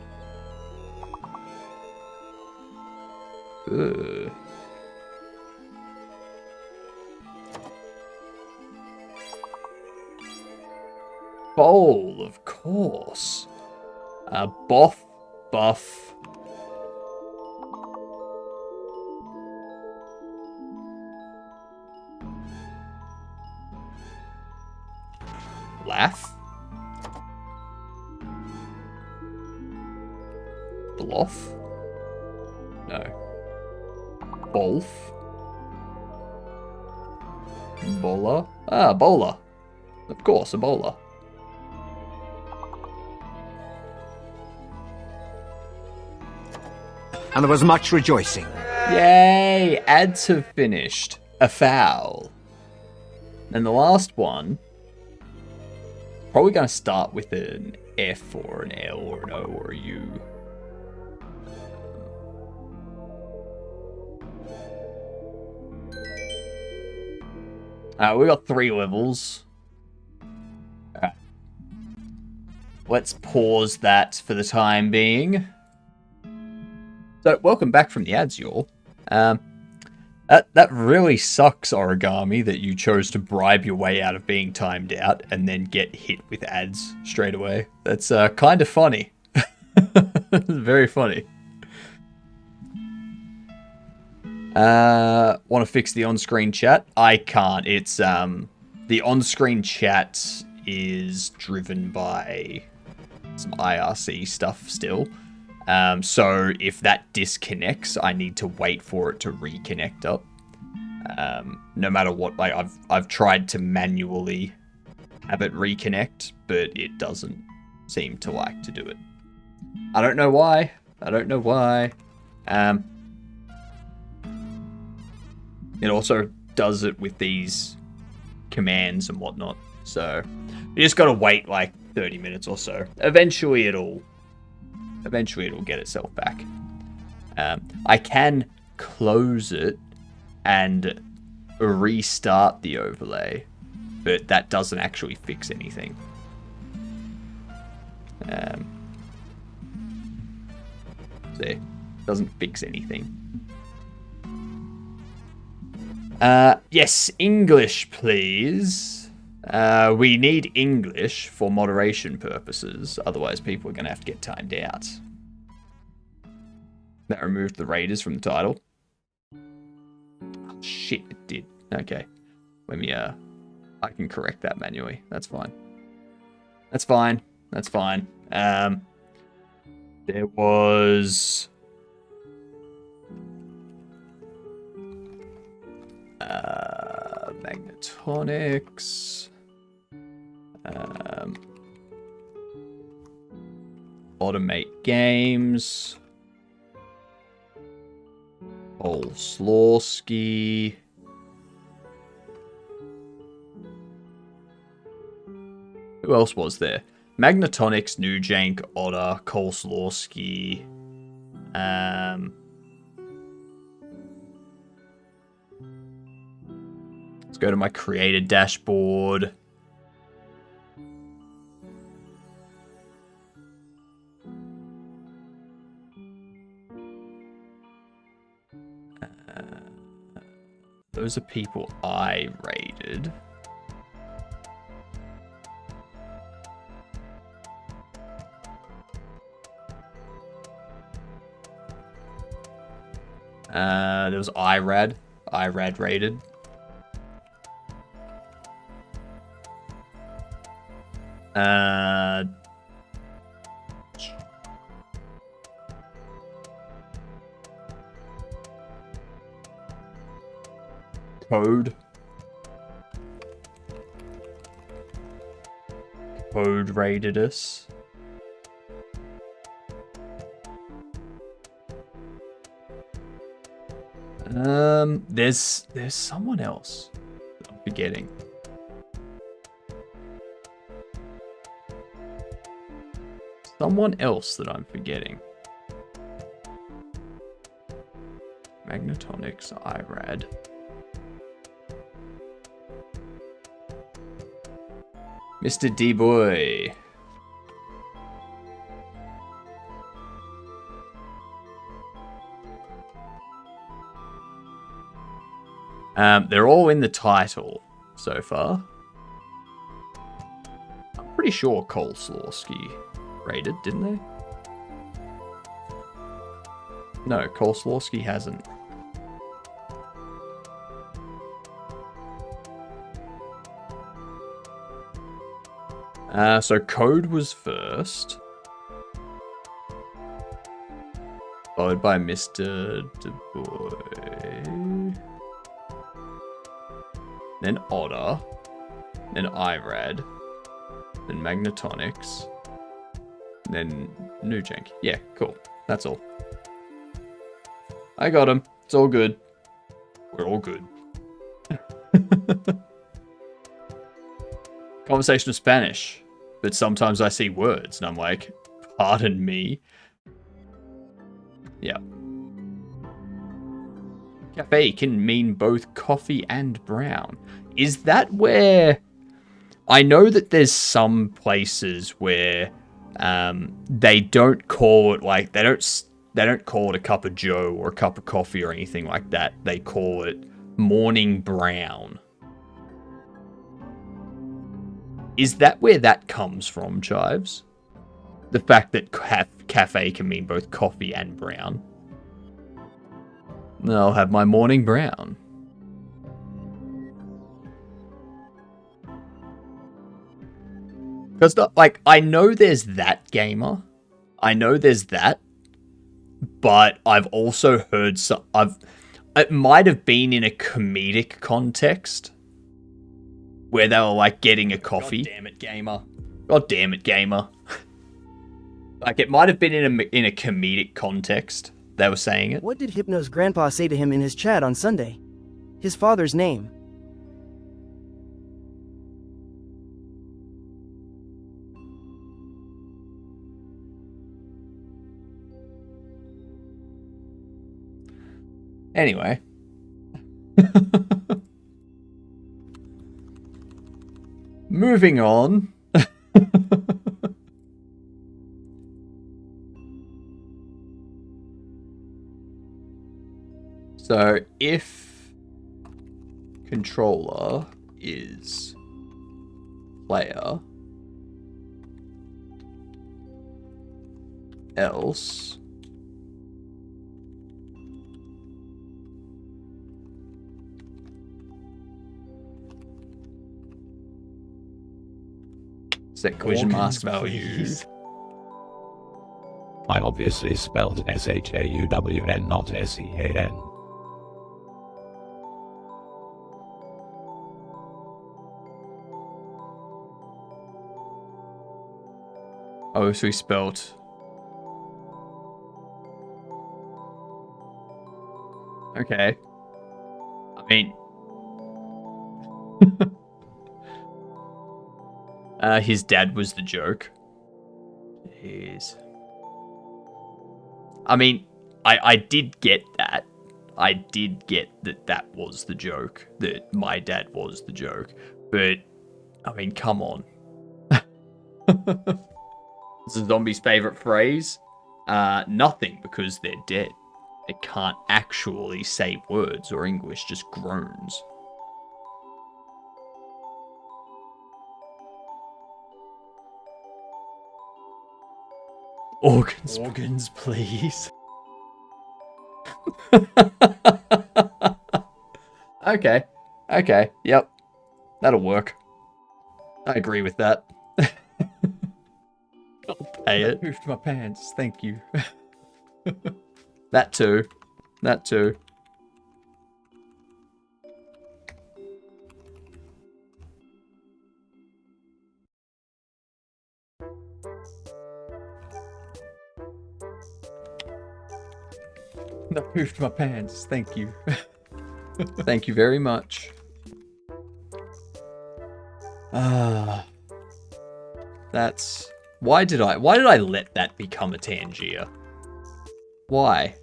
Ugh. Bowl, of course. Boff. Buff. Laugh. Bluff. No. Bolf. Bowler. Bowler. Of course, a bowler. And there was much rejoicing. Yay! Ads have finished. A foul. And the last one, probably going to start with an F or an L or an O or a U. We got 3 levels. Alright. Let's pause that for the time being. So, welcome back from the ads, y'all. That really sucks, Origami, that you chose to bribe your way out of being timed out and then get hit with ads straight away. That's kind of funny. Very funny. Want to fix the on-screen chat? I can't. It's the on-screen chat is driven by some IRC stuff still. So if that disconnects, I need to wait for it to reconnect up. No matter what, like I've tried to manually have it reconnect, but it doesn't seem to like to do it. I don't know why. It also does it with these commands and whatnot. So you just gotta wait like 30 minutes or so. Eventually it'll get itself back. I can close it and restart the overlay, but that doesn't actually fix anything. See, doesn't fix anything. Yes, English, please. We need English for moderation purposes, otherwise people are going to have to get timed out. That removed the Raiders from the title. Oh, shit, it did. Okay. Let me, I can correct that manually. That's fine. That's fine. That's fine. There was... Magnetonics. Automate Games. Slawski. Who else was there? Magnetonics, Nujank, Otter, Slawski. Let's go to my creator dashboard. Those are people I rated. There was IRAD. IRAD rated. Code. Code rated us. There's someone else that I'm forgetting. Someone else that I'm forgetting. Magnetonics, IRAD. Mr. D-Boy. They're all in the title so far. I'm pretty sure Slawski rated, didn't they? No, Slawski hasn't. So Code was first. Followed by Mr. D-Boy. Then Otter. Then IRAD. Then Magnetonics. Then Nujank. Yeah, cool. That's all. I got him. It's all good. We're all good. Conversation of Spanish. But sometimes I see words and I'm like, pardon me. Yeah. Cafe can mean both coffee and brown. Is that where... I know that there's some places where they don't call it like... They don't call it a cup of joe or a cup of coffee or anything like that. They call it morning brown. Is that where that comes from, Chives? The fact that cafe can mean both coffee and brown. I'll have my morning brown. Because, like, I know there's that gamer. I know there's that. But I've also heard some... It might have been in a comedic context. Where they were, like, getting a coffee. God damn it, gamer. God damn it, gamer. Like, it might have been in a comedic context. They were saying it. What did Hypno's grandpa say to him in his chat on Sunday? His father's name. Anyway. Moving on. So, if controller is player, else Set question mark Organs, value. please. I obviously spelled S-H-A-U-W-N, not S-E-A-N. Oh, so he spelt. Okay. I mean. His dad was the joke. Jeez. I mean, I did get that. I did get that that was the joke. That my dad was the joke. But, I mean, come on. What's a zombie's favorite phrase? Nothing, because they're dead. They can't actually say words or English, just groans. Organs. Organs, please. Okay. Okay. Yep. That'll work. I agree with that. I'll pay it. Poofed my pants. Thank you. That too. That too. I poofed my pants. Thank you. Thank you very much. That's why did I let that become a Tangier? Why?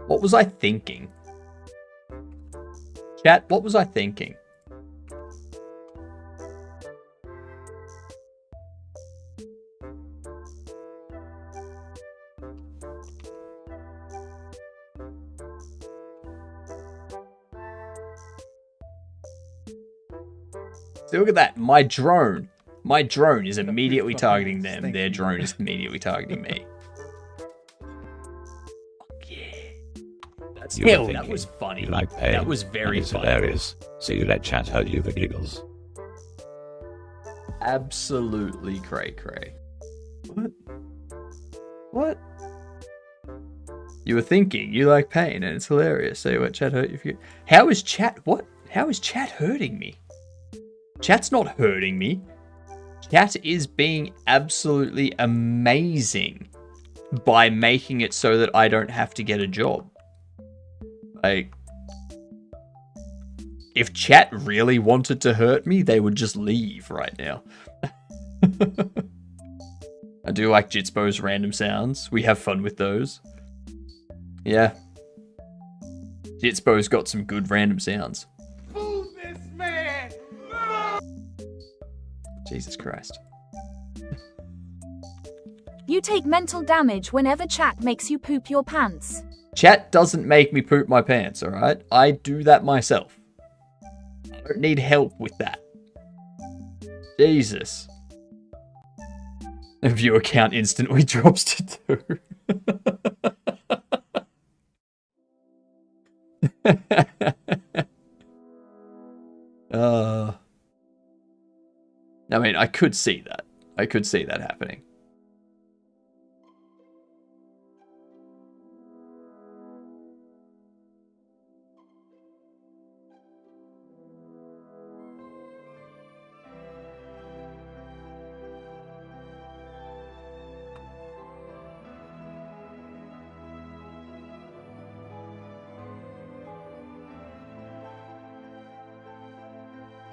What was I thinking? Chat, what was I thinking? See, look at that. My drone is immediately targeting them. Their drone is immediately targeting me. Fuck yeah. That's You were hell, that thinking, was funny. You like pain. That was very and it's funny. hilarious. So you let chat hurt you for giggles. Absolutely cray cray. What? What? You were thinking you like pain and it's hilarious. So what chat hurt you for? How is chat? What? How is chat hurting me? Chat's not hurting me. Chat is being absolutely amazing by making it so that I don't have to get a job. Like, if chat really wanted to hurt me, they would just leave right now. I do like Jitspo's random sounds. We have fun with those. Yeah. Jitspo's got some good random sounds. Jesus Christ. You take mental damage whenever chat makes you poop your pants. Chat doesn't make me poop my pants, alright? I do that myself. I don't need help with that. Jesus. The viewer count instantly drops to 2. I mean, I could see that. I could see that happening.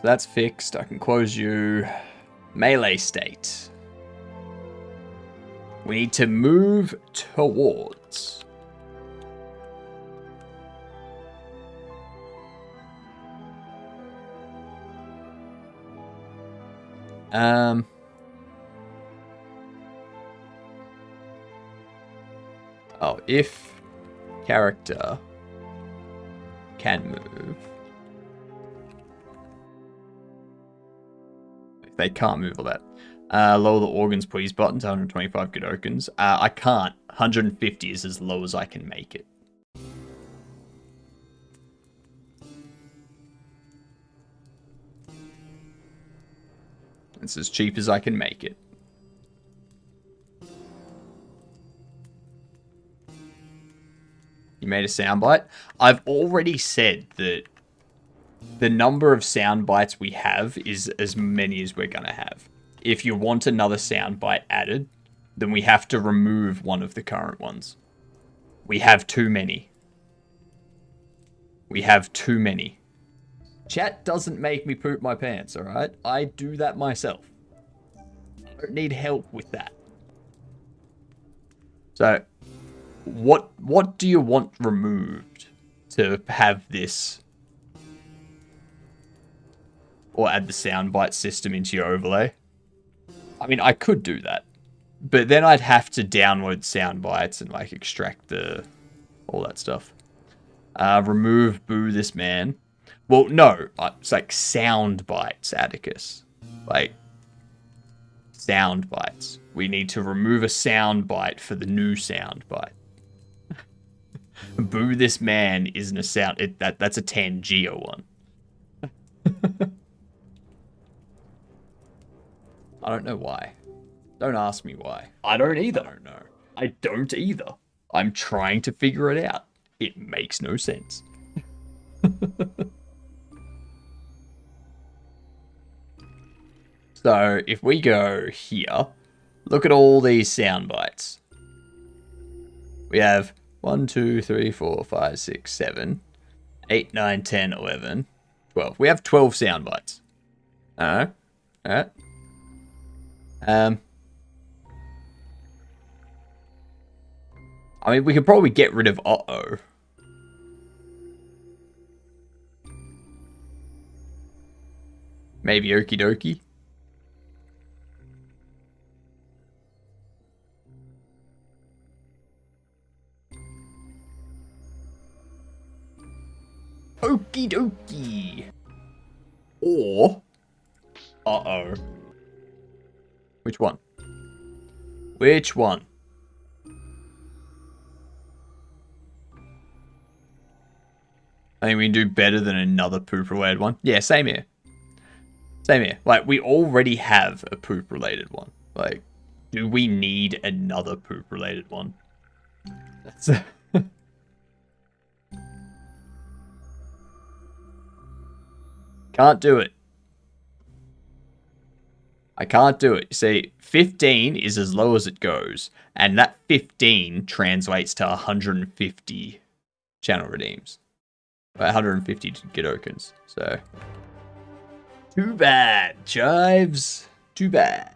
So that's fixed. I can close you. Melee state. We need to move towards. Oh, if character can move. If they can't move all that. Lower the organs, please. Button to 125 good organs. I can't. 150 is as low as I can make it. It's as cheap as I can make it. You made a soundbite? I've already said that the number of sound bites we have is as many as we're going to have. If you want another sound bite added, then we have to remove one of the current ones. We have too many. We have too many. Chat doesn't make me poop my pants, alright? I do that myself. I don't need help with that. So, what do you want removed to have this? Or add the soundbite system into your overlay? I mean, I could do that. But then I'd have to download sound bites and like extract all that stuff. Remove boo this man. Well, no, it's like sound bites, Atticus. Like sound bites. We need to remove a sound bite for the new sound bite. Boo this man isn't a sound. That's a Tangia one. I don't know why. Don't ask me why. I don't either. I don't know. I don't either. I'm trying to figure it out. It makes no sense. So, if we go here, look at all these sound bites. We have 1, 2, 3, 4, 5, 6, 7, 8, 9, 10, 11, 12. We have 12 sound bites. Alright. I mean, we could probably get rid of uh-oh. Maybe okie dokie. Okie dokie. Or, uh-oh. Which one? Which one? I think we can do better than another poop-related one. Yeah, same here. Same here. Like, we already have a poop-related one. Like, do we need another poop-related one? That's... Can't do it. I can't do it. You see, 15 is as low as it goes. And that 15 translates to 150 channel redeems. 150 Gedokens. So, too bad, Chives. Too bad.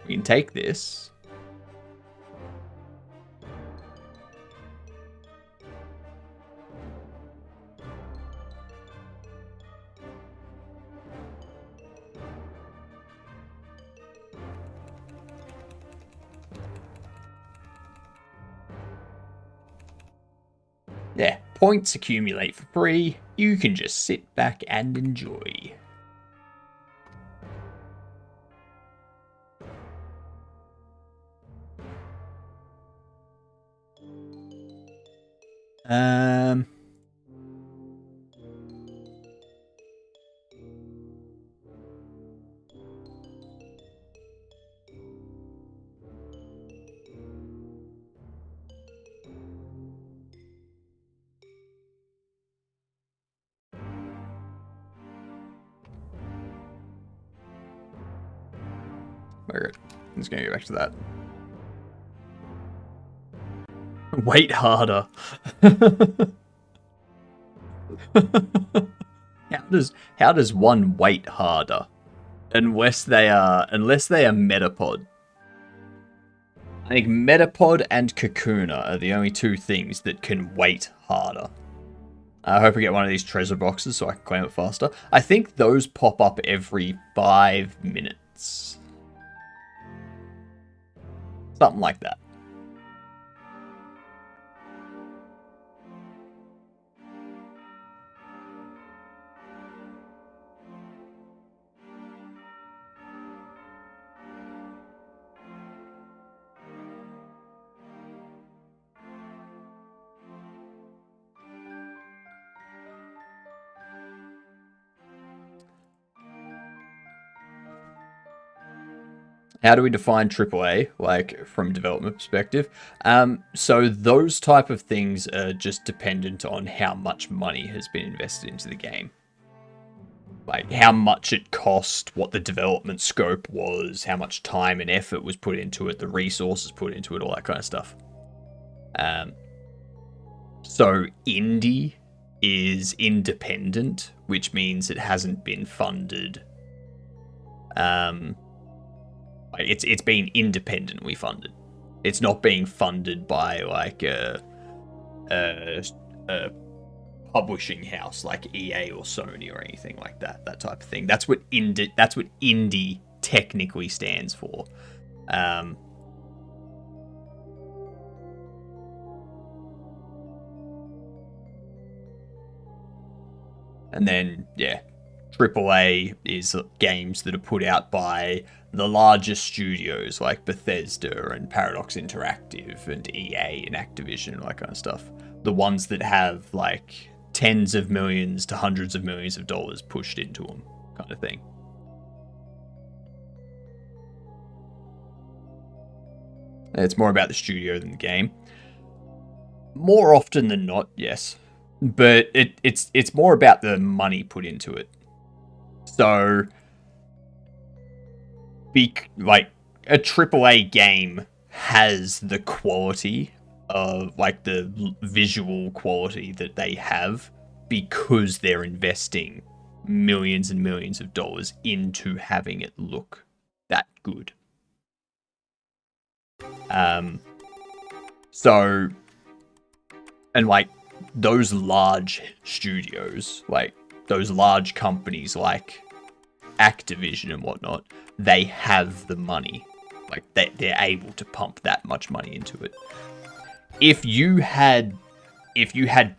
We can take this. Yeah, points accumulate for free. You can just sit back and enjoy. Very good. I'm just gonna go back to that. Wait harder. How does one wait harder? Unless they are Metapod. I think Metapod and Kakuna are the only two things that can wait harder. I hope we get one of these treasure boxes so I can claim it faster. I think those pop up every 5 minutes. Something like that. How do we define AAA, like, from development perspective? So those type of things are just dependent on how much money has been invested into the game. Like, how much it cost, what the development scope was, how much time and effort was put into it, the resources put into it, all that kind of stuff. So indie is independent, which means it hasn't been funded. It's been independently funded. It's not being funded by like a publishing house like EA or Sony or anything like that. That type of thing. That's what indie technically stands for. And then, yeah, AAA is games that are put out by the largest studios like Bethesda and Paradox Interactive and EA and Activision and all that kind of stuff. The ones that have like tens of millions to hundreds of millions of dollars pushed into them, kind of thing. It's more about the studio than the game. More often than not, yes. But it's more about the money put into it. So, like, a AAA game has the quality of, like, the visual quality that they have because they're investing millions and millions of dollars into having it look that good. So, and like, those large studios, like those large companies like Activision and whatnot, they have the money. Like, they're able to pump that much money into it. If you had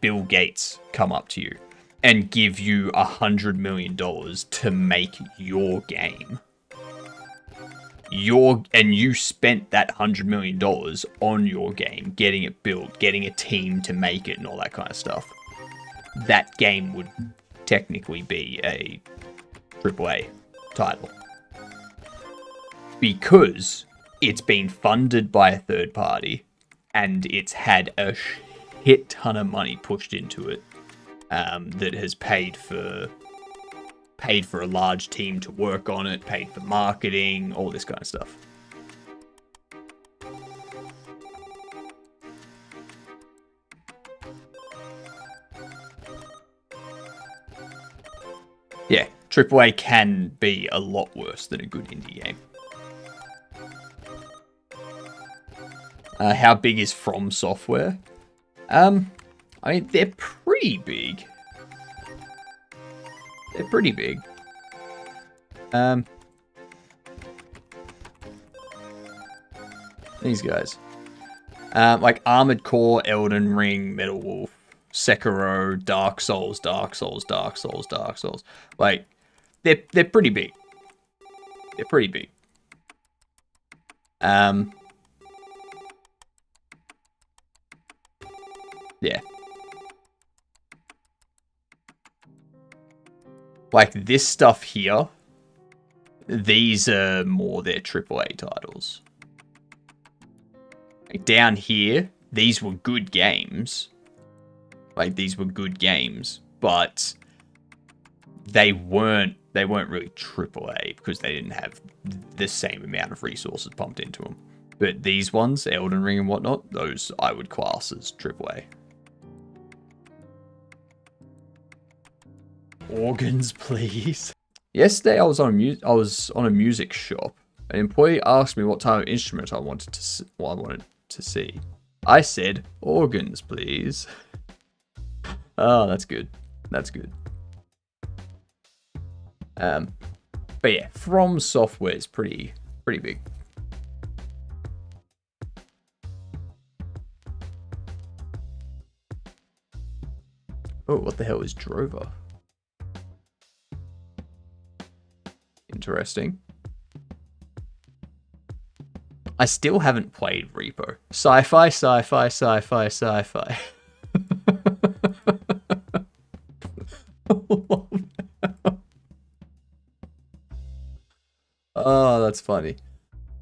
Bill Gates come up to you and give you $100 million to make your game, and you spent that $100 million on your game, getting it built, getting a team to make it and all that kind of stuff, that game would technically be a AAA title. Because it's been funded by a third party and it's had a shit ton of money pushed into it, that has paid for a large team to work on it, paid for marketing, all this kind of stuff. Yeah, AAA can be a lot worse than a good indie game. How big is From Software? I mean, they're pretty big. They're pretty big. These guys. Like Armored Core, Elden Ring, Metal Wolf, Sekiro, Dark Souls. Like, they're pretty big. They're pretty big. Yeah. Like, this stuff here, these are more their AAA titles. Like, down here, these were good games. Like, these were good games, but they weren't really AAA because they didn't have the same amount of resources pumped into them. But these ones, Elden Ring and whatnot, those I would class as AAA. Organs, please. Yesterday, I was on a music shop. An employee asked me what type of instrument I wanted to see. I said, organs, please. Oh, that's good. That's good. But yeah, From Software is pretty big. Oh, what the hell is Drover? Interesting. I still haven't played Repo. Sci-fi. Oh, that's funny.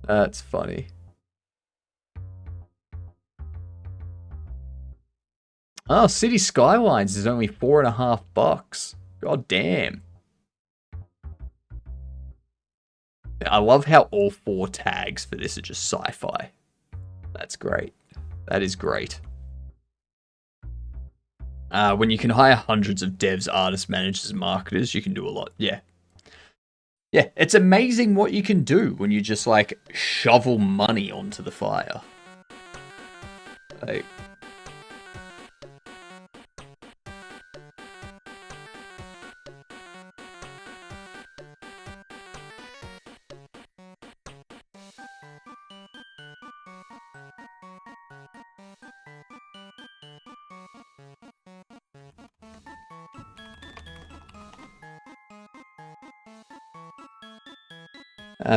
That's funny. Oh, City Skylines is only $4.50. God damn. I love how all 4 tags for this are just sci-fi. That's great. That is great. When you can hire hundreds of devs, artists, managers, and marketers, you can do a lot. Yeah. Yeah, it's amazing what you can do when you just, like, shovel money onto the fire. Like...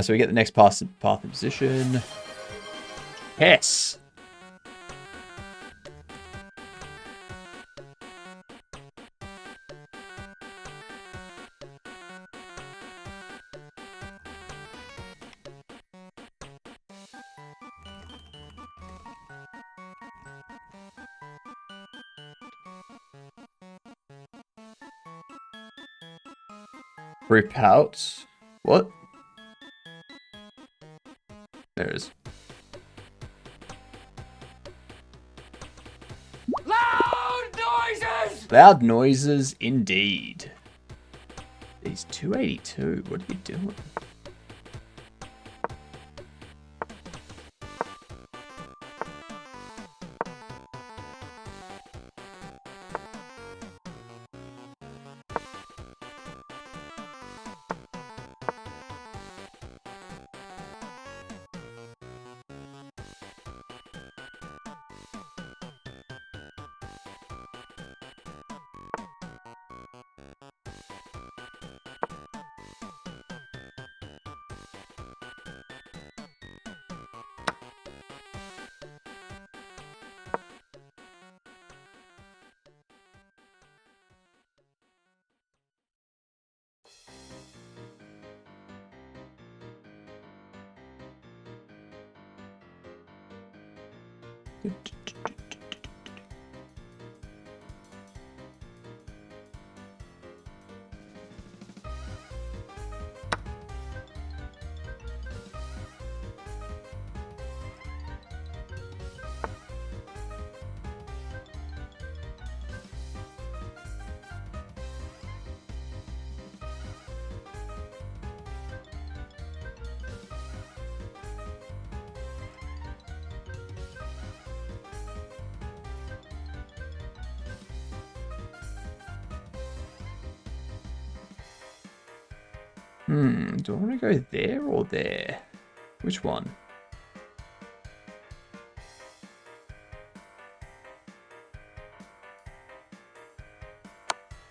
so we get the next path in position. Yes! Rip out. What? There it is. Loud noises! Loud noises, indeed. These 282, what are you doing? Do I want to go there or there? Which one?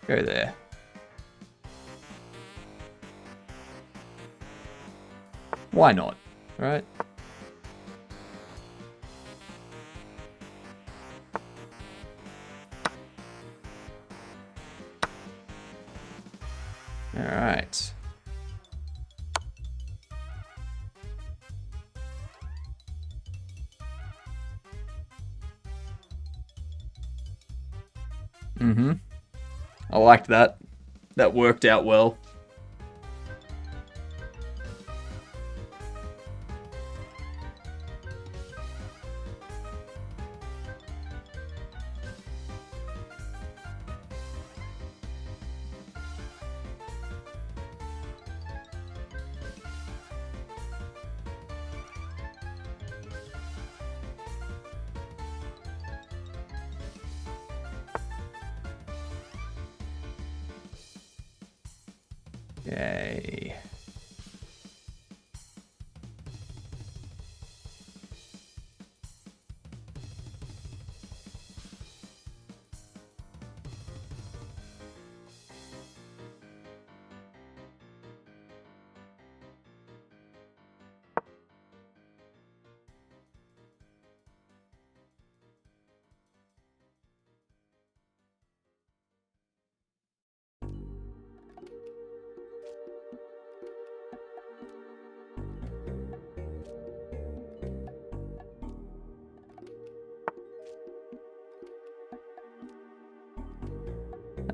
Go there. Why not? Right? All right. I liked that. That worked out well. Okay.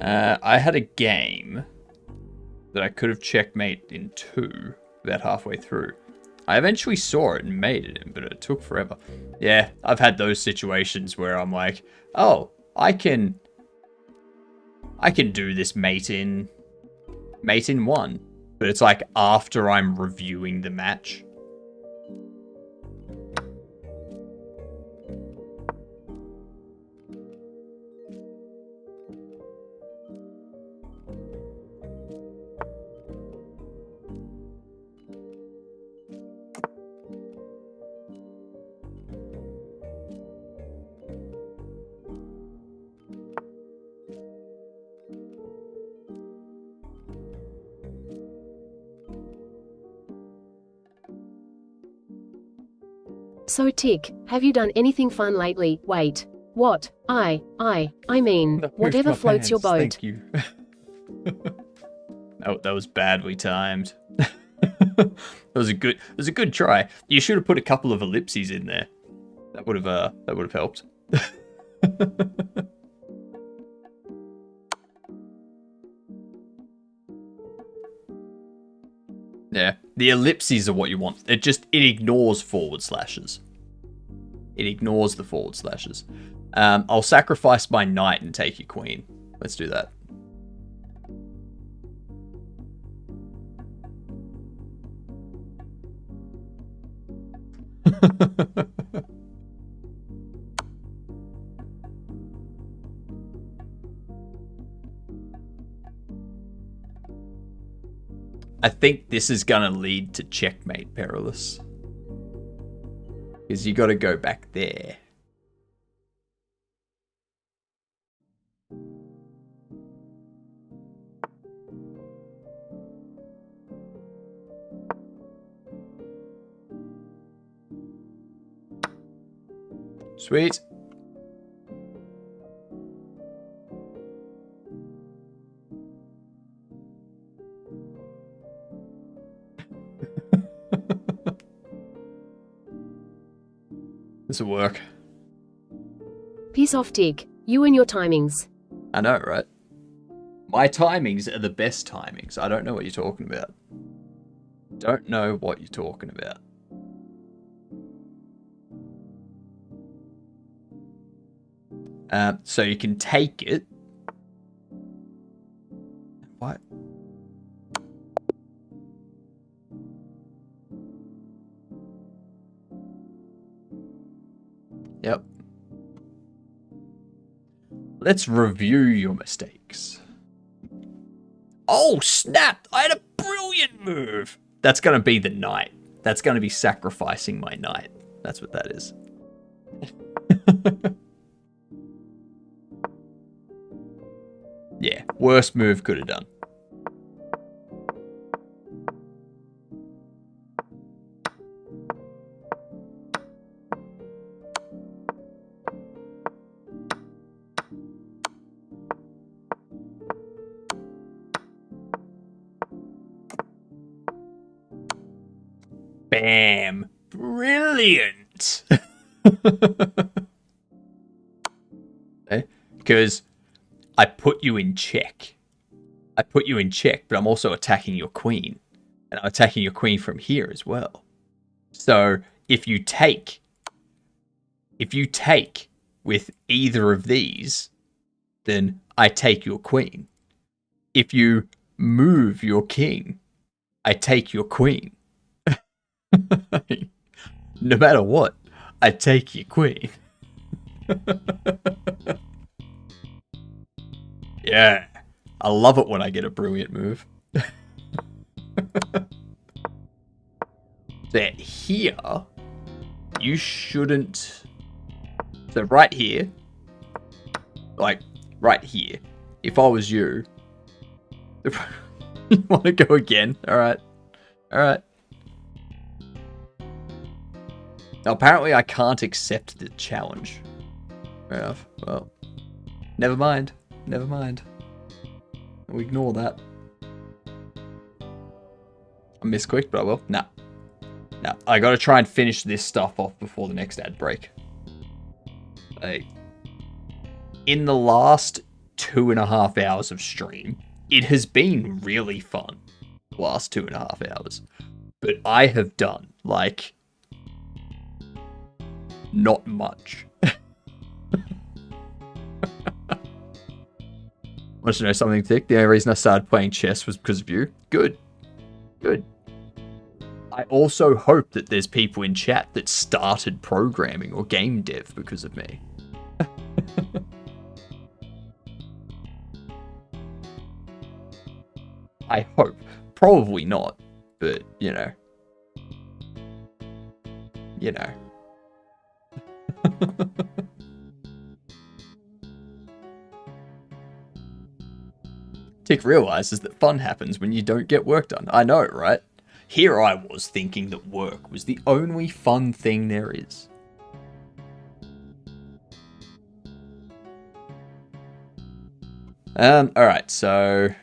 I had a game that I could have checkmate in 2 about halfway through. I eventually saw it and made it in, but it took forever. Yeah, I've had those situations where I'm like, oh, I can do this mate in 1, but it's like after I'm reviewing the match. So Tick, have you done anything fun lately? Wait. What? I mean, whatever floats your boat. Thank you. That was badly timed. That was a good try. You should have put a couple of ellipses in there. That would have helped. Yeah, the ellipses are what you want. It ignores forward slashes. It ignores the forward slashes. I'll sacrifice my knight and take your queen. Let's do that. I think this is gonna lead to checkmate, Perilous. Because you gotta go back there. Sweet. This'll work. Piss off, Tick. You and your timings. I know, right? My timings are the best timings. I don't know what you're talking about. Don't know what you're talking about. So you can take it. What? Yep. Let's review your mistakes. Oh, snap! I had a brilliant move! That's going to be the knight. That's going to be sacrificing my knight. That's what that is. Yeah, worst move could have done. Bam! Brilliant! Okay? Because I put you in check. I put you in check, but I'm also attacking your queen. And I'm attacking your queen from here as well. So if you take with either of these, then I take your queen. If you move your king, I take your queen. No matter what, I take your queen. Yeah, I love it when I get a brilliant move. That here, you shouldn't. So right here, like right here, if I was you, you want to go again? All right. Now, apparently I can't accept the challenge. Fair enough. Well, never mind. We'll ignore that. I misclicked, but I will. Nah. I gotta try and finish this stuff off before the next ad break. In the last 2.5 hours of stream. It has been really fun the last 2.5 hours. But I have done, like, not much. Want to know something, Thick? The only reason I started playing chess was because of you. Good. Good. I also hope that there's people in chat that started programming or game dev because of me. I hope. Probably not, but, you know. You know. Tick realizes that fun happens when you don't get work done. I know, right? Here I was thinking that work was the only fun thing there is. Alright, so...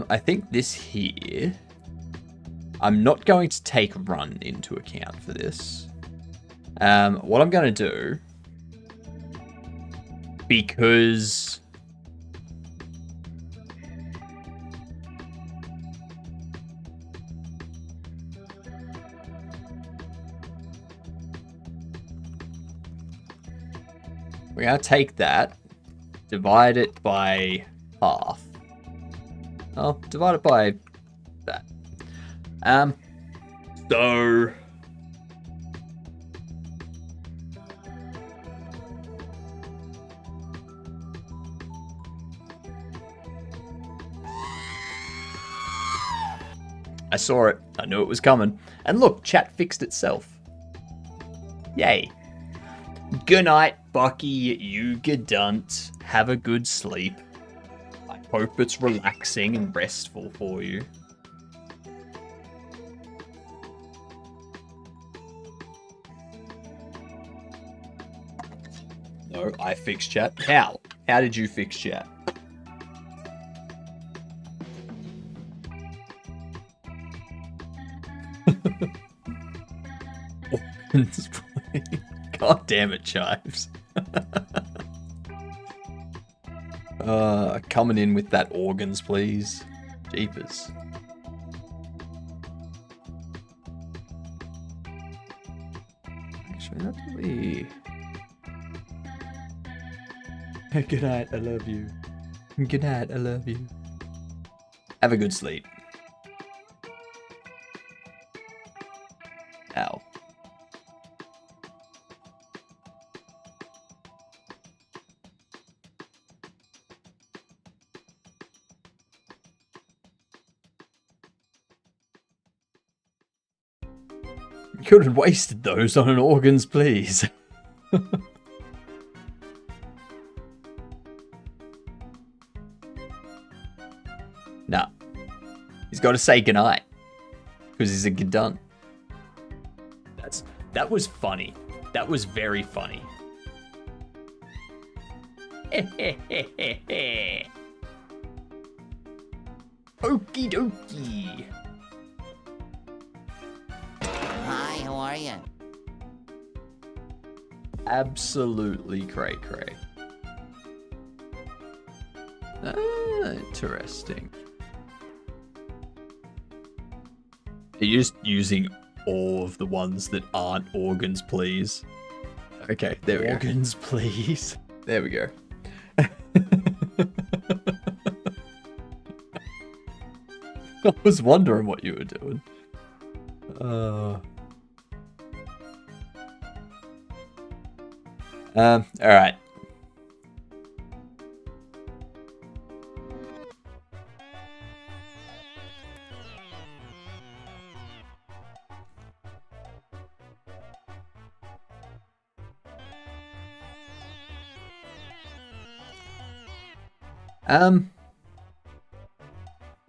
I think this here, I'm not going to take run into account for this. What I'm going to do, because we're going to take that, divide it by half. Oh, divide it by that. So I saw it. I knew it was coming. And look, chat fixed itself. Yay. Good night, Bucky, you gadunt. Have a good sleep. I hope it's relaxing and restful for you. No, I fixed chat. How? How did you fix chat? God damn it, Chives. Coming in with that organs, please. Jeepers. Actually, not really. Good night, I love you. Good night, I love you. Have a good sleep. Ow. Could have wasted those on an organs, please. Nah. He's got to say goodnight. Because he's a gadunt. That was funny. That was very funny. Okie dokie. Hi, how are you? Absolutely cray cray. Interesting. Are you just using all of the ones that aren't organs, please? Okay, there we go. Organs, please. There we go. I was wondering what you were doing. Alright.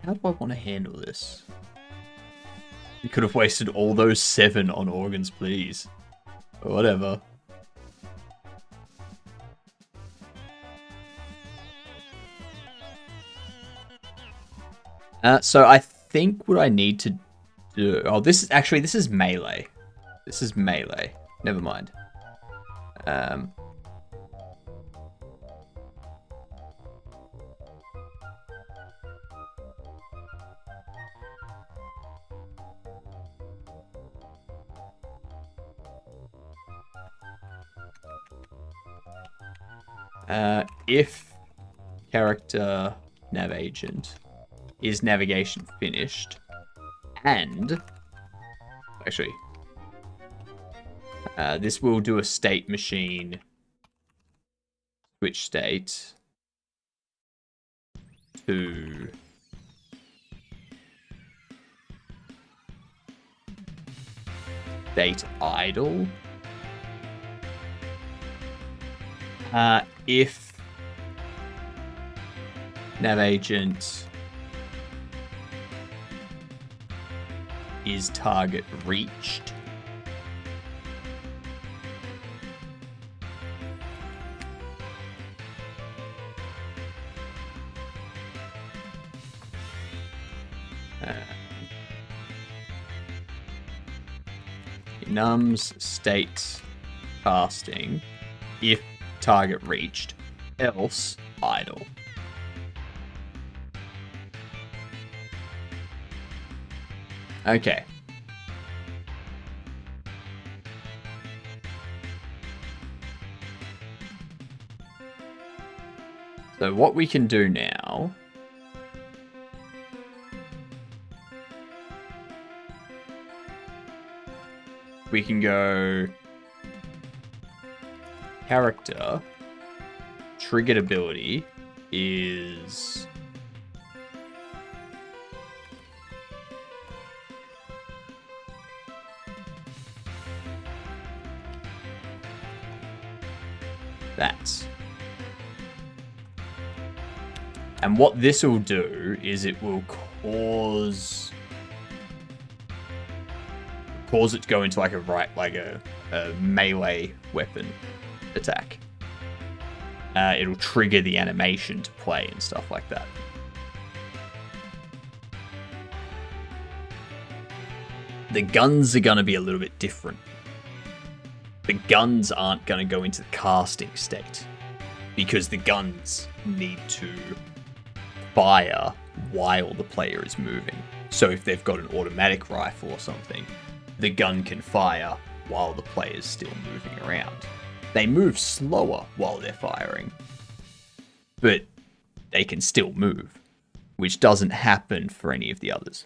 How do I want to handle this? You could have wasted all those 7 on organs, please. Or whatever. So I think what I need to do... Oh, this is melee. This is melee. Never mind. If character nav agent is navigation finished, and actually, this will do a state machine. Switch state to state idle. If nav agent is target reached, nums state casting if target reached, else idle. Okay. So what we can do now we can go character triggered ability is that. And what this will do is it will cause it to go into like a melee weapon attack. It'll trigger the animation to play and stuff like that. The guns are going to be a little bit different. The guns aren't going to go into the casting state because the guns need to fire while the player is moving. So if they've got an automatic rifle or something, the gun can fire while the player is still moving around. They move slower while they're firing, but they can still move, which doesn't happen for any of the others.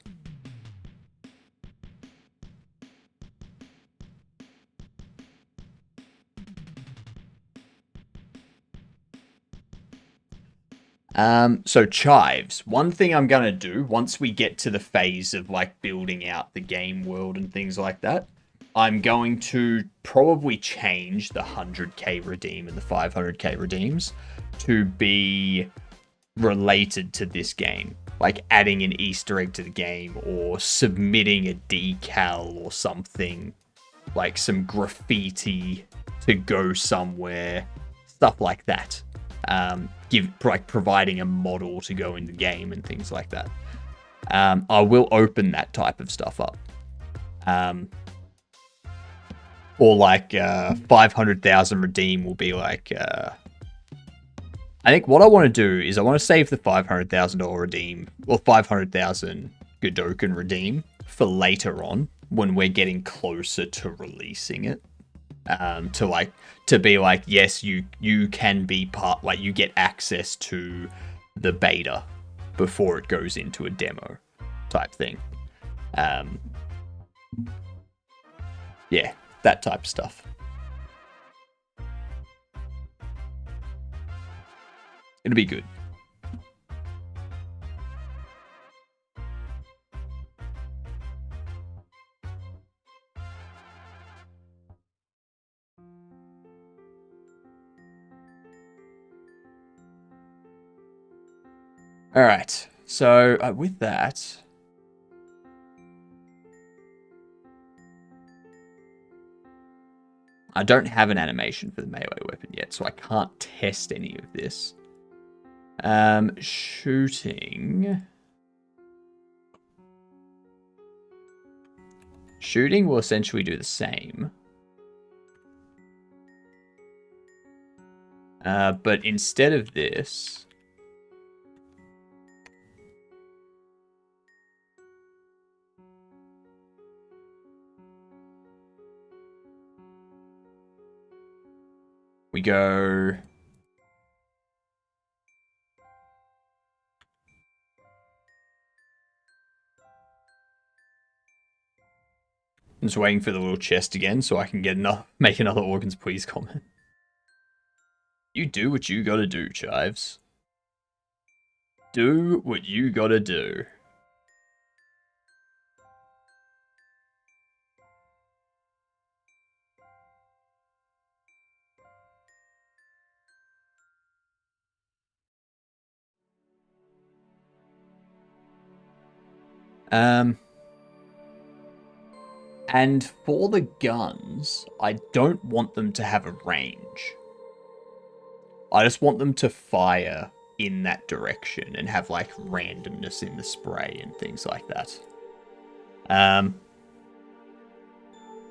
So chives. One thing I'm going to do once we get to the phase of like building out the game world and things like that, I'm going to probably change the 100k redeem and the 500k redeems to be related to this game. Like adding an Easter egg to the game or submitting a decal or something, like some graffiti to go somewhere, stuff like that. Providing a model to go in the game and things like that. I will open that type of stuff up. Or like 500,000 redeem will be like... I think what I want to do is I want to save the $500,000 redeem, or 500,000 Godoken redeem for later on when we're getting closer to releasing it. To be like, yes, you can be part, like you get access to the beta before it goes into a demo type thing. Yeah, that type of stuff. It'll be good. All right, so with that, I don't have an animation for the melee weapon yet, so I can't test any of this. Shooting. Shooting will essentially do the same. But instead of this... we go... I'm just waiting for the little chest again so I can get make another organs please comment. You do what you gotta do, Chives. Do what you gotta do. And for the guns, I don't want them to have a range. I just want them to fire in that direction and have like randomness in the spray and things like that.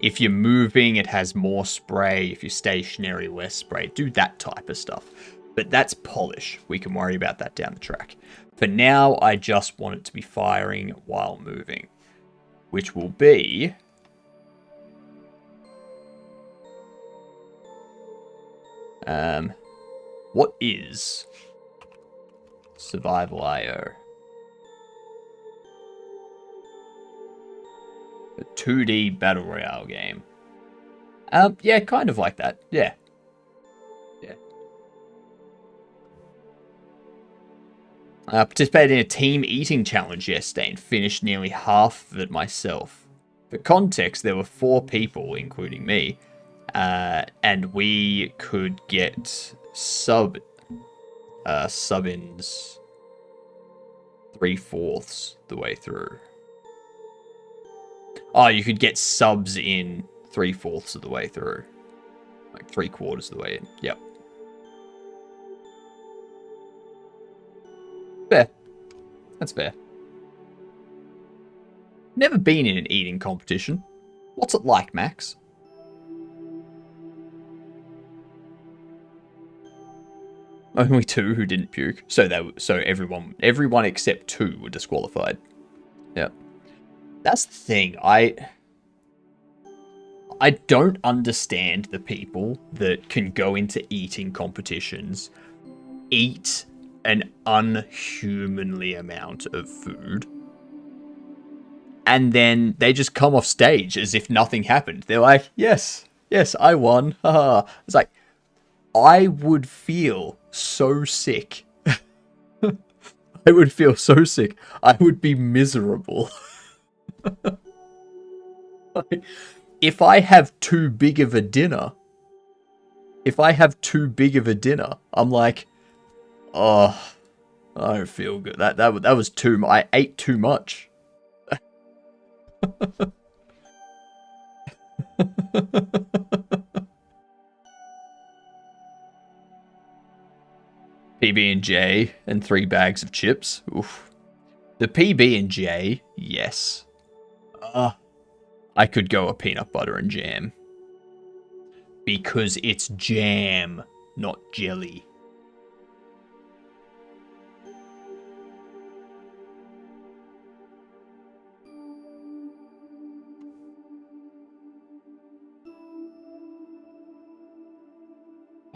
If you're moving, it has more spray. If you're stationary, less spray. Do that type of stuff. But that's polish. We can worry about that down the track. For now, I just want it to be firing while moving, which will be... what is Survival IO? A 2D Battle Royale game. Yeah, kind of like that. Yeah. Yeah. I participated in a team eating challenge yesterday and finished nearly half of it myself. For context, there were 4 people, including me, and we could get sub-ins 3/4 the way through. Oh, you could get subs in 3/4 of the way through. Like 3/4 of the way in. Yep. Fair. That's fair. Never been in an eating competition. What's it like, Max? Only 2 who didn't puke. So everyone except 2 were disqualified. Yep. That's the thing. I don't understand the people that can go into eating competitions, eat an unhumanly amount of food, and then they just come off stage as if nothing happened. They're like, yes, I won. Haha. It's like, I would feel so sick. I would feel so sick. I would be miserable. Like, if I have too big of a dinner, I'm like, oh, I don't feel good. That was too much. I ate too much. PB&J and 3 bags of chips. Oof. The PB&J, yes. I could go a peanut butter and jam. Because it's jam, not jelly.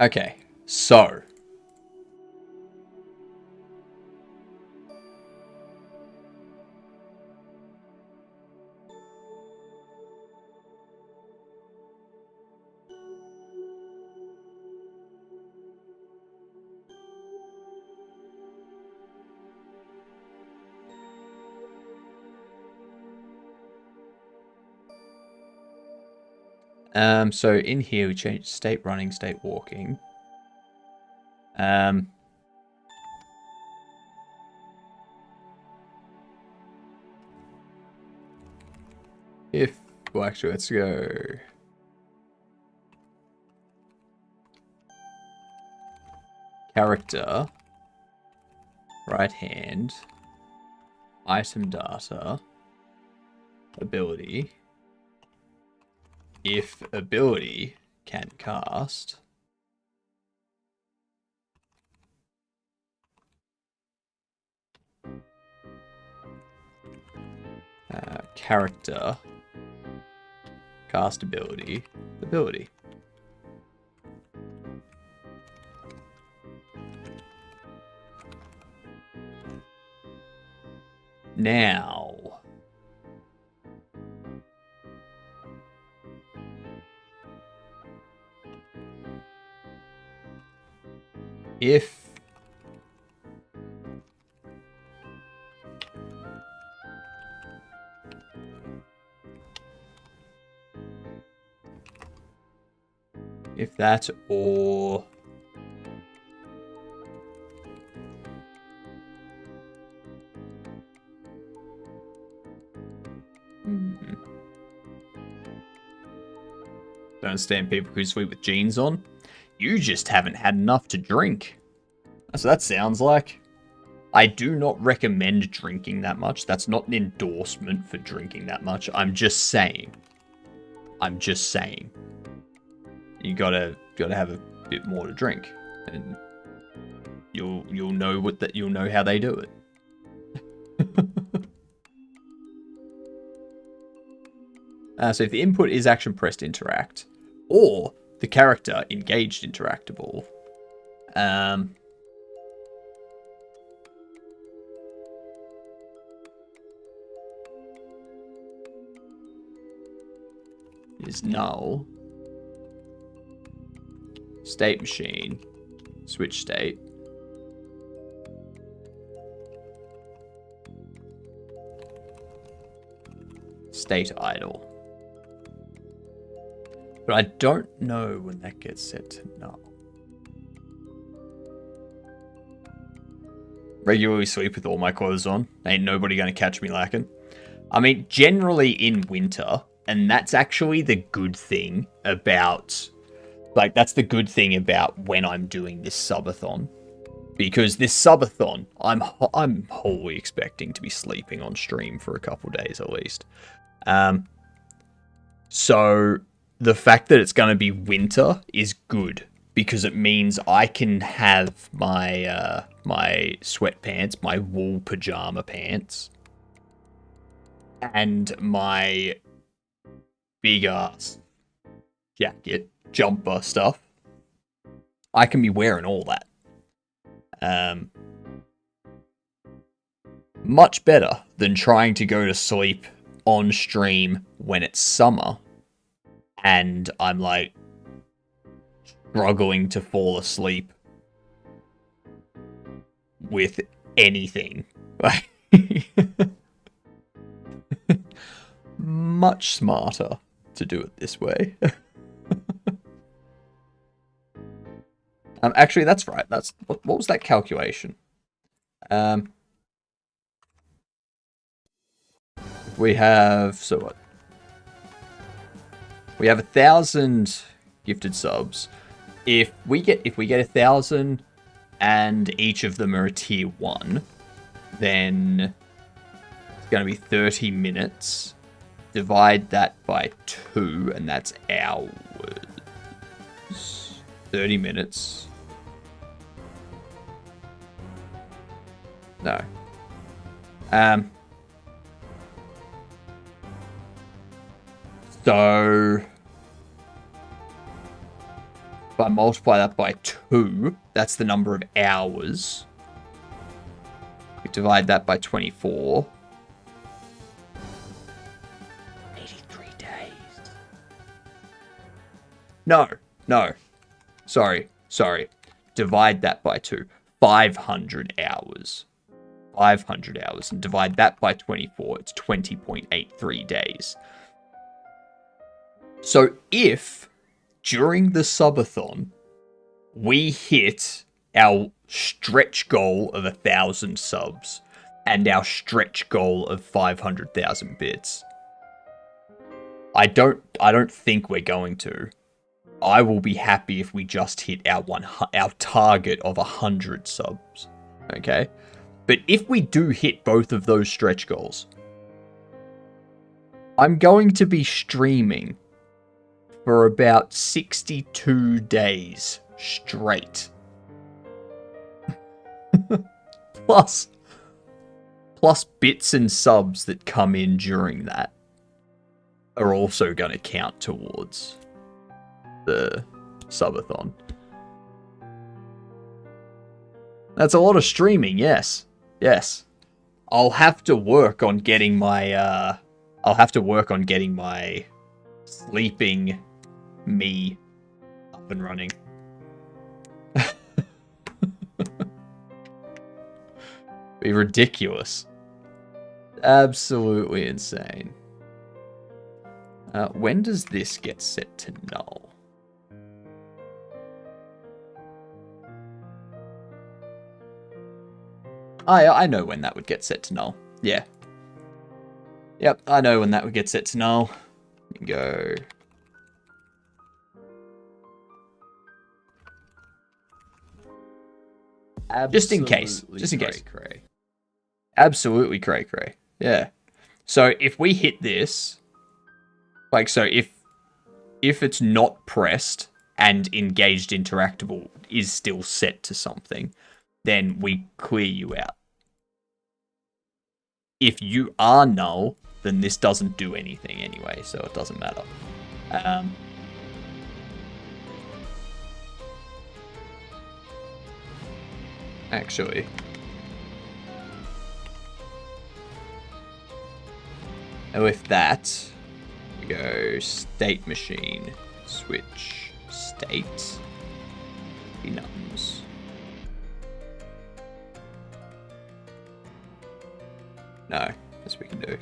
Okay, so... so in here we changed state running, state walking. Well, actually, let's go. Character. Right hand. Item data. Ability. if ability can cast character cast ability. Now, if that or don't understand people who sleep with jeans on. You just haven't had enough to drink. That's what that sounds like. I do not recommend drinking that much. That's not an endorsement for drinking that much. I'm just saying. You gotta have a bit more to drink, and you'll know you'll know how they do it. So if the input is action pressed interact, or the character engaged interactable, is null. State machine. Switch state. State idle. But I don't know when that gets set to null. Regularly sleep with all my clothes on. Ain't nobody gonna catch me lacking. I mean, generally in winter, and that's actually the good thing about... Like, that's the good thing about when I'm doing this subathon. Because this subathon, I'm wholly expecting to be sleeping on stream for a couple days at least. So the fact that it's going to be winter is good. Because it means I can have my my sweatpants, my wool pajama pants, and my big ass jacket, jumper stuff. I can be wearing all that. Much better than trying to go to sleep on stream when it's summer and I'm like struggling to fall asleep with anything. Much smarter to do it this way. Actually, that's right. That's what was that calculation? We have what? We have 1,000 gifted subs. If we get 1,000, and each of them are a tier 1, then it's going to be 30 minutes. Divide that by 2, and that's hours. 30 minutes. No. So if I multiply that by 2, that's the number of hours. We divide that by 24. 83 days. No. Sorry. Divide that by 2. 500 hours. 500 hours. And divide that by 24. It's 20.83 days. So if, during the subathon, we hit our stretch goal of 1,000 subs and our stretch goal of 500,000 bits, I don't think we're going to. I will be happy if we just hit our target of 100 subs. Okay? But if we do hit both of those stretch goals, I'm going to be streaming for about 62 days straight. Plus bits and subs that come in during that are also going to count towards the subathon. That's a lot of streaming, yes. Yes. I'll have to work on getting my sleeping me up and running. Be ridiculous. Absolutely insane. When does this get set to null? I know when that would get set to null. Yeah. Yep, I know when that would get set to null. Go. Just in case. Cray. Absolutely cray. Yeah. So if we hit this, like, so if it's not pressed and engaged interactable is still set to something, then we clear you out. If you are null, then this doesn't do anything anyway, so it doesn't matter. Actually, and with that, we go state machine, switch state, enums. No, that's what we can do.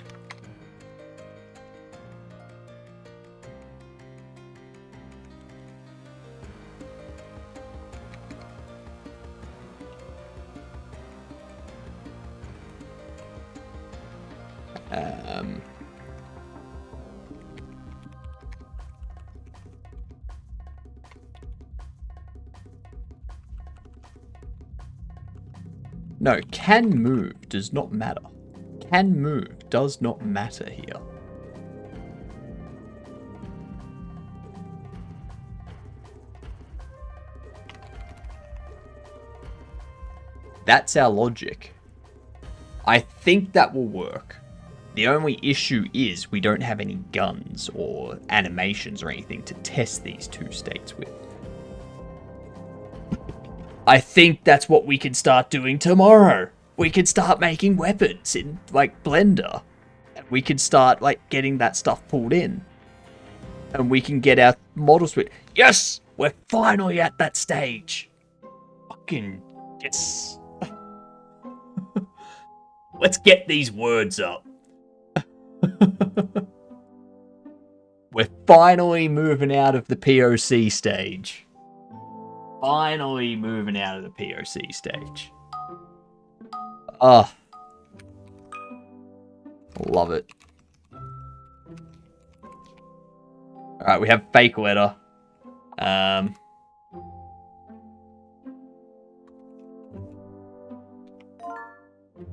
No, can move does not matter. Can move does not matter here. That's our logic. I think that will work. The only issue is we don't have any guns or animations or anything to test these two states with. I think that's what we can start doing tomorrow. We can start making weapons in, like, Blender. We can start, like, getting that stuff pulled in. And we can get our model suite. Yes! We're finally at that stage. Fucking yes. Let's get these words up. We're finally moving out of the POC stage. Finally moving out of the POC stage. Love it. Alright, we have fake letter.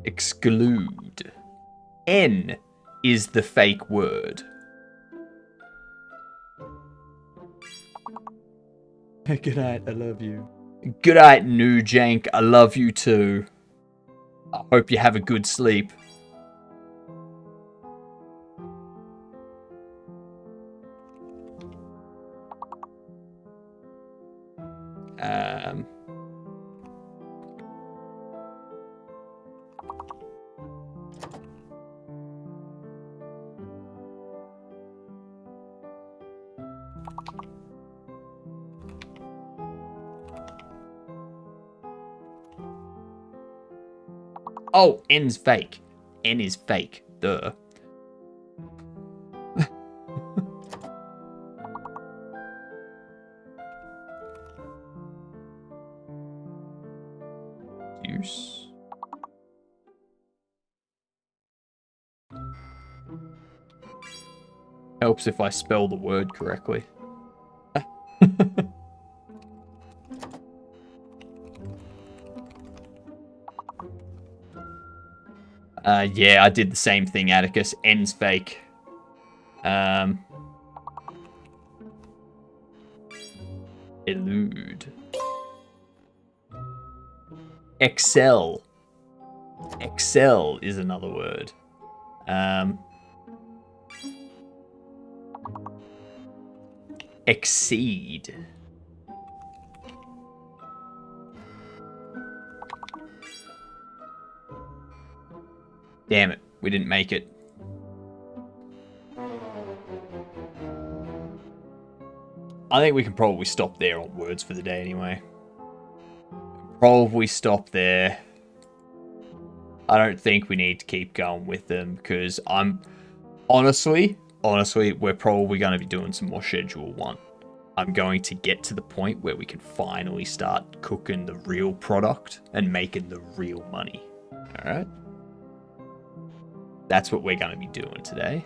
Exclude. N is the fake word. Good night, I love you. Good night, New Jank, I love you too. I hope you have a good sleep. Oh, N's fake. N is fake. Duh. Use. Helps if I spell the word correctly. Yeah, I did the same thing, Atticus. N's fake. Elude. Excel. Excel is another word. Exceed. Damn it, we didn't make it. I think we can probably stop there on words for the day anyway. Probably stop there. I don't think we need to keep going with them because I'm honestly, we're probably going to be doing some more Schedule 1. I'm going to get to the point where we can finally start cooking the real product and making the real money. All right? That's what we're going to be doing today.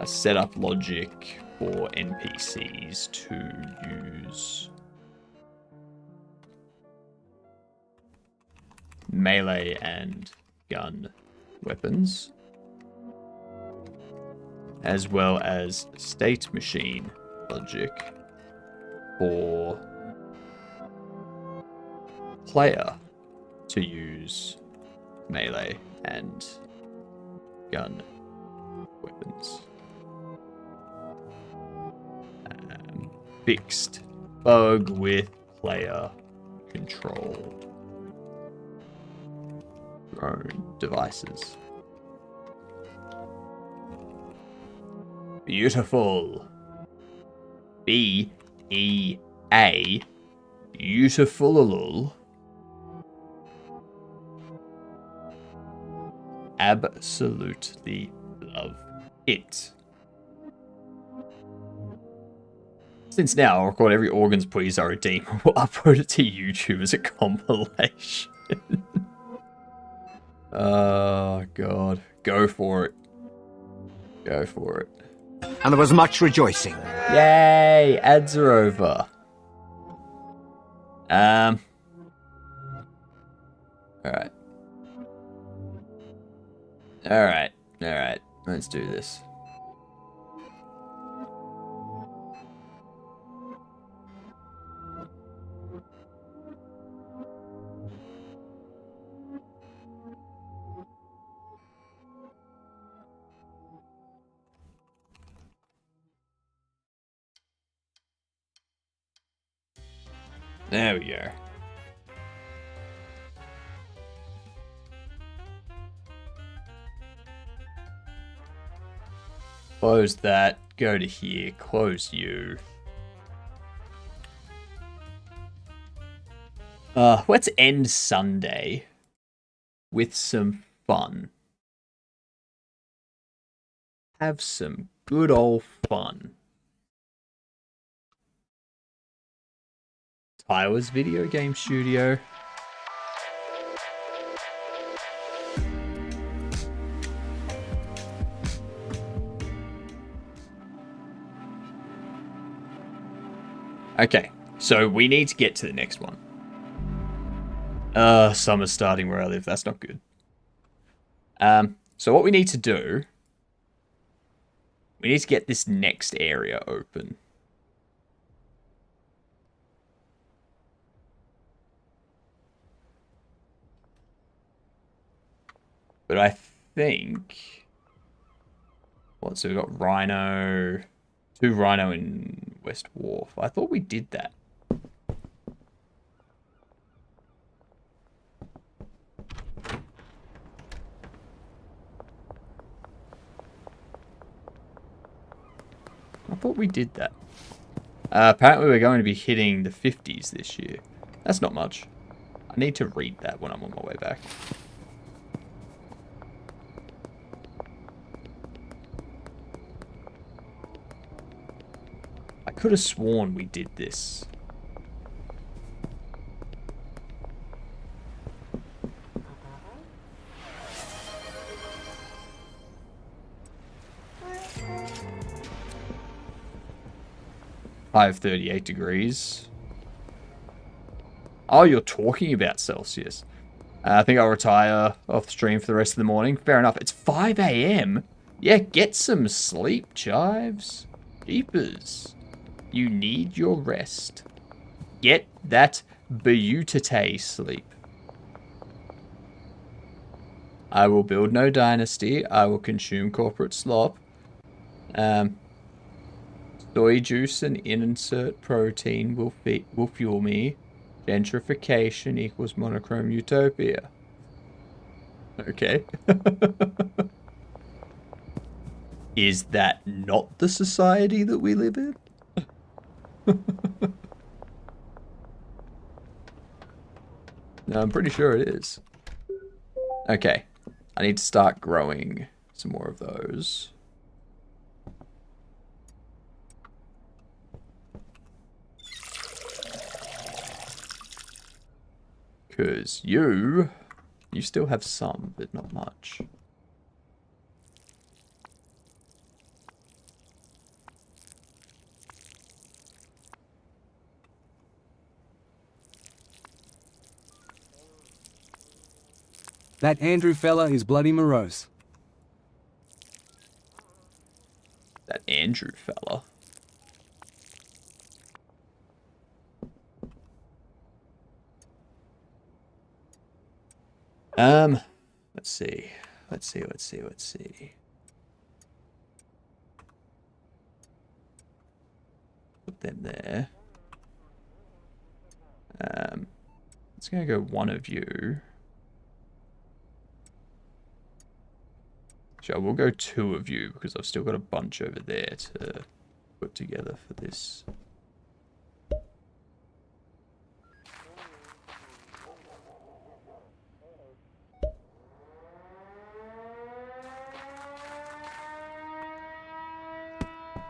Set up logic for NPCs to use melee and gun weapons, as well as state machine logic for player to use melee and gun weapons. Fixed bug with player control drone devices. Beautiful. B-E-A. Beautiful. Absolutely love it. Since now, I'll record every Organs Please Are Redeemed. We'll upload it to YouTube as a compilation. Oh, God. Go for it. Go for it. And there was much rejoicing. Yay! Ads are over. Alright. Alright. Alright. Let's do this. There we go. Close that. Go to here. Close you. Let's end Sunday with some fun. Have some good old fun. Tyler's Video Game Studio. Okay, so we need to get to the next one. Summer's starting where I live. That's not good. So what we need to do, we need to get this next area open. But I think... What, so we've got Rhino... 2 Rhino in West Wharf. I thought we did that. I thought we did that. Apparently we're going to be hitting the 50s this year. That's not much. I need to read that when I'm on my way back. I could have sworn we did this. High of 38 degrees. Oh, you're talking about Celsius. I think I'll retire off the stream for the rest of the morning. Fair enough. It's 5 a.m. Yeah, get some sleep, Chives. Jeepers. You need your rest. Get that beautate sleep. I will build no dynasty. I will consume corporate slop. Soy juice and insert protein will fuel me. Gentrification equals monochrome utopia. Okay. Is that not the society that we live in? No, I'm pretty sure it is. Okay. I need to start growing some more of those. Because you still have some, but not much. That Andrew fella is bloody morose. That Andrew fella. Let's see. Let's see. Put them there. It's gonna go one of you. Actually, I will go two of you because I've still got a bunch over there to put together for this.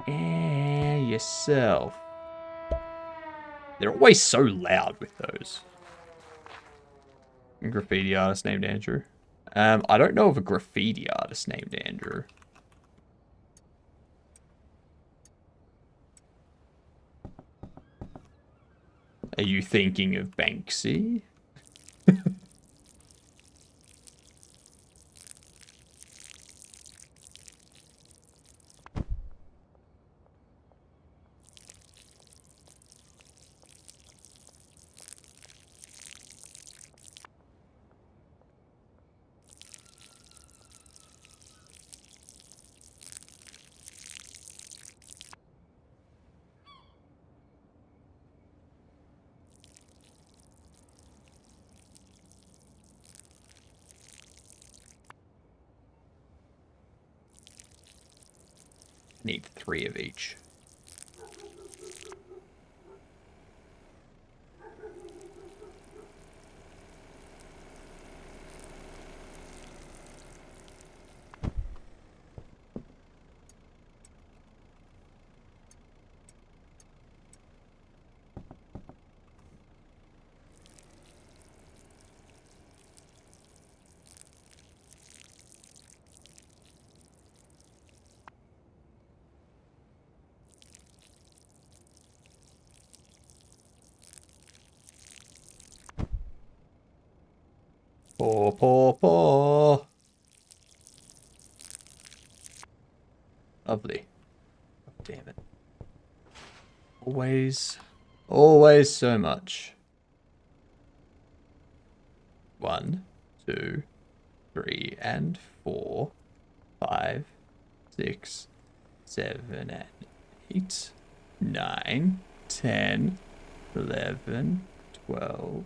And yourself. They're always so loud with those. A graffiti artist named Andrew. I don't know of a graffiti artist named Andrew. Are you thinking of Banksy? Need 3 of each. Paw. Lovely. Oh, damn it. Always so much. 1, 2, 3, and 4, 5, 6, 7, and 8, 9, 10, 11, 12,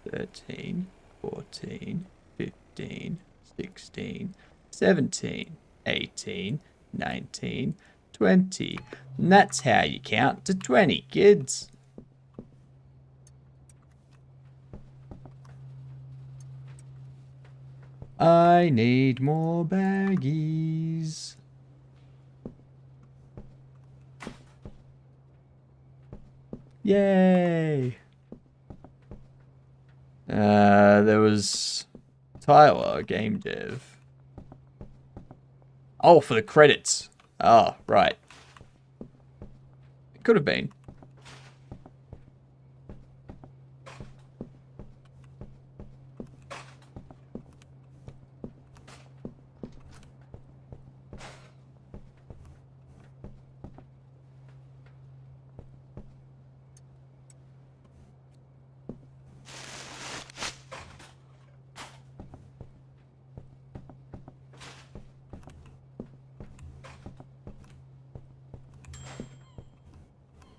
13, 14, 15, 16, 17, 18, 19, 20. And that's how you count to 20, kids. I need more baggies. Yay! There was Tyler, game dev. Oh, for the credits. Oh, right. It could have been.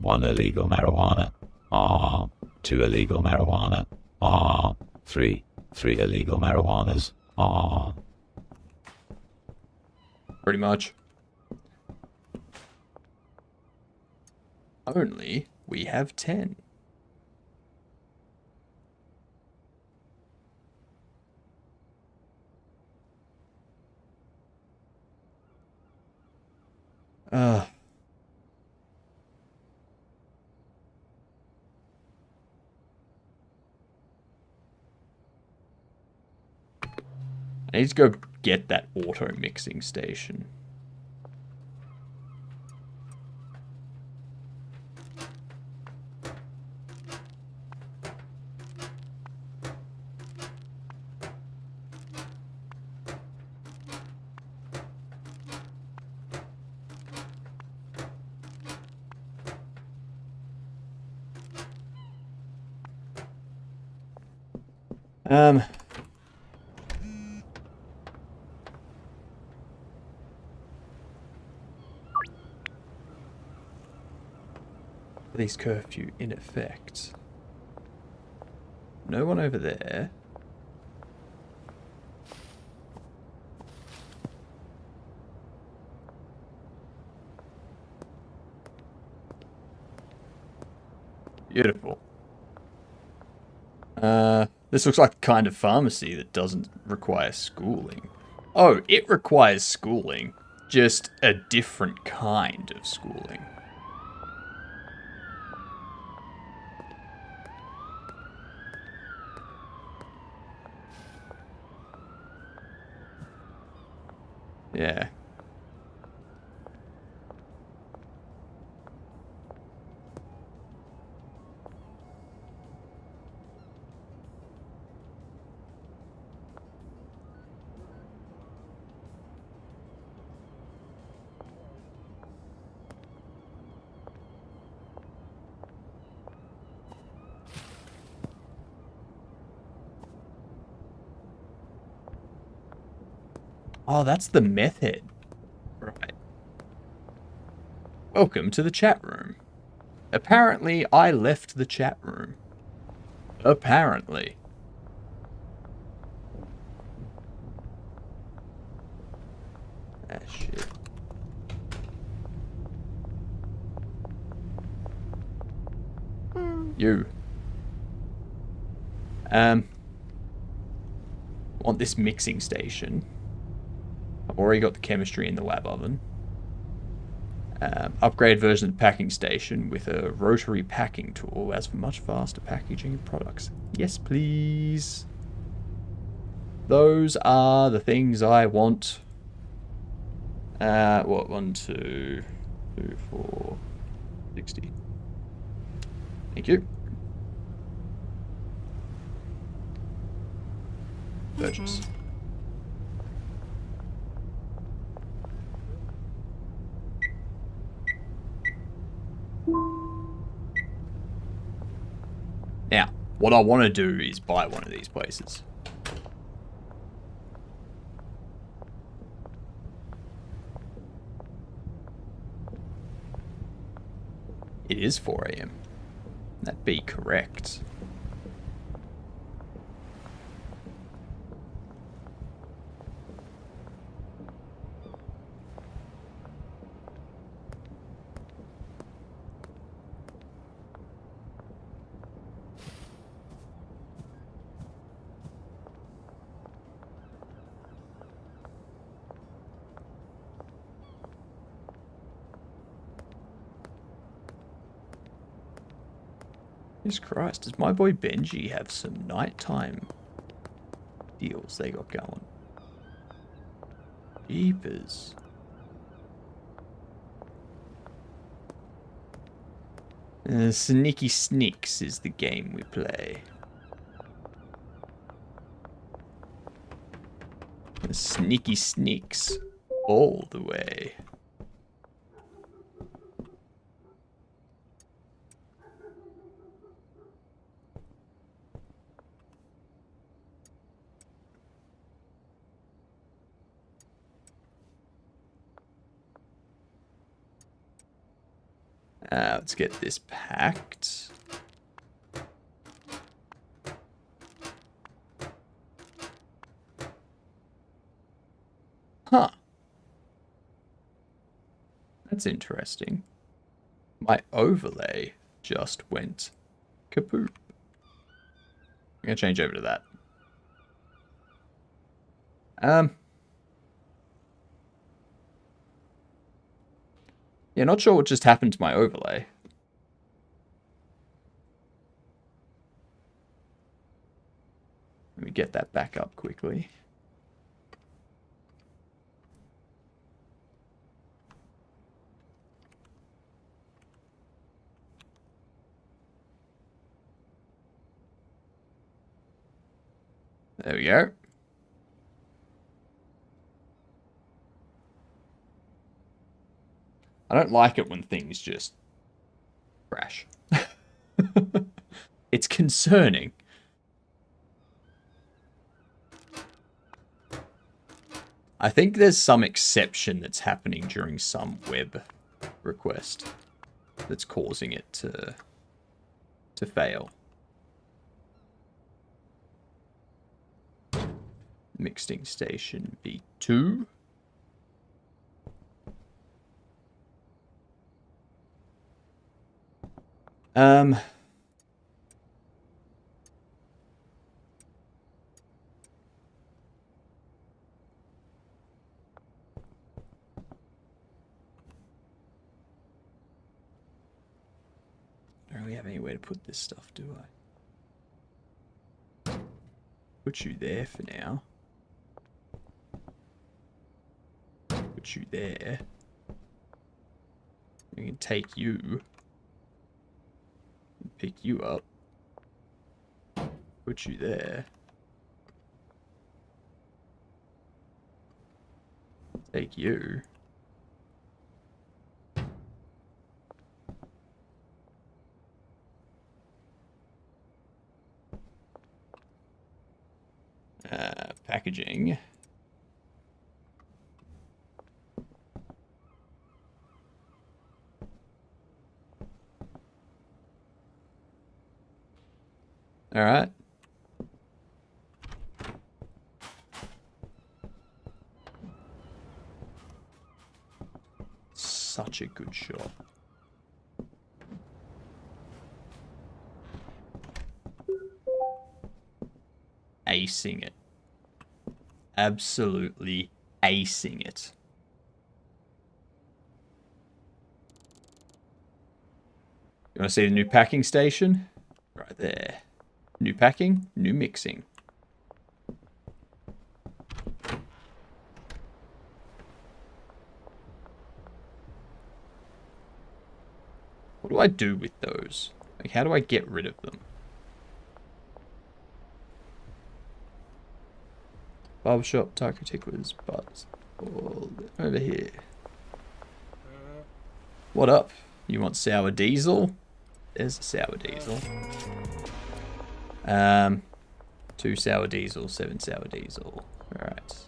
1 illegal marijuana. 2 illegal marijuana. 3 illegal marijuanas. Pretty much. Only we have 10. I need to go get that auto mixing station. Police curfew in effect. No one over there. Beautiful. This looks like the kind of pharmacy that doesn't require schooling. Oh, it requires schooling. Just a different kind of schooling. Yeah. Oh, that's the meth head. Right. Welcome to the chat room. Apparently, I left the chat room. Apparently. Ah, shit. You. Want this mixing station. I've already got the chemistry in the lab oven. Upgrade version of the packing station with a rotary packing tool allows for much faster packaging of products. Yes, please. Those are the things I want. What? 1, 2, 2, 4, 60. Thank you. Purchase. Now, what I want to do is buy one of these places. It is 4 AM. That'd be correct. Jesus Christ, does my boy Benji have some nighttime deals they got going? Jeepers. Sneaky Sneaks is the game we play. Sneaky Sneaks all the way. Let's get this packed. Huh. That's interesting. My overlay just went kapoop. I'm gonna change over to that. Yeah, not sure what just happened to my overlay. Let me get that back up quickly. There we go. I don't like it when things just crash. It's concerning. I think there's some exception that's happening during some web request that's causing it to fail. Mixing station B2. Don't really have anywhere to put this stuff, do I? Put you there for now. Put you there. We can take you. Pick you up. Put you there. Take you. Packaging. All right. Such a good shot. Acing it. Absolutely acing it. You want to see the new packing station? Right there. New packing, new mixing. What do I do with those? Like, how do I get rid of them? Barbershop, taco ticklers, butts, all over here. What up? You want sour diesel? There's a sour diesel. 2 sour diesel, 7 sour diesel. Alright.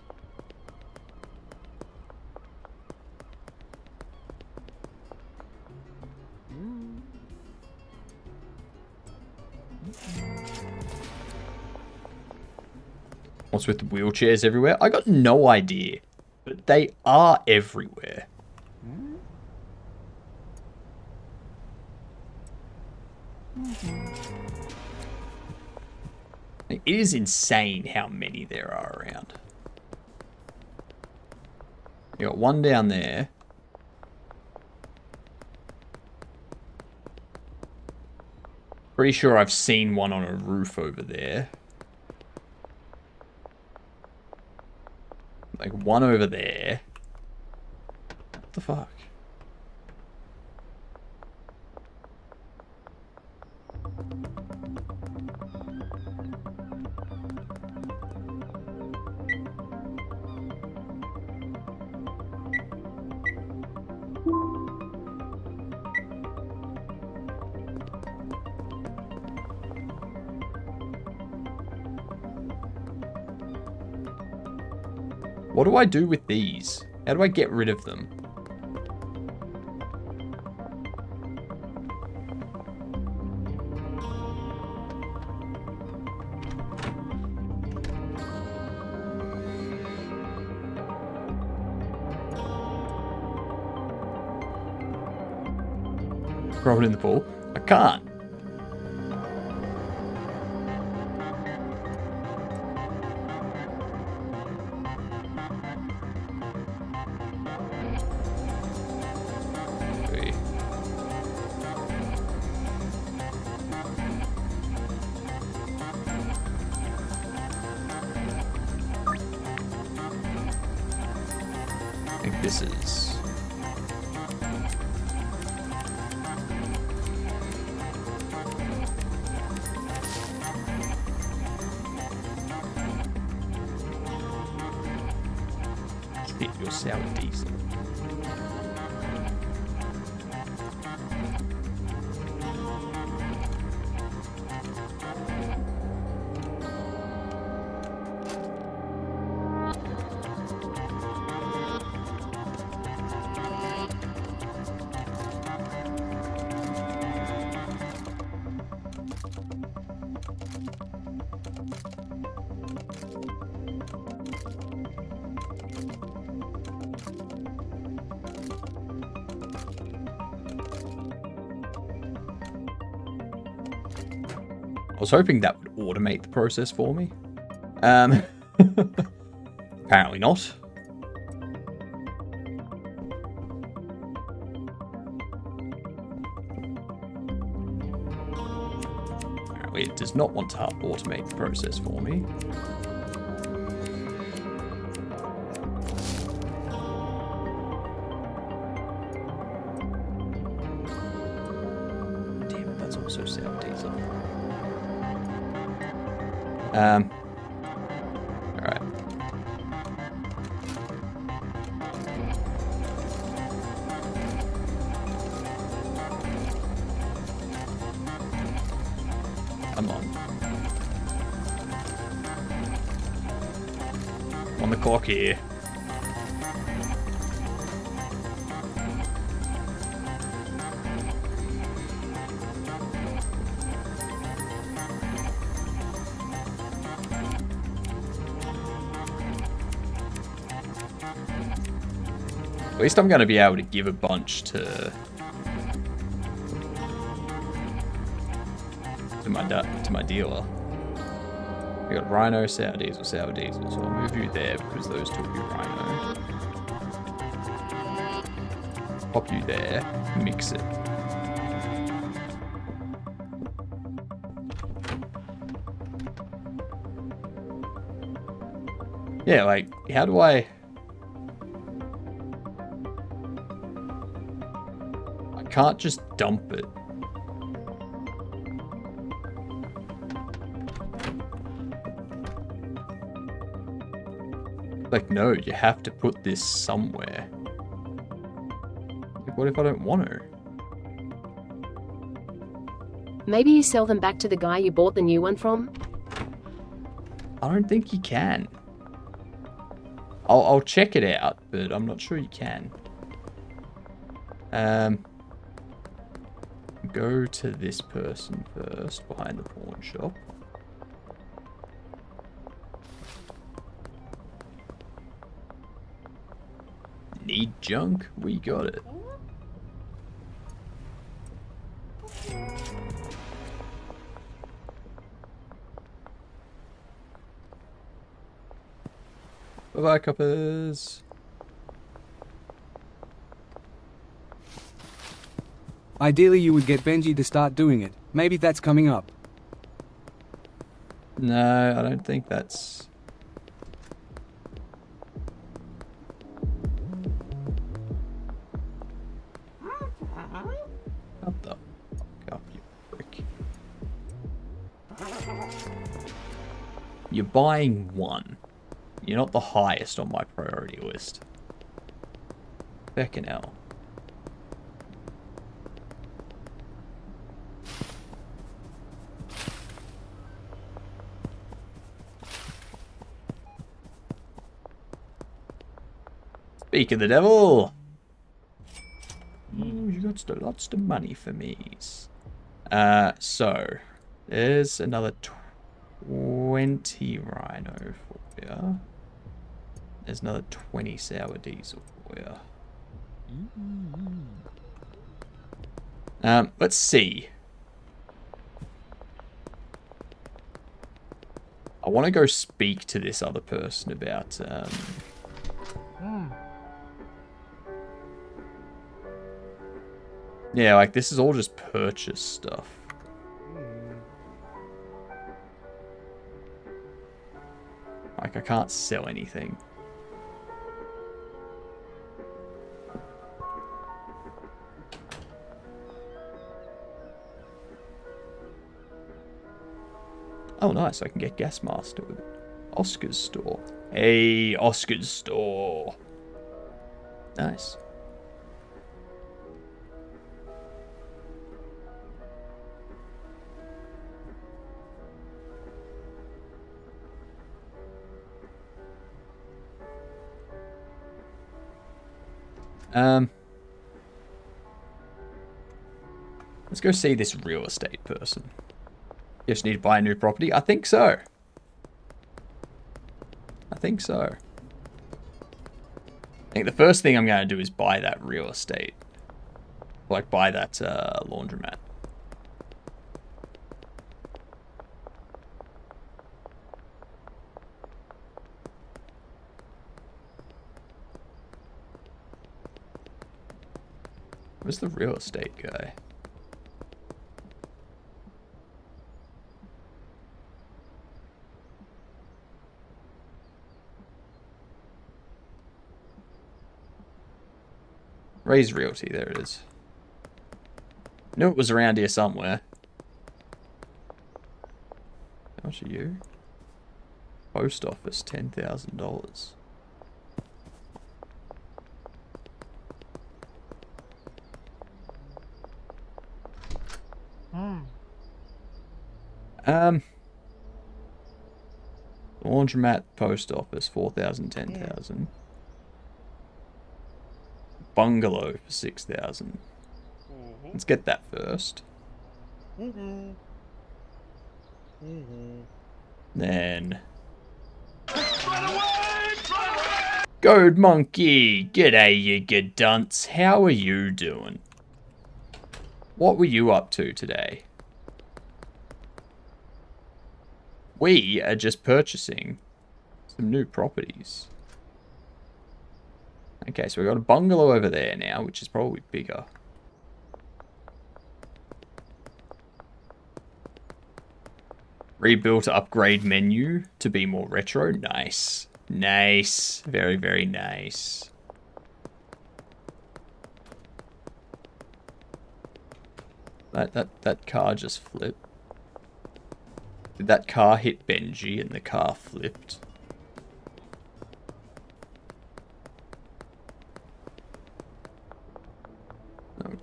What's with the wheelchairs everywhere? I got no idea. But they are everywhere. It is insane how many there are around. You got one down there. Pretty sure I've seen one on a roof over there. Like one over there. What the fuck? What do I do with these? How do I get rid of them? Throw it in the pool. I can't. Okay. I think this is... Hit your sour diesel. I was hoping that would automate the process for me. Apparently not. Apparently it does not want to automate the process for me. Damn it, that's also sour diesel. Alright. Come on. On the clock here. At least I'm going to be able to give a bunch to my dealer. We got Rhino, Sour Diesel, Sour Diesel. So I'll move you there because those two will be Rhino. Pop you there, mix it. Yeah, like, how do I... can't just dump it. Like, no, you have to put this somewhere. Like, what if I don't want to? Maybe you sell them back to the guy you bought the new one from? I don't think you can. I'll check it out, but I'm not sure you can. Go to this person first, behind the pawn shop. Need junk? We got it. Bye-bye, coppers. Ideally, you would get Benji to start doing it. Maybe that's coming up. No, I don't think that's... What the fuck up, you prick. You're buying one. You're not the highest on my priority list. Feckin' hell. Speak of the devil. Ooh, you got lots of money for me. So there's another 20 Rhino for you. There's another 20 Sour Diesel for you. Let's see. I want to go speak to this other person about, yeah, like, this is all just purchase stuff. Like, I can't sell anything. Oh, nice. I can get Gas Master with it. Oscar's store. Hey, Oscar's store. Nice. Let's go see this real estate person. You just need to buy a new property? I think so. I think so. I think the first thing I'm going to do is buy that real estate. Like, buy that laundromat. Where's the real estate guy? Raise Realty, there it is. Knew it was around here somewhere. How much are you? Post office, $10,000. Laundromat, post office, 4,000, 10,000. Bungalow for 6,000. Let's get that first. Then Gold Monkey, g'day you good dunce. How are you doing? What were you up to today? We are just purchasing some new properties. Okay, so we've got a bungalow over there now, which is probably bigger. Rebuilt upgrade menu to be more retro. Nice. Nice. Very, very nice. That car just flipped. Did that car hit Benji and the car flipped?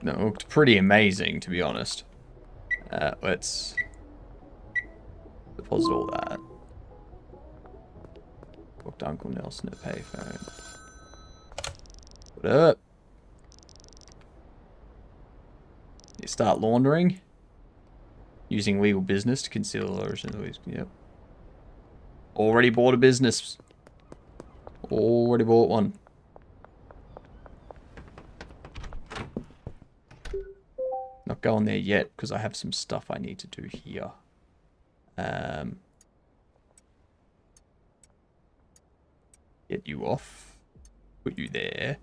No, it looked pretty amazing, to be honest. Let's deposit all that. Booked Uncle Nelson at payphone. What up? You start laundering. Using legal business to conceal the origin of these. Yep. Already bought a business. Already bought one. Not going there yet because I have some stuff I need to do here. Get you off. Put you there.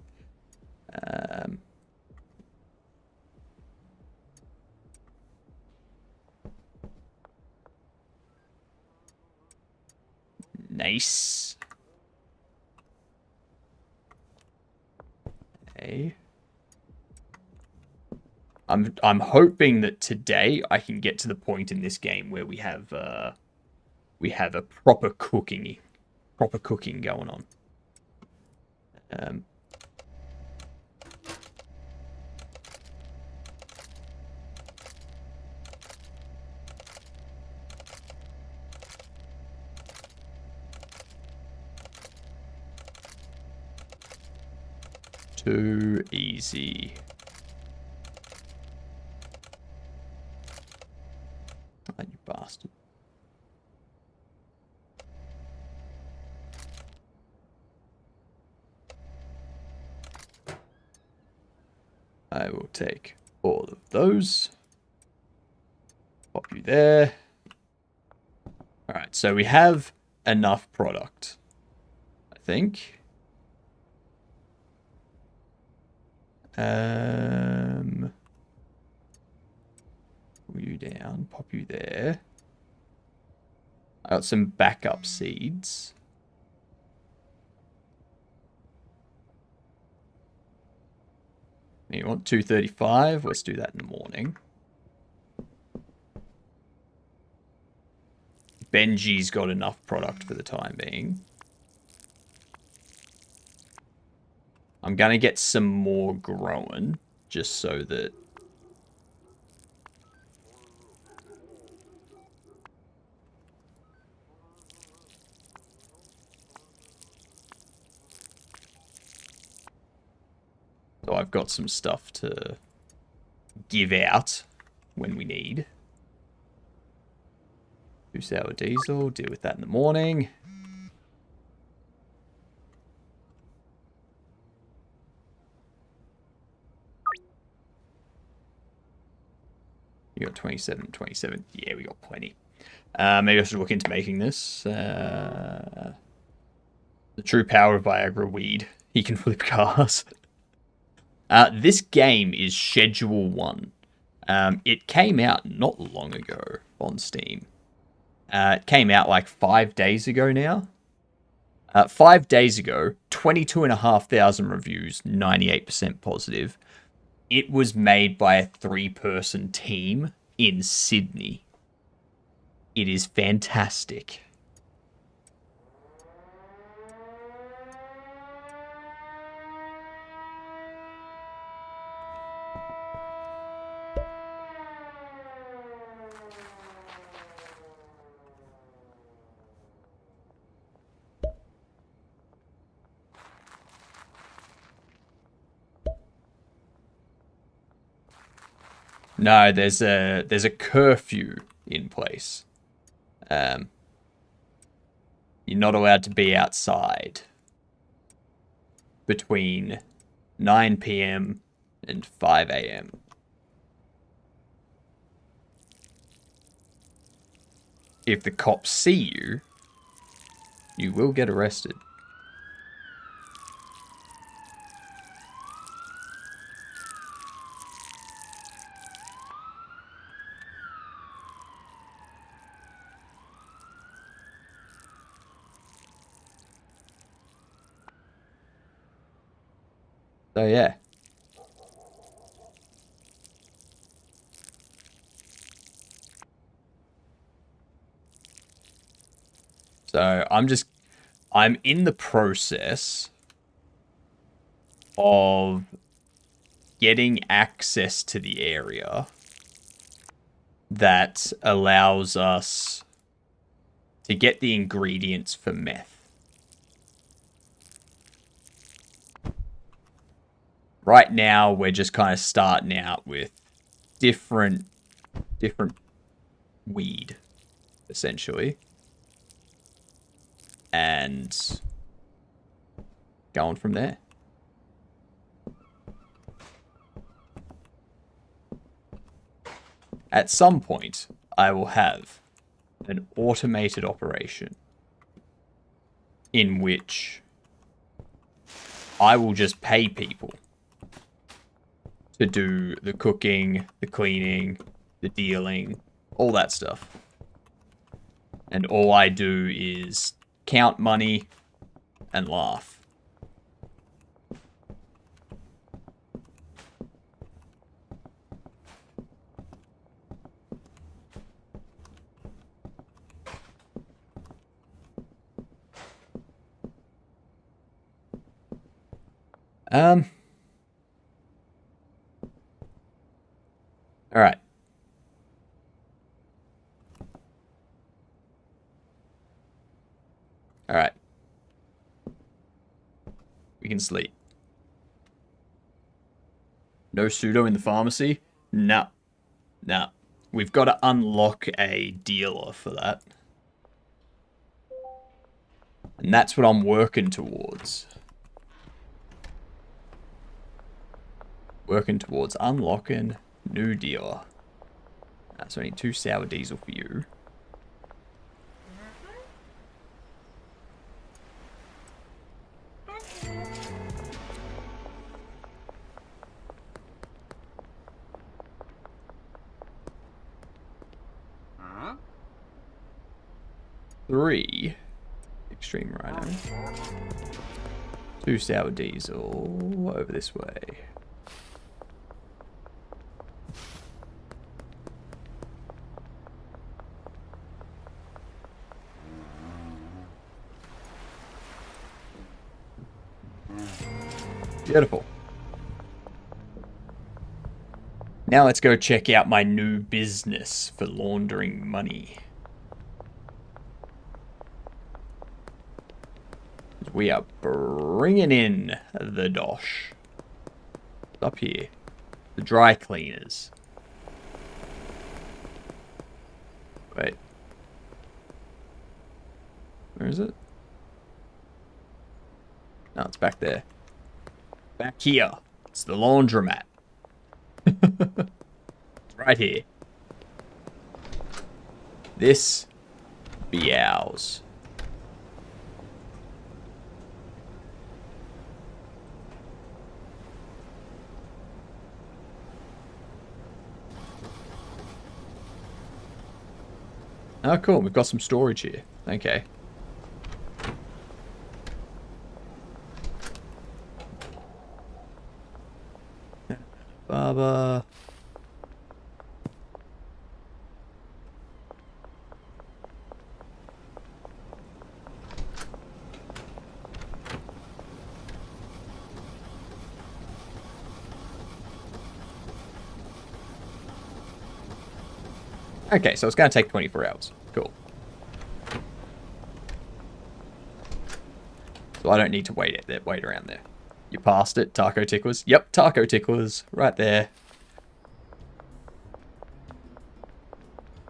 Nice. Okay. I'm hoping that today I can get to the point in this game where we have a proper cooking going on. Too easy. Oh, you bastard. I will take all of those. Pop you there. Alright, so we have enough product, I think. Pull you down, pop you there. I got some backup seeds. You want 235? Let's do that in the morning. Benji's got enough product for the time being. I'm going to get some more growing, just so that... So I've got some stuff to give out when we need. 2 sour diesel, deal with that in the morning. You got 27, 27. Yeah, we got plenty. Maybe I should look into making this. The true power of Viagra weed. He can flip cars. This game is Schedule 1. It came out not long ago on Steam. It came out like 5 days ago now. 5 days ago, 22,500 reviews, 98% positive. It was made by a 3-person team in Sydney. It is fantastic. No, there's a curfew in place. You're not allowed to be outside between 9 PM and 5 AM. If the cops see you, you will get arrested. So yeah. So I'm in the process of getting access to the area that allows us to get the ingredients for meth. Right now, we're just kind of starting out with different weed, essentially. And going from there. At some point, I will have an automated operation in which I will just pay people to do the cooking, the cleaning, the dealing, all that stuff. And all I do is count money and laugh. All right. All right. We can sleep. No pseudo in the pharmacy? No. No. We've got to unlock a dealer for that. And that's what I'm working towards. Working towards unlocking New dealer. So I need 2 sour diesel for you. Three extreme rhino. 2 sour diesel over this way. Beautiful. Now let's go check out my new business for laundering money. We are bringing in the dosh. Up here. The dry cleaners. Wait. Where is it? No, it's back there. Back here. It's the laundromat. It's right here. This be ours. Oh, cool. We've got some storage here. Okay. Baba. Okay, so it's going to take 24 hours. Cool. So I don't need to wait around there. You passed it, taco ticklers. Yep, taco ticklers, right there.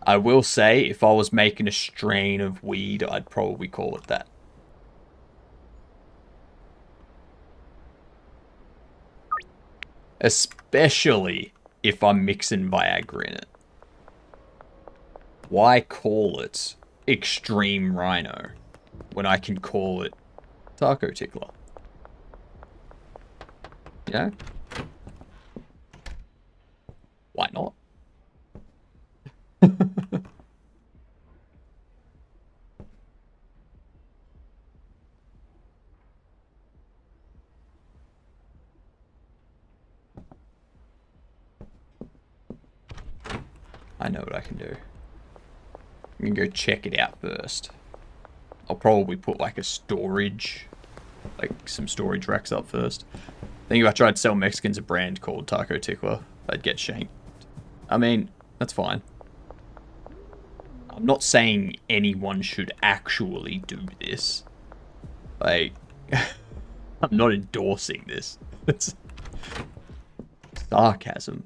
I will say, if I was making a strain of weed, I'd probably call it that. Especially if I'm mixing Viagra in it. Why call it Extreme Rhino when I can call it Taco Tickler? Yeah? Why not? I know what I can do. I'm gonna go check it out first. I'll probably put like a storage, like some storage racks up first. I think if I tried to sell Mexicans a brand called Taco Tickler, I'd get shanked. I mean, that's fine. I'm not saying anyone should actually do this. Like, I'm not endorsing this. It's sarcasm.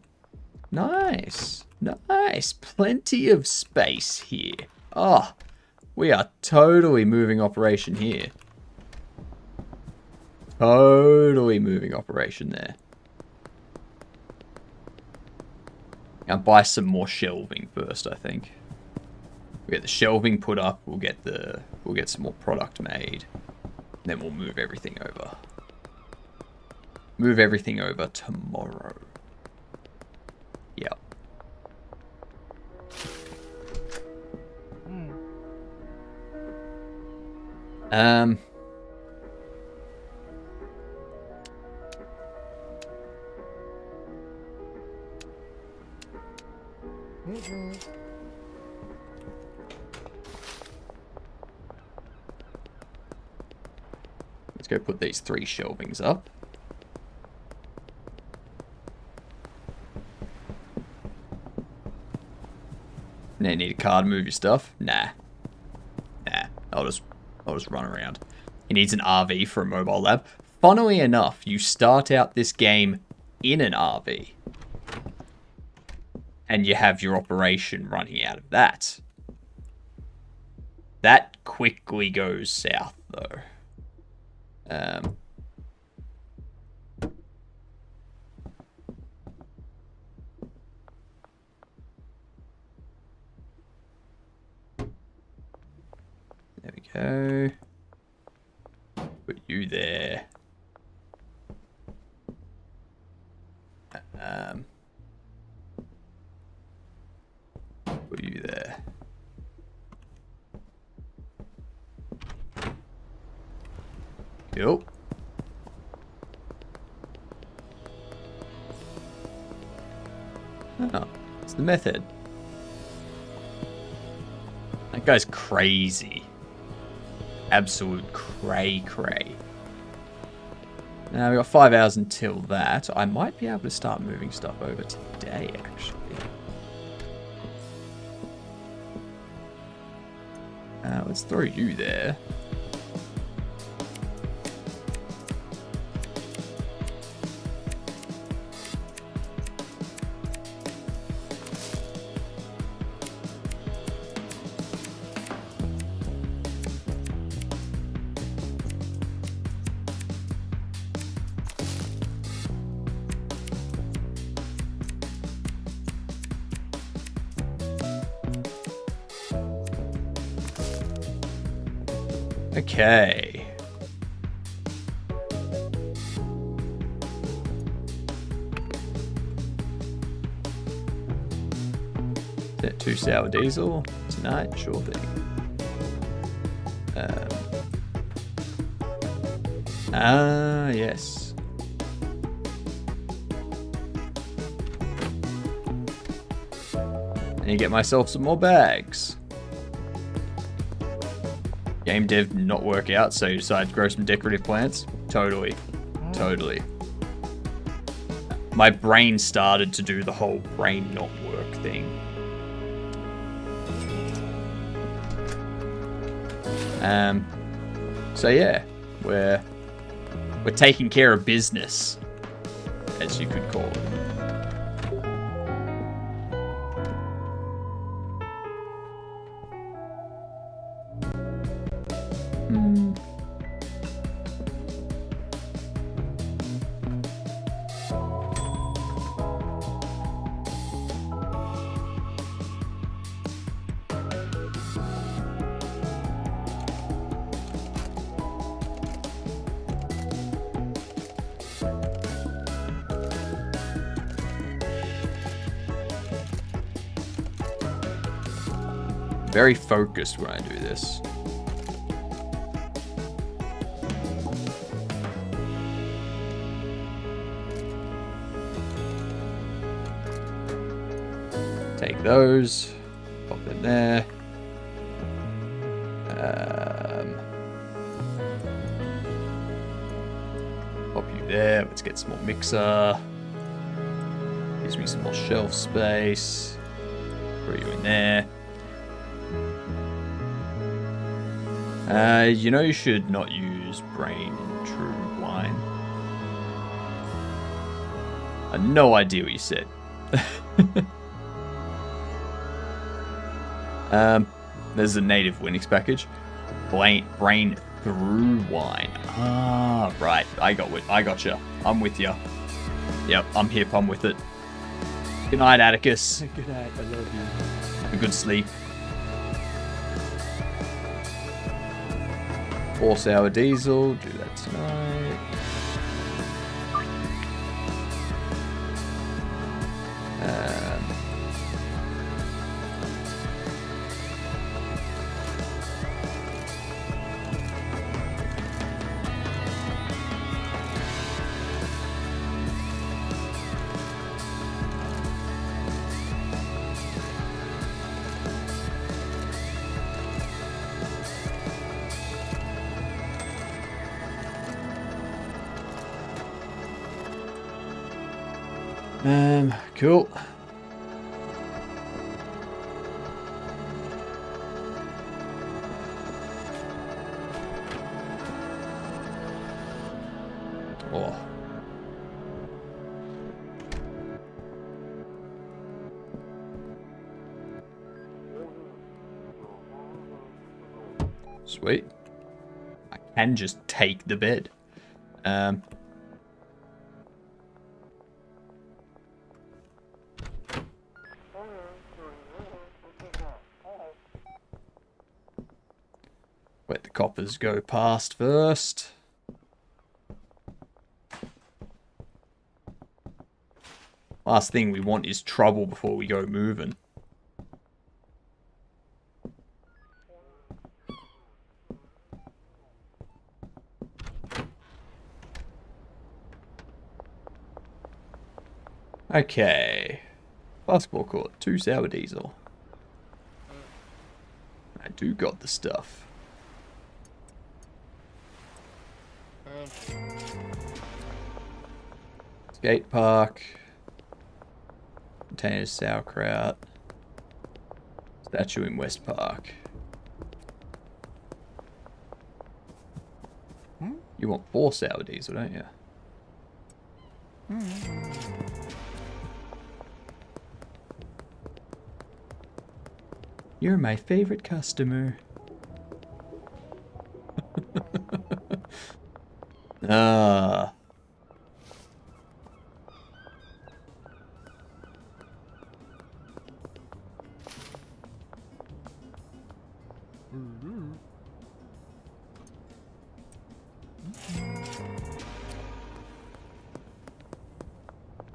Nice. Nice. Plenty of space here. Oh, we are totally moving operation here. Totally moving operation there. I'll buy some more shelving first, I think. We get the shelving put up, we'll get some more product made. Then we'll move everything over. Move everything over tomorrow. Yep. Let's go put these 3 shelvings up. Now you need a car to move your stuff? Nah. Nah. I'll just run around. He needs an RV for a mobile lab. Funnily enough, you start out this game in an RV. And you have your operation running out of that. That quickly goes south, though. Go. Put you there. Put you there. Cool. Oh, it's the method. That guy's crazy. Absolute cray. Now we've got 5 hours until that. I might be able to start moving stuff over today, actually. Let's throw you there. Okay. Is that 2 sour diesel tonight? Sure thing. Yes. And you get myself some more bags. Game dev did not work out, so you decided to grow some decorative plants? Totally. My brain started to do the whole brain not work thing. So yeah, we're taking care of business, as you could call it. Very focused when I do this. Take those, pop in there. Pop you there. Let's get some more mixer. Gives me some more shelf space. Throw you in there. You know you should not use Brain in true wine. I had no idea what you said. There's a native Linux package. Brain through wine. Ah, right. I gotcha. I'm with you. Yep, I'm hip. I'm with it. Good night, Atticus. Good night, I love you. Have a good sleep. 4 sour diesel, do that tonight. Cool. Oh. Sweet. I can just take the bed. Wait, the coppers go past first. Last thing we want is trouble before we go moving. Okay. Basketball court, 2 sour diesel. I do got the stuff. Skate park. Containers sauerkraut. Statue in West Park. You want 4 sour diesel, don't you? You're my favorite customer. Ah.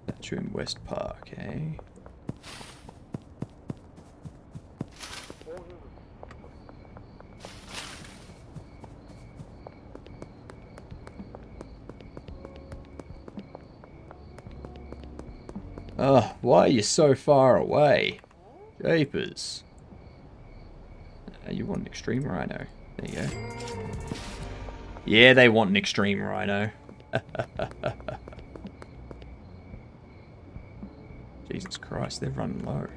Statue in West Park, eh? Oh, why are you so far away? Japers. You want an extreme rhino. There you go. Yeah, they want an extreme rhino. Jesus Christ, they're running low.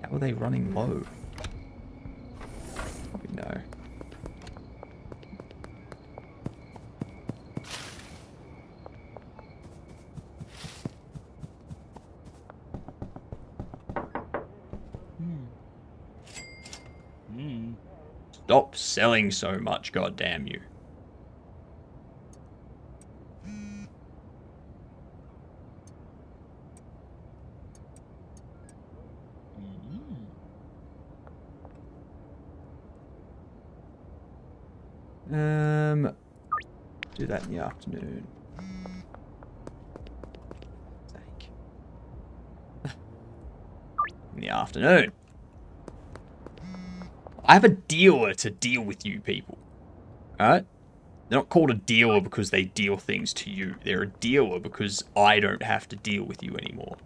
How are they running low? Probably no. Stop selling so much, goddamn you. Do that in the afternoon. In the afternoon. I have a dealer to deal with you people. Alright? They're not called a dealer because they deal things to you. They're a dealer because I don't have to deal with you anymore.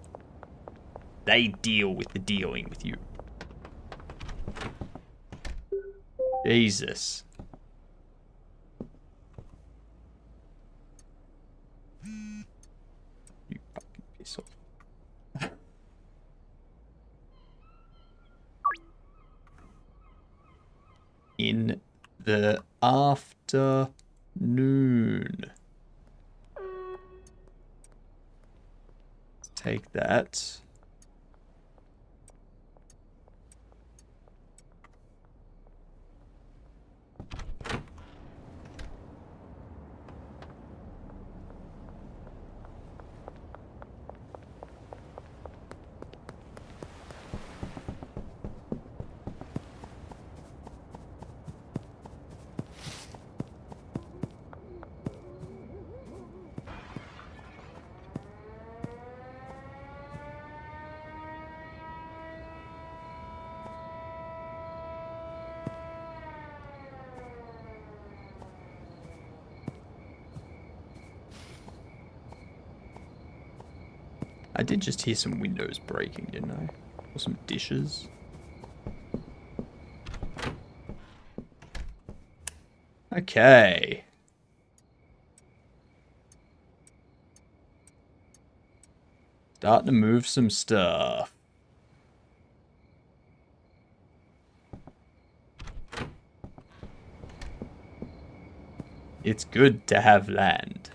They deal with the dealing with you. Jesus. You fucking piss off. In the afternoon. Take that. I did just hear some windows breaking, didn't I? Or some dishes. Okay. Starting to move some stuff. It's good to have land.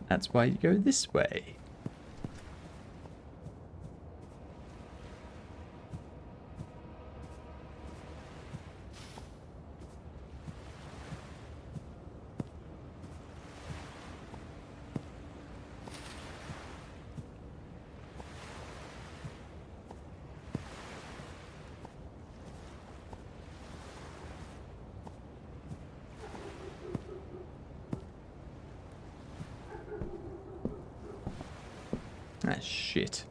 That's why you go this way. shit.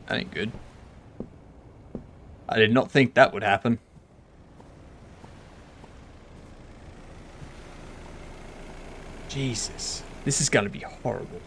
That ain't good. I did not think that would happen. Jesus. This is going to be horrible.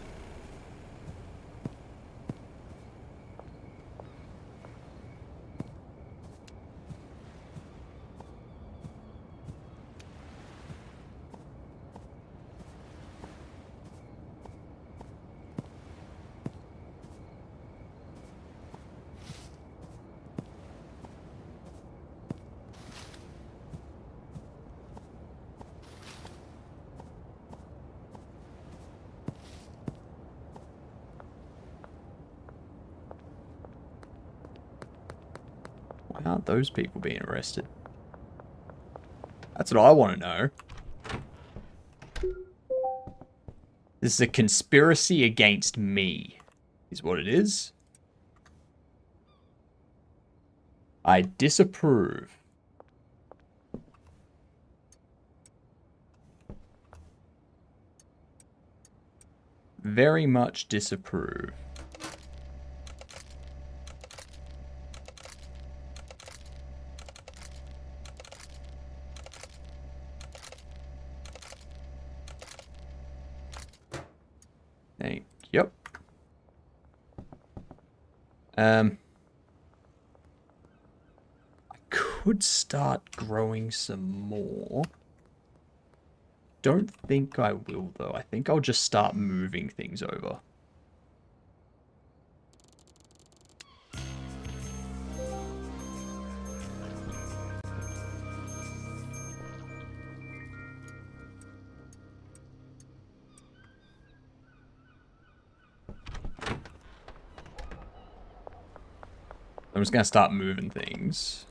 Why aren't those people being arrested? That's what I want to know. This is a conspiracy against me, is what it is. I disapprove. Very much disapprove. Yep. I could start growing some more. Don't think I will, though. I think I'll just start moving things over. I'm just going to start moving things.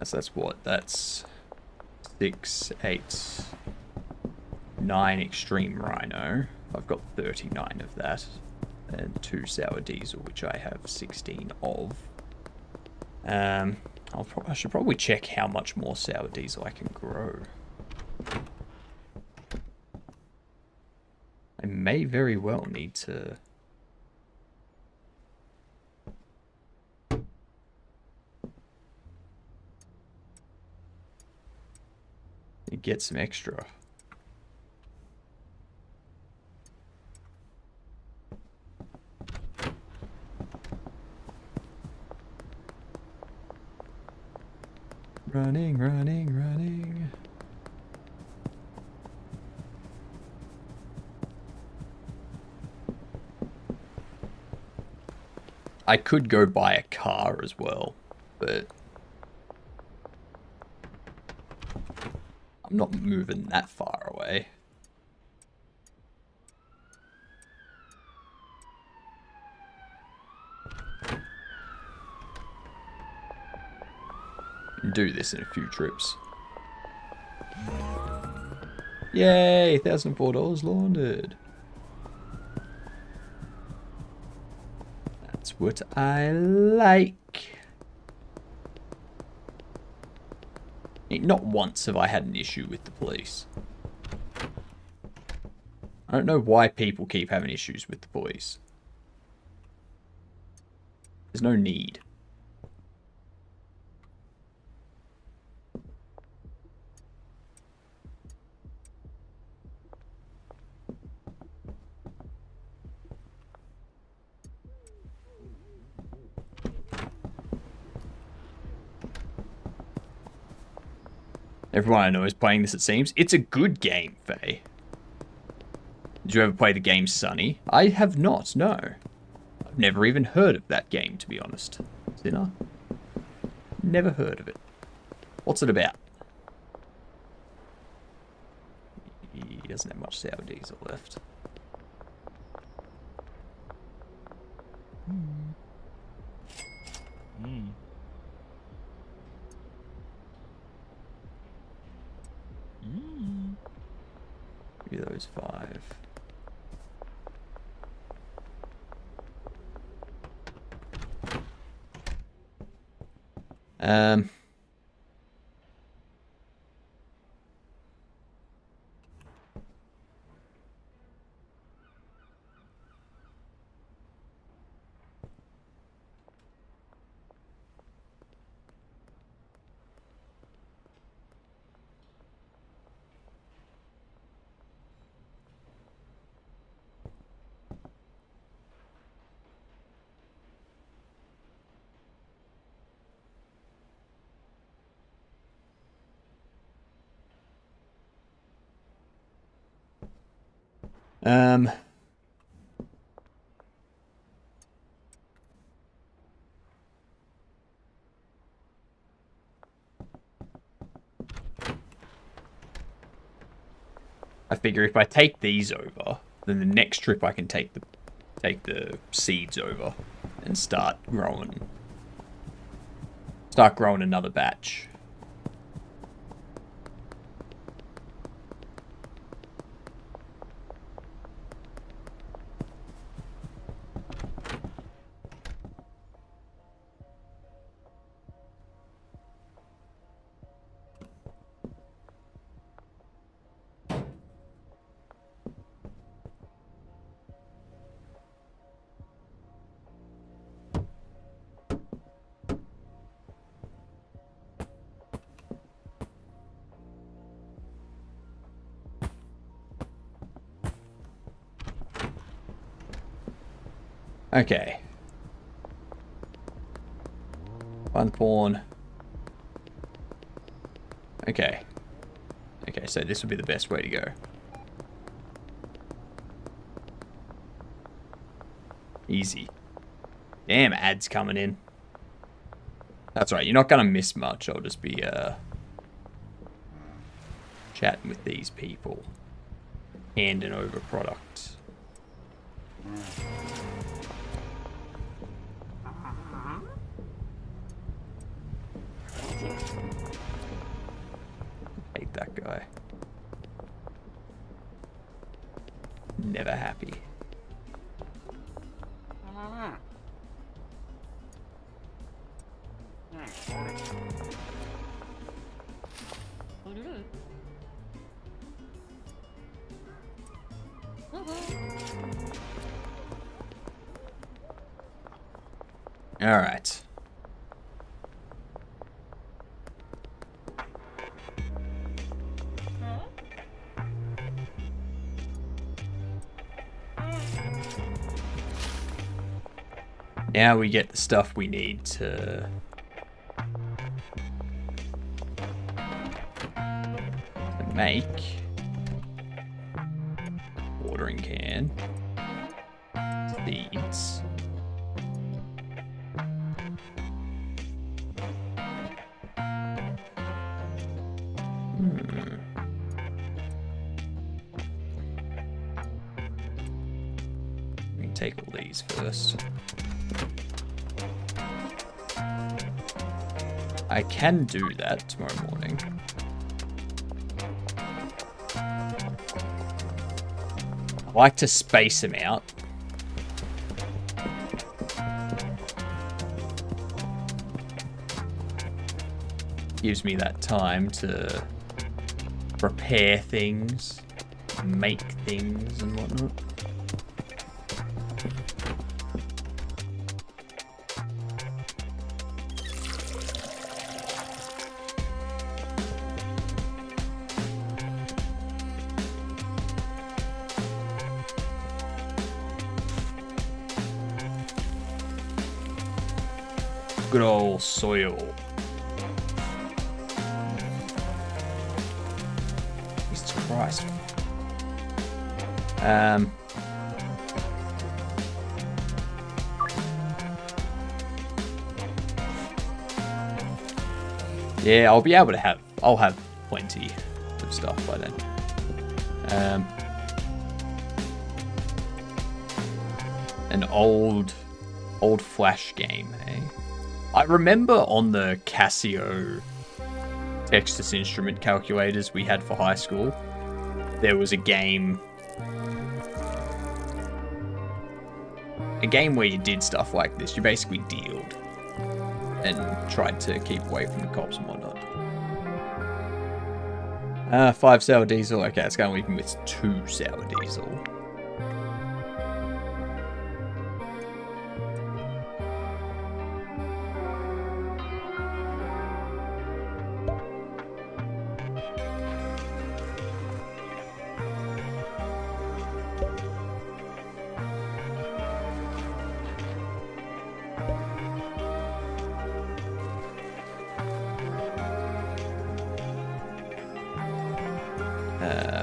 So that's what? That's 6, 8, 9 extreme rhino. I've got 39 of that. And 2 sour diesel, which I have 16 of. I should probably check how much more sour diesel I can grow. I may very well need to... get some extra. Running, running, running. I could go buy a car as well, but I'm not moving that far away. Can do this in a few trips. Yay, $1,004 laundered. That's what I like. Not once have I had an issue with the police. I don't know why people keep having issues with the police. There's no need. Everyone I know is playing this, it seems. It's a good game, Faye. Did you ever play the game Sunny? I have not, no. I've never even heard of that game, to be honest. Sinner? Never heard of it. What's it about? He doesn't have much sour diesel left. Maybe those 5. Um... I figure if I take these over, then the next trip I can take the seeds over and start growing another batch. Okay. One pawn. Okay. Okay, so this would be the best way to go. Easy. Damn, ads coming in. That's right, you're not gonna miss much. I'll just be chatting with these people. Handing over products. Hate that guy. Never happy. All right. Now we get the stuff we need to make watering can, seeds, we can take all these first. I can do that tomorrow morning. I like to space them out. Gives me that time to prepare things, make things and whatnot. Good old soil. Jesus Christ. Yeah, I'll be able to have. I'll have plenty of stuff by then. An old Flash game, eh? I remember on the Casio Texas Instrument calculators we had for high school, there was a game where you did stuff like this. You basically dealed. and tried to keep away from the cops and whatnot. 5 sour diesel. Okay, it's going to leave me with 2 sour diesel.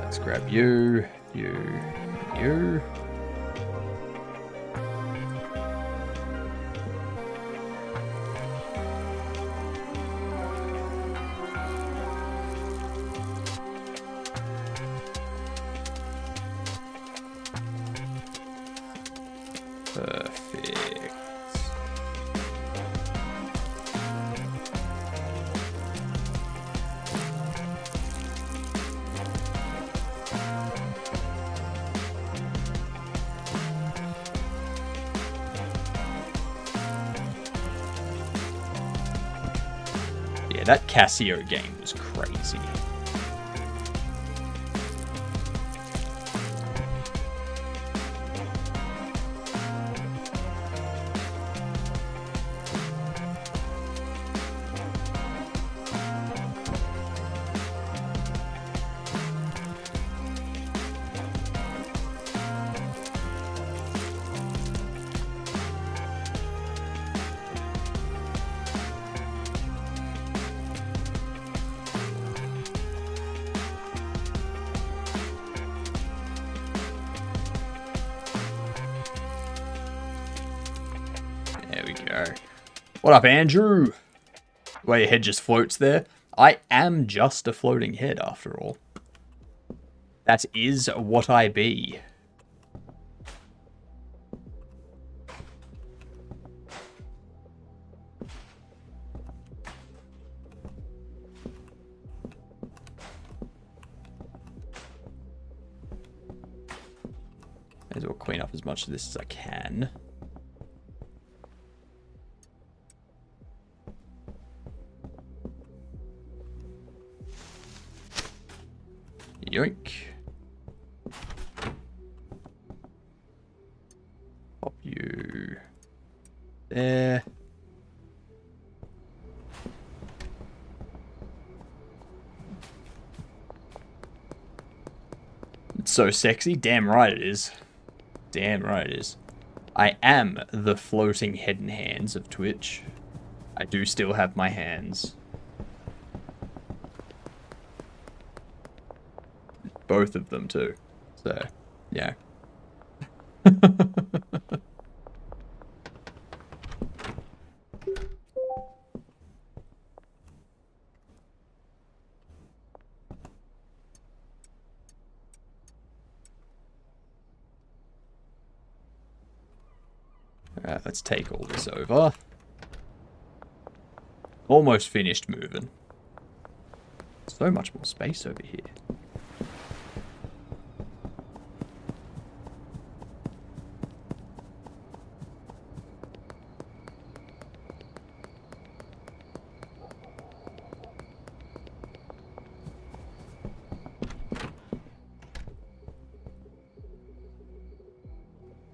Let's grab you. Perfect. Yeah, that Casio game was crazy. There we go. What up, Andrew? The way your head just floats there. I am just a floating head, after all. That is what I be. May as well clean up as much of this as I can. Yoink. Pop you there. It's so sexy. Damn right it is. Damn right it is. I am the floating head and hands of Twitch. I do still have my hands. Both of them too. So, yeah. Alright, let's take all this over. Almost finished moving. So much more space over here.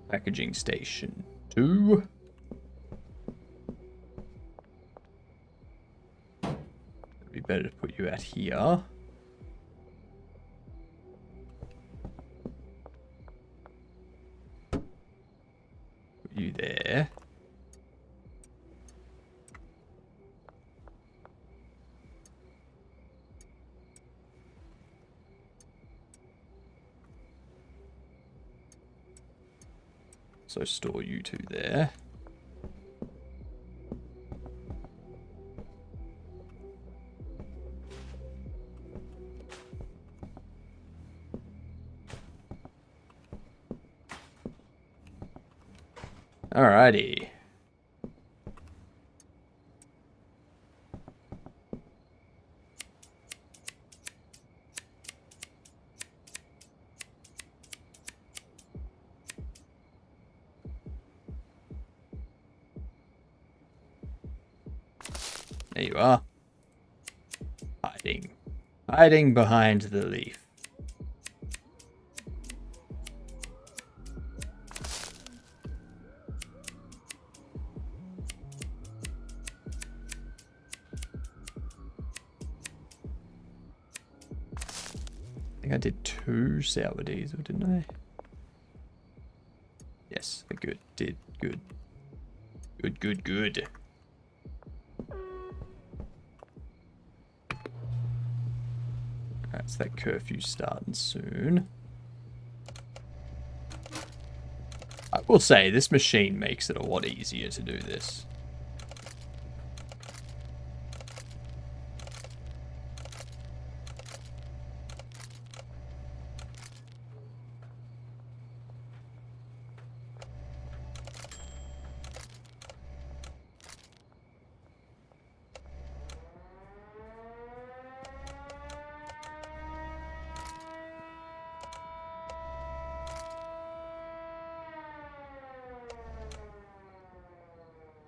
Packaging station 2. It'd be better to put you out here. Put you there. So store you two there. Alrighty. There you are. Hiding. Hiding behind the leaf. I think I did 2 sour diesel, didn't I? Yes, good. Did good. Good. Alright, so that curfew's starting soon. I will say, this machine makes it a lot easier to do this.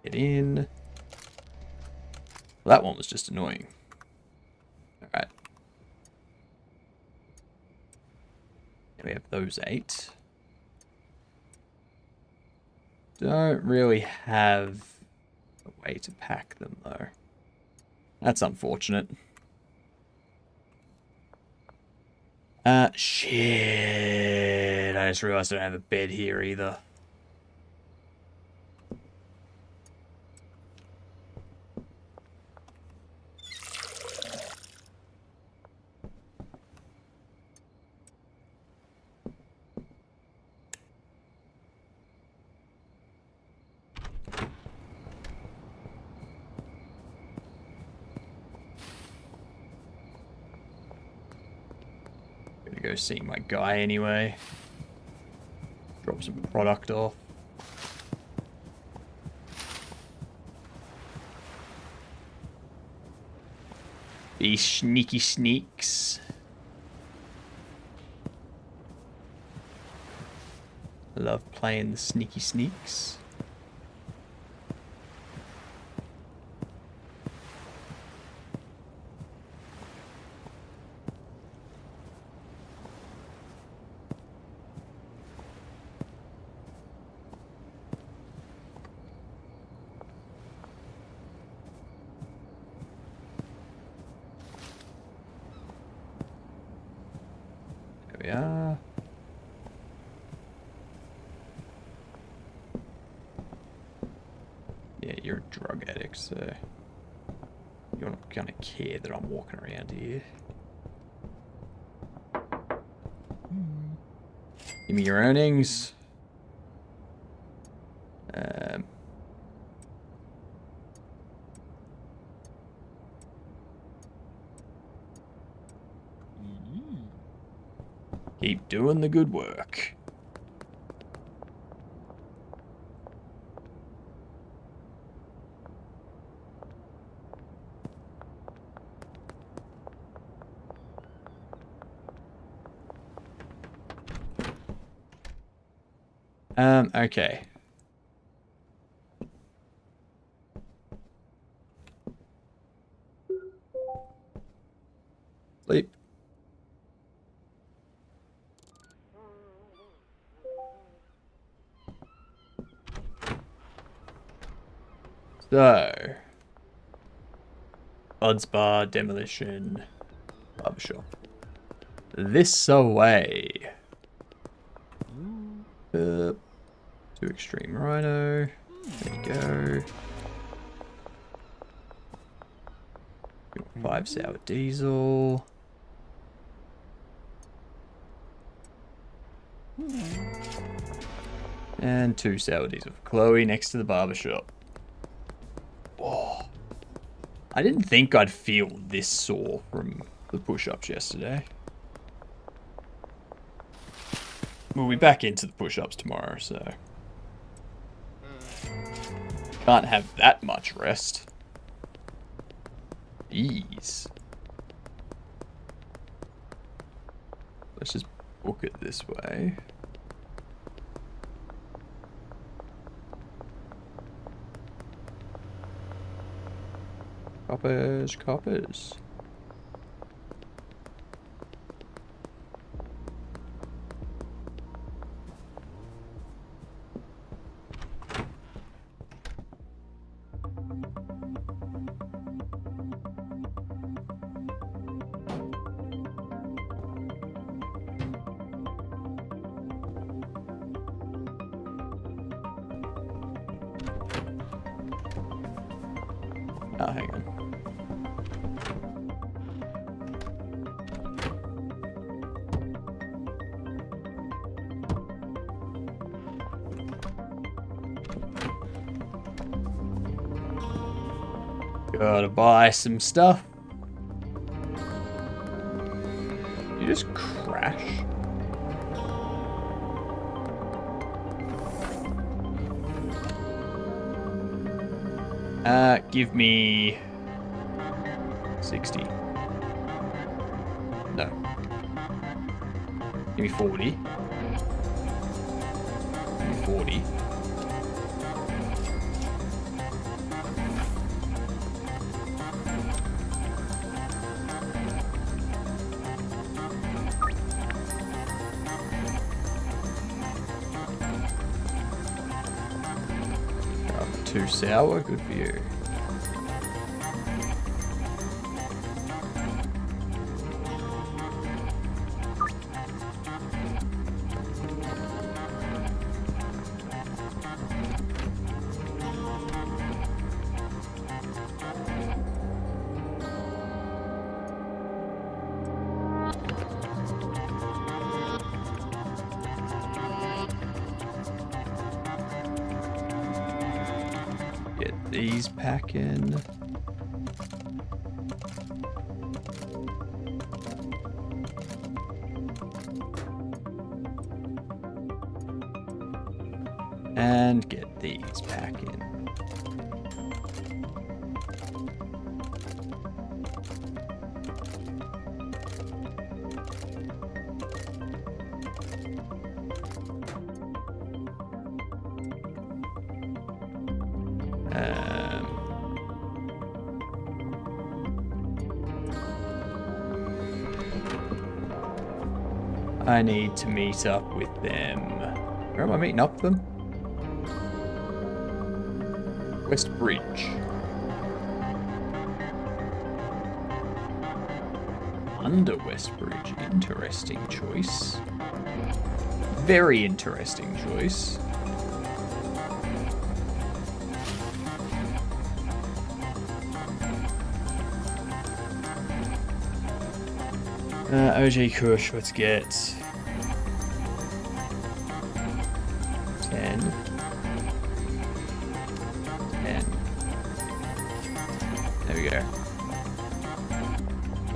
Get in. Well, that one was just annoying. Alright. We have those 8. Don't really have a way to pack them, though. That's unfortunate. Shit. I just realized I don't have a bed here either. Go see my guy anyway. Drop some product off. These sneaky sneaks. I love playing the sneaky sneaks. We are. Yeah, you're a drug addict, so you're not gonna care that I'm walking around here. Give me your earnings. Keep doing the good work. Okay. Sleep. So, odds bar, demolition, barbershop. This away. To extreme rhino. There you go. 5 sour diesel. And 2 sour diesel for Chloe next to the barbershop. Oh, I didn't think I'd feel this sore from the push-ups yesterday. We'll be back into the push-ups tomorrow, so can't have that much rest. Jeez. Let's just book it this way. Coppers, coppers. Oh, hang on. Gotta buy some stuff. You just crash. Give me 60. No. Give me 40. Give me 40. Too sour, good for you. Get these packing. And get these packing. I need to meet up with them. Where am I meeting up with them? West Bridge. Under West Bridge. Interesting choice. Very interesting choice. OJ Kush, let's get 10. 10. There we go.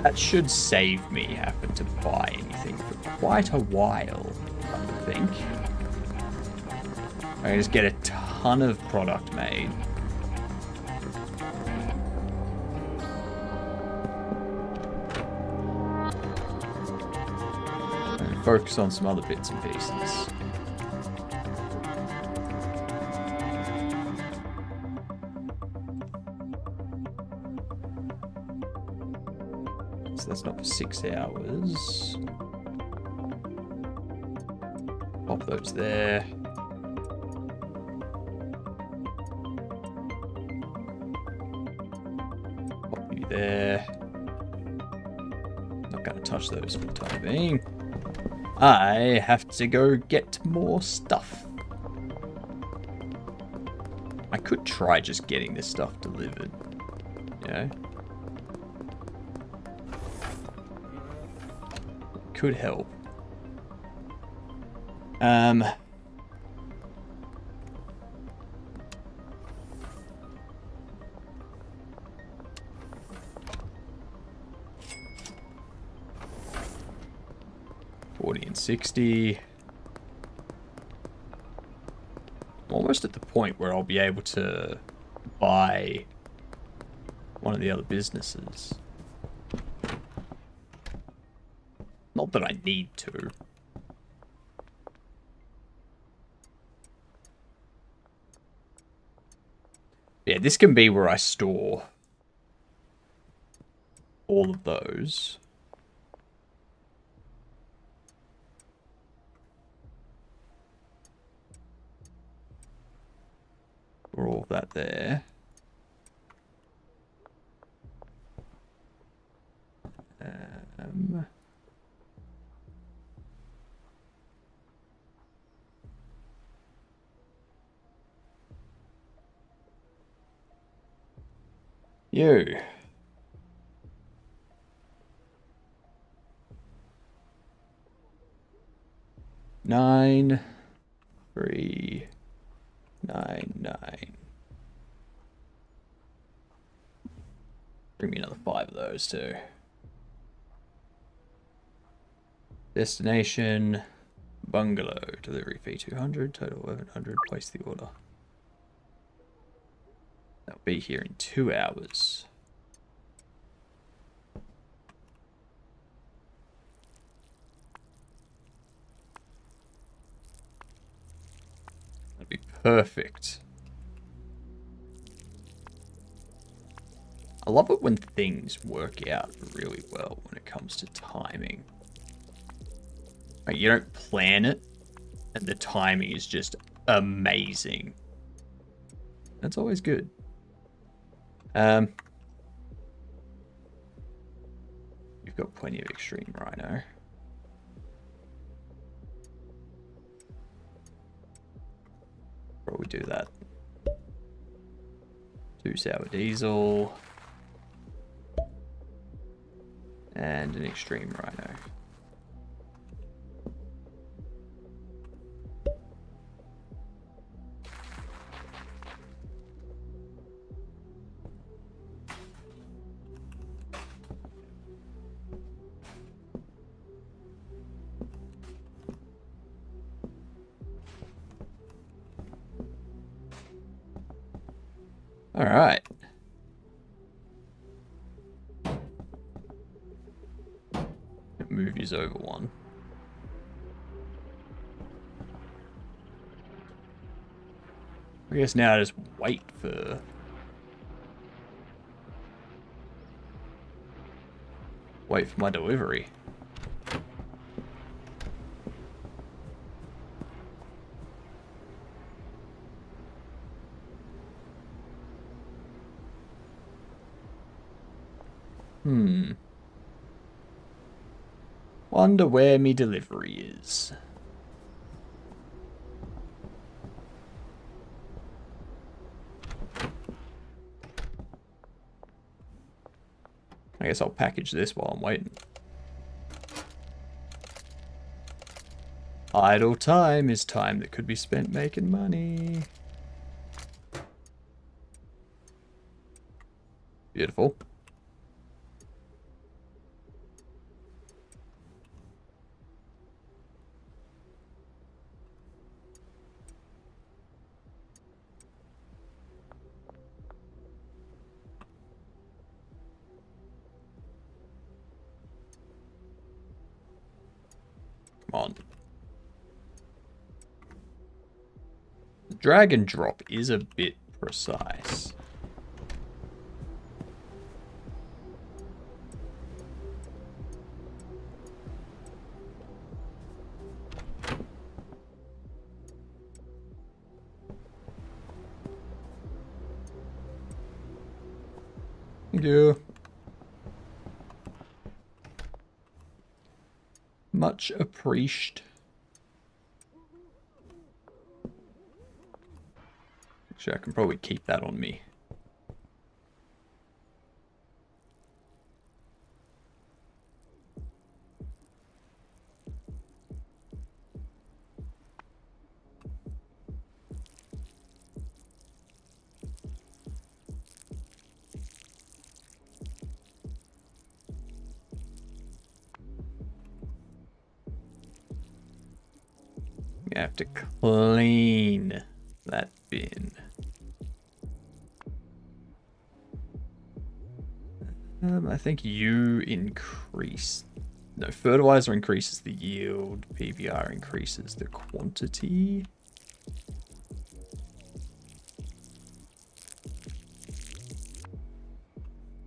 That should save me having to buy anything for quite a while, I would think. I can just get a ton of product made. Focus on some other bits and pieces. So that's not for 6 hours. Pop those there. Pop you there. Not gonna touch those for the time being. I have to go get more stuff. I could try just getting this stuff delivered, you know? Could help. 40 and 60. I'm almost at the point where I'll be able to buy one of the other businesses. Not that I need to. Yeah, this can be where I store all of those. For all of that there. You. Nine, 3, 9, 9. Bring me another 5 of those too. Destination, bungalow, delivery fee 200, total 1100, place the order. That'll be here in 2 hours. That'd be perfect. I love it when things work out really well when it comes to timing. Like, you don't plan it, and the timing is just amazing. That's always good. You've got plenty of extreme rhino. Probably do that. 2 sour diesel. And an extreme rhino. All right. Movies over 1. I guess now I just wait for my delivery. Wonder where me delivery is. I guess I'll package this while I'm waiting. Idle time is time that could be spent making money. Beautiful. On. Drag and drop is a bit precise. Thank you. Much appreciated. Actually, I can probably keep that on me. I have to clean that bin. I think you increase... No, fertilizer increases the yield. PBR increases the quantity.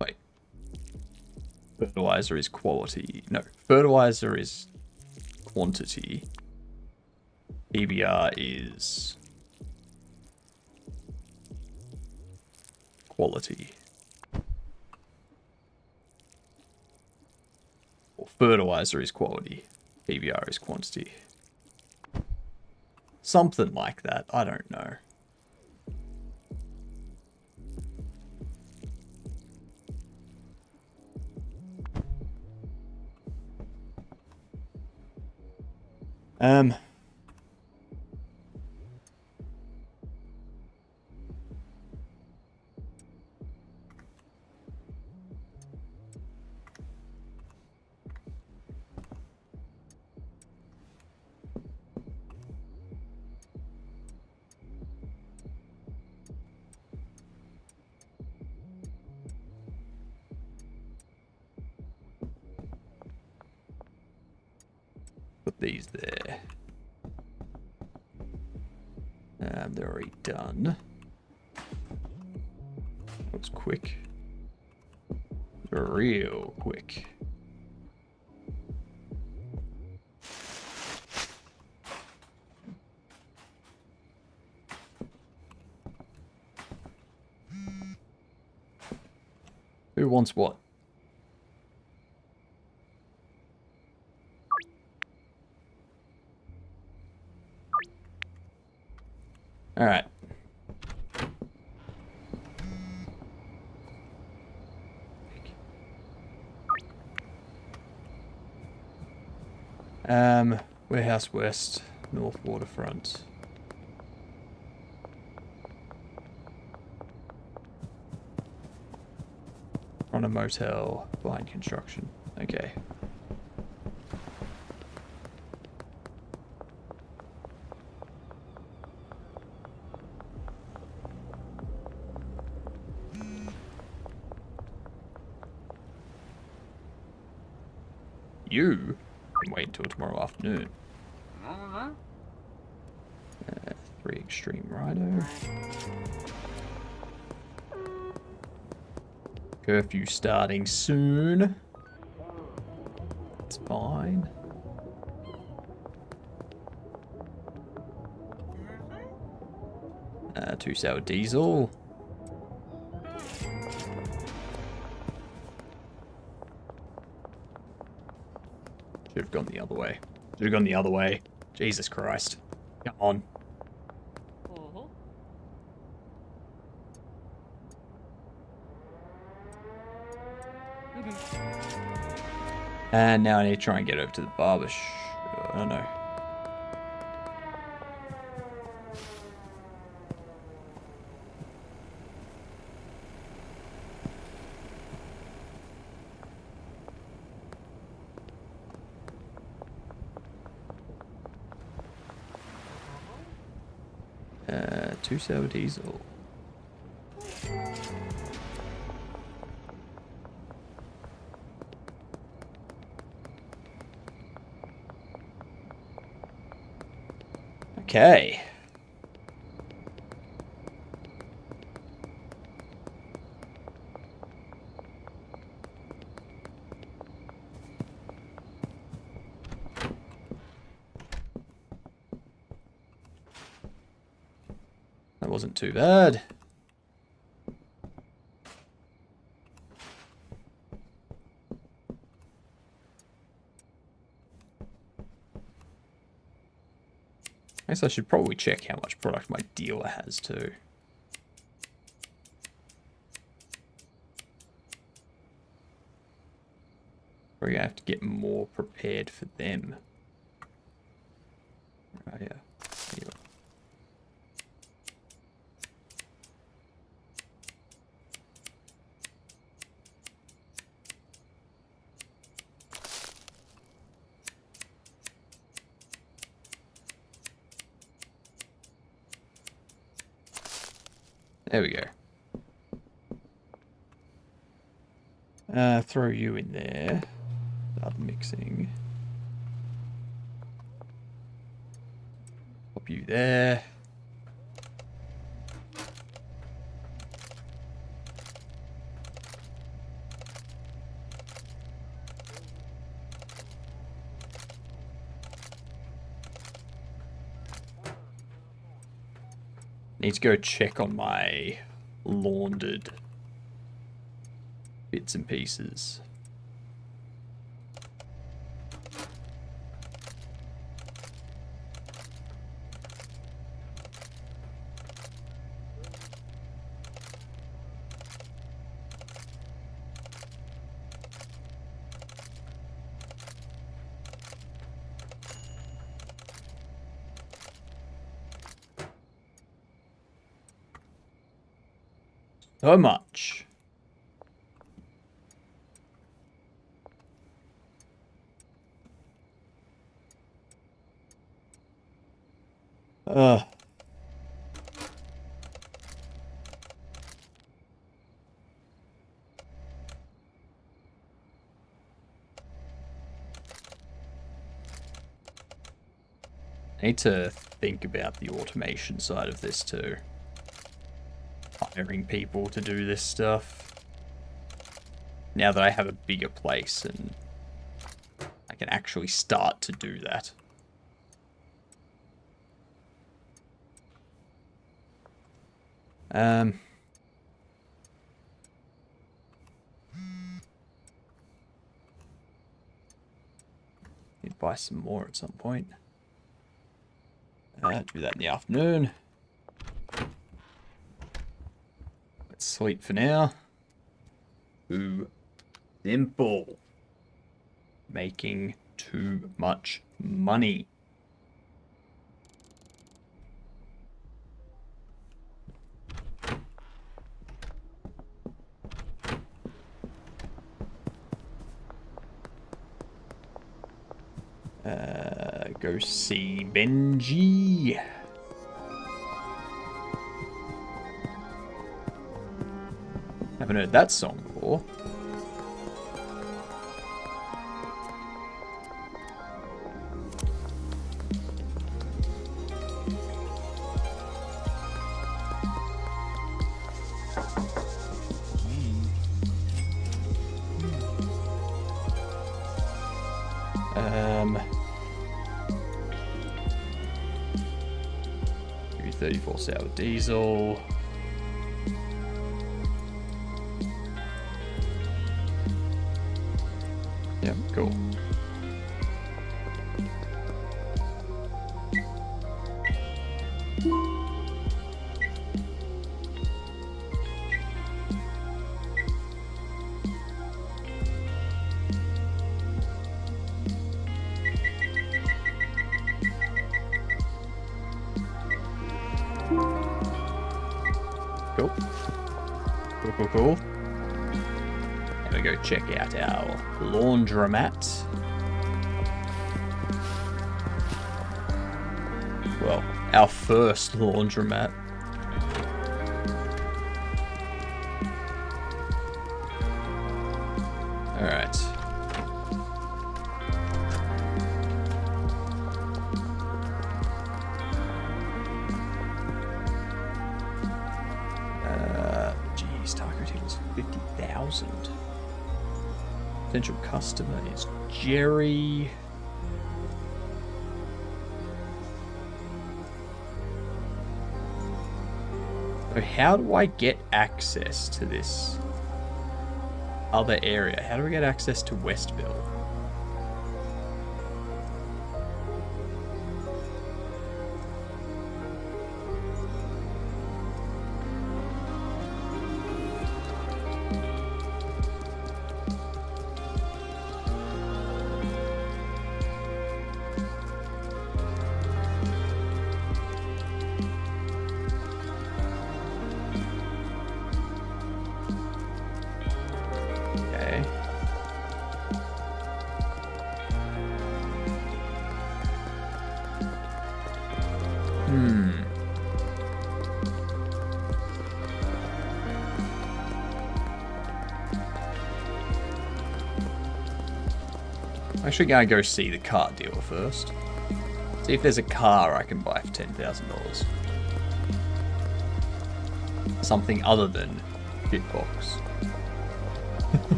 Wait. Fertilizer is quality. No, fertilizer is quantity. PBR is quality. Or fertilizer is quality. PBR is quantity. Something like that. I don't know. Put these there. They're already done. That was quick. Real quick. Who wants what? All right. Warehouse West, North Waterfront. On a motel, behind construction. Okay. You can wait until tomorrow afternoon. 3 Extreme Rider. Curfew starting soon. It's fine. Two sour diesel. Should have gone the other way. Should have gone the other way. Jesus Christ. Come on. And now I need to try and get over to the barber shop. I don't know. Two sour diesel. Okay. That wasn't too bad. I guess I should probably check how much product my dealer has too. Probably gonna have to get more prepared for them. Oh yeah. Here. There we go. Throw you in there. Start mixing. Pop you there. Need to go check on my laundered bits and pieces. So much. I need to think about the automation side of this too. Hiring people to do this stuff. Now that I have a bigger place and I can actually start to do that. Need to buy some more at some point. Do that in the afternoon. Let's sleep for now. Too simple. Making too much money. Go see Benji. Haven't heard that song before. Give you 34 sour diesel. Yeah, cool. Cool. And we go check out our laundromat. Well, our first laundromat. Alright. Taco tables 50,000. Potential customer is Jerry. So how do I get access to this other area? How do we get access to Westville? I'm actually gonna go see the car dealer first. See if there's a car I can buy for $10,000. Something other than Bitbox.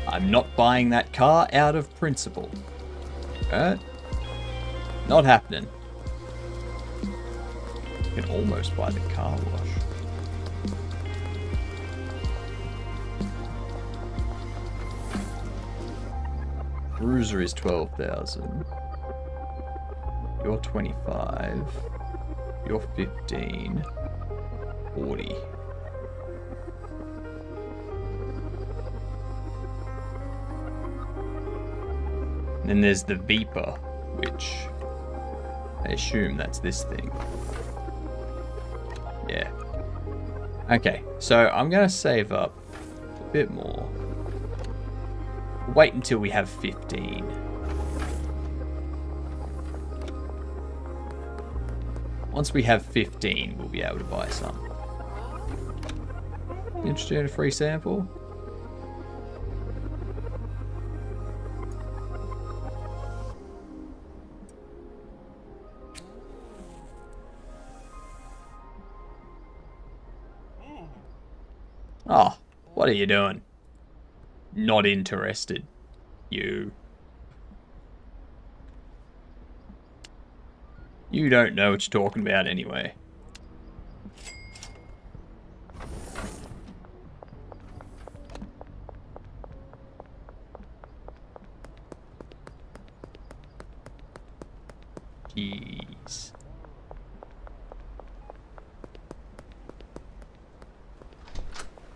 I'm not buying that car out of principle. Right? Not happening. You can almost buy the car wash. Cruiser is 12,000. You're 25. You're 15. 40. And then there's the Viper, which I assume that's this thing. Yeah. Okay, so I'm gonna save up a bit more. Wait until we have 15. Once we have 15, we'll be able to buy some. Interested in a free sample? Oh, what are you doing? Not interested. You don't know what you're talking about anyway. Jeez.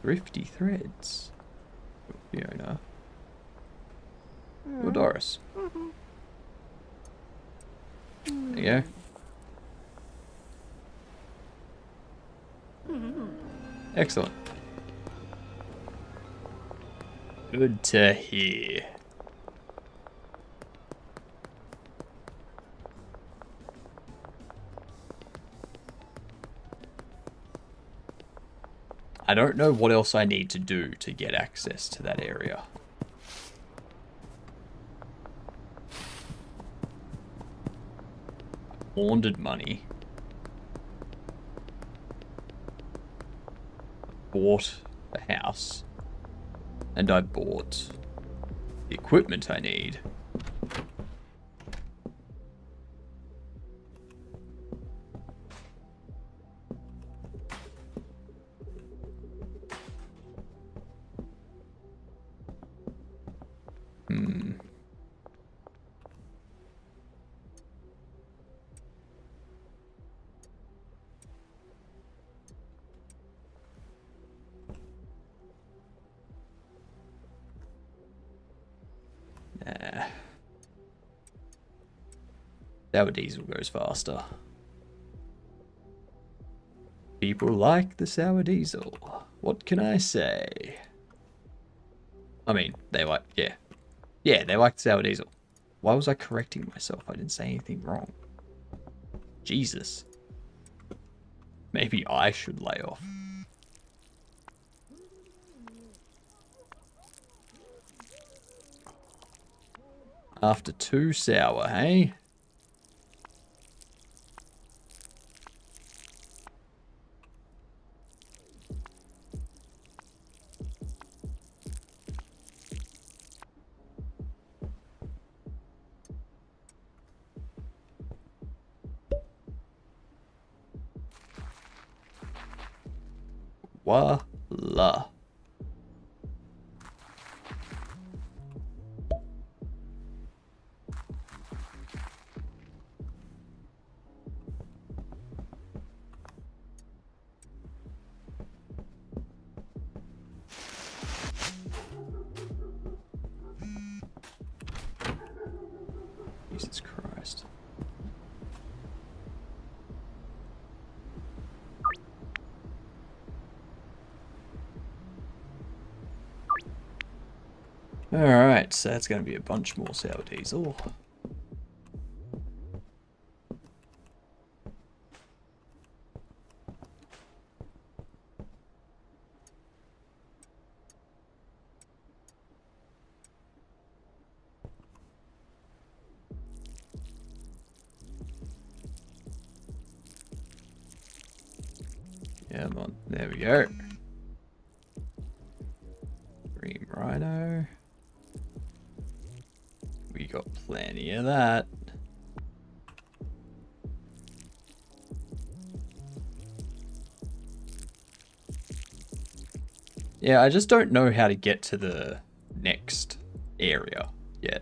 Thrifty Threads. Fiona. Or Doris. There you go. Excellent. Good to hear. I don't know what else I need to do to get access to that area. Laundered money. Bought a house. And I bought the equipment I need. Nah. Sour diesel goes faster. People like the sour diesel. What can I say? I mean, they like, yeah. Yeah, they like the sour diesel. Why was I correcting myself? I didn't say anything wrong. Jesus. Maybe I should lay off. After 2 sour, hey? Voila. Jesus Christ. Alright, so that's going to be a bunch more sour diesel. Yeah, come on. There we go. Green Rhino. We got plenty of that. Yeah, I just don't know how to get to the next area yet.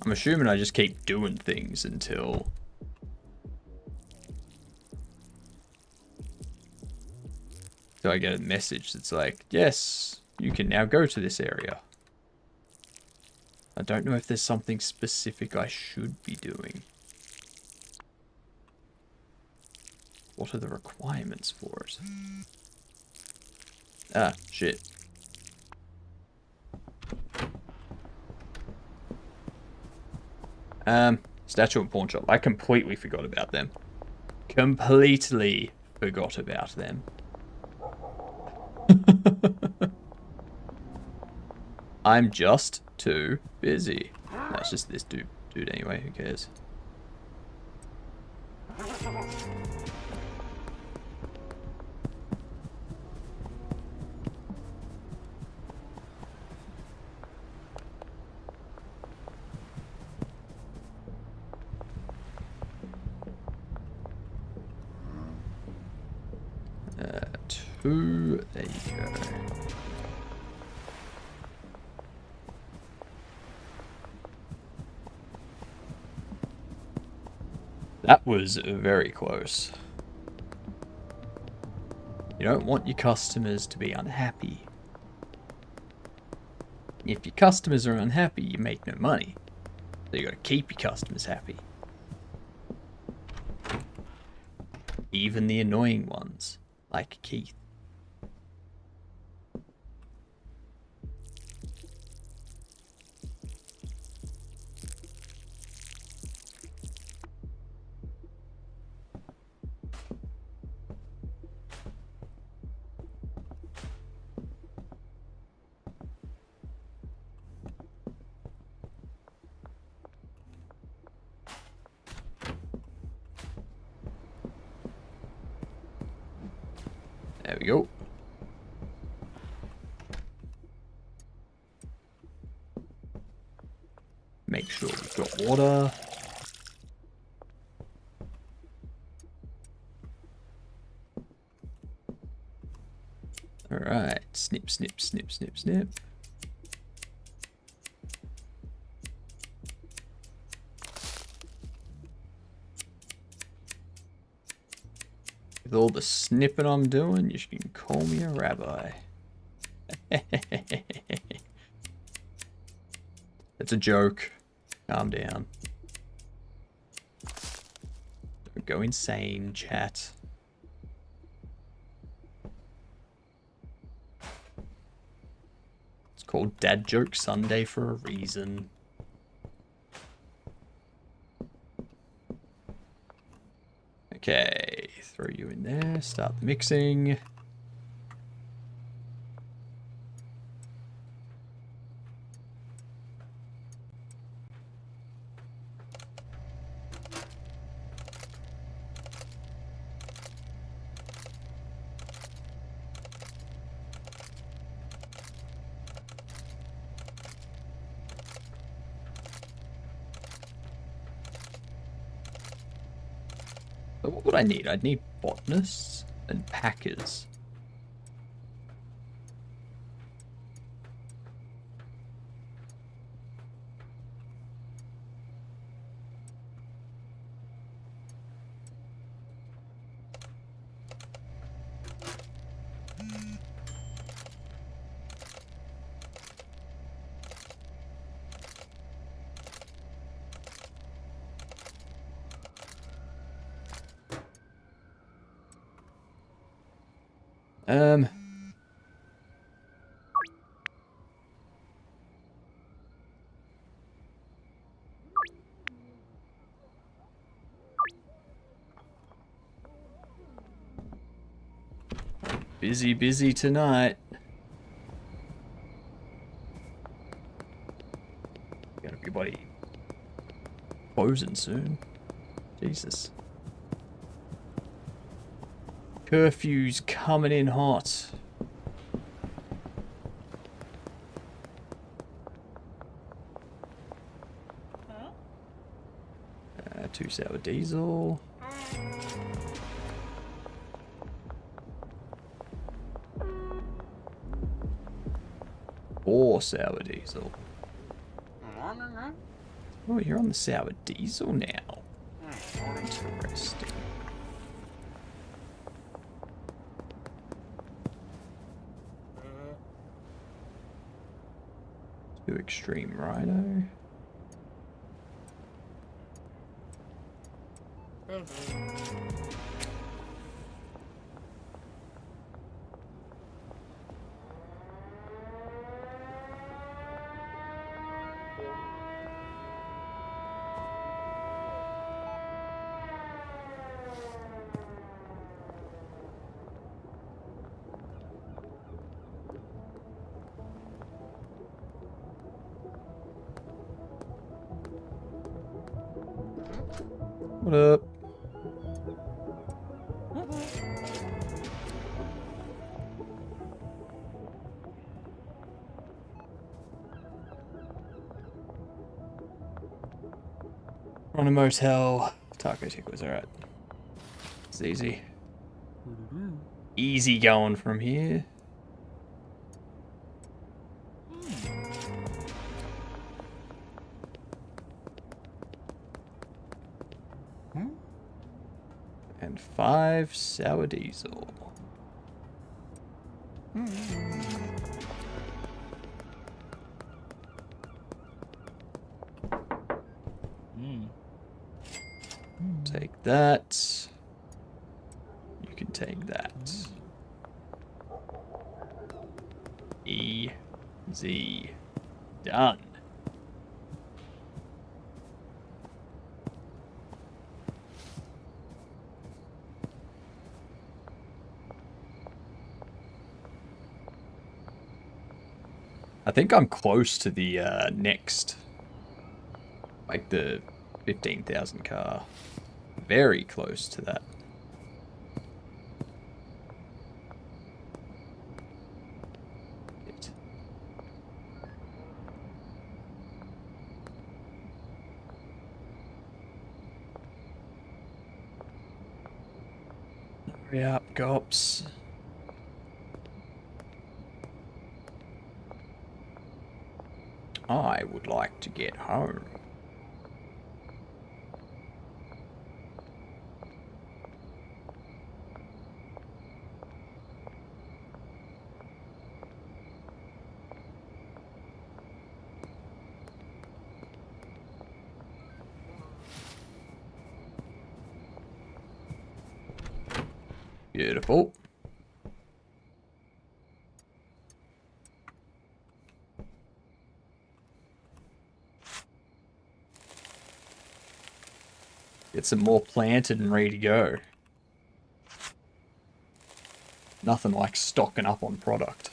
I'm assuming I just keep doing things until I get a message that's like, yes, you can now go to this area. I don't know if there's something specific I should be doing. What are the requirements for it? Ah, shit. Statue and pawn shop. I completely forgot about them. Completely forgot about them. I'm just too busy. That's just this dude anyway, who cares? There you go. That was very close. You don't want your customers to be unhappy. If your customers are unhappy, you make no money. So you gotta keep your customers happy. Even the annoying ones, like Keith. There we go. Make sure we've got water. Alright, snip, snip, snip, snip, snip. With all the snipping I'm doing, you can call me a rabbi. It's a joke. Calm down. Don't go insane, chat. It's called Dad Joke Sunday for a reason. Okay, throw you in there, start the mixing. But what would I need? I'd need botanists and packers. Busy, busy tonight. Gonna be bloody closing soon. Jesus. Curfew's coming in hot. Two sour diesel. Four sour diesel. Oh, you're on the sour diesel now. Interesting. Two extreme rhino. What up? On a motel. Taco tickles, alright. It's easy. Easy going from here. And 5 sour diesel. Take that. You can take that. Easy. Done. I think I'm close to the next, like the 15,000 car. Very close to that. Hurry up, cops. I would like to get home. Beautiful. Get some more planted and ready to go. Nothing like stocking up on product.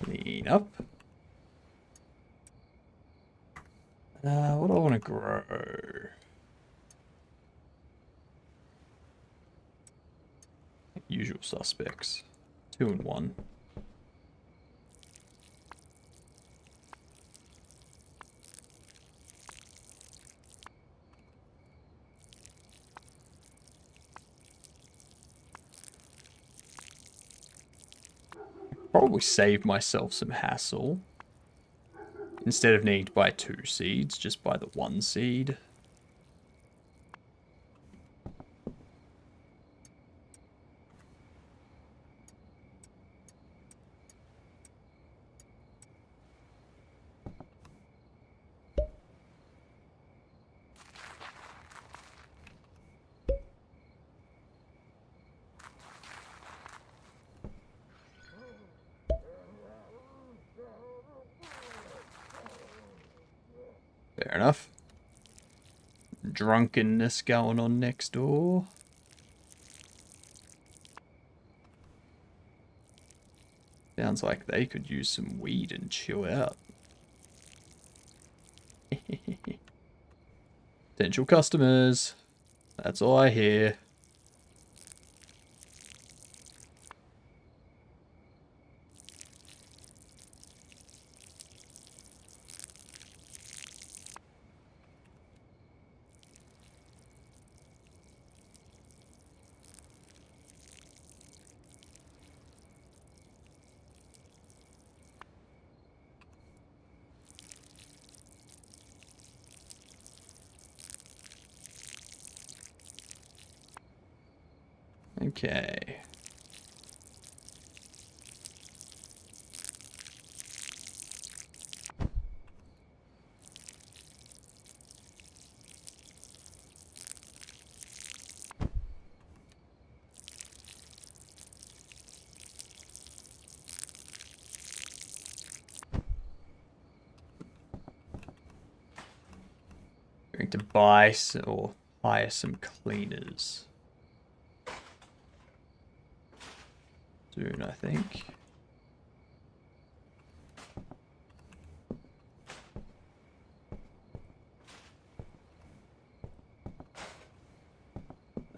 Clean up. What do I want to grow? Usual suspects. 2 and 1. Probably save myself some hassle. Instead of needing to buy 2 seeds, just buy the 1 seed. Fair enough. Drunkenness going on next door. Sounds like they could use some weed and chill out. Potential customers. That's all I hear. Okay. Going to buy or hire some cleaners. Soon, I think.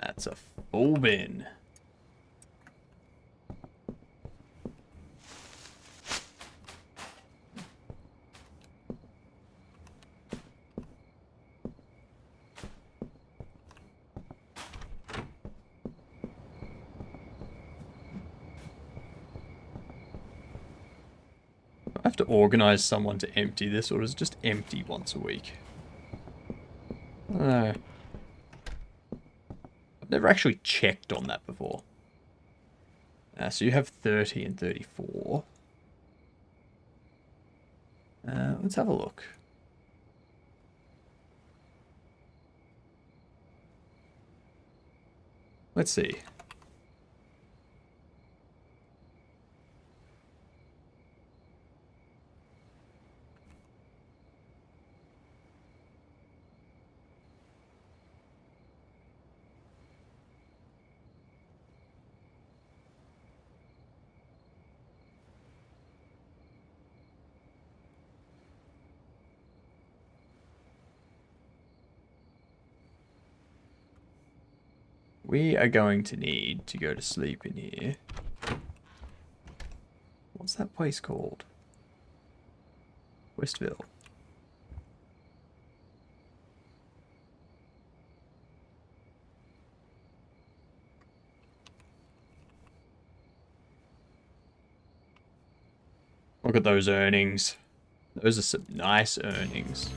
That's a full bin. I have to organize someone to empty this, or is it just empty once a week? I don't know. I've never actually checked on that before. So you have 30 and 34. Let's have a look. Let's see. We are going to need to go to sleep in here. What's that place called? Westville. Look at those earnings. Those are some nice earnings.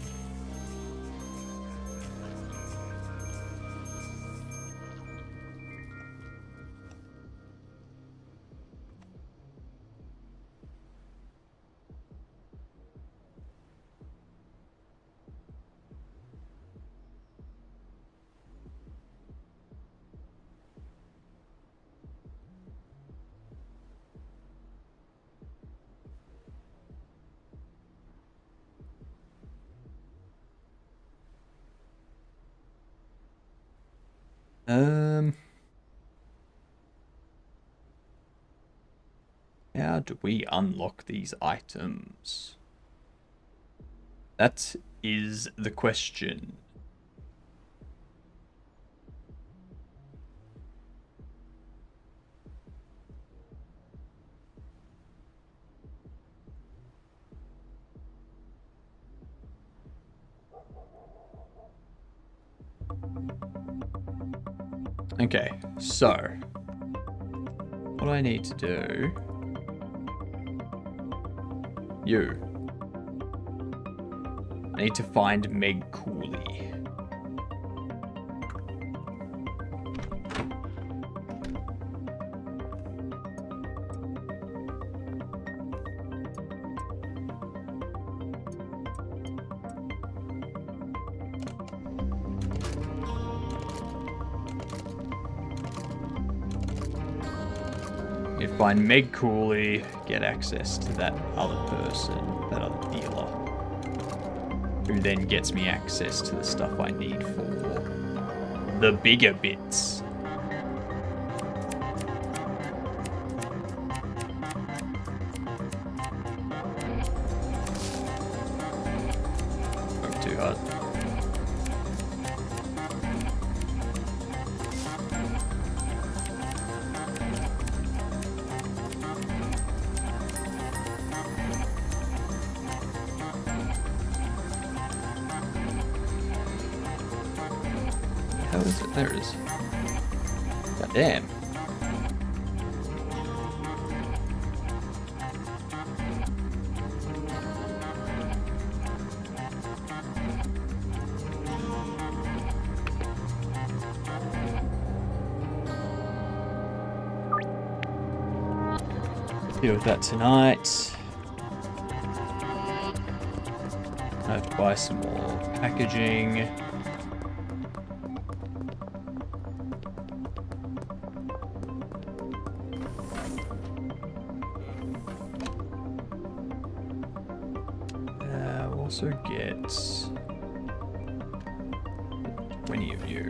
How do we unlock these items? That is the question. Okay, so what I need to do, I need to find Meg Cooley. You find Meg Cooley, get access to that other person, that other dealer. who then gets me access to the stuff I need for the bigger bits. Not too hard. How is it? There it is. God damn. Deal with that tonight. I have to buy some more packaging. We'll also get 20 of you.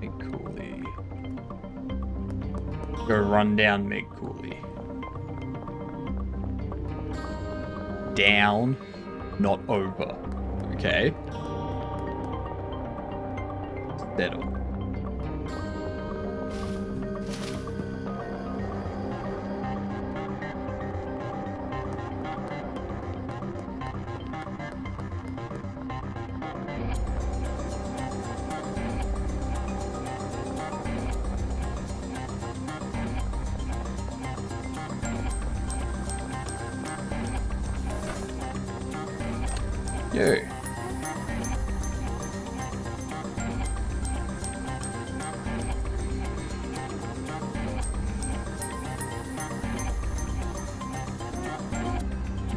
Meg Cooley. Go run down Meg Cooley. Down, not over. Okay. Settle. Yo.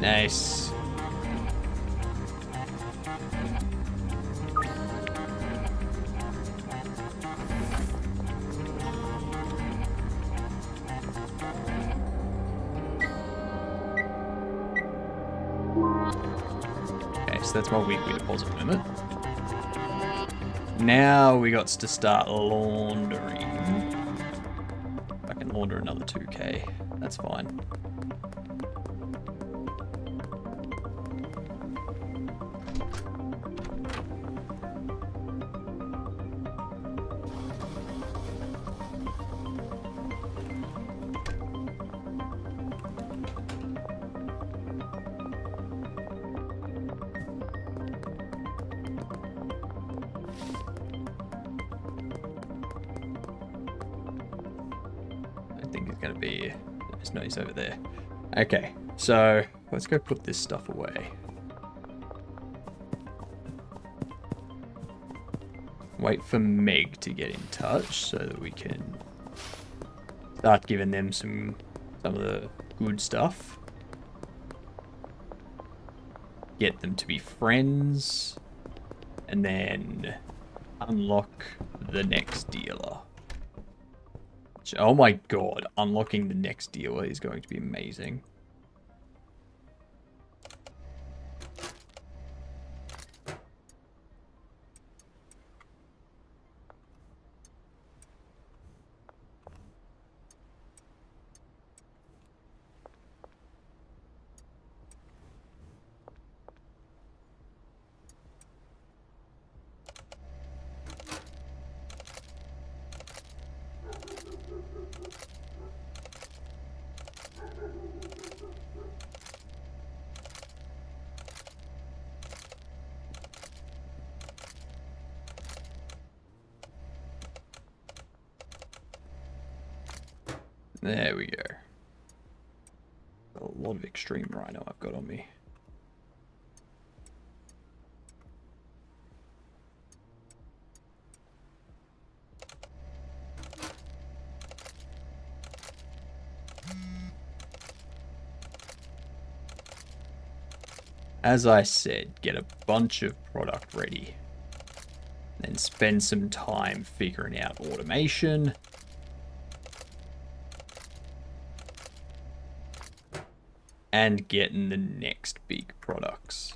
Nice. Okay, so that's my weekly deposit limit. Now we got to start laundering. I can launder another 2k. That's fine. Gonna be, no, he's over there. Okay, so let's go put this stuff away. Wait for Meg to get in touch so that we can start giving them some of the good stuff. Get them to be friends, and then unlock the next dealer. Oh my god, unlocking the next dealer is going to be amazing. There we go. A lot of extreme rhino I've got on me. As I said, get a bunch of product ready. and spend some time figuring out automation. And getting the next big products.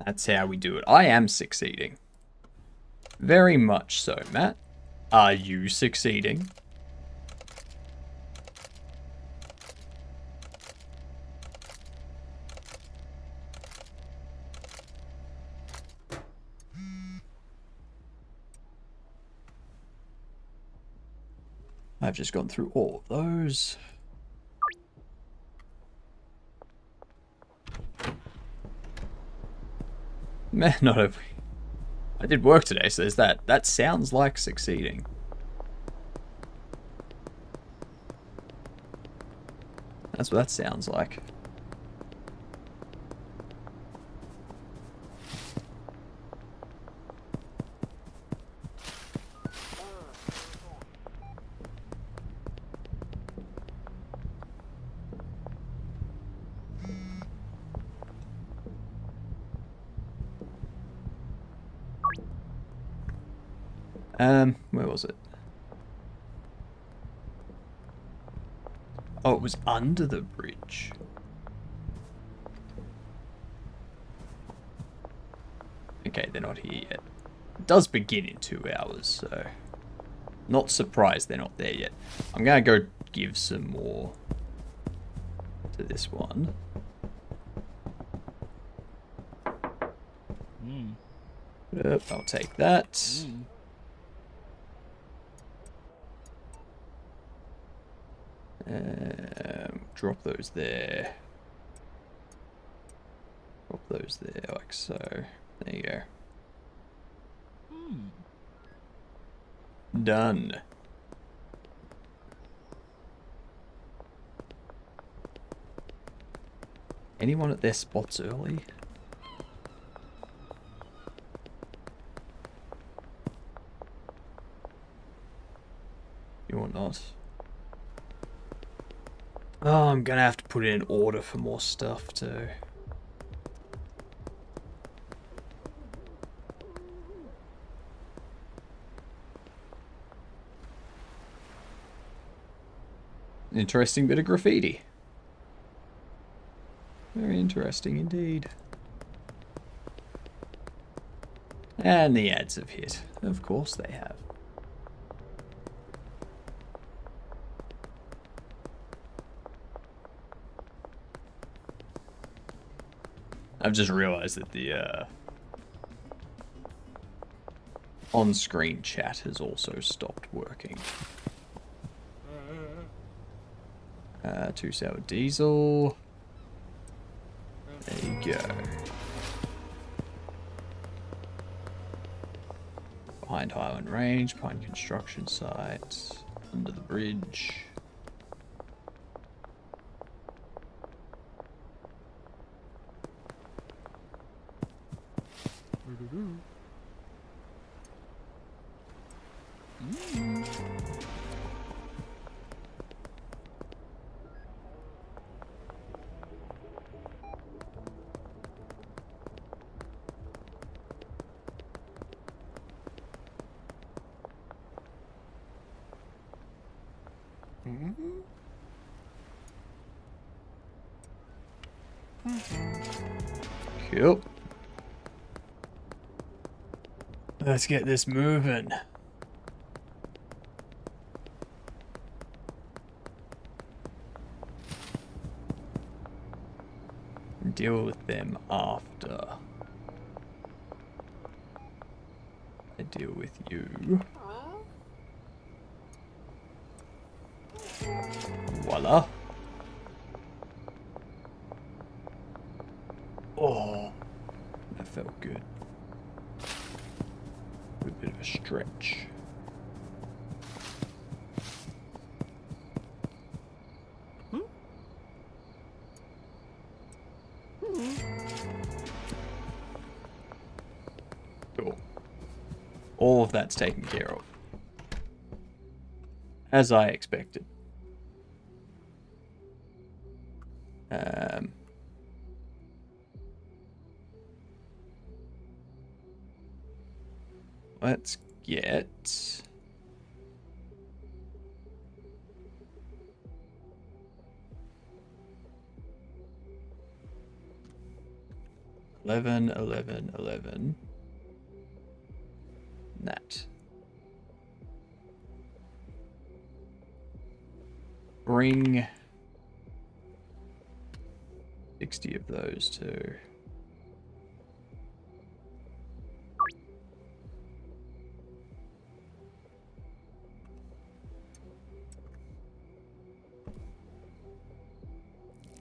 That's how we do it. I am succeeding. Very much so, Matt. Are you succeeding? I've just gone through all of those. Meh, not a... I did work today, so there's that. That sounds like succeeding. That's what that sounds like. Where was it? Oh, it was under the bridge. Okay, they're not here yet. It does begin in 2 hours, so... Not surprised they're not there yet. I'm gonna go give some more to this one. Yep, I'll take that. Drop those there. Drop those there, like so. There you go. Done. Anyone at their spots early? You're not. Oh, I'm gonna have to put in an order for more stuff too. Interesting bit of graffiti. Very interesting indeed. And the ads have hit. Of course they have. I've just realized that the on-screen chat has also stopped working. 2 sour diesel. There you go. Behind Highland Range, Pine Construction Site, under the bridge. Cool. Let's get this moving. Deal with them after I deal with you. Voila. Oh, that felt good. A bit of a stretch. Cool. All of that's taken care of. As I expected. Let's get... $11. That. Bring 60 of those too.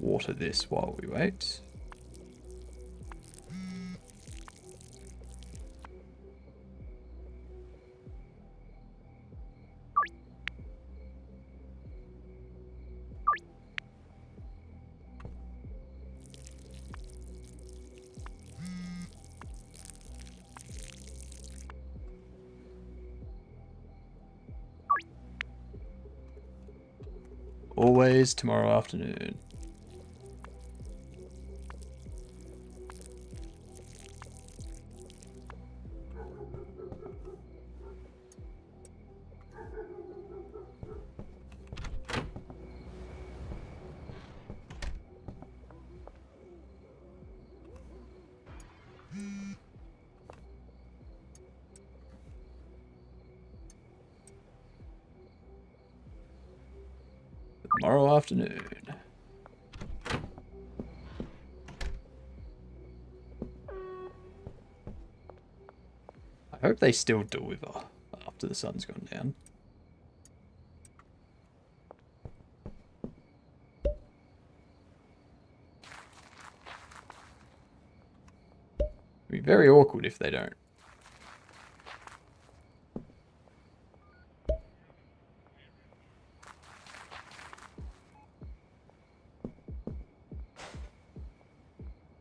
Water this while we wait. Always tomorrow afternoon. Tomorrow afternoon. I hope they still deliver after the sun's gone down. It'd be very awkward if they don't.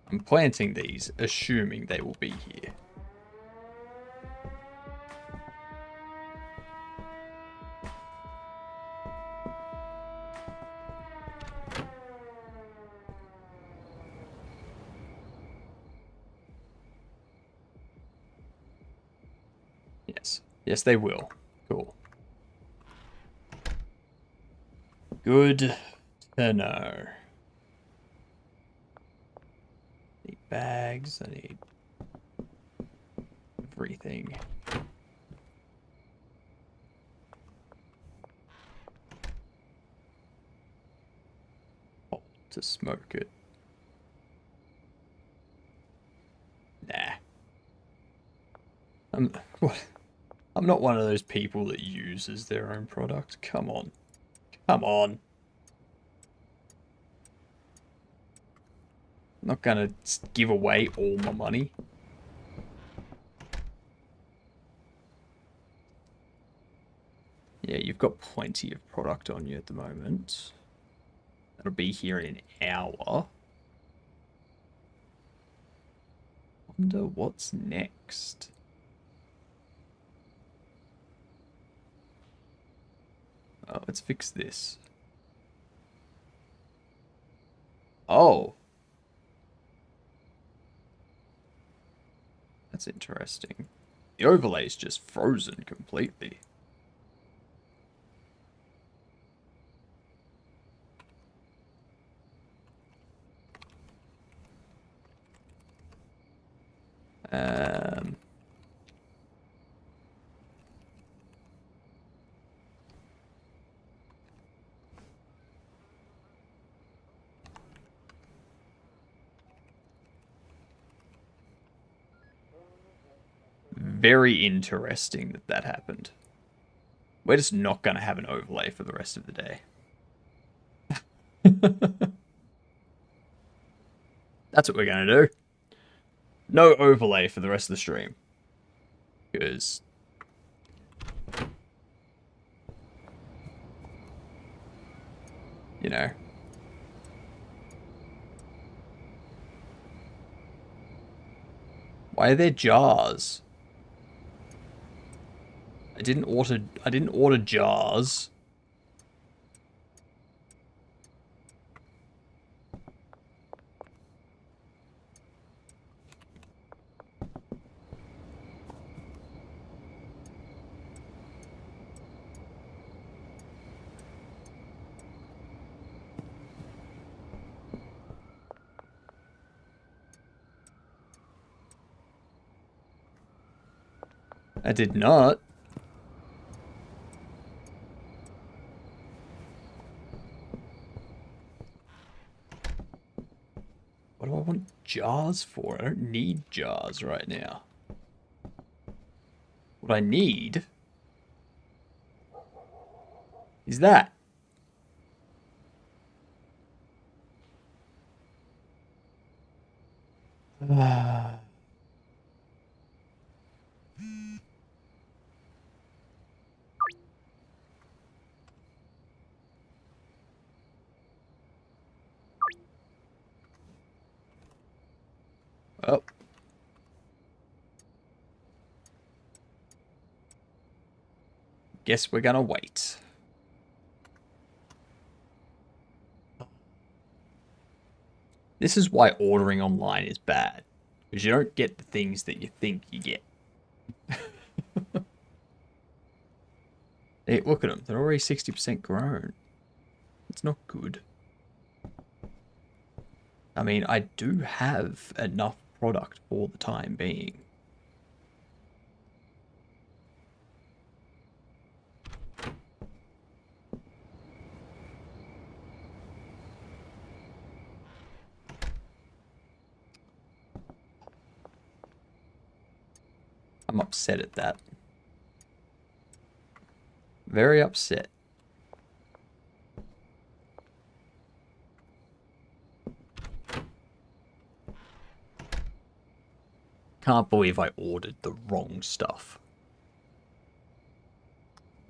I'm planting these, assuming they will be here. Yes. Yes, they will. Cool. Good to know. Need bags, I need everything. Oh, to smoke it. Nah. I'm not one of those people that uses their own product. Come on. Come on. I'm not gonna give away all my money. Yeah, you've got plenty of product on you at the moment. That'll be here in an hour. Wonder what's next. Oh, let's fix this. Oh. That's interesting. The overlay's just frozen completely. Very interesting that that happened. We're just not going to have an overlay for the rest of the day. That's what we're going to do. No overlay for the rest of the stream. Because... you know... why are there jars? I didn't order jars. I did not. What do I want jars for? I don't need jars right now. What I need is that. Oh. Guess we're gonna wait. This is why ordering online is bad. Because you don't get the things that you think you get. Hey, look at them. They're already 60% grown. It's not good. I mean, I do have enough product for the time being. I'm upset at that. Very upset. Can't believe I ordered the wrong stuff.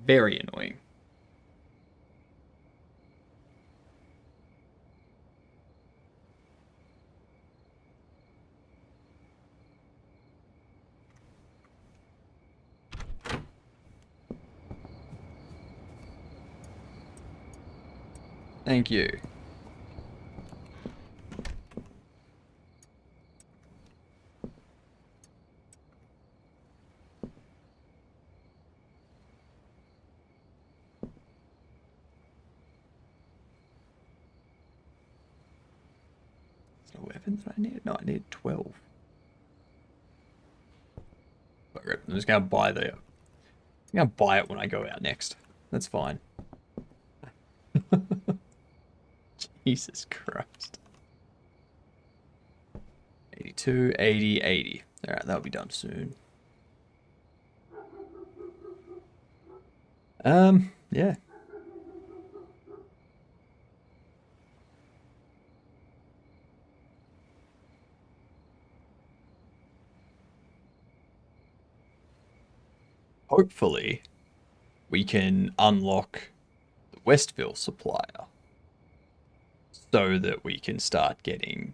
Very annoying. Thank you. Is there 11 that I need? No, I need 12. I'm just gonna buy the. I'm gonna buy it when I go out next. That's fine. Jesus Christ. 82, 80, 80. Alright, that'll be done soon. Yeah. Hopefully, we can unlock the Westville supplier so that we can start getting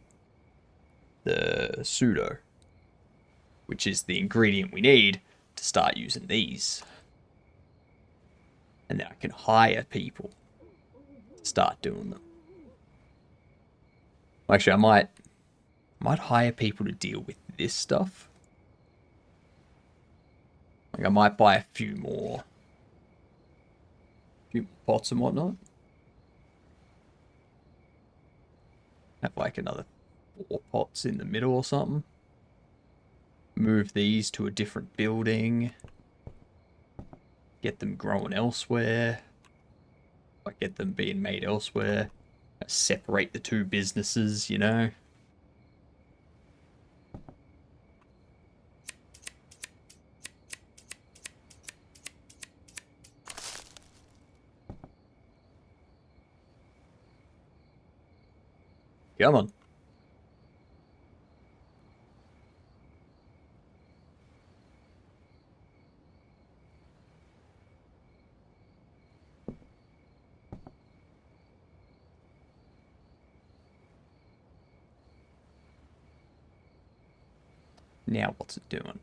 the pseudo, which is the ingredient we need to start using these. And then I can hire people to start doing them. Actually, I might hire people to deal with this stuff. Like I might buy a few more pots and whatnot. Have like another 4 pots in the middle or something. Move these to a different building. Get them growing elsewhere. Like get them being made elsewhere. Separate the two businesses, you know. Come on. Now what's it doing?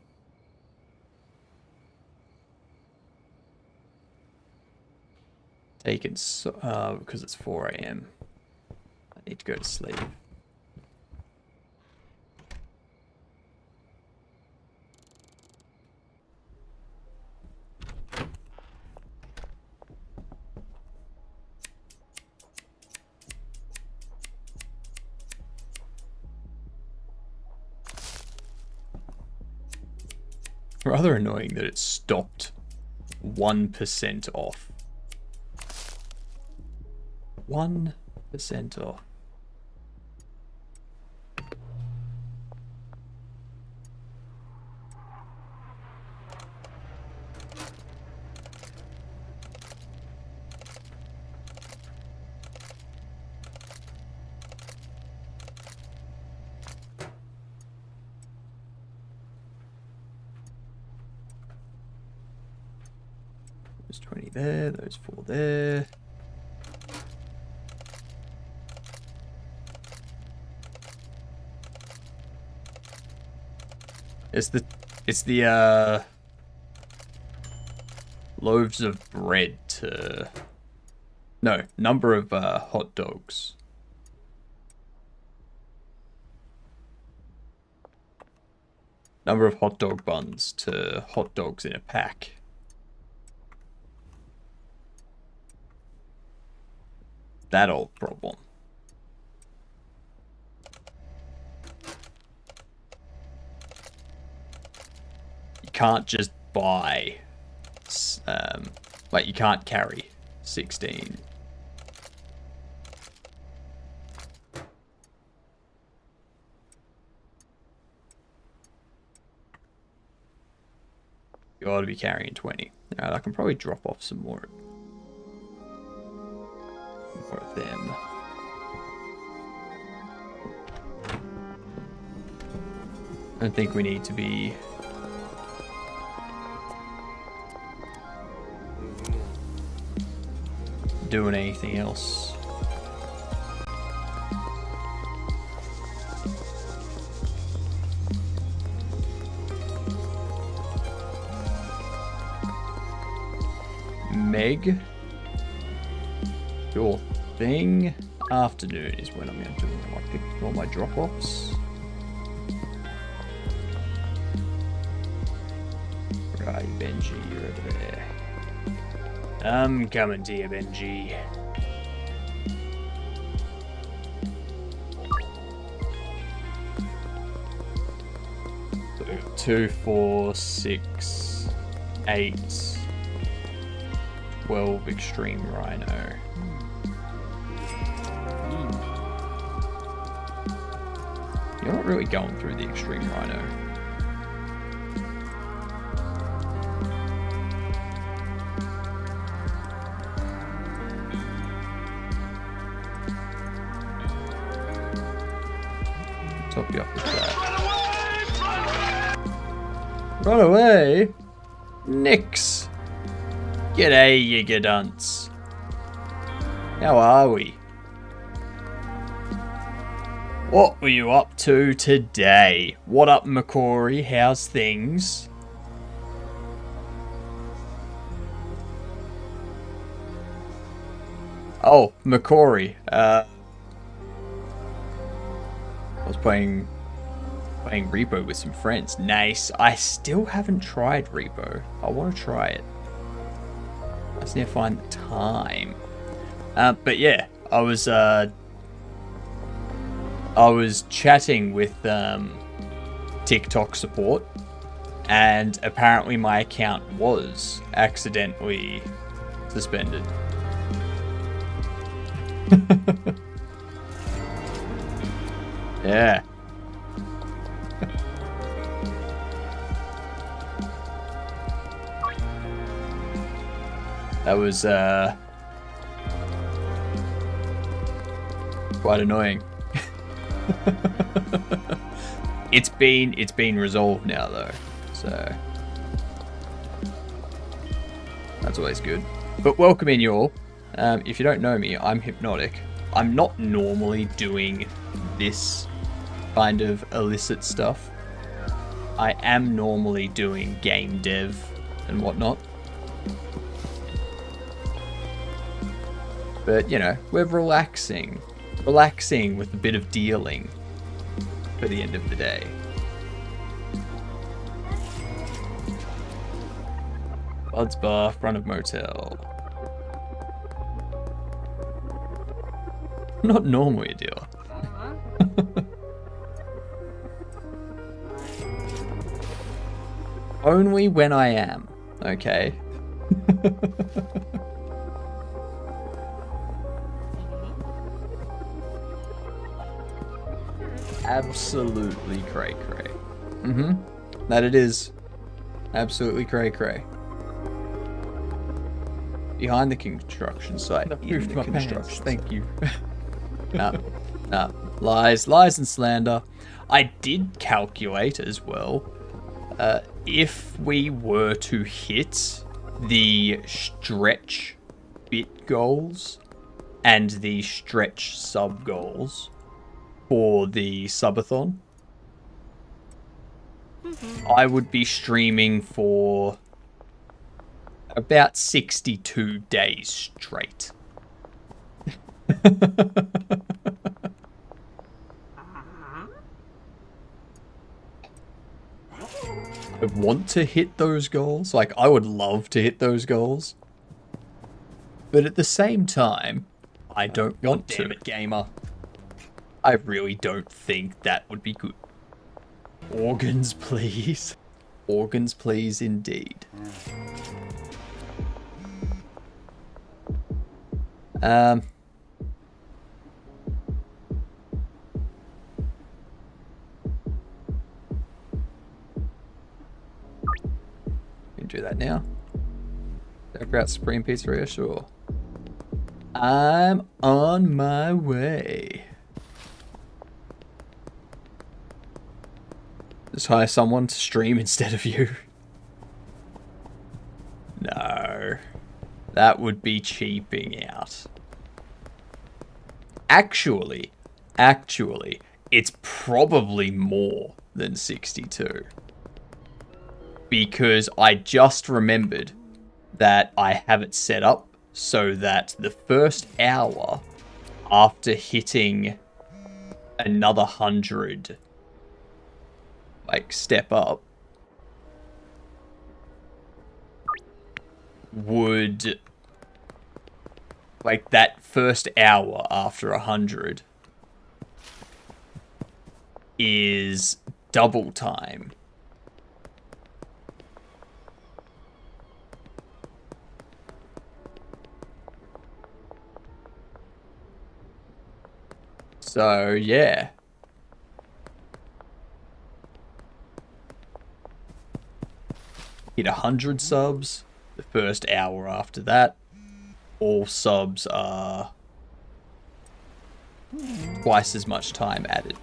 Taken so because it's 4 AM. I need to go to sleep. Rather annoying that it stopped 1% off. 1% off. There's 20 there, those 4 there. It's the loaves of bread to no, number of hot dogs. Number of hot dog buns to hot dogs in a pack. That old problem. You can't just buy, like you can't carry 16. You ought to be carrying 20. Alright, I can probably drop off some more of them. I don't think we need to be doing anything else. Meg, your thing. Afternoon is when I'm going to do all my drop-offs. Where are you, Benji? You're over there. I'm coming to you, Benji. So 2, 4, 6, 8, 12 extreme rhino. You're not really going through the extreme rhino. Top you up with that. Run away? Nix. G'day, you gadunts. How are we? What were you up to today? What up, Macquarie? How's things? Oh, Macquarie. I was playing Repo with some friends. Nice. I still haven't tried Repo. I want to try it. I just need to find the time. But yeah, I was chatting with TikTok support, and apparently my account was accidentally suspended. Yeah. That was quite annoying. It's been resolved now though, so that's always good. But welcome in, y'all. If you don't know me, I'm Hypnotic. I'm not normally doing this kind of illicit stuff. I am normally doing game dev and whatnot. But, you know, we're relaxing with a bit of dealing for the end of the day. Bud's Bar, front of motel. Not normally a dealer. Only when I am, okay? Absolutely cray cray. That it is. Absolutely cray cray. Behind the construction site. In the construction. Thank you. Nah. Lies and slander. I did calculate as well. If we were to hit the stretch bit goals and the stretch sub goals for the subathon, I would be streaming for about 62 days straight. I want to hit those goals. Like, I would love to hit those goals. But at the same time, I don't want to. Damn it, gamer. I really don't think that would be good. Organs, please. Organs, please, indeed. We can do that now. Out Supreme Pizzeria, sure. I'm on my way. Just hire someone to stream instead of you. No. That would be cheaping out. Actually, it's probably more than 62. Because I just remembered that I have it set up so that the first hour after hitting another 100, like, step up, would, like, that first hour after 100 is double time. So, yeah. Hit 100 subs the first hour after that. All subs are twice as much time added.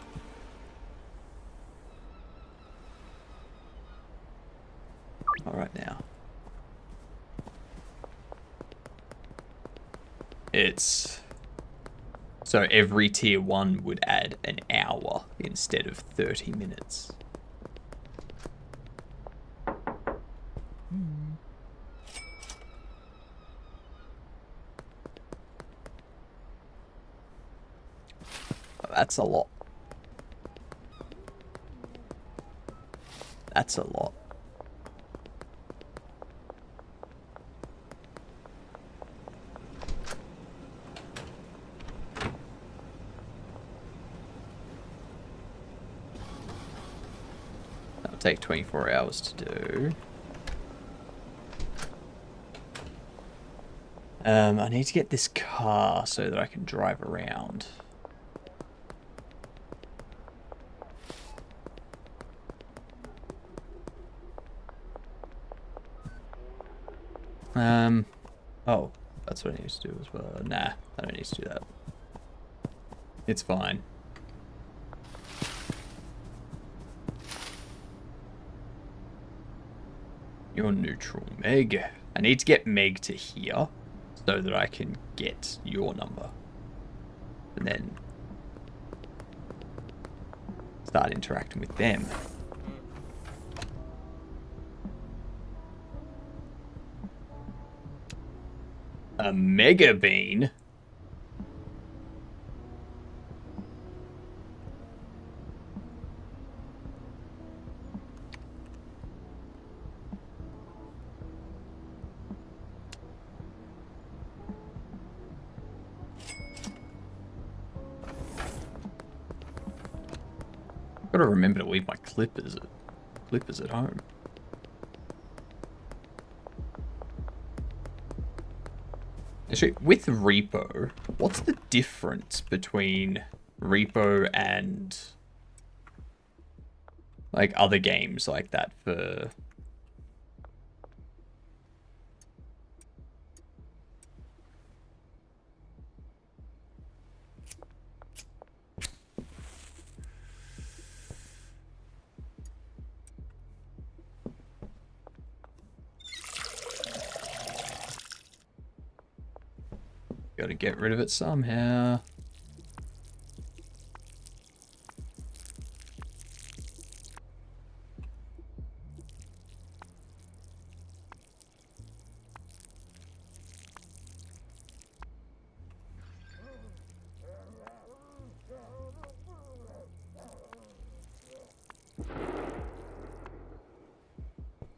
Alright now. It's... So every tier 1 would add an hour instead of 30 minutes. That's a lot. That's a lot. That'll take 24 hours to do. I need to get this car so that I can drive around. Oh, that's what I need to do as well. Nah, I don't need to do that. It's fine. You're neutral, Meg. I need to get Meg to here so that I can get your number. And then start interacting with them. A Mega Bean? Gotta remember to leave my clippers at home. Actually, with Repo, what's the difference between Repo and like other games like that for... Gotta get rid of it somehow.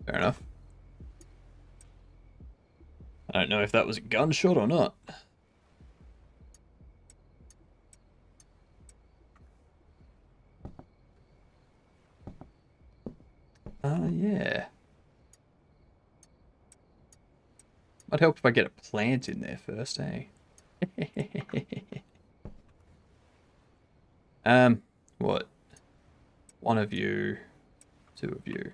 Fair enough. I don't know if that was a gunshot or not. Yeah. Might help if I get a plant in there first, eh? What? One of you, two of you.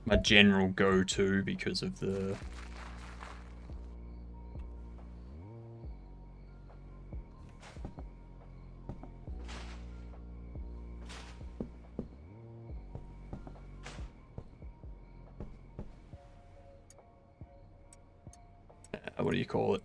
My general go-to because of the... what do you call it?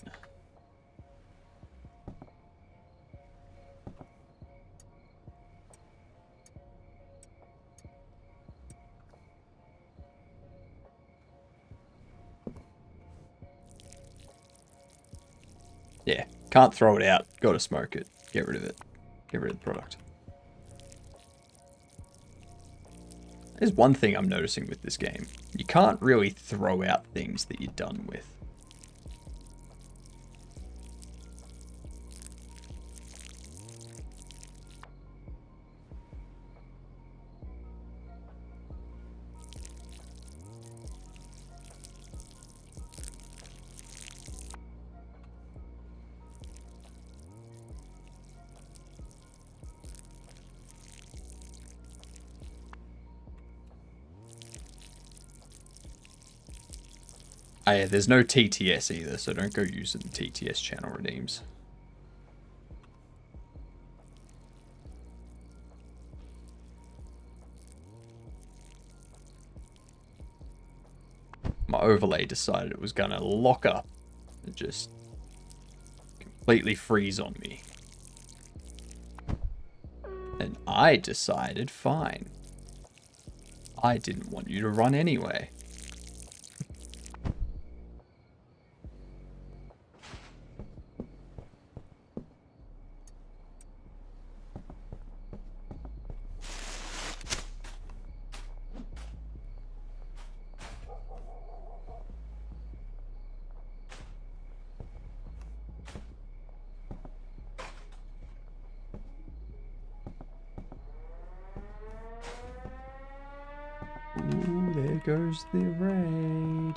Yeah, can't throw it out. Gotta smoke it. Get rid of it. Get rid of the product. There's one thing I'm noticing with this game. You can't really throw out things that you're done with. Oh yeah, there's no TTS either, so don't go using the TTS channel redeems. My overlay decided it was gonna lock up and just completely freeze on me. And I decided, fine. I didn't want you to run anyway. Ooh, there goes the raid.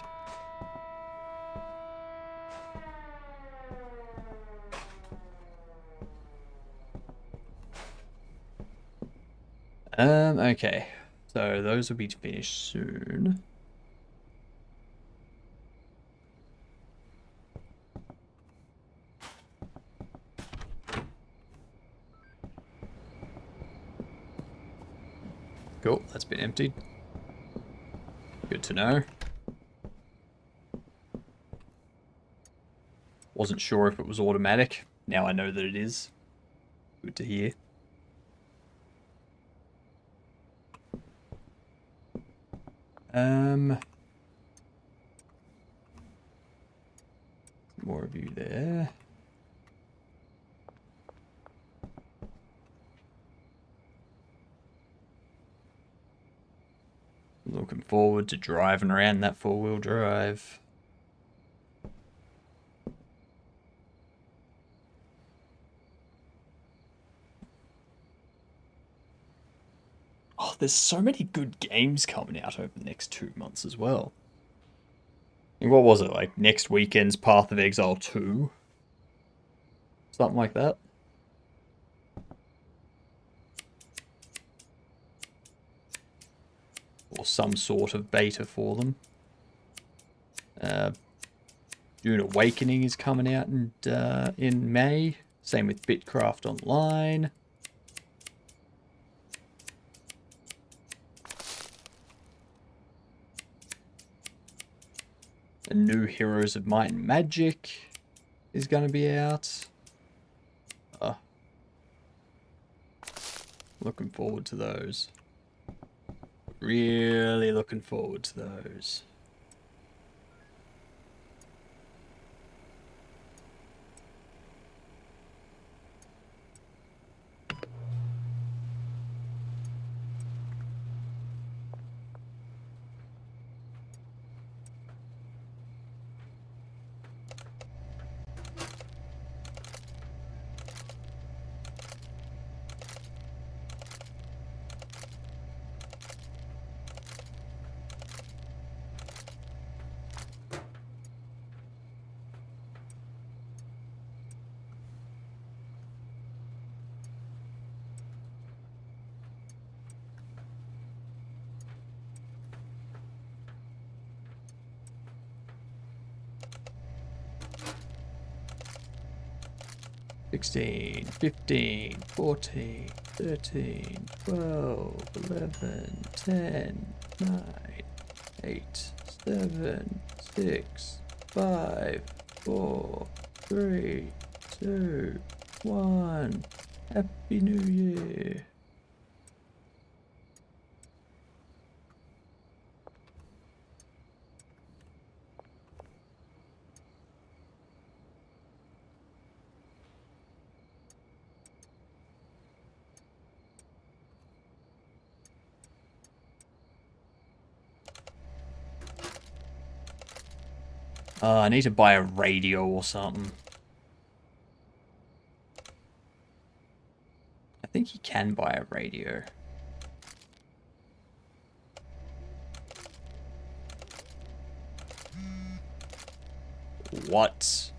Okay. So those will be finished soon. Cool, that's been emptied. Good to know. Wasn't sure if it was automatic. Now I know that it is. Good to hear. More of you there. Looking forward to driving around that four-wheel drive. there's so many good games coming out over the next 2 months as well. And what was it, like next weekend's Path of Exile 2? Something like that. Or some sort of beta for them. Dune Awakening is coming out in May. Same with Bitcraft Online. The new Heroes of Might and Magic is going to be out. Looking forward to those. Really looking forward to those. $16, $15, $14, $13, $12, $11, $10, $9, $8, $7, $6, $5, $4, $3, $2, $1. Happy New Year. I need to buy a radio or something. I think you can buy a radio. What?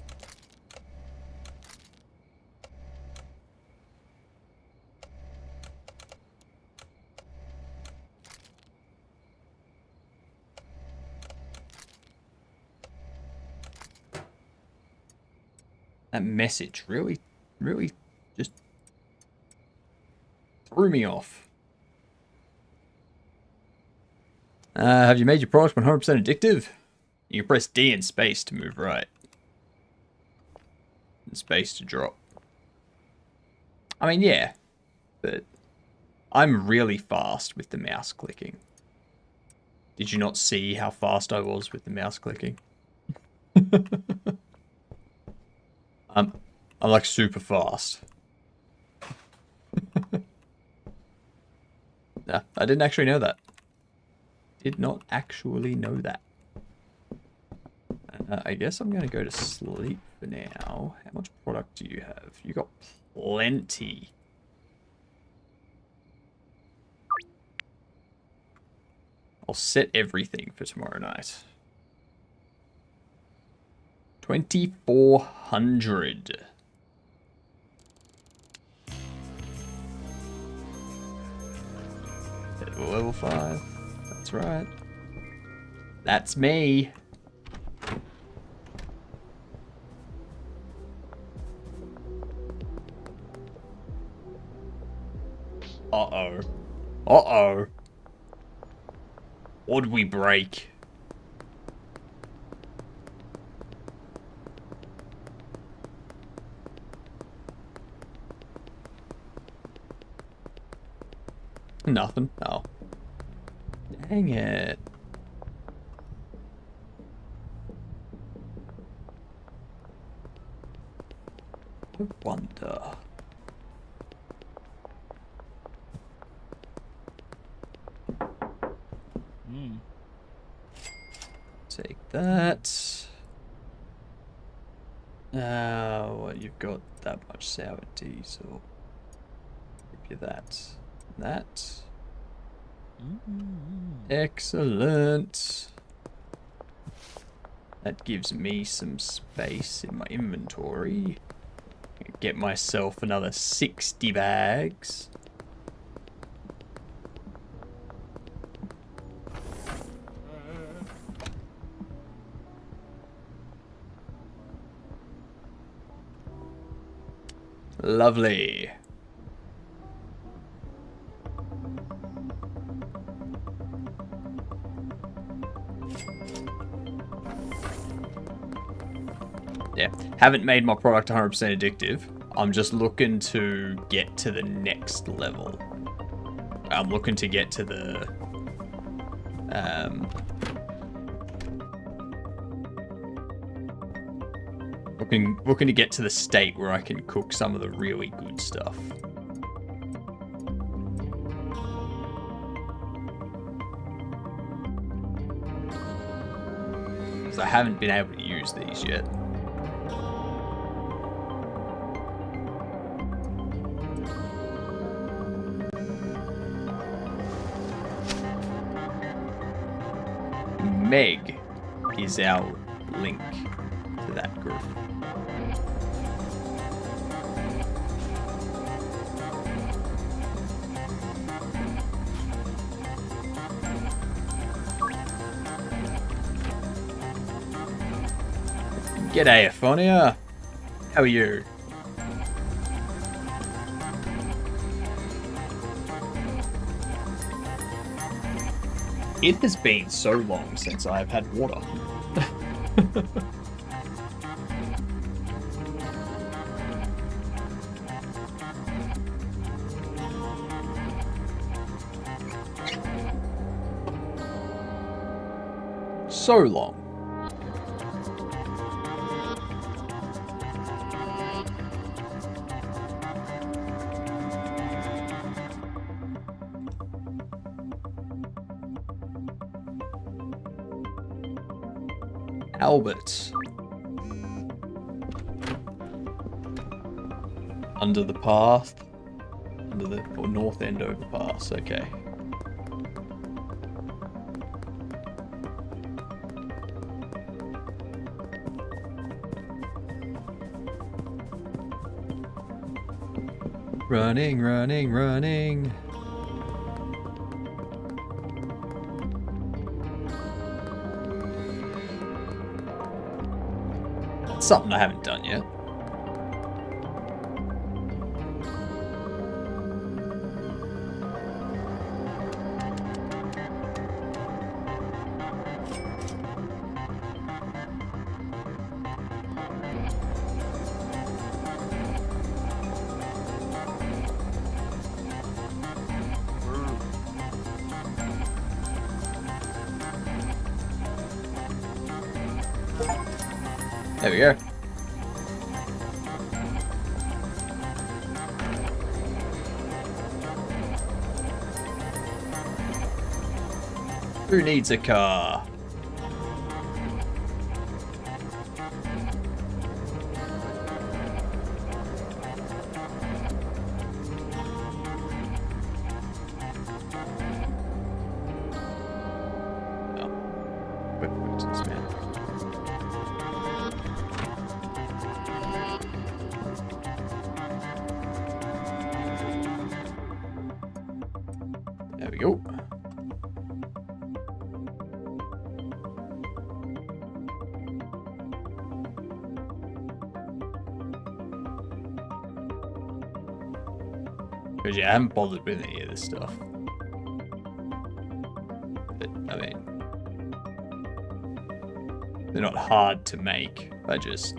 That message really just threw me off. Have you made your product 100% addictive? You press D in space to move right. And space to drop. I mean, yeah. But I'm really fast with the mouse clicking. Did you not see how fast I was with the mouse clicking? I'm like super fast. Nah, I didn't actually know that. Did not actually know that. I guess I'm going to go to sleep for now. How much product do you have? You got plenty. I'll set everything for tomorrow night. 2,400. Level 5. That's right. That's me. Uh-oh. Uh-oh. What'd we break? Nothing. Oh. Dang it. I wonder. Take that. Well, you've got that much sour diesel. Give you that. That. Excellent. That gives me some space in my inventory. Get myself another 60 bags. Lovely. Yeah, haven't made my product 100% addictive. I'm just looking to get to the next level. I'm looking to get to the looking to get to the state where I can cook some of the really good stuff. Because I haven't been able to use these yet. Meg is our link to that group. G'day, Aphonia. How are you? It has been so long since I've had water. So long. Albert. Under the path. Under the north end overpass, okay. Running, running, running. Something I haven't done yet. There we go. Who needs a car? There we go. Because yeah, I haven't bothered with any of this stuff. But, I mean, they're not hard to make. I just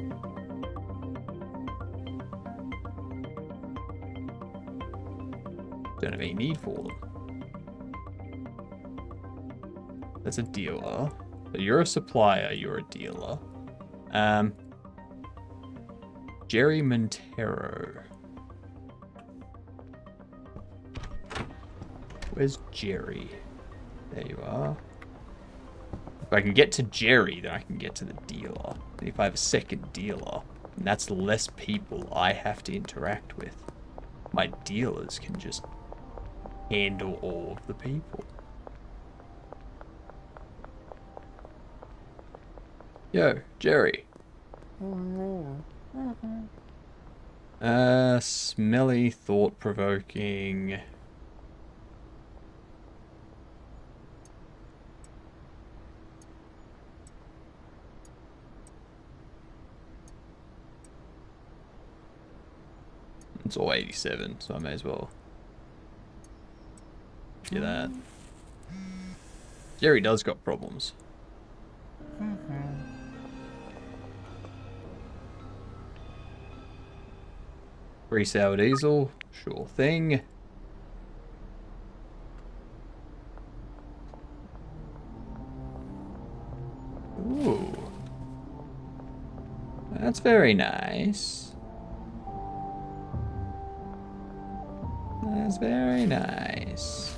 don't have any need for them. That's a dealer. So you're a supplier, you're a dealer. Jerry Montero. Where's Jerry? There you are. If I can get to Jerry, then I can get to the dealer. And if I have a second dealer, then that's less people I have to interact with. My dealers can just handle all of the people. Yo, Jerry. Smelly, thought-provoking. It's all 87, so I may as well do that. Jerry does got problems. Free sour diesel, sure thing. Ooh. That's very nice. That's very nice.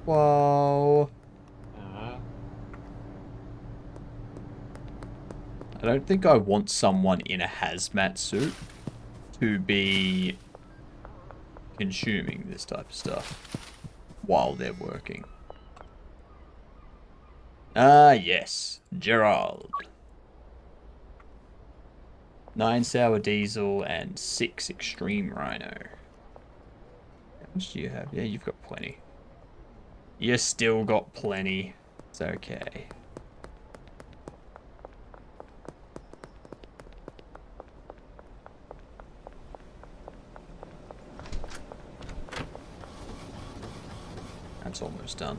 Whoa. I don't think I want someone in a hazmat suit to be consuming this type of stuff while they're working. Ah, yes. Gerald. 9 sour diesel and 6 extreme rhino. How much do you have? Yeah, you've got plenty. You still got plenty. It's okay. That's almost done.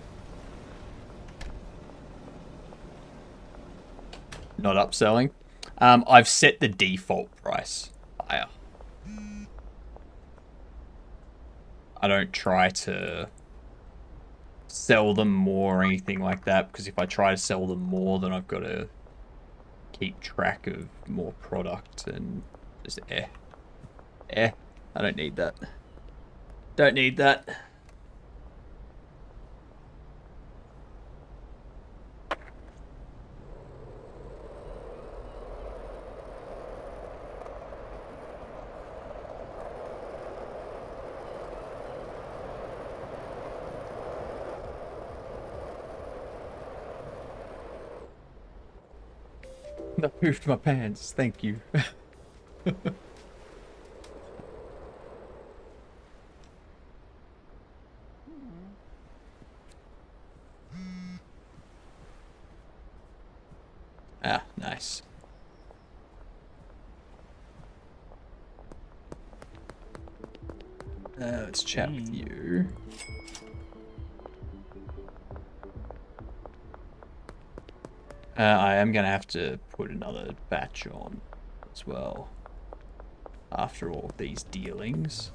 Not upselling. I've set the default price higher. I don't try to sell them more or anything like that, because if I try to sell them more, then I've got to keep track of more product and just I don't need that. Don't need that. I pooped my pants, thank you. Ah, nice. Let's chat with you. I am going to have to put another batch on as well after all these dealings.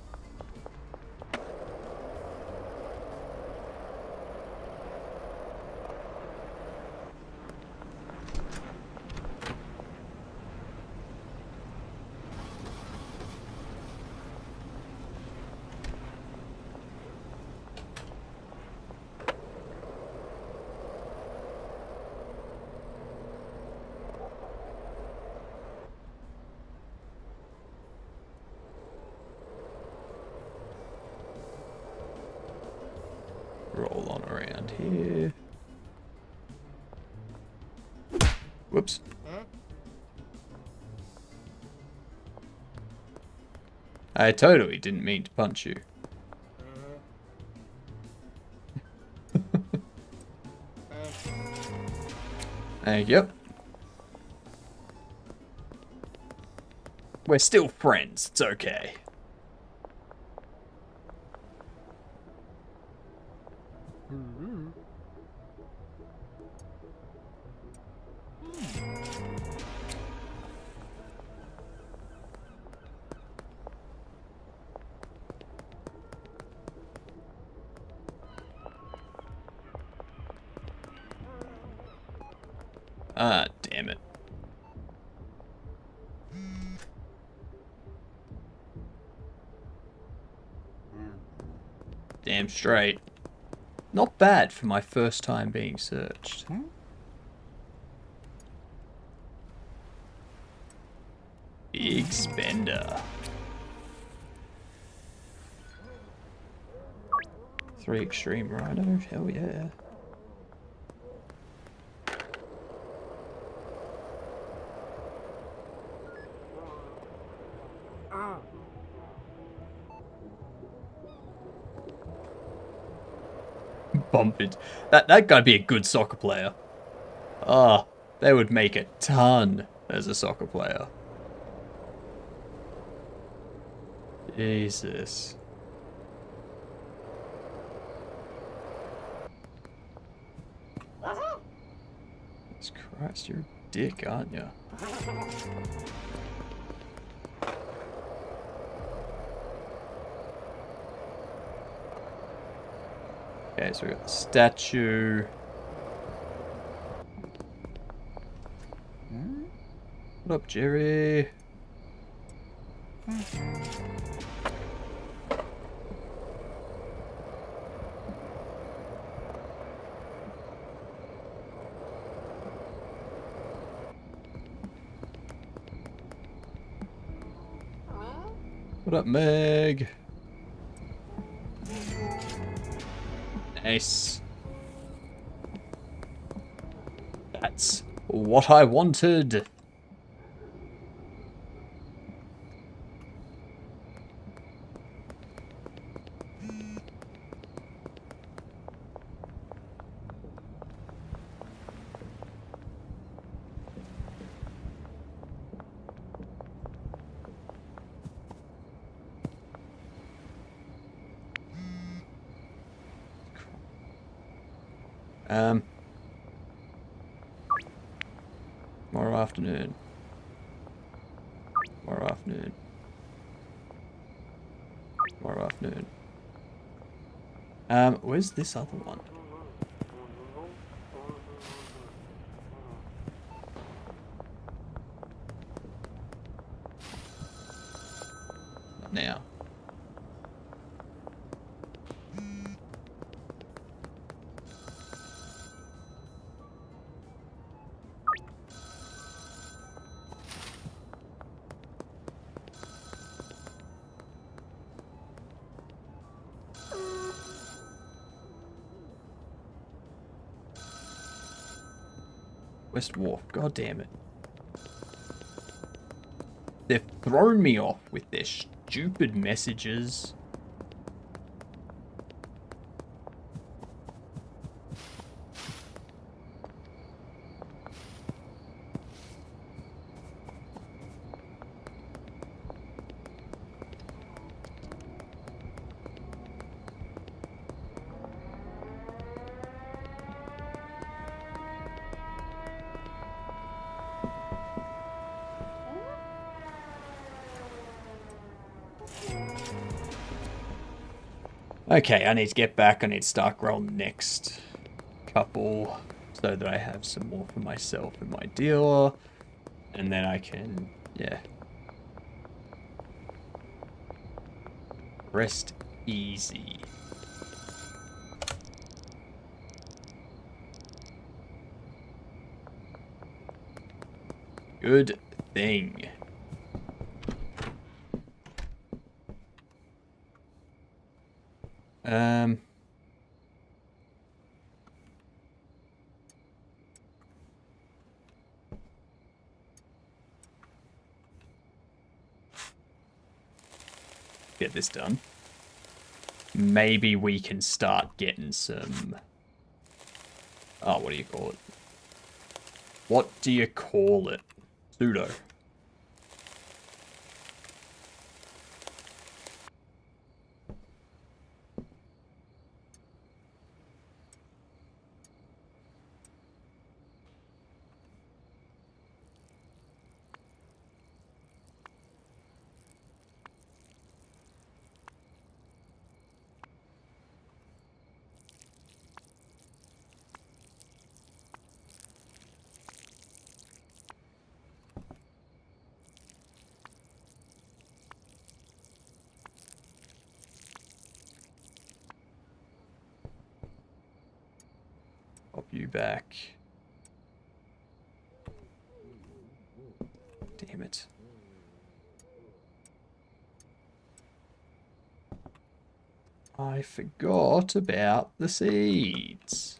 Roll on around here. Whoops. I totally didn't mean to punch you. Thank you. We're still friends. It's okay. Ah, damn it. Damn straight. Not bad for my first time being searched. Big spender. 3 extreme rhino, hell yeah. Bumped. That gotta be a good soccer player. Ah, they would make a ton as a soccer player. Jesus. Jesus Christ, you're a dick, aren't you? Okay, so we got the statue. What up, Jerry? What up, Meg? Nice. That's what I wanted. Tomorrow afternoon. Tomorrow afternoon. Tomorrow afternoon. Where's this other one? Not now. West Wharf, god damn it. They've thrown me off with their stupid messages. Okay, I need to get back. I need to start growing the next couple so that I have some more for myself and my dealer. And then I can, yeah. Rest easy. Good thing. Get this done. Maybe we can start getting some... Oh, what do you call it? What do you call it? Pseudo. Pop you back. Damn it. I forgot about the seeds.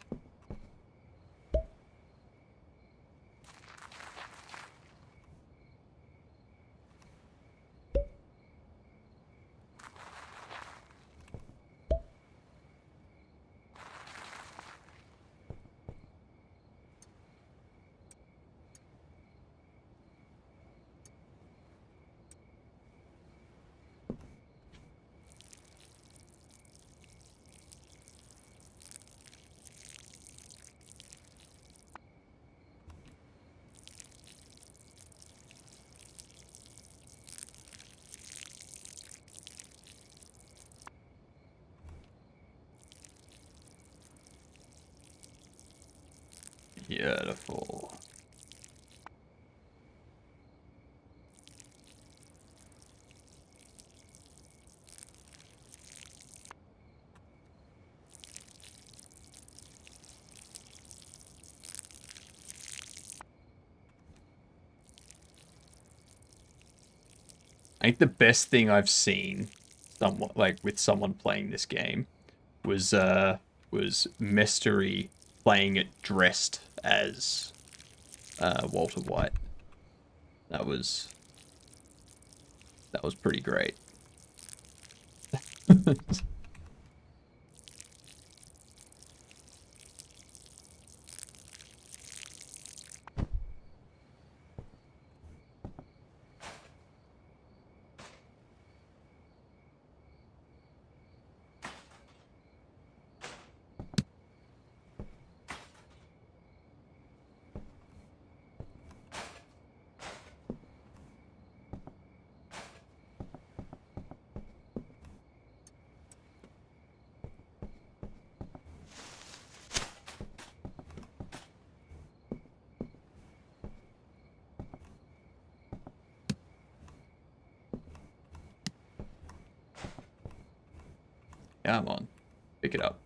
Beautiful. I think the best thing I've seen, somewhat like with someone playing this game, was Mystery playing it dressed as Walter White. That was pretty great. Come on, pick it up.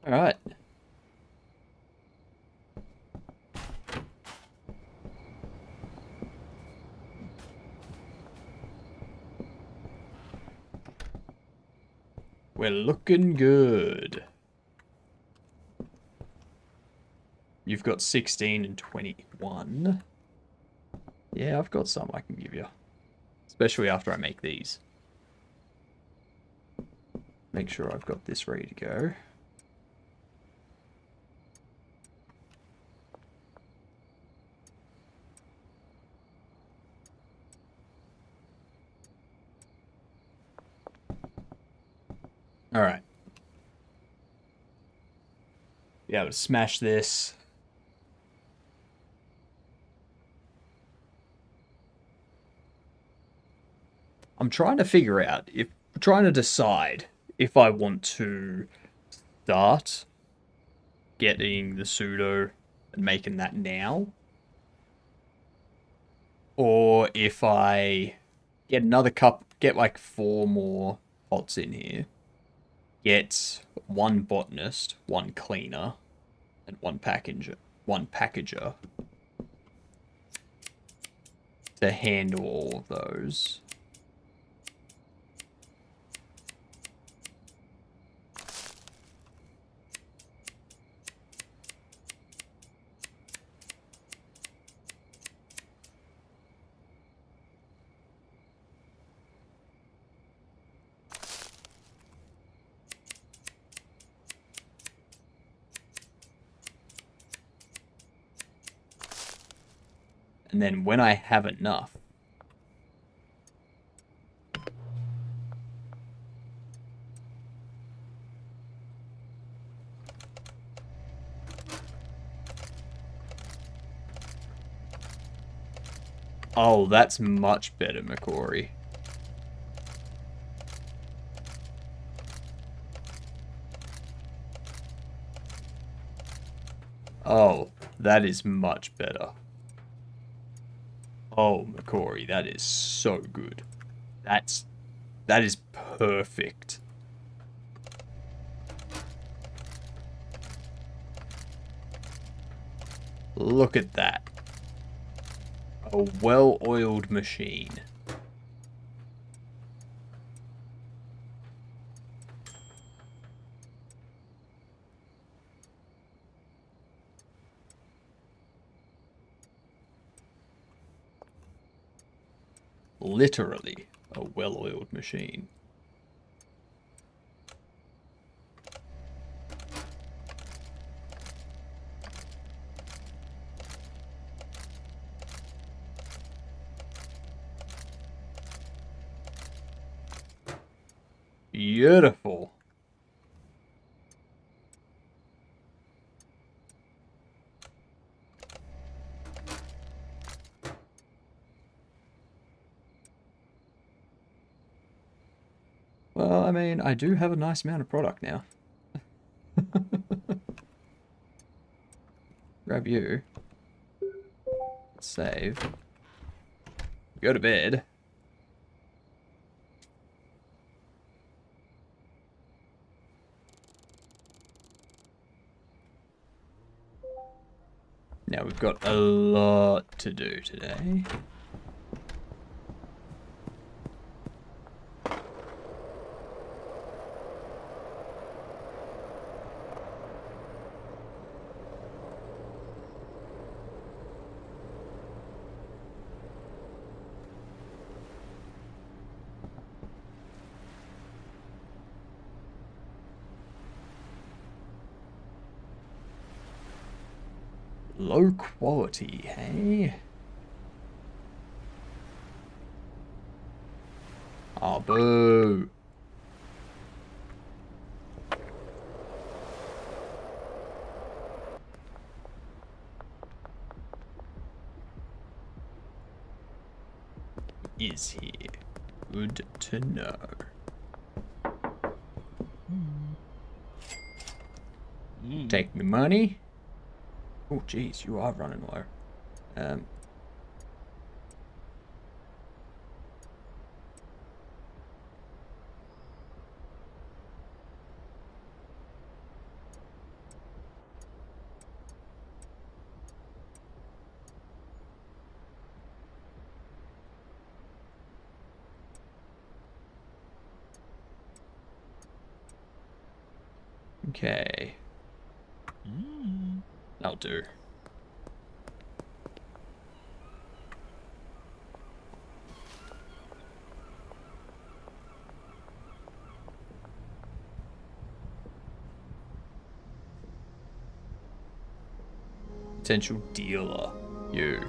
All right. We're looking good. You've got 16 and 21. Yeah, I've got some I can give you. Especially after I make these. Make sure I've got this ready to go. All right. Be able to smash this. I'm trying to figure out trying to decide if I want to start getting the pseudo and making that now, or if I get another cup, get like 4 more pots in here. Get 1 botanist, 1 cleaner, and 1 packager to handle all of those. And then when I have enough, oh, that's much better, McCory. Oh, that is much better. Oh, McCory, that is so good. That is perfect. Look at that. A well-oiled machine. Literally a well-oiled machine. Beautiful. Well, I mean, I do have a nice amount of product now. Grab you. Save. Go to bed. Now we've got a lot to do today. Low quality, hey? Oh, boo. Is here. Good to know. Take me money. Oh, jeez, you are running low. Okay. That'll do. Potential dealer. You.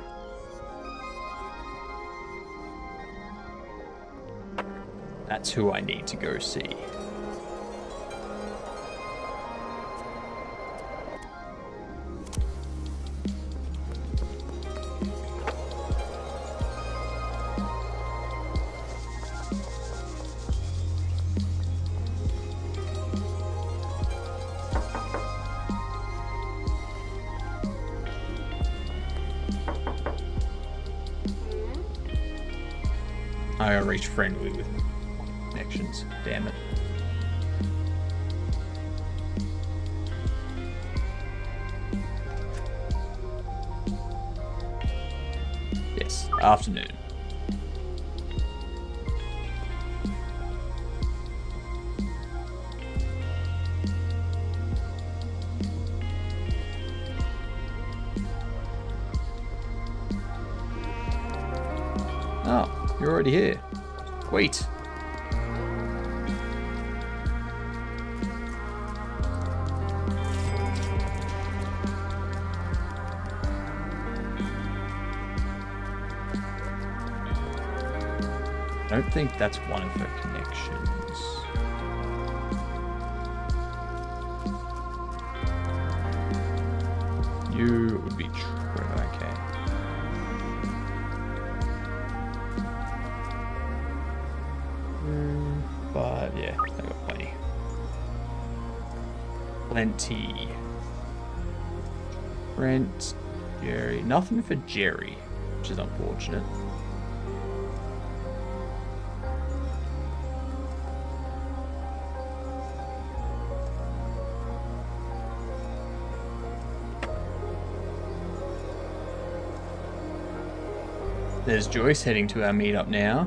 That's who I need to go see. I gotta reach friendly with connections. Damn it. Yes, afternoon. Oh, you're already here. Wait. I don't think that's one of her connections. You would be true, okay. But yeah, I got plenty. Plenty. Brent, Jerry. Nothing for Jerry, which is unfortunate. There's Joyce heading to our meetup now.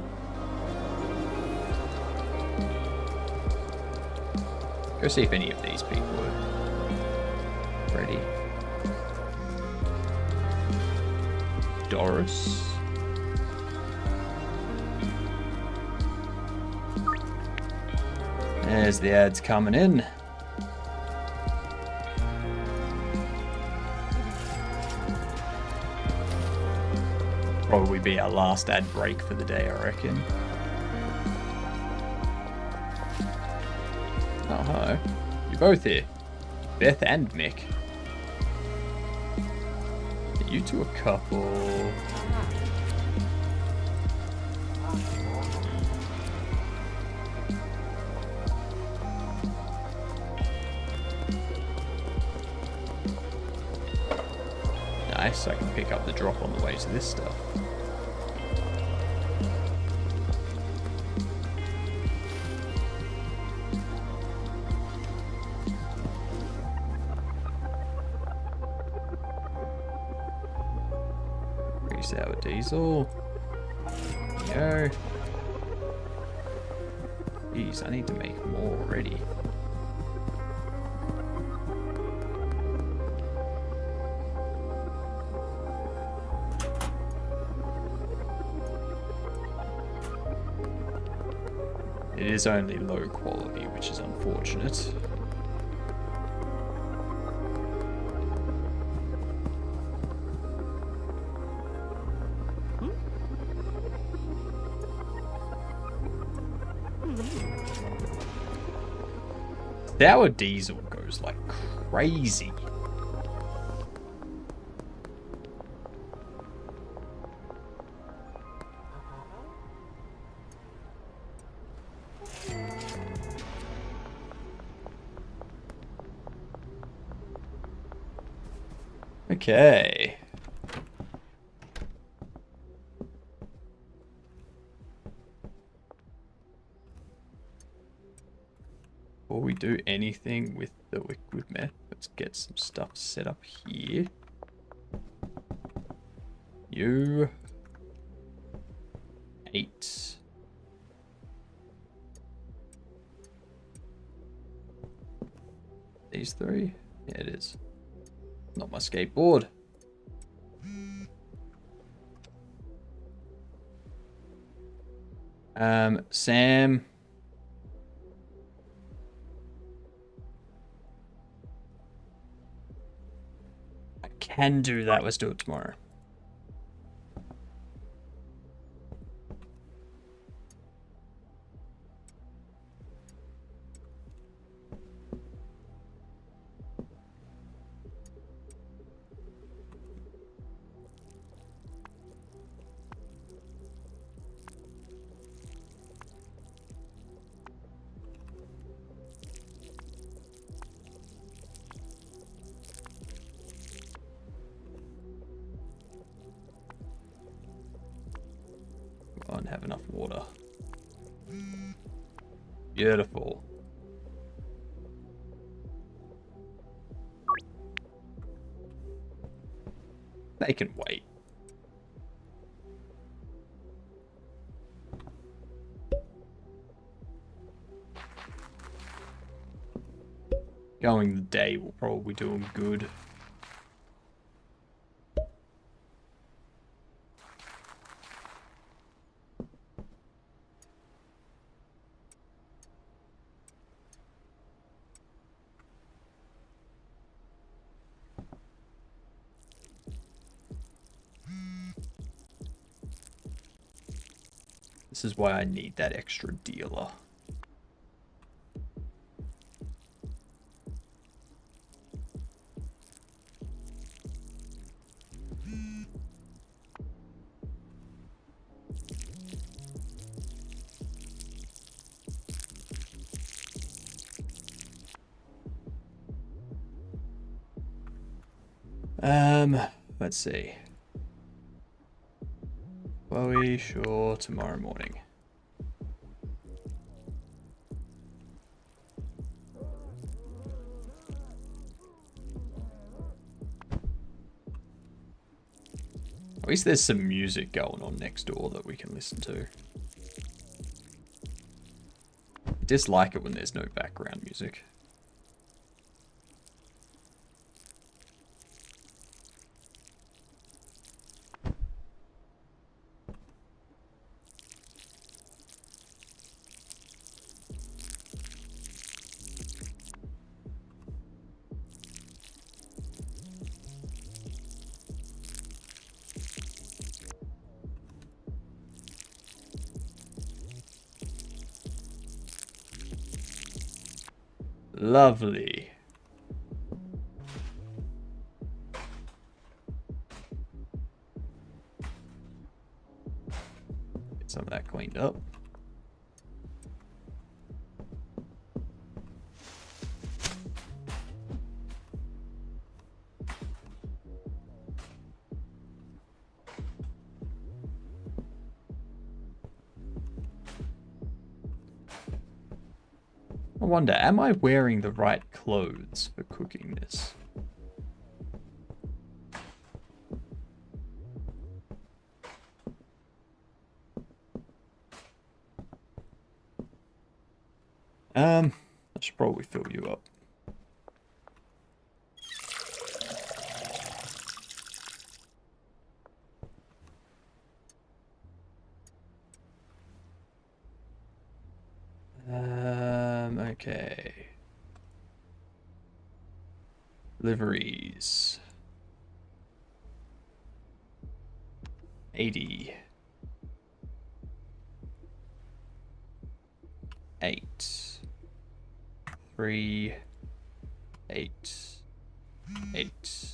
Go see if any of these people are ready. Doris. There's the ads coming in. Probably be our last ad break for the day, I reckon. Oh, hi. You're both here. Beth and Mick. Are you two a couple? Nice, I can pick up the drop on the way to this stuff. Sour diesel. There you go. Jeez, I need to make more already. It is only low quality, which is unfortunate. Sour diesel goes like crazy. Okay. Before we do anything with the liquid meth, let's get some stuff set up here. You 8. These 3? Yeah, it is. Not my skateboard. Sam. I can do that. Let's do it tomorrow. And have enough water. Beautiful. They can wait. Going the day will probably do them good. This is why I need that extra dealer. Let's see. Chloe, sure, tomorrow morning. At least there's some music going on next door that we can listen to. I dislike it when there's no background music. Lovely. Get some of that cleaned up. I wonder, am I wearing the right clothes for cooking this? I should probably fill you up. Okay. Liveries. 80. 8. 3. 8. 8.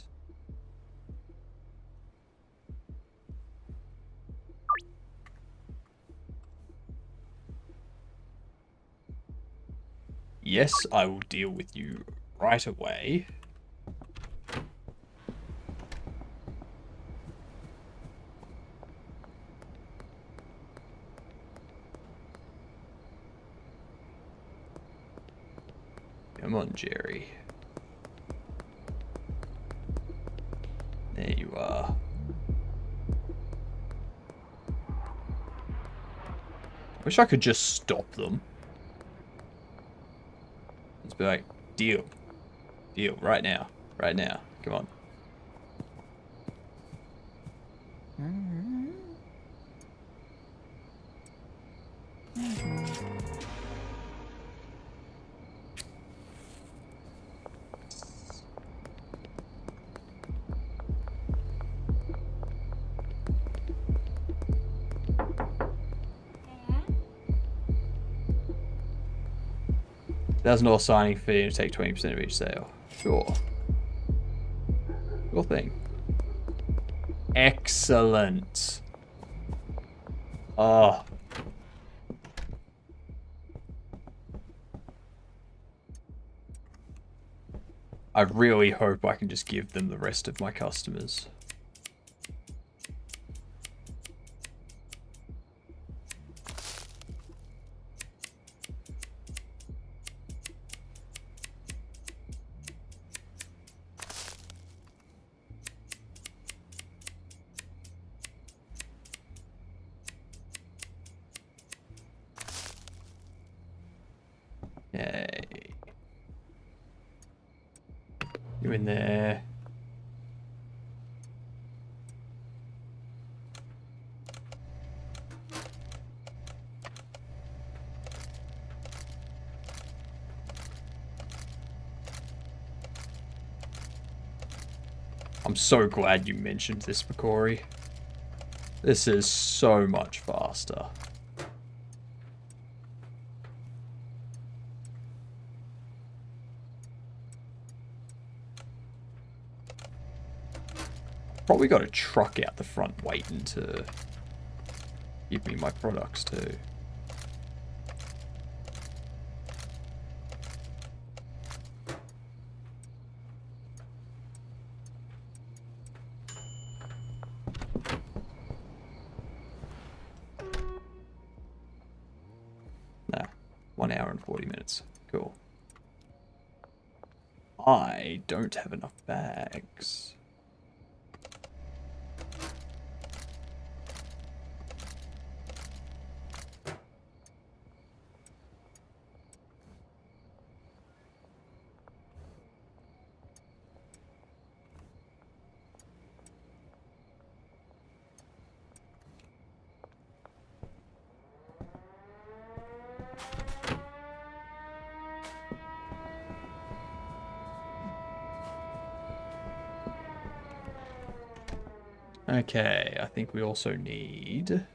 Yes, I will deal with you right away. Come on, Jerry. There you are. Wish I could just stop them. Be like, deal. Deal, right now. Right now. Come on. $1,000 signing fee and take 20% of each sale. Sure. Sure thing. Excellent. Oh. I really hope I can just give them the rest of my customers. Okay. You in there. I'm so glad you mentioned this, McCory. This is so much faster. Probably got a truck out the front waiting to give me my products too. Nah, 1 hour and 40 minutes. Cool. I don't have enough bags. Okay, I think we also need...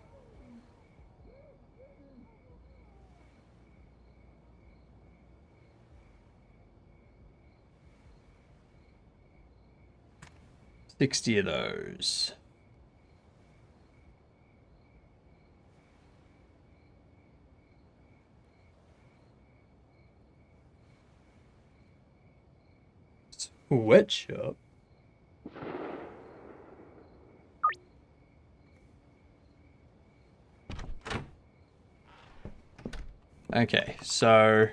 $60 of those. Sweatshop? Okay, so...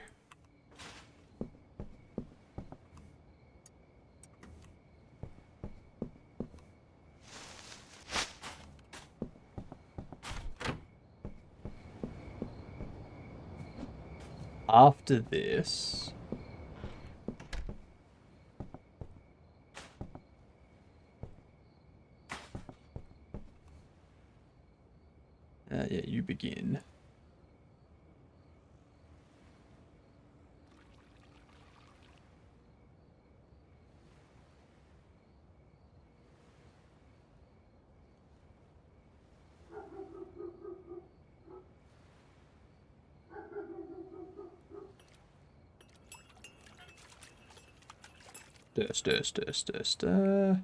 After this... yeah, you begin. Stir.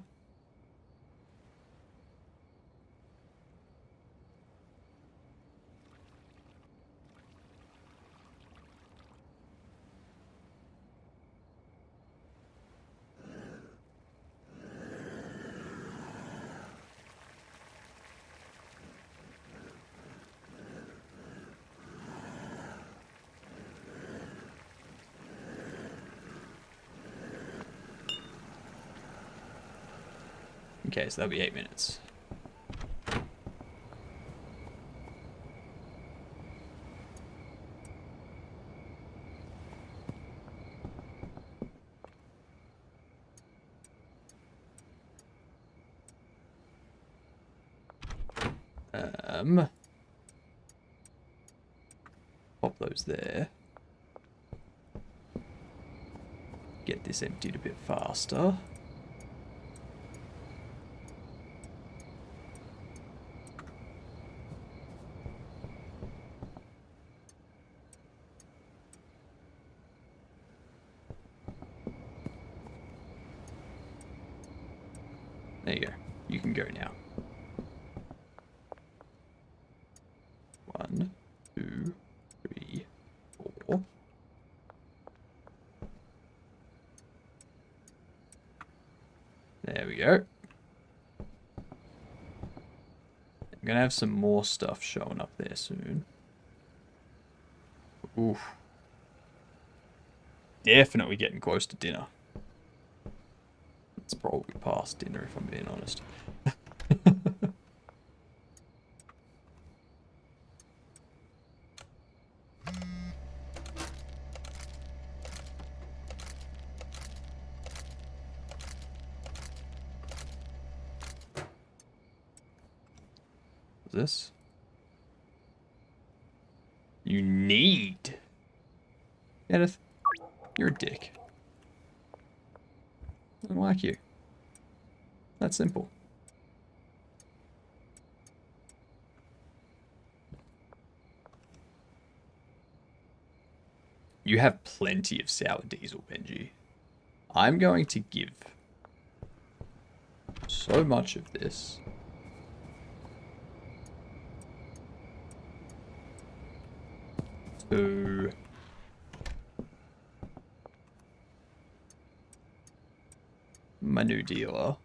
Okay, so that'll be 8 minutes. Pop those there. Get this emptied a bit faster. There you go. You can go now. 1, 2, 3, 4. There we go. I'm gonna have some more stuff showing up there soon. Oof. Definitely getting close to dinner. It's probably past dinner if I'm being honest. What's this? You need. Edith, you're a dick. I don't like you. That's simple. You have plenty of sour diesel, Benji. I'm going to give so much of this to my new dealer.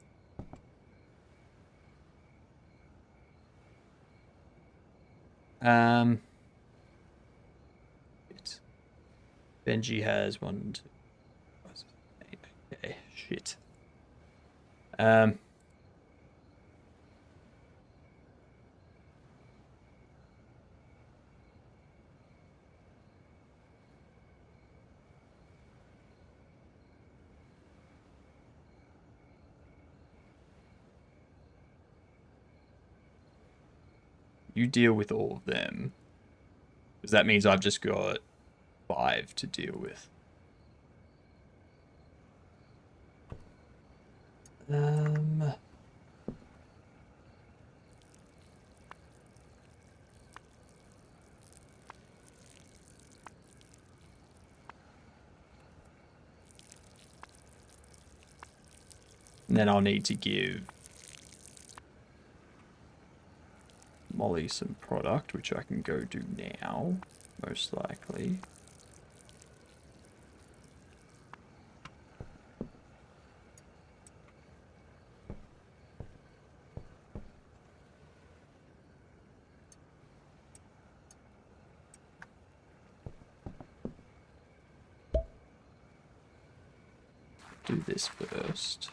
Benji has 1, 2, 8. Okay, shit. You deal with all of them. Because that means I've just got 5 to deal with. And then I'll need to give Molly some product, which I can go do now, most likely. Do this first.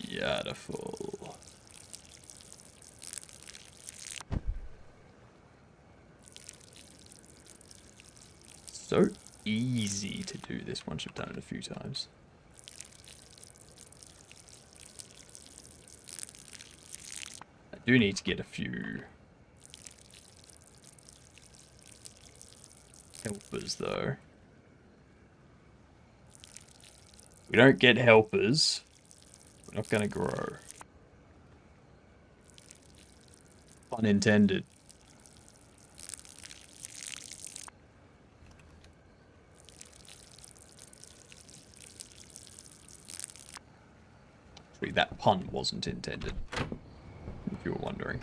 Beautiful. So easy to do this once you've done it a few times. I do need to get a few helpers though. We don't get helpers. We're not gonna grow. Pun intended. Actually, that pun wasn't intended, if you were wondering.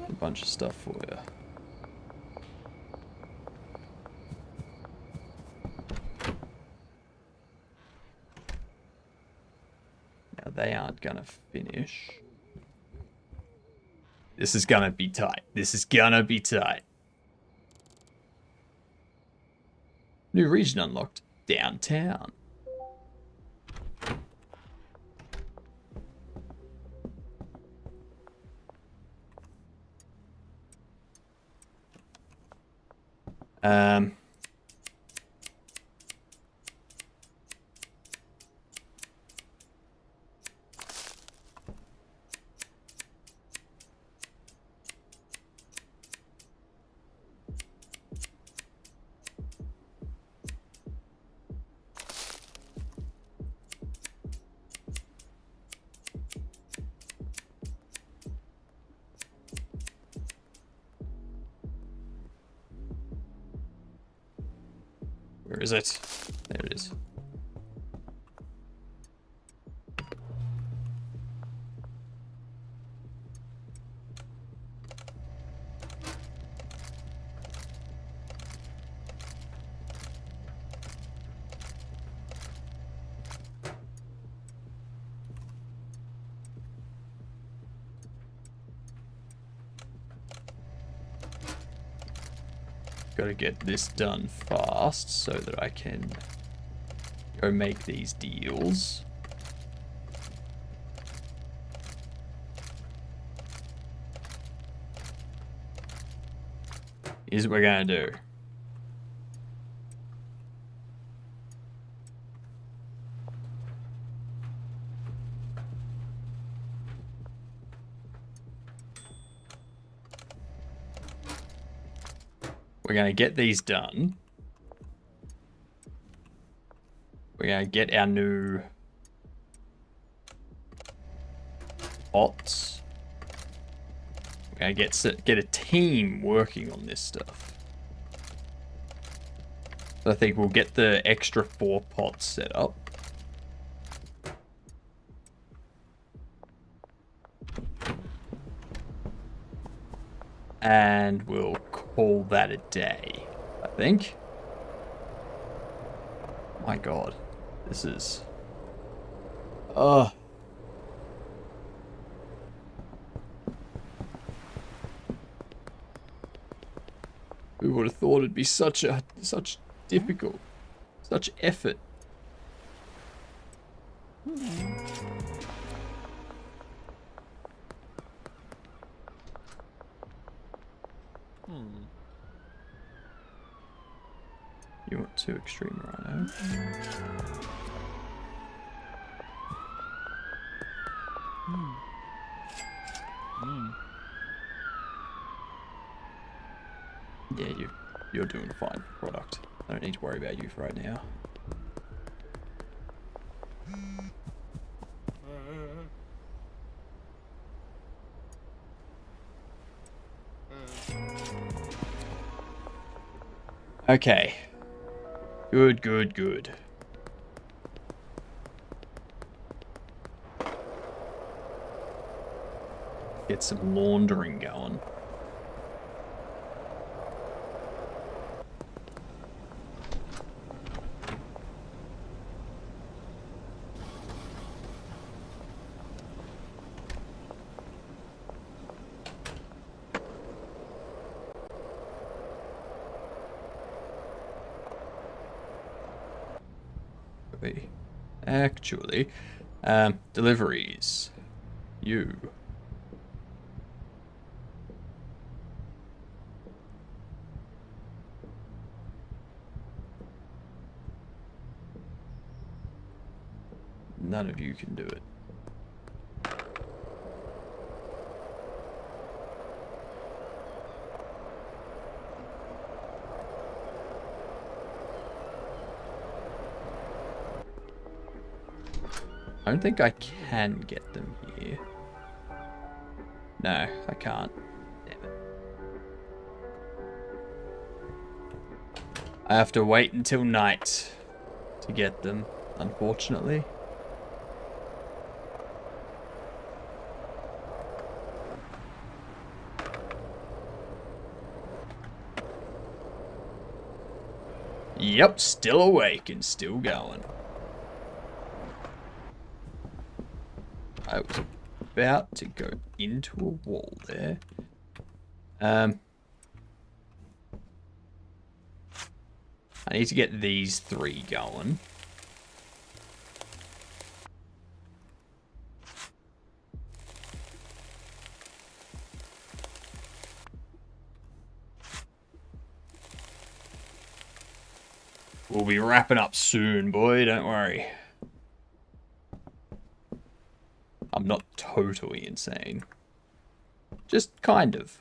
A bunch of stuff for you. Now they aren't gonna finish. This is gonna be tight. This is gonna be tight. New region unlocked. Downtown. Where is it? There it is. Gotta get this done fast so that I can go make these deals. Here's what we're gonna do. We're going to get these done. We're going to get our new pots. We're going to get a team working on this stuff. So I think we'll get the extra 4 pots set up. And we'll call that a day, I think. My God, this is... Who would have thought it'd be such difficult. Such effort. You want two extreme rhino? Yeah, you're doing fine, product. I don't need to worry about you for right now. Okay. Good, good, good. Get some laundering going. Actually, deliveries. You. None of you can do it. I don't think I can get them here. No, I can't. Damn it. I have to wait until night to get them, unfortunately. Yep, still awake and still going. I was about to go into a wall there. I need to get these three going. We'll be wrapping up soon, boy, don't worry. I'm not totally insane. Just kind of.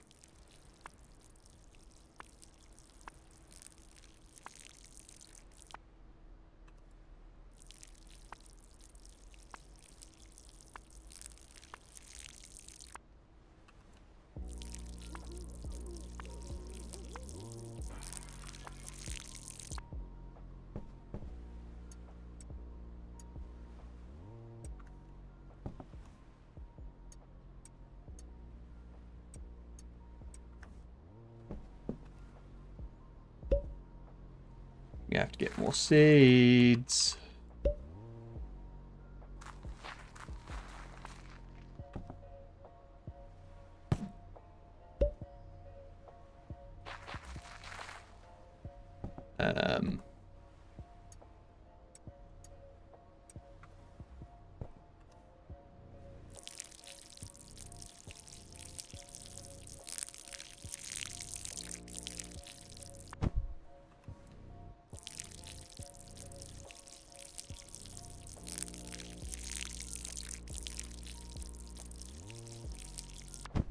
You have to get more seeds.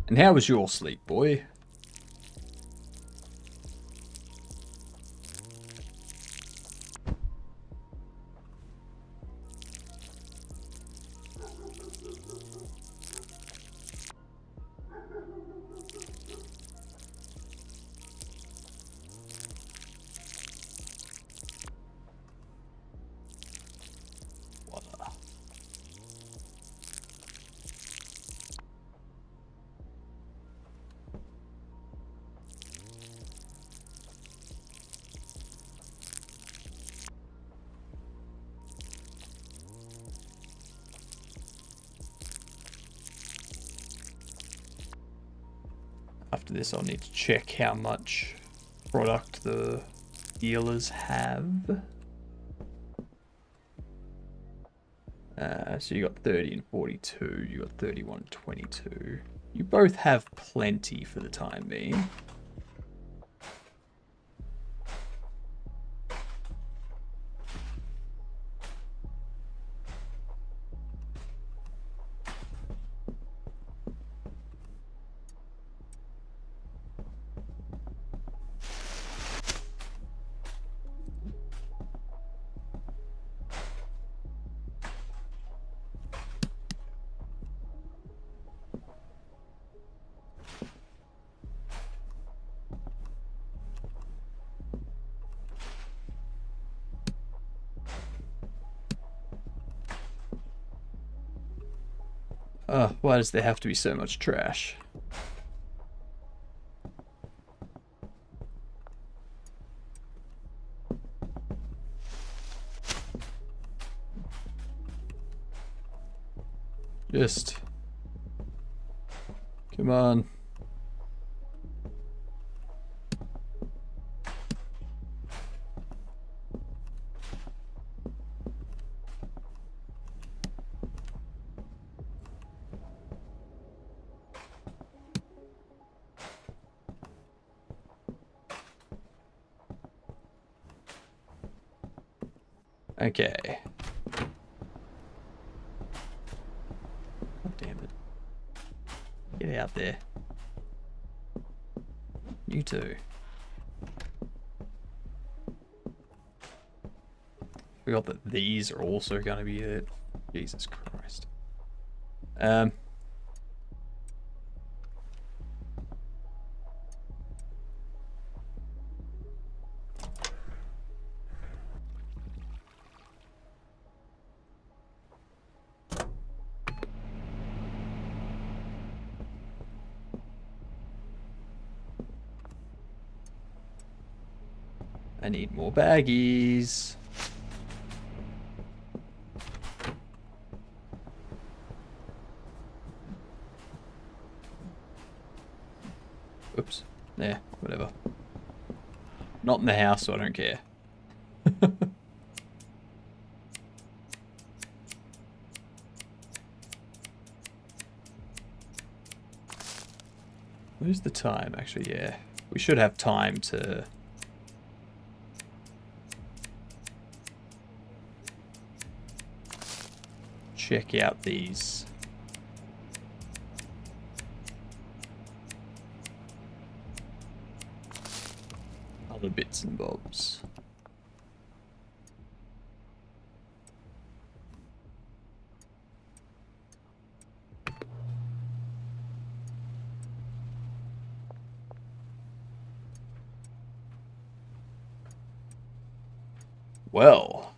And how was your sleep, boy? After this, I'll need to check how much product the dealers have. So you got 30 and 42. You got 31 and 22. You both have plenty for the time being. Why does there have to be so much trash? Just... come on. Okay. Oh, damn it. Get out there. You too. Forgot that these are also going to be it. Jesus Christ. I need more baggies. Oops. Yeah, whatever. Not in the house, so I don't care. Where's the time? Actually, yeah. We should have time to... check out these other bits and bobs. Well,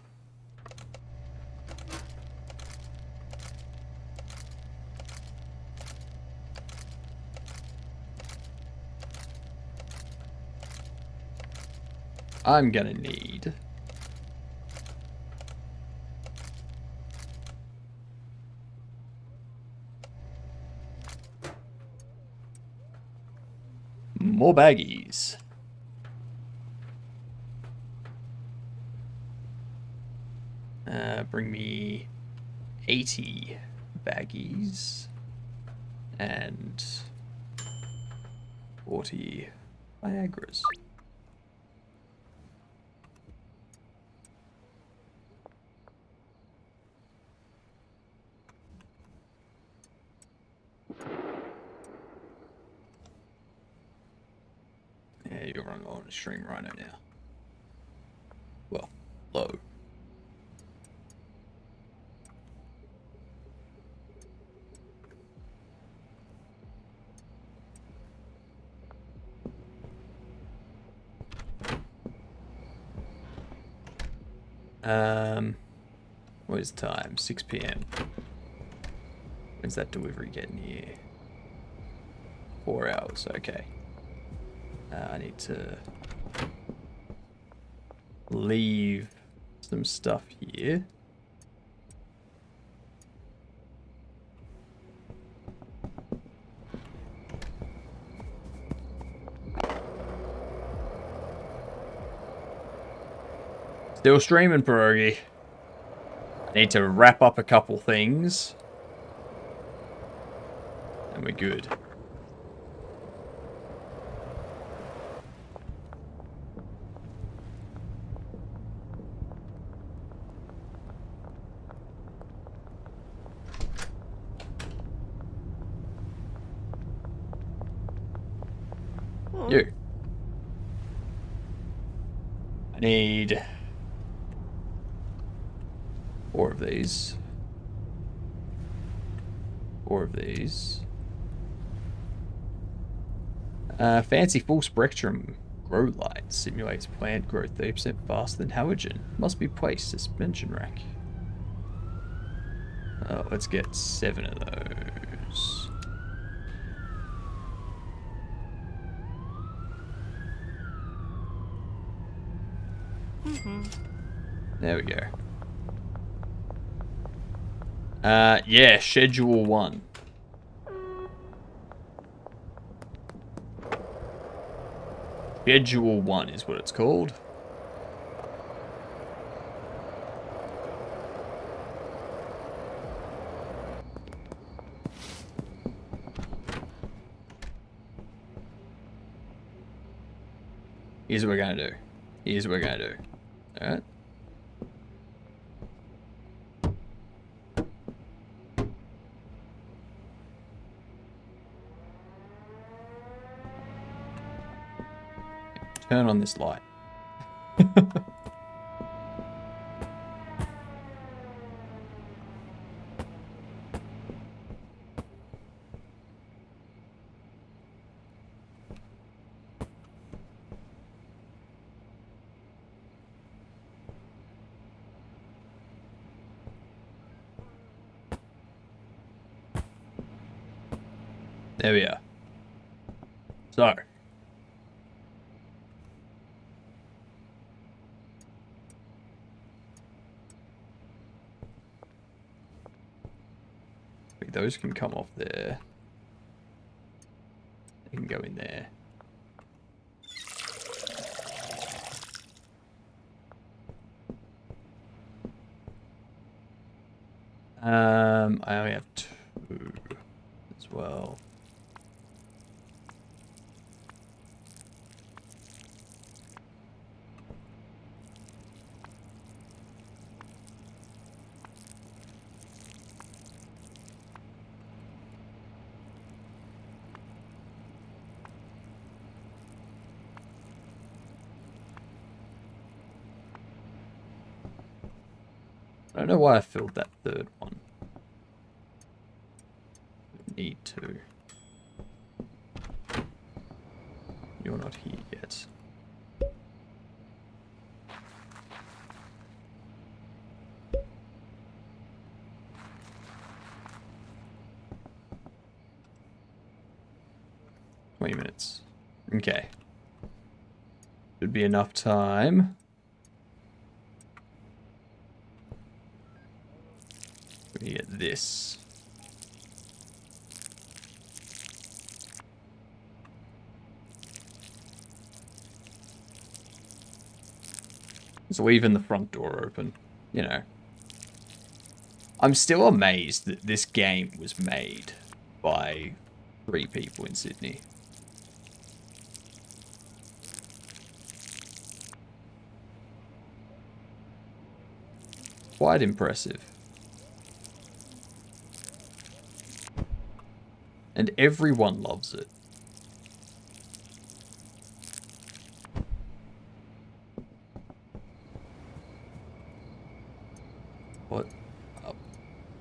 I'm gonna need more baggies. Bring me 80 baggies and 40 Viagras. Yeah, you're running on a stream rhino now. Well, low. What is the time? 6 p.m. When's that delivery getting here? 4 hours, okay. I need to leave some stuff here. Still streaming, Pierogi. Need to wrap up a couple things. And we're good. You. I need 4 of these. 4 of these. Fancy full spectrum grow light simulates plant growth 30% faster than halogen. Must be placed suspension rack. Let's get 7 of those. There we go. Yeah, schedule 1. Schedule 1 is what it's called. Here's what we're gonna do. Here's what we're gonna do. Alright. Turn on this light. There we are. So. Those can come off there. They can go in there. I only have 2 as well. I don't know why I filled that 3rd one. Need to. You're not here yet. Minutes. Okay. Should be enough time. We get this. Just leaving the front door open, you know. I'm still amazed that this game was made by 3 people in Sydney. Quite impressive. And everyone loves it. What up?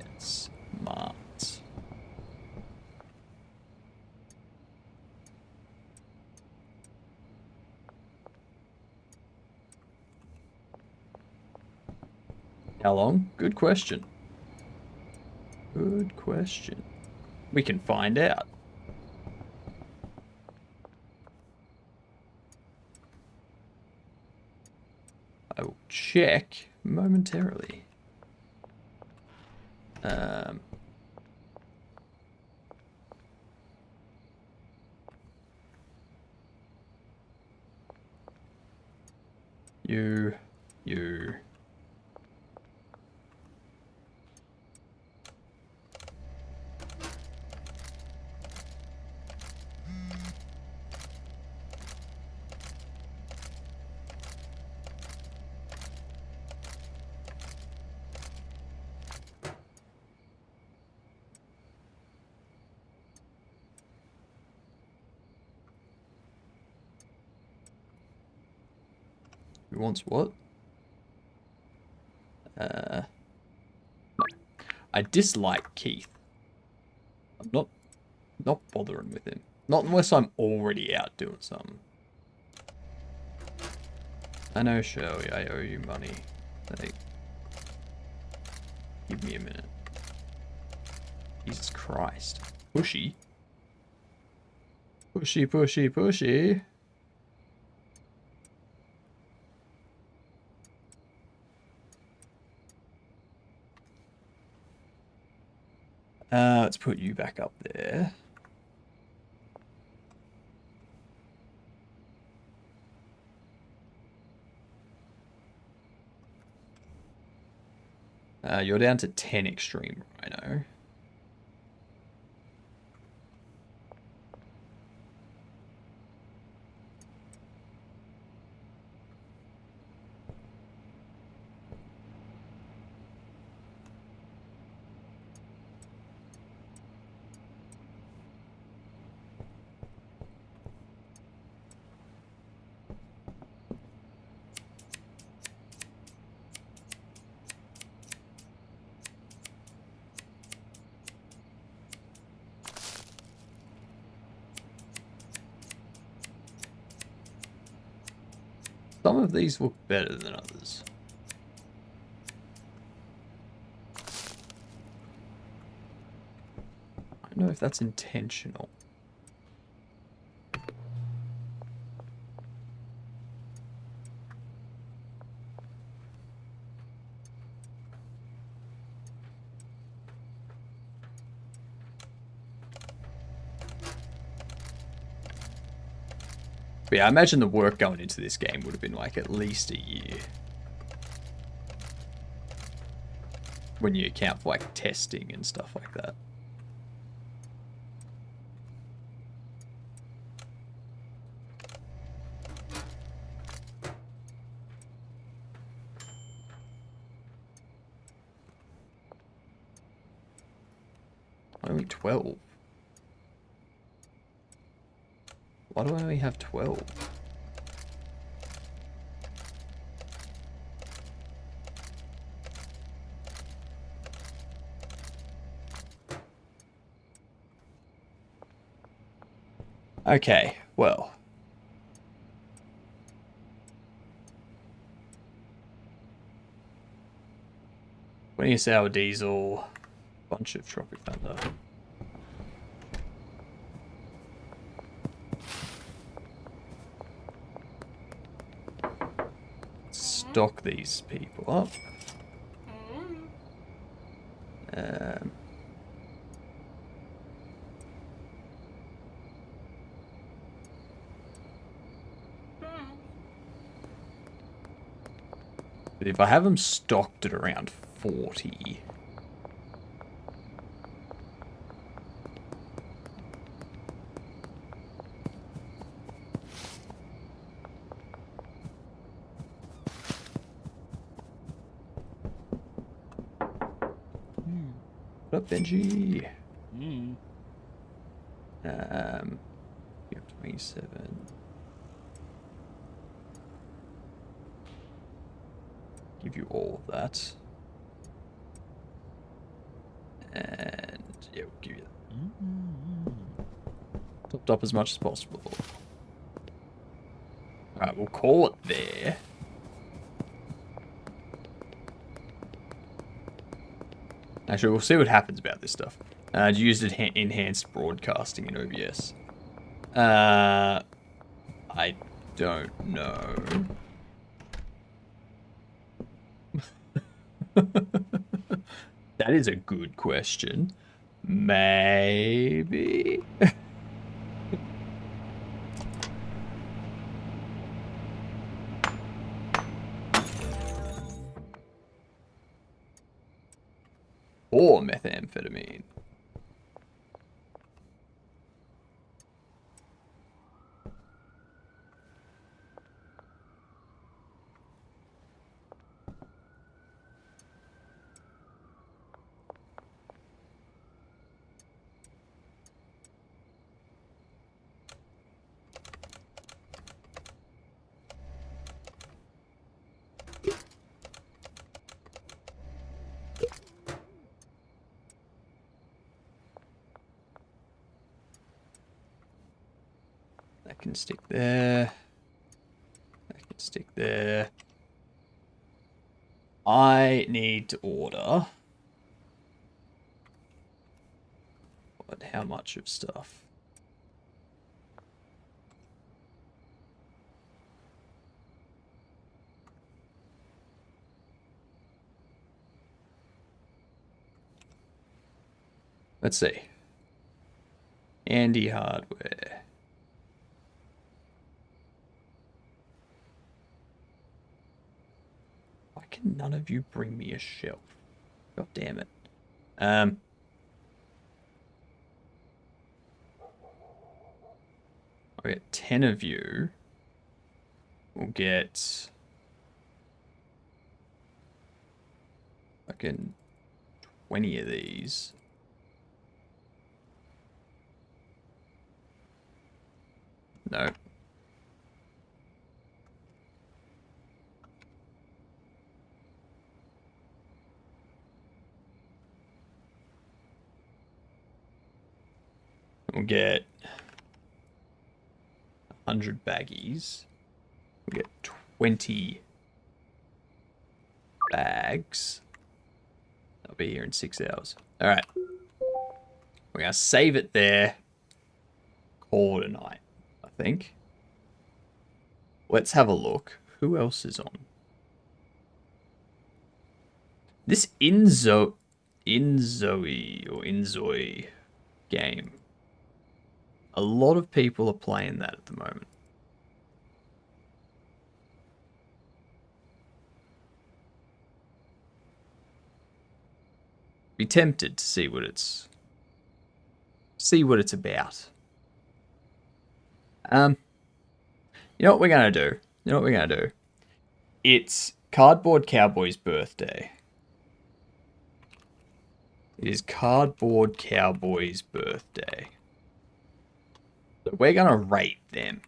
It's smart. How long? Good question. Good question. We can find out. I will check momentarily. You You. Who wants what? No. I dislike Keith. I'm not bothering with him. Not unless I'm already out doing something. I know, Shirley, I owe you money. Like, give me a minute. Jesus Christ. Pushy. Pushy, pushy, pushy. Let's put you back up there. You're down to 10 extreme rhino. Some of these look better than others. I don't know if that's intentional. But yeah, I imagine the work going into this game would have been like at least a year. When you account for like testing and stuff like that. Only 12. Why do I only have 12? Okay, well. $20 sour diesel, bunch of Tropic Thunder. Stock these people up. But if I have them stocked at around 40... What up, Benji? You have 27. Give you all of that. And yeah, we'll give you that. Topped up as much as possible. Alright, we'll call it there. Actually, we'll see what happens about this stuff. Used enhanced broadcasting in OBS. I don't know. That is a good question. Maybe. or methamphetamine. That can stick there. That can stick there. I need to order. But how much of stuff? Let's see. Andy Hardware. Why can none of you bring me a shelf? God damn it. I'll get 10 of you. We'll get fucking 20 of these. No. We'll get 100 baggies. We'll get 20 bags. I'll be here in 6 hours. All right. We're going to save it there. Call it a night, I think. Let's have a look. Who else is on? This Inzoi game. A lot of people are playing that at the moment. Be tempted to see what it's about. You know what we're gonna do? It's Cardboard Cowboy's birthday. It is Cardboard Cowboy's birthday. So we're gonna rate them.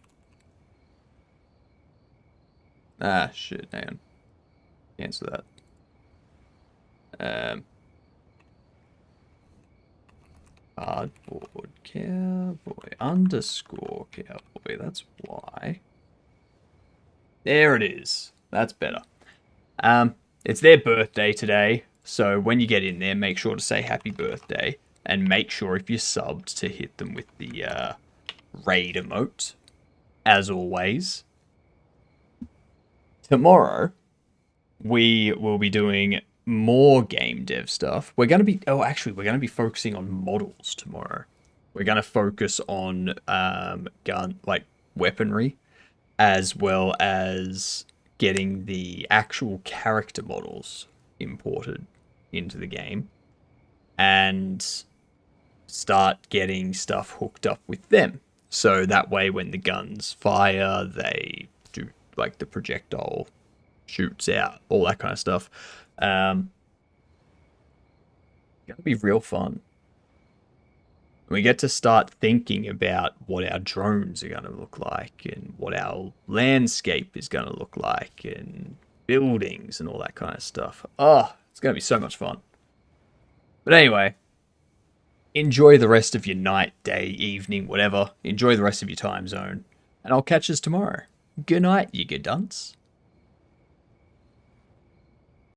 Ah, shit, hang on. Cancel that. Cardboard Cowboy _ Cowboy. That's why. There it is. That's better. It's their birthday today, so when you get in there, make sure to say happy birthday, and make sure if you're subbed to hit them with the raid emote, as always. Tomorrow, we will be doing more game dev stuff. We're going to be focusing on models tomorrow. We're going to focus on weaponry, as well as getting the actual character models imported into the game, and start getting stuff hooked up with them. So that way when the guns fire, they do like the projectile shoots out, all that kind of stuff. Gonna be real fun. We get to start thinking about what our drones are going to look like, and what our landscape is going to look like, and buildings and all that kind of stuff. Oh, it's going to be so much fun. But anyway, enjoy the rest of your night, day, evening, whatever. Enjoy the rest of your time zone. And I'll catch us tomorrow. Good night, you good dunce.